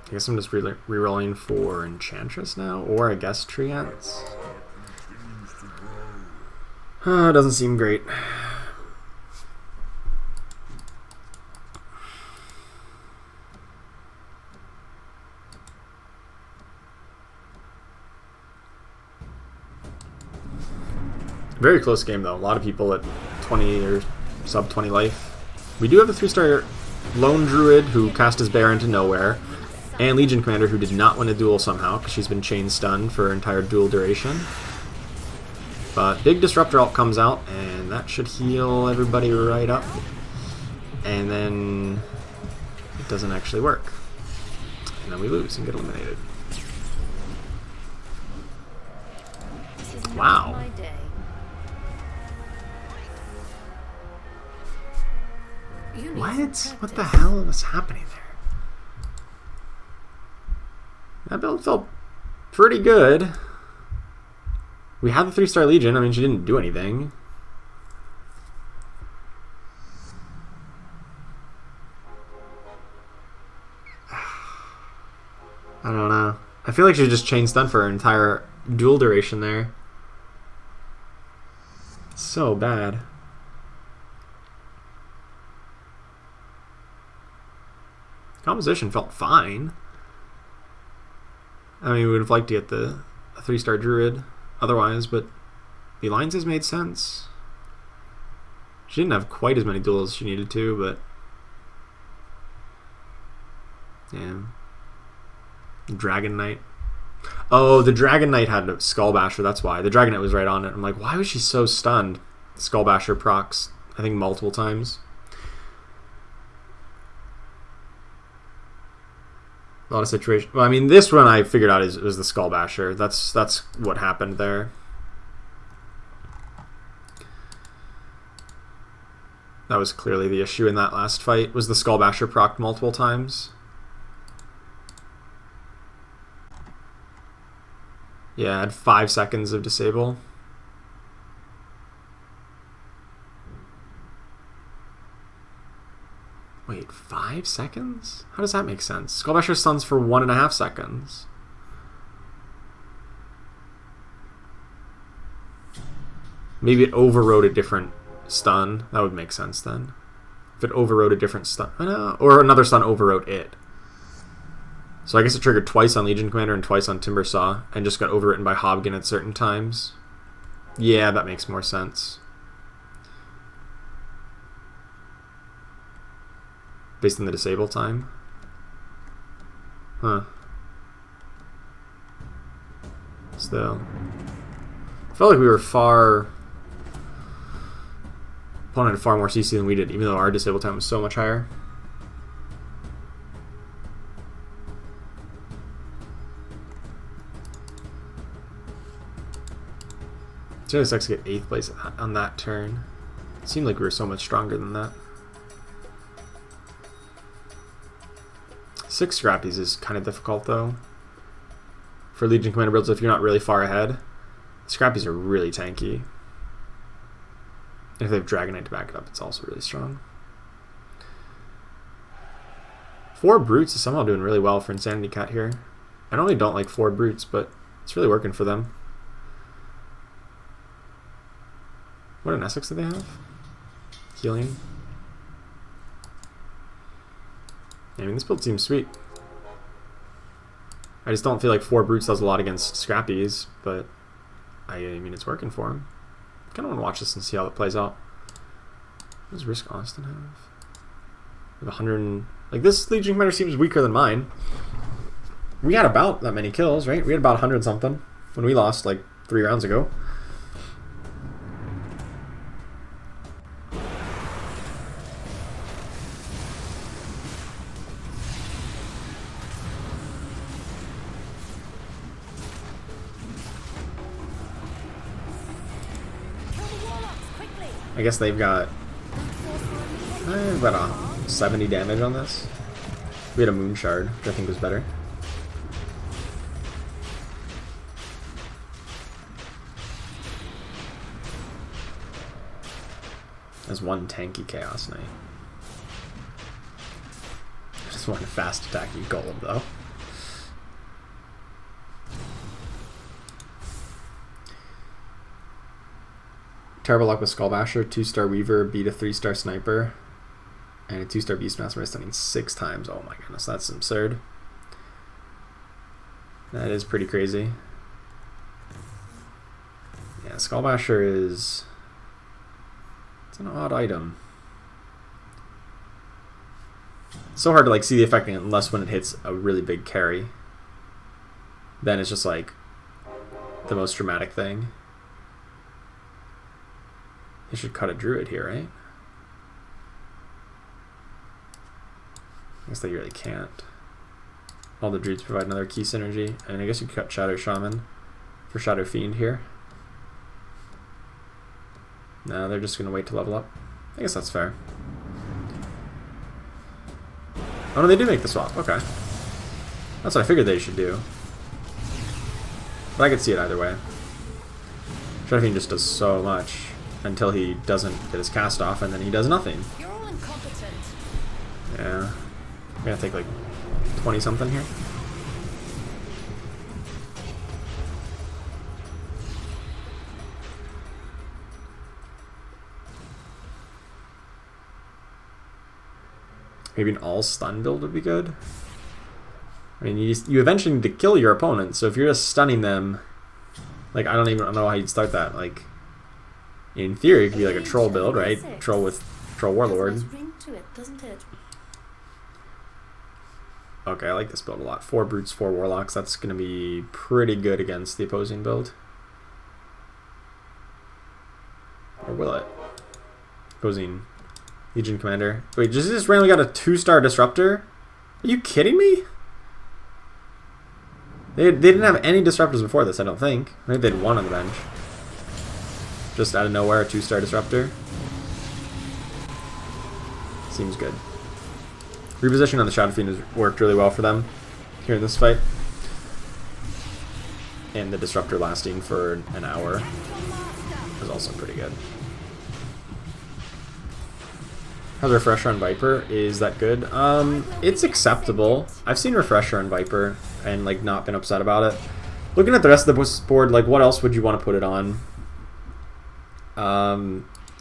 I guess I'm just rerolling for Enchantress now, or I guess Tree Ants. Doesn't seem great. Very close game though. A lot of people at 20 or sub 20 life. We do have a 3-star lone druid who cast his bear into nowhere, and Legion Commander who did not win a duel somehow because she's been chain stunned for her entire duel duration. But big Disruptor ult comes out, and that should heal everybody right up. And then it doesn't actually work. And then we lose and get eliminated. This is not Wow. my day. You need What? some What the practice. hell was happening there? That build felt pretty good. We had the 3-star Legion. I mean, she didn't do anything. I don't know. I feel like she just chain stunned for her entire duel duration there. So bad. Composition felt fine. I mean, we would have liked to get a 3-star druid otherwise, but the alliances made sense. She didn't have quite as many duels as she needed to, but yeah. Dragon Knight. Oh, the Dragon Knight had a Skull Basher, that's why. The Dragon Knight was right on it. I'm like, why was she so stunned? Skull Basher procs, I think, multiple times. A lot of situations. Well, I mean, this one I figured out is the Skull Basher. That's what happened there. That was clearly the issue in that last fight. Was the Skull Basher procced multiple times? Yeah, add 5 seconds of disable. Wait, 5 seconds? How does that make sense? Skullbasher stuns for 1.5 seconds. Maybe it overrode a different stun. That would make sense then. If it overrode a different stun. Or another stun overrode it. So I guess it triggered twice on Legion Commander and twice on Timbersaw, and just got overwritten by Hobgon at certain times. Yeah, that makes more sense. Based on the disable time? Huh. Still. I felt like we were opponent had far more CC than we did, even though our disable time was so much higher. It really sucks to get 8th place on that turn. It seemed like we were so much stronger than that. 6 Scrappies is kind of difficult though. For Legion Commander builds, if you're not really far ahead. Scrappies are really tanky. And if they have Dragonite to back it up, it's also really strong. 4 Brutes is somehow doing really well for Insanity Cat here. I normally don't like 4 Brutes, but it's really working for them. What an Essex do they have? Healing. I mean, this build seems sweet. I just don't feel like 4 Brutes does a lot against Scrappies, but I mean, it's working for him. I kind of want to watch this and see how it plays out. What does Risk Austin have? We have 100. Like, this Legion Commander seems weaker than mine. We had about that many kills, right? We had about 100 something when we lost like 3 rounds ago. I guess they've got about 70 damage on this. We had a Moon Shard, which I think was better. There's one tanky Chaos Knight. I just want a fast attacking Golem though. Terrible luck with Skullbasher, 2-star Weaver, beat a 3-star Sniper, and a 2-star Beastmaster stunning 6 times. Oh my goodness, that's absurd. That is pretty crazy. Yeah, Skullbasher is... it's an odd item. It's so hard to like see the effect unless when it hits a really big carry. Then it's just like the most dramatic thing. You should cut a Druid here, right? I guess they really can't. All the Druids provide another key synergy, and I guess you could cut Shadow Shaman for Shadow Fiend here. No, they're just going to wait to level up. I guess that's fair. Oh no, they do make the swap. Okay. That's what I figured they should do. But I could see it either way. Shadow Fiend just does so much until he doesn't get his cast off, and then he does nothing. You're all incompetent. Yeah. I'm gonna take like 20 something here. Maybe an all stun build would be good. I mean, you eventually need to kill your opponent, so if you're just stunning them, like, I don't even know how you'd start that. Like, in theory, it could be like a troll build, right? Troll Warlord. Ring to it, doesn't it? Okay, I like this build a lot. 4 Brutes, 4 Warlocks. That's going to be pretty good against the opposing build. Or will it? Opposing Legion Commander. Wait, just this randomly got a 2-star Disruptor? Are you kidding me? They didn't have any Disruptors before this, I don't think. Maybe they had one on the bench. Just out of nowhere, a 2-star Disruptor. Seems good. Repositioning on the Shadow Fiend has worked really well for them here in this fight. and the Disruptor lasting for an hour is also pretty good. How's Refresher on Viper? Is that good? It's acceptable. I've seen Refresher on Viper and like not been upset about it. Looking at the rest of the board, like what else would you want to put it on?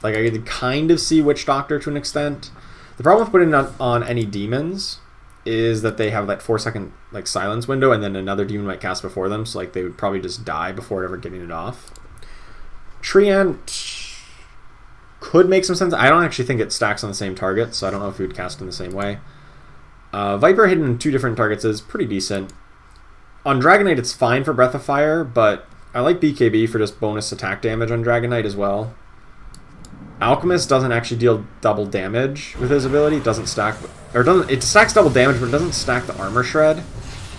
Like I could kind of see Witch Doctor to an extent. The problem with putting it on any demons is that they have that 4-second like silence window, and then another demon might cast before them, so like they would probably just die before ever getting it off. Treant could make some sense. I don't actually think it stacks on the same target, so I don't know if we would cast in the same way. Viper hidden in 2 different targets is pretty decent. On Dragonite it's fine for Breath of Fire, but I like BKB for just bonus attack damage on Dragonite as well. Alchemist doesn't actually deal double damage with his ability. It doesn't stack, or doesn't. It stacks double damage, but it doesn't stack the armor shred,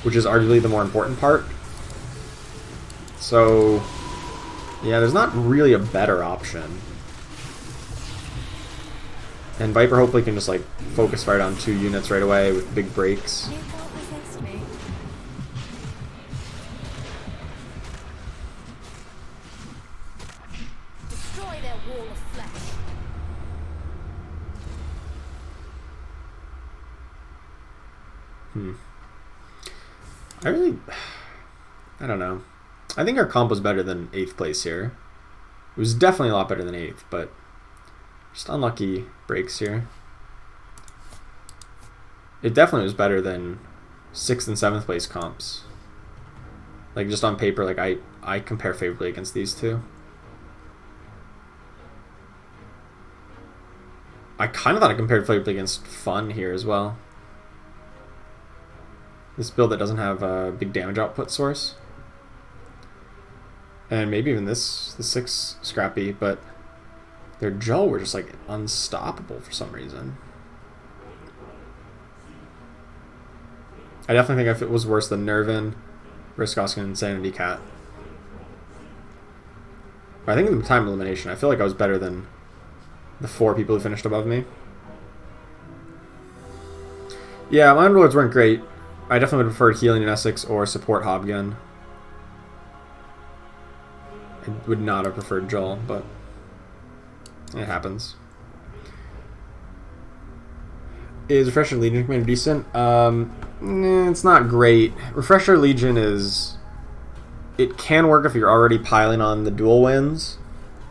which is arguably the more important part. So, yeah, there's not really a better option. And Viper hopefully can just like focus right on 2 units right away with big breaks. You can't resist me. Destroy their wall of flesh. I don't know. I think our comp was better than 8th place here. It was definitely a lot better than 8th, but just unlucky breaks here. It definitely was better than 6th and 7th place comps. Like just on paper, like I compare favorably against these two. I kind of thought I compared favorably against Fun here as well. This build that doesn't have a big damage output source. And maybe even the 6 Scrappy, but their Joe were just like unstoppable for some reason. I definitely think if it was worse than Nervin, Riskoskin, and Insanity Cat. But I think in the time elimination, I feel like I was better than the 4 people who finished above me. Yeah, my Underlords weren't great. I definitely would have preferred Healing in Essex or Support Hobgun. I would not have preferred Joel, but it happens. Is Refresher Legion Commander decent? It's not great. Refresher Legion is... It can work if you're already piling on the dual wins,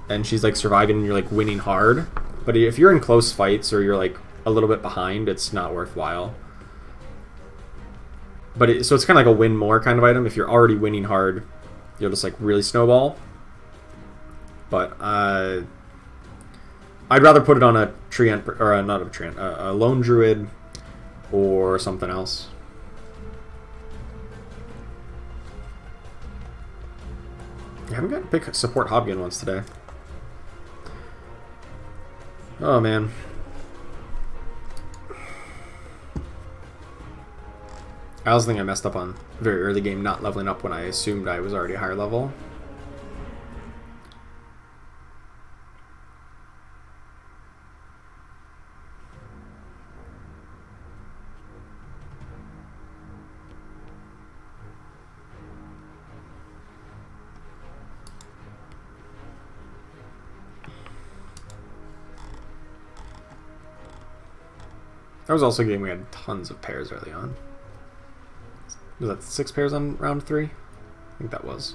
and she's like surviving and you're like winning hard. But if you're in close fights or you're like a little bit behind, it's not worthwhile. But so it's kind of like a win more kind of item. If you're already winning hard, you'll just like really snowball. But I'd rather put it on a Treant, or not a Treant, a Lone Druid or something else. I haven't got to pick Support Hobgun once today. Oh man. I also think I messed up on very early game not leveling up when I assumed I was already higher level. That was also a game we had tons of pairs early on. Was that 6 pairs on round 3? I think that was.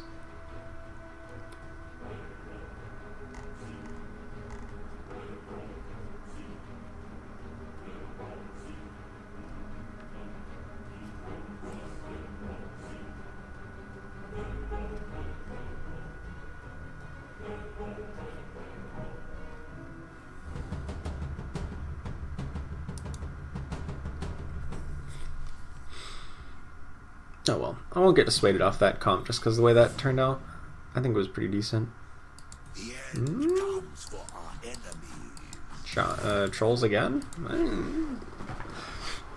Oh well, I won't get dissuaded off that comp just because of the way that turned out. I think it was pretty decent. The end comes for our enemies. Trolls again?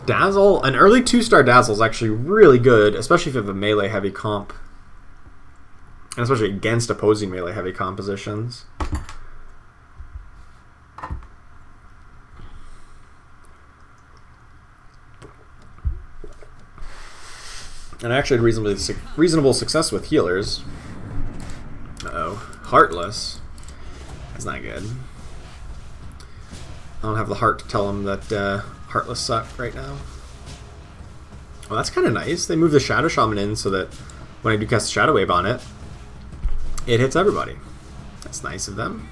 Dazzle? An early 2-star Dazzle is actually really good, especially if you have a melee heavy comp. And especially against opposing melee heavy compositions. And I actually had reasonable success with healers. Uh-oh. Heartless. That's not good. I don't have the heart to tell them that Heartless suck right now. Well, that's kind of nice. They move the Shadow Shaman in so that when I do cast Shadow Wave on it, it hits everybody. That's nice of them.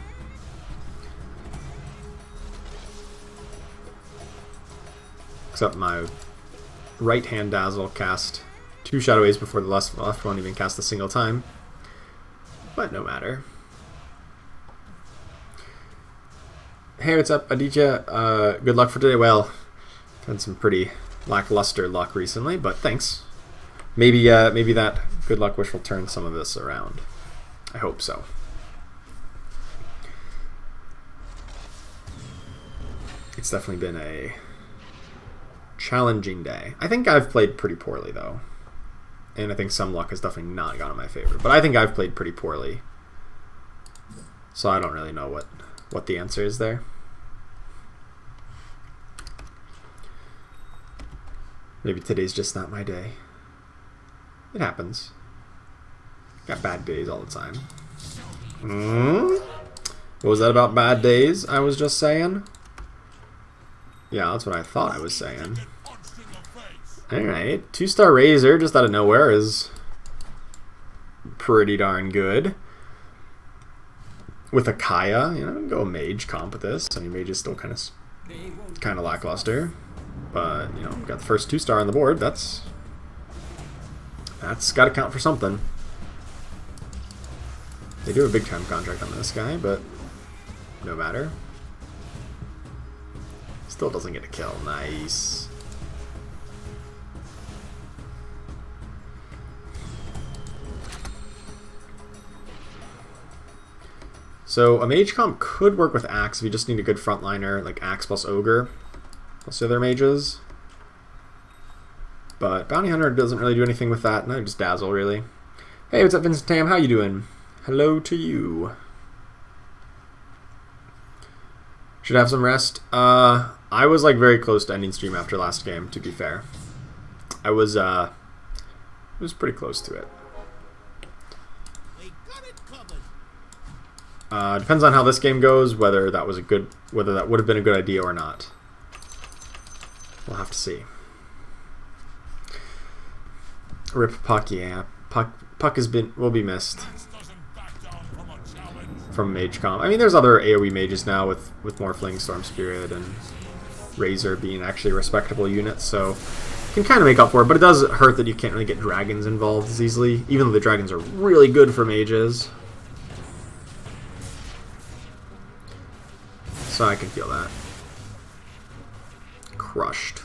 Except my right-hand Dazzle cast 2 Shadow Waves before the left won't even cast a single time. But no matter. Hey, what's up, Aditya? Good luck for today. Well, I've had some pretty lackluster luck recently, but thanks. Maybe that good luck wish will turn some of this around. I hope so. It's definitely been a challenging day. I think I've played pretty poorly, though. And I think some luck has definitely not gone in my favor. But I think I've played pretty poorly. So I don't really know what the answer is there. Maybe today's just not my day. It happens. Got bad days all the time. What was that about bad days I was just saying? Yeah, that's what I thought I was saying. Alright, 2-star Razor just out of nowhere is pretty darn good. With a Kaya, you know, go Mage comp with this. I mean, Mage is still kind of lackluster. But, you know, got the first 2-star on the board. That's got to count for something. They do a big time contract on this guy, but no matter. Still doesn't get a kill. Nice. So a Mage comp could work with Axe if you just need a good frontliner, like Axe plus Ogre plus the other mages. But Bounty Hunter doesn't really do anything with that. No, just Dazzle, really. Hey, what's up, Vincent Tam? How you doing? Hello to you. Should have some rest. I was like very close to ending stream after last game, to be fair. I was pretty close to it. Depends on how this game goes, whether that would have been a good idea or not. We'll have to see. Rip Puck, yeah. Puck will be missed from Mage comp. I mean, there's other AoE mages now with more Fling, Storm Spirit, and Razor being actually respectable units, so can kind of make up for it. But it does hurt that you can't really get dragons involved as easily, even though the dragons are really good for mages. So I can feel that. Crushed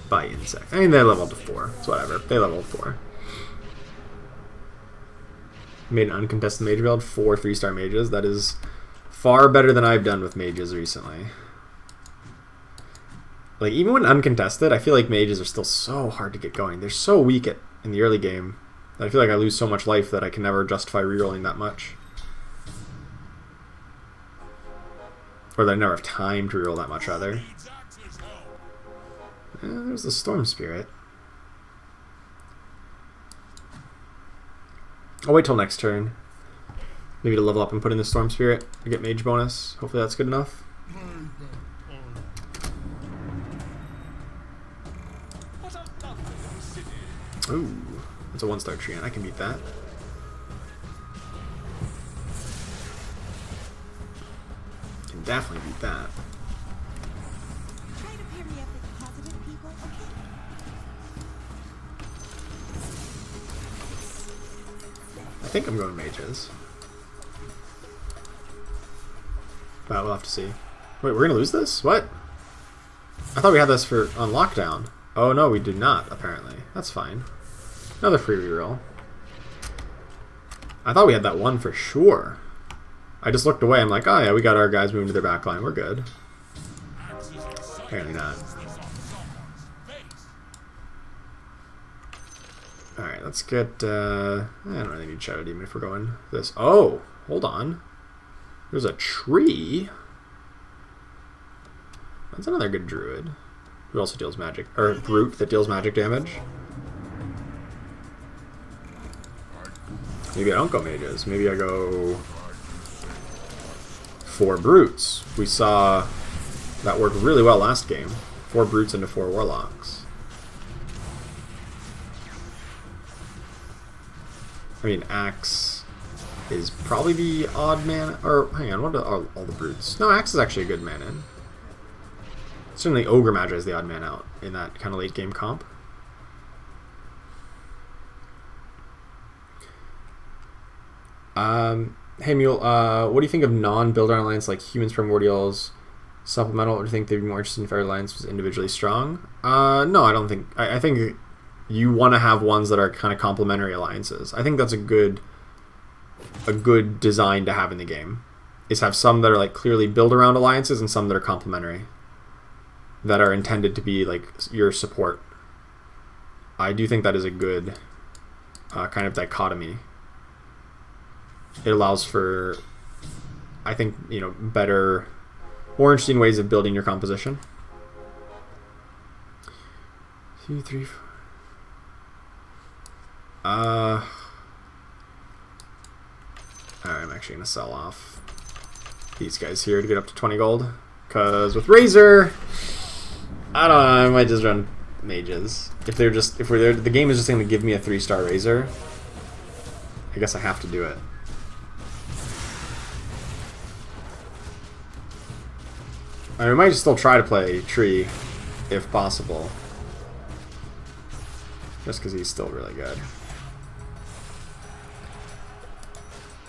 by insect. I mean, they leveled to 4. It's whatever. They leveled 4. Made an uncontested mage build, 4 3-star mages. That is far better than I've done with mages recently. Like, even when uncontested, I feel like mages are still so hard to get going. They're so weak in the early game that I feel like I lose so much life that I can never justify rerolling that much. Or that I never have time to reroll that much, rather. There's the Storm Spirit. I'll wait till next turn. Maybe to level up and put in the Storm Spirit to get Mage bonus. Hopefully that's good enough. Ooh, it's a 1-star Treant. I can beat that. Can definitely beat that. Try to pair me up with positive people, okay? I think I'm going mages. But we'll have to see. Wait, we're gonna lose this? What? I thought we had this on lockdown. Oh no, we did not, apparently. That's fine. Another free reroll. I thought we had that one for sure. I just looked away. I'm like, oh yeah, we got our guys moving to their back line. We're good. Apparently not. Alright, let's get... I don't really need Shadow Demon if we're going this. Oh, hold on. There's a tree. That's another good druid. Who also deals magic... Or brute that deals magic damage. Maybe I don't go mages. Maybe I go 4 brutes. We saw that worked really well last game. 4 brutes into 4 warlocks. I mean, Axe is probably the odd man. Or hang on, what are all the brutes? No, Axe is actually a good man in. Certainly, Ogre Magi is the odd man out in that kind of late game comp. Hey Mule, what do you think of non-builder alliance like Humans Primordials, Supplemental, or do you think they'd be more interested if our alliance was individually strong? No, I don't think. I think you want to have ones that are kind of complementary alliances. I think that's a good design to have in the game. Is have some that are like clearly build around alliances and some that are complementary, that are intended to be like your support. I do think that is a good kind of dichotomy. It allows for, I think, you know, better, more interesting ways of building your composition. 2, 3, 4. Alright, I'm actually gonna sell off these guys here to get up to 20 gold. Cause with Razor, I don't know, I might just run mages. If we're there, the game is just gonna give me a 3-star Razor. I guess I have to do it. I mean, we might still try to play Tree, if possible. Just because he's still really good.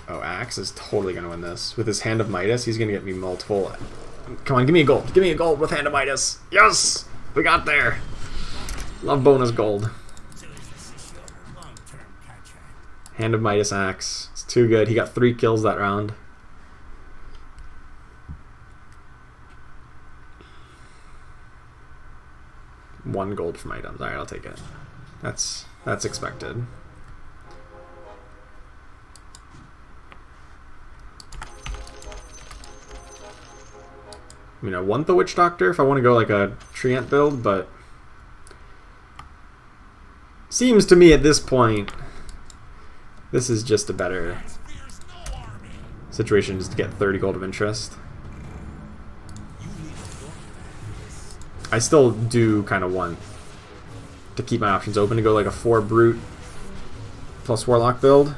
Oh, Axe is totally going to win this. With his Hand of Midas, he's going to get me multiple... Come on, give me a gold. Give me a gold with Hand of Midas. Yes! We got there. Love bonus gold. Hand of Midas Axe. It's too good. He got 3 kills that round. One gold from items. Alright, I'll take it. That's expected. I mean, I want the Witch Doctor if I want to go like a Treant build, but seems to me at this point this is just a better situation just to get 30 gold of interest. I still do kind of want to keep my options open to go like a 4 brute plus warlock build,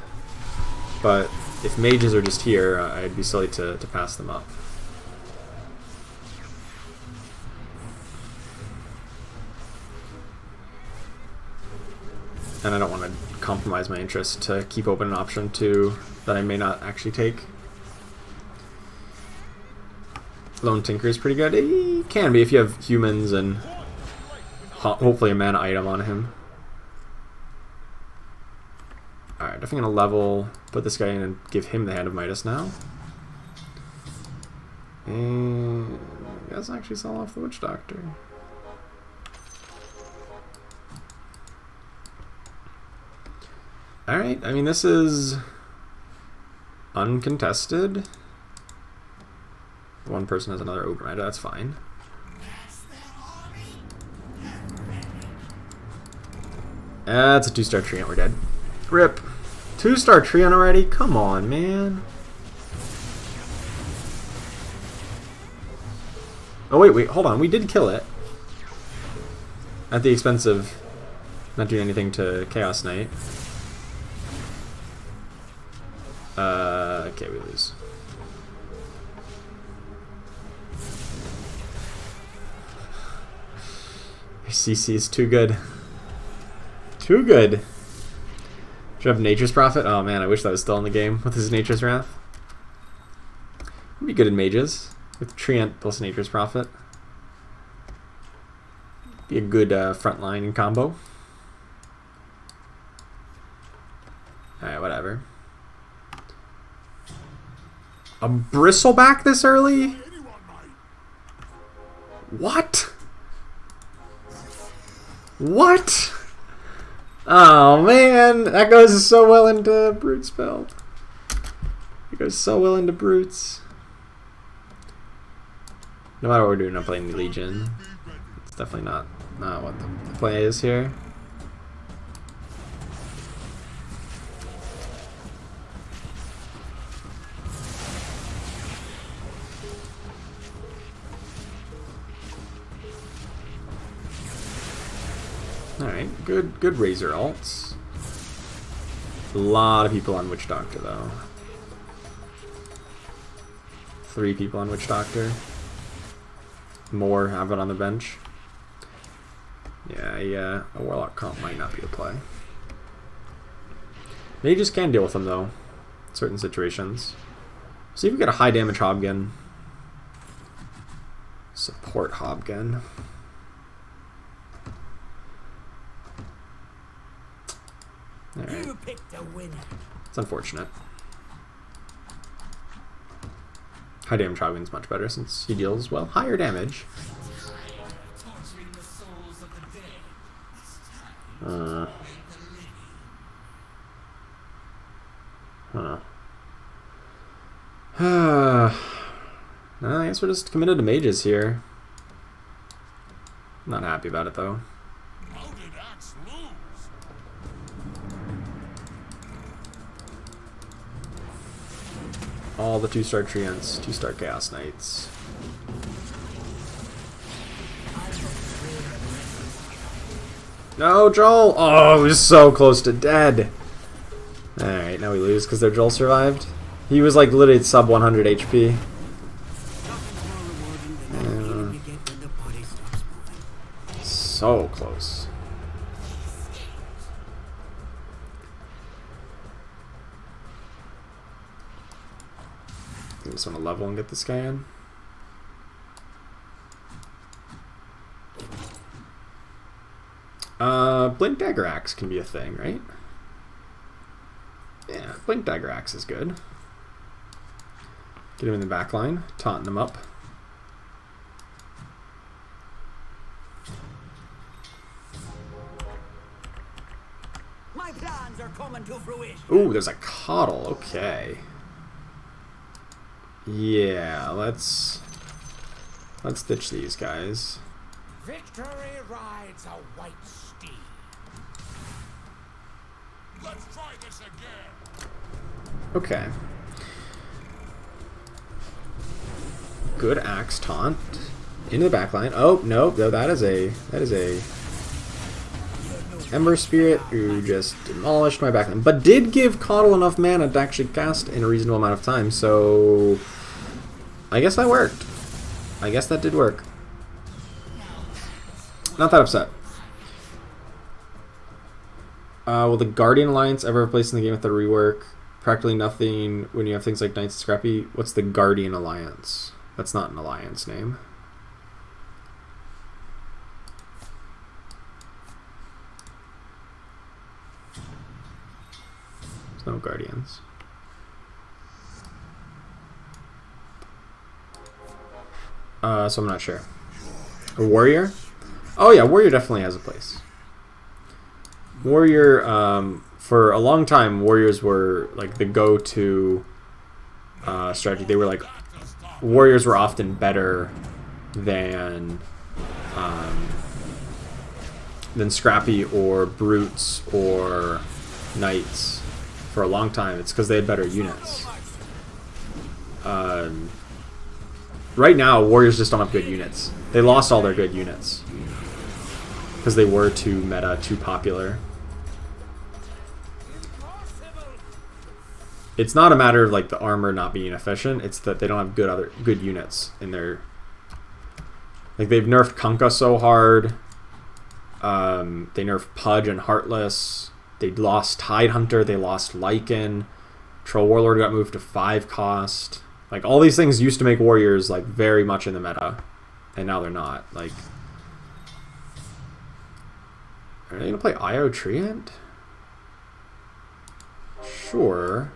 but if mages are just here, I'd be silly to pass them up. And I don't want to compromise my interest to keep open an option 2 that I may not actually take. Lone Tinker is pretty good. He can be if you have humans and hopefully a mana item on him. Alright, definitely gonna level, put this guy in and give him the Hand of Midas now. And I guess actually sell off the Witch Doctor. Alright, I mean, this is uncontested. One person has another Ogre Magi, that's fine. That's a 2-star Treant, we're dead. RIP. 2-star Treant already? Come on, man. Oh wait, hold on, we did kill it. At the expense of not doing anything to Chaos Knight. Okay, we lose. CC is too good. Too good. Should have Nature's Prophet? Oh man, I wish that was still in the game with his Nature's Wrath. Would be good in mages with Treant plus Nature's Prophet. Be a good frontline combo. Alright, whatever. A Bristleback this early? What? What? Oh man, that goes so well into Brute's build. It goes so well into Brutes. No matter what we're doing, I'm playing the Legion. It's definitely not what the play is here. Alright, good Razor alts. A lot of people on Witch Doctor, though. 3 people on Witch Doctor. More have it on the bench. Yeah, a Warlock comp might not be a play. Mages can deal with them, though. In certain situations. See if we get a high damage Hobgun. Support Hobgun. Alright. You picked a winner. It's unfortunate. High damage Hobgun's much better since he deals, well, higher damage. Torturing the souls of the dead. I guess we're just committed to mages here. Not happy about it though. How did Axe lose? All the 2-star treants, 2-star Chaos Knights. No, Joel! Oh, he was so close to dead. Alright, now we lose because their Joel survived. He was like literally at sub 100 HP. So close. I just want to level and get this guy in. Blink Dagger Axe can be a thing, right? Yeah, Blink Dagger Axe is good. Get him in the back line, taunting him up. My plans are coming to fruition. Ooh, there's a Coddle, okay. Yeah, let's ditch these guys. Victory rides a white steed. Let's try this again. Okay. Good axe taunt. Into the backline. Oh, no, that is a Ember Spirit who just demolished my backline. But did give Coddle enough mana to actually cast in a reasonable amount of time, so I guess that worked. I guess that did work. Not that upset. Will the Guardian Alliance ever replace in the game with the rework? Practically nothing when you have things like Knights of Scrappy. What's the Guardian Alliance? That's not an alliance name. There's no Guardians. So I'm not sure. A Warrior? Oh yeah, Warrior definitely has a place. Warrior, for a long time, Warriors were like the go-to strategy. They were like, Warriors were often better than Scrappy or Brutes or Knights for a long time. It's because they had better units. Right now, Warriors just don't have good units. They lost all their good units because they were too meta, too popular. It's not a matter of like the armor not being efficient. It's that they don't have good units in their. Like they've nerfed Kunkka so hard. They nerfed Pudge and Heartless. They lost Tidehunter. They lost Lycan. Troll Warlord got moved to 5 cost. Like all these things used to make Warriors like very much in the meta, and now they're not. Like, are they gonna play IO Treant? Sure.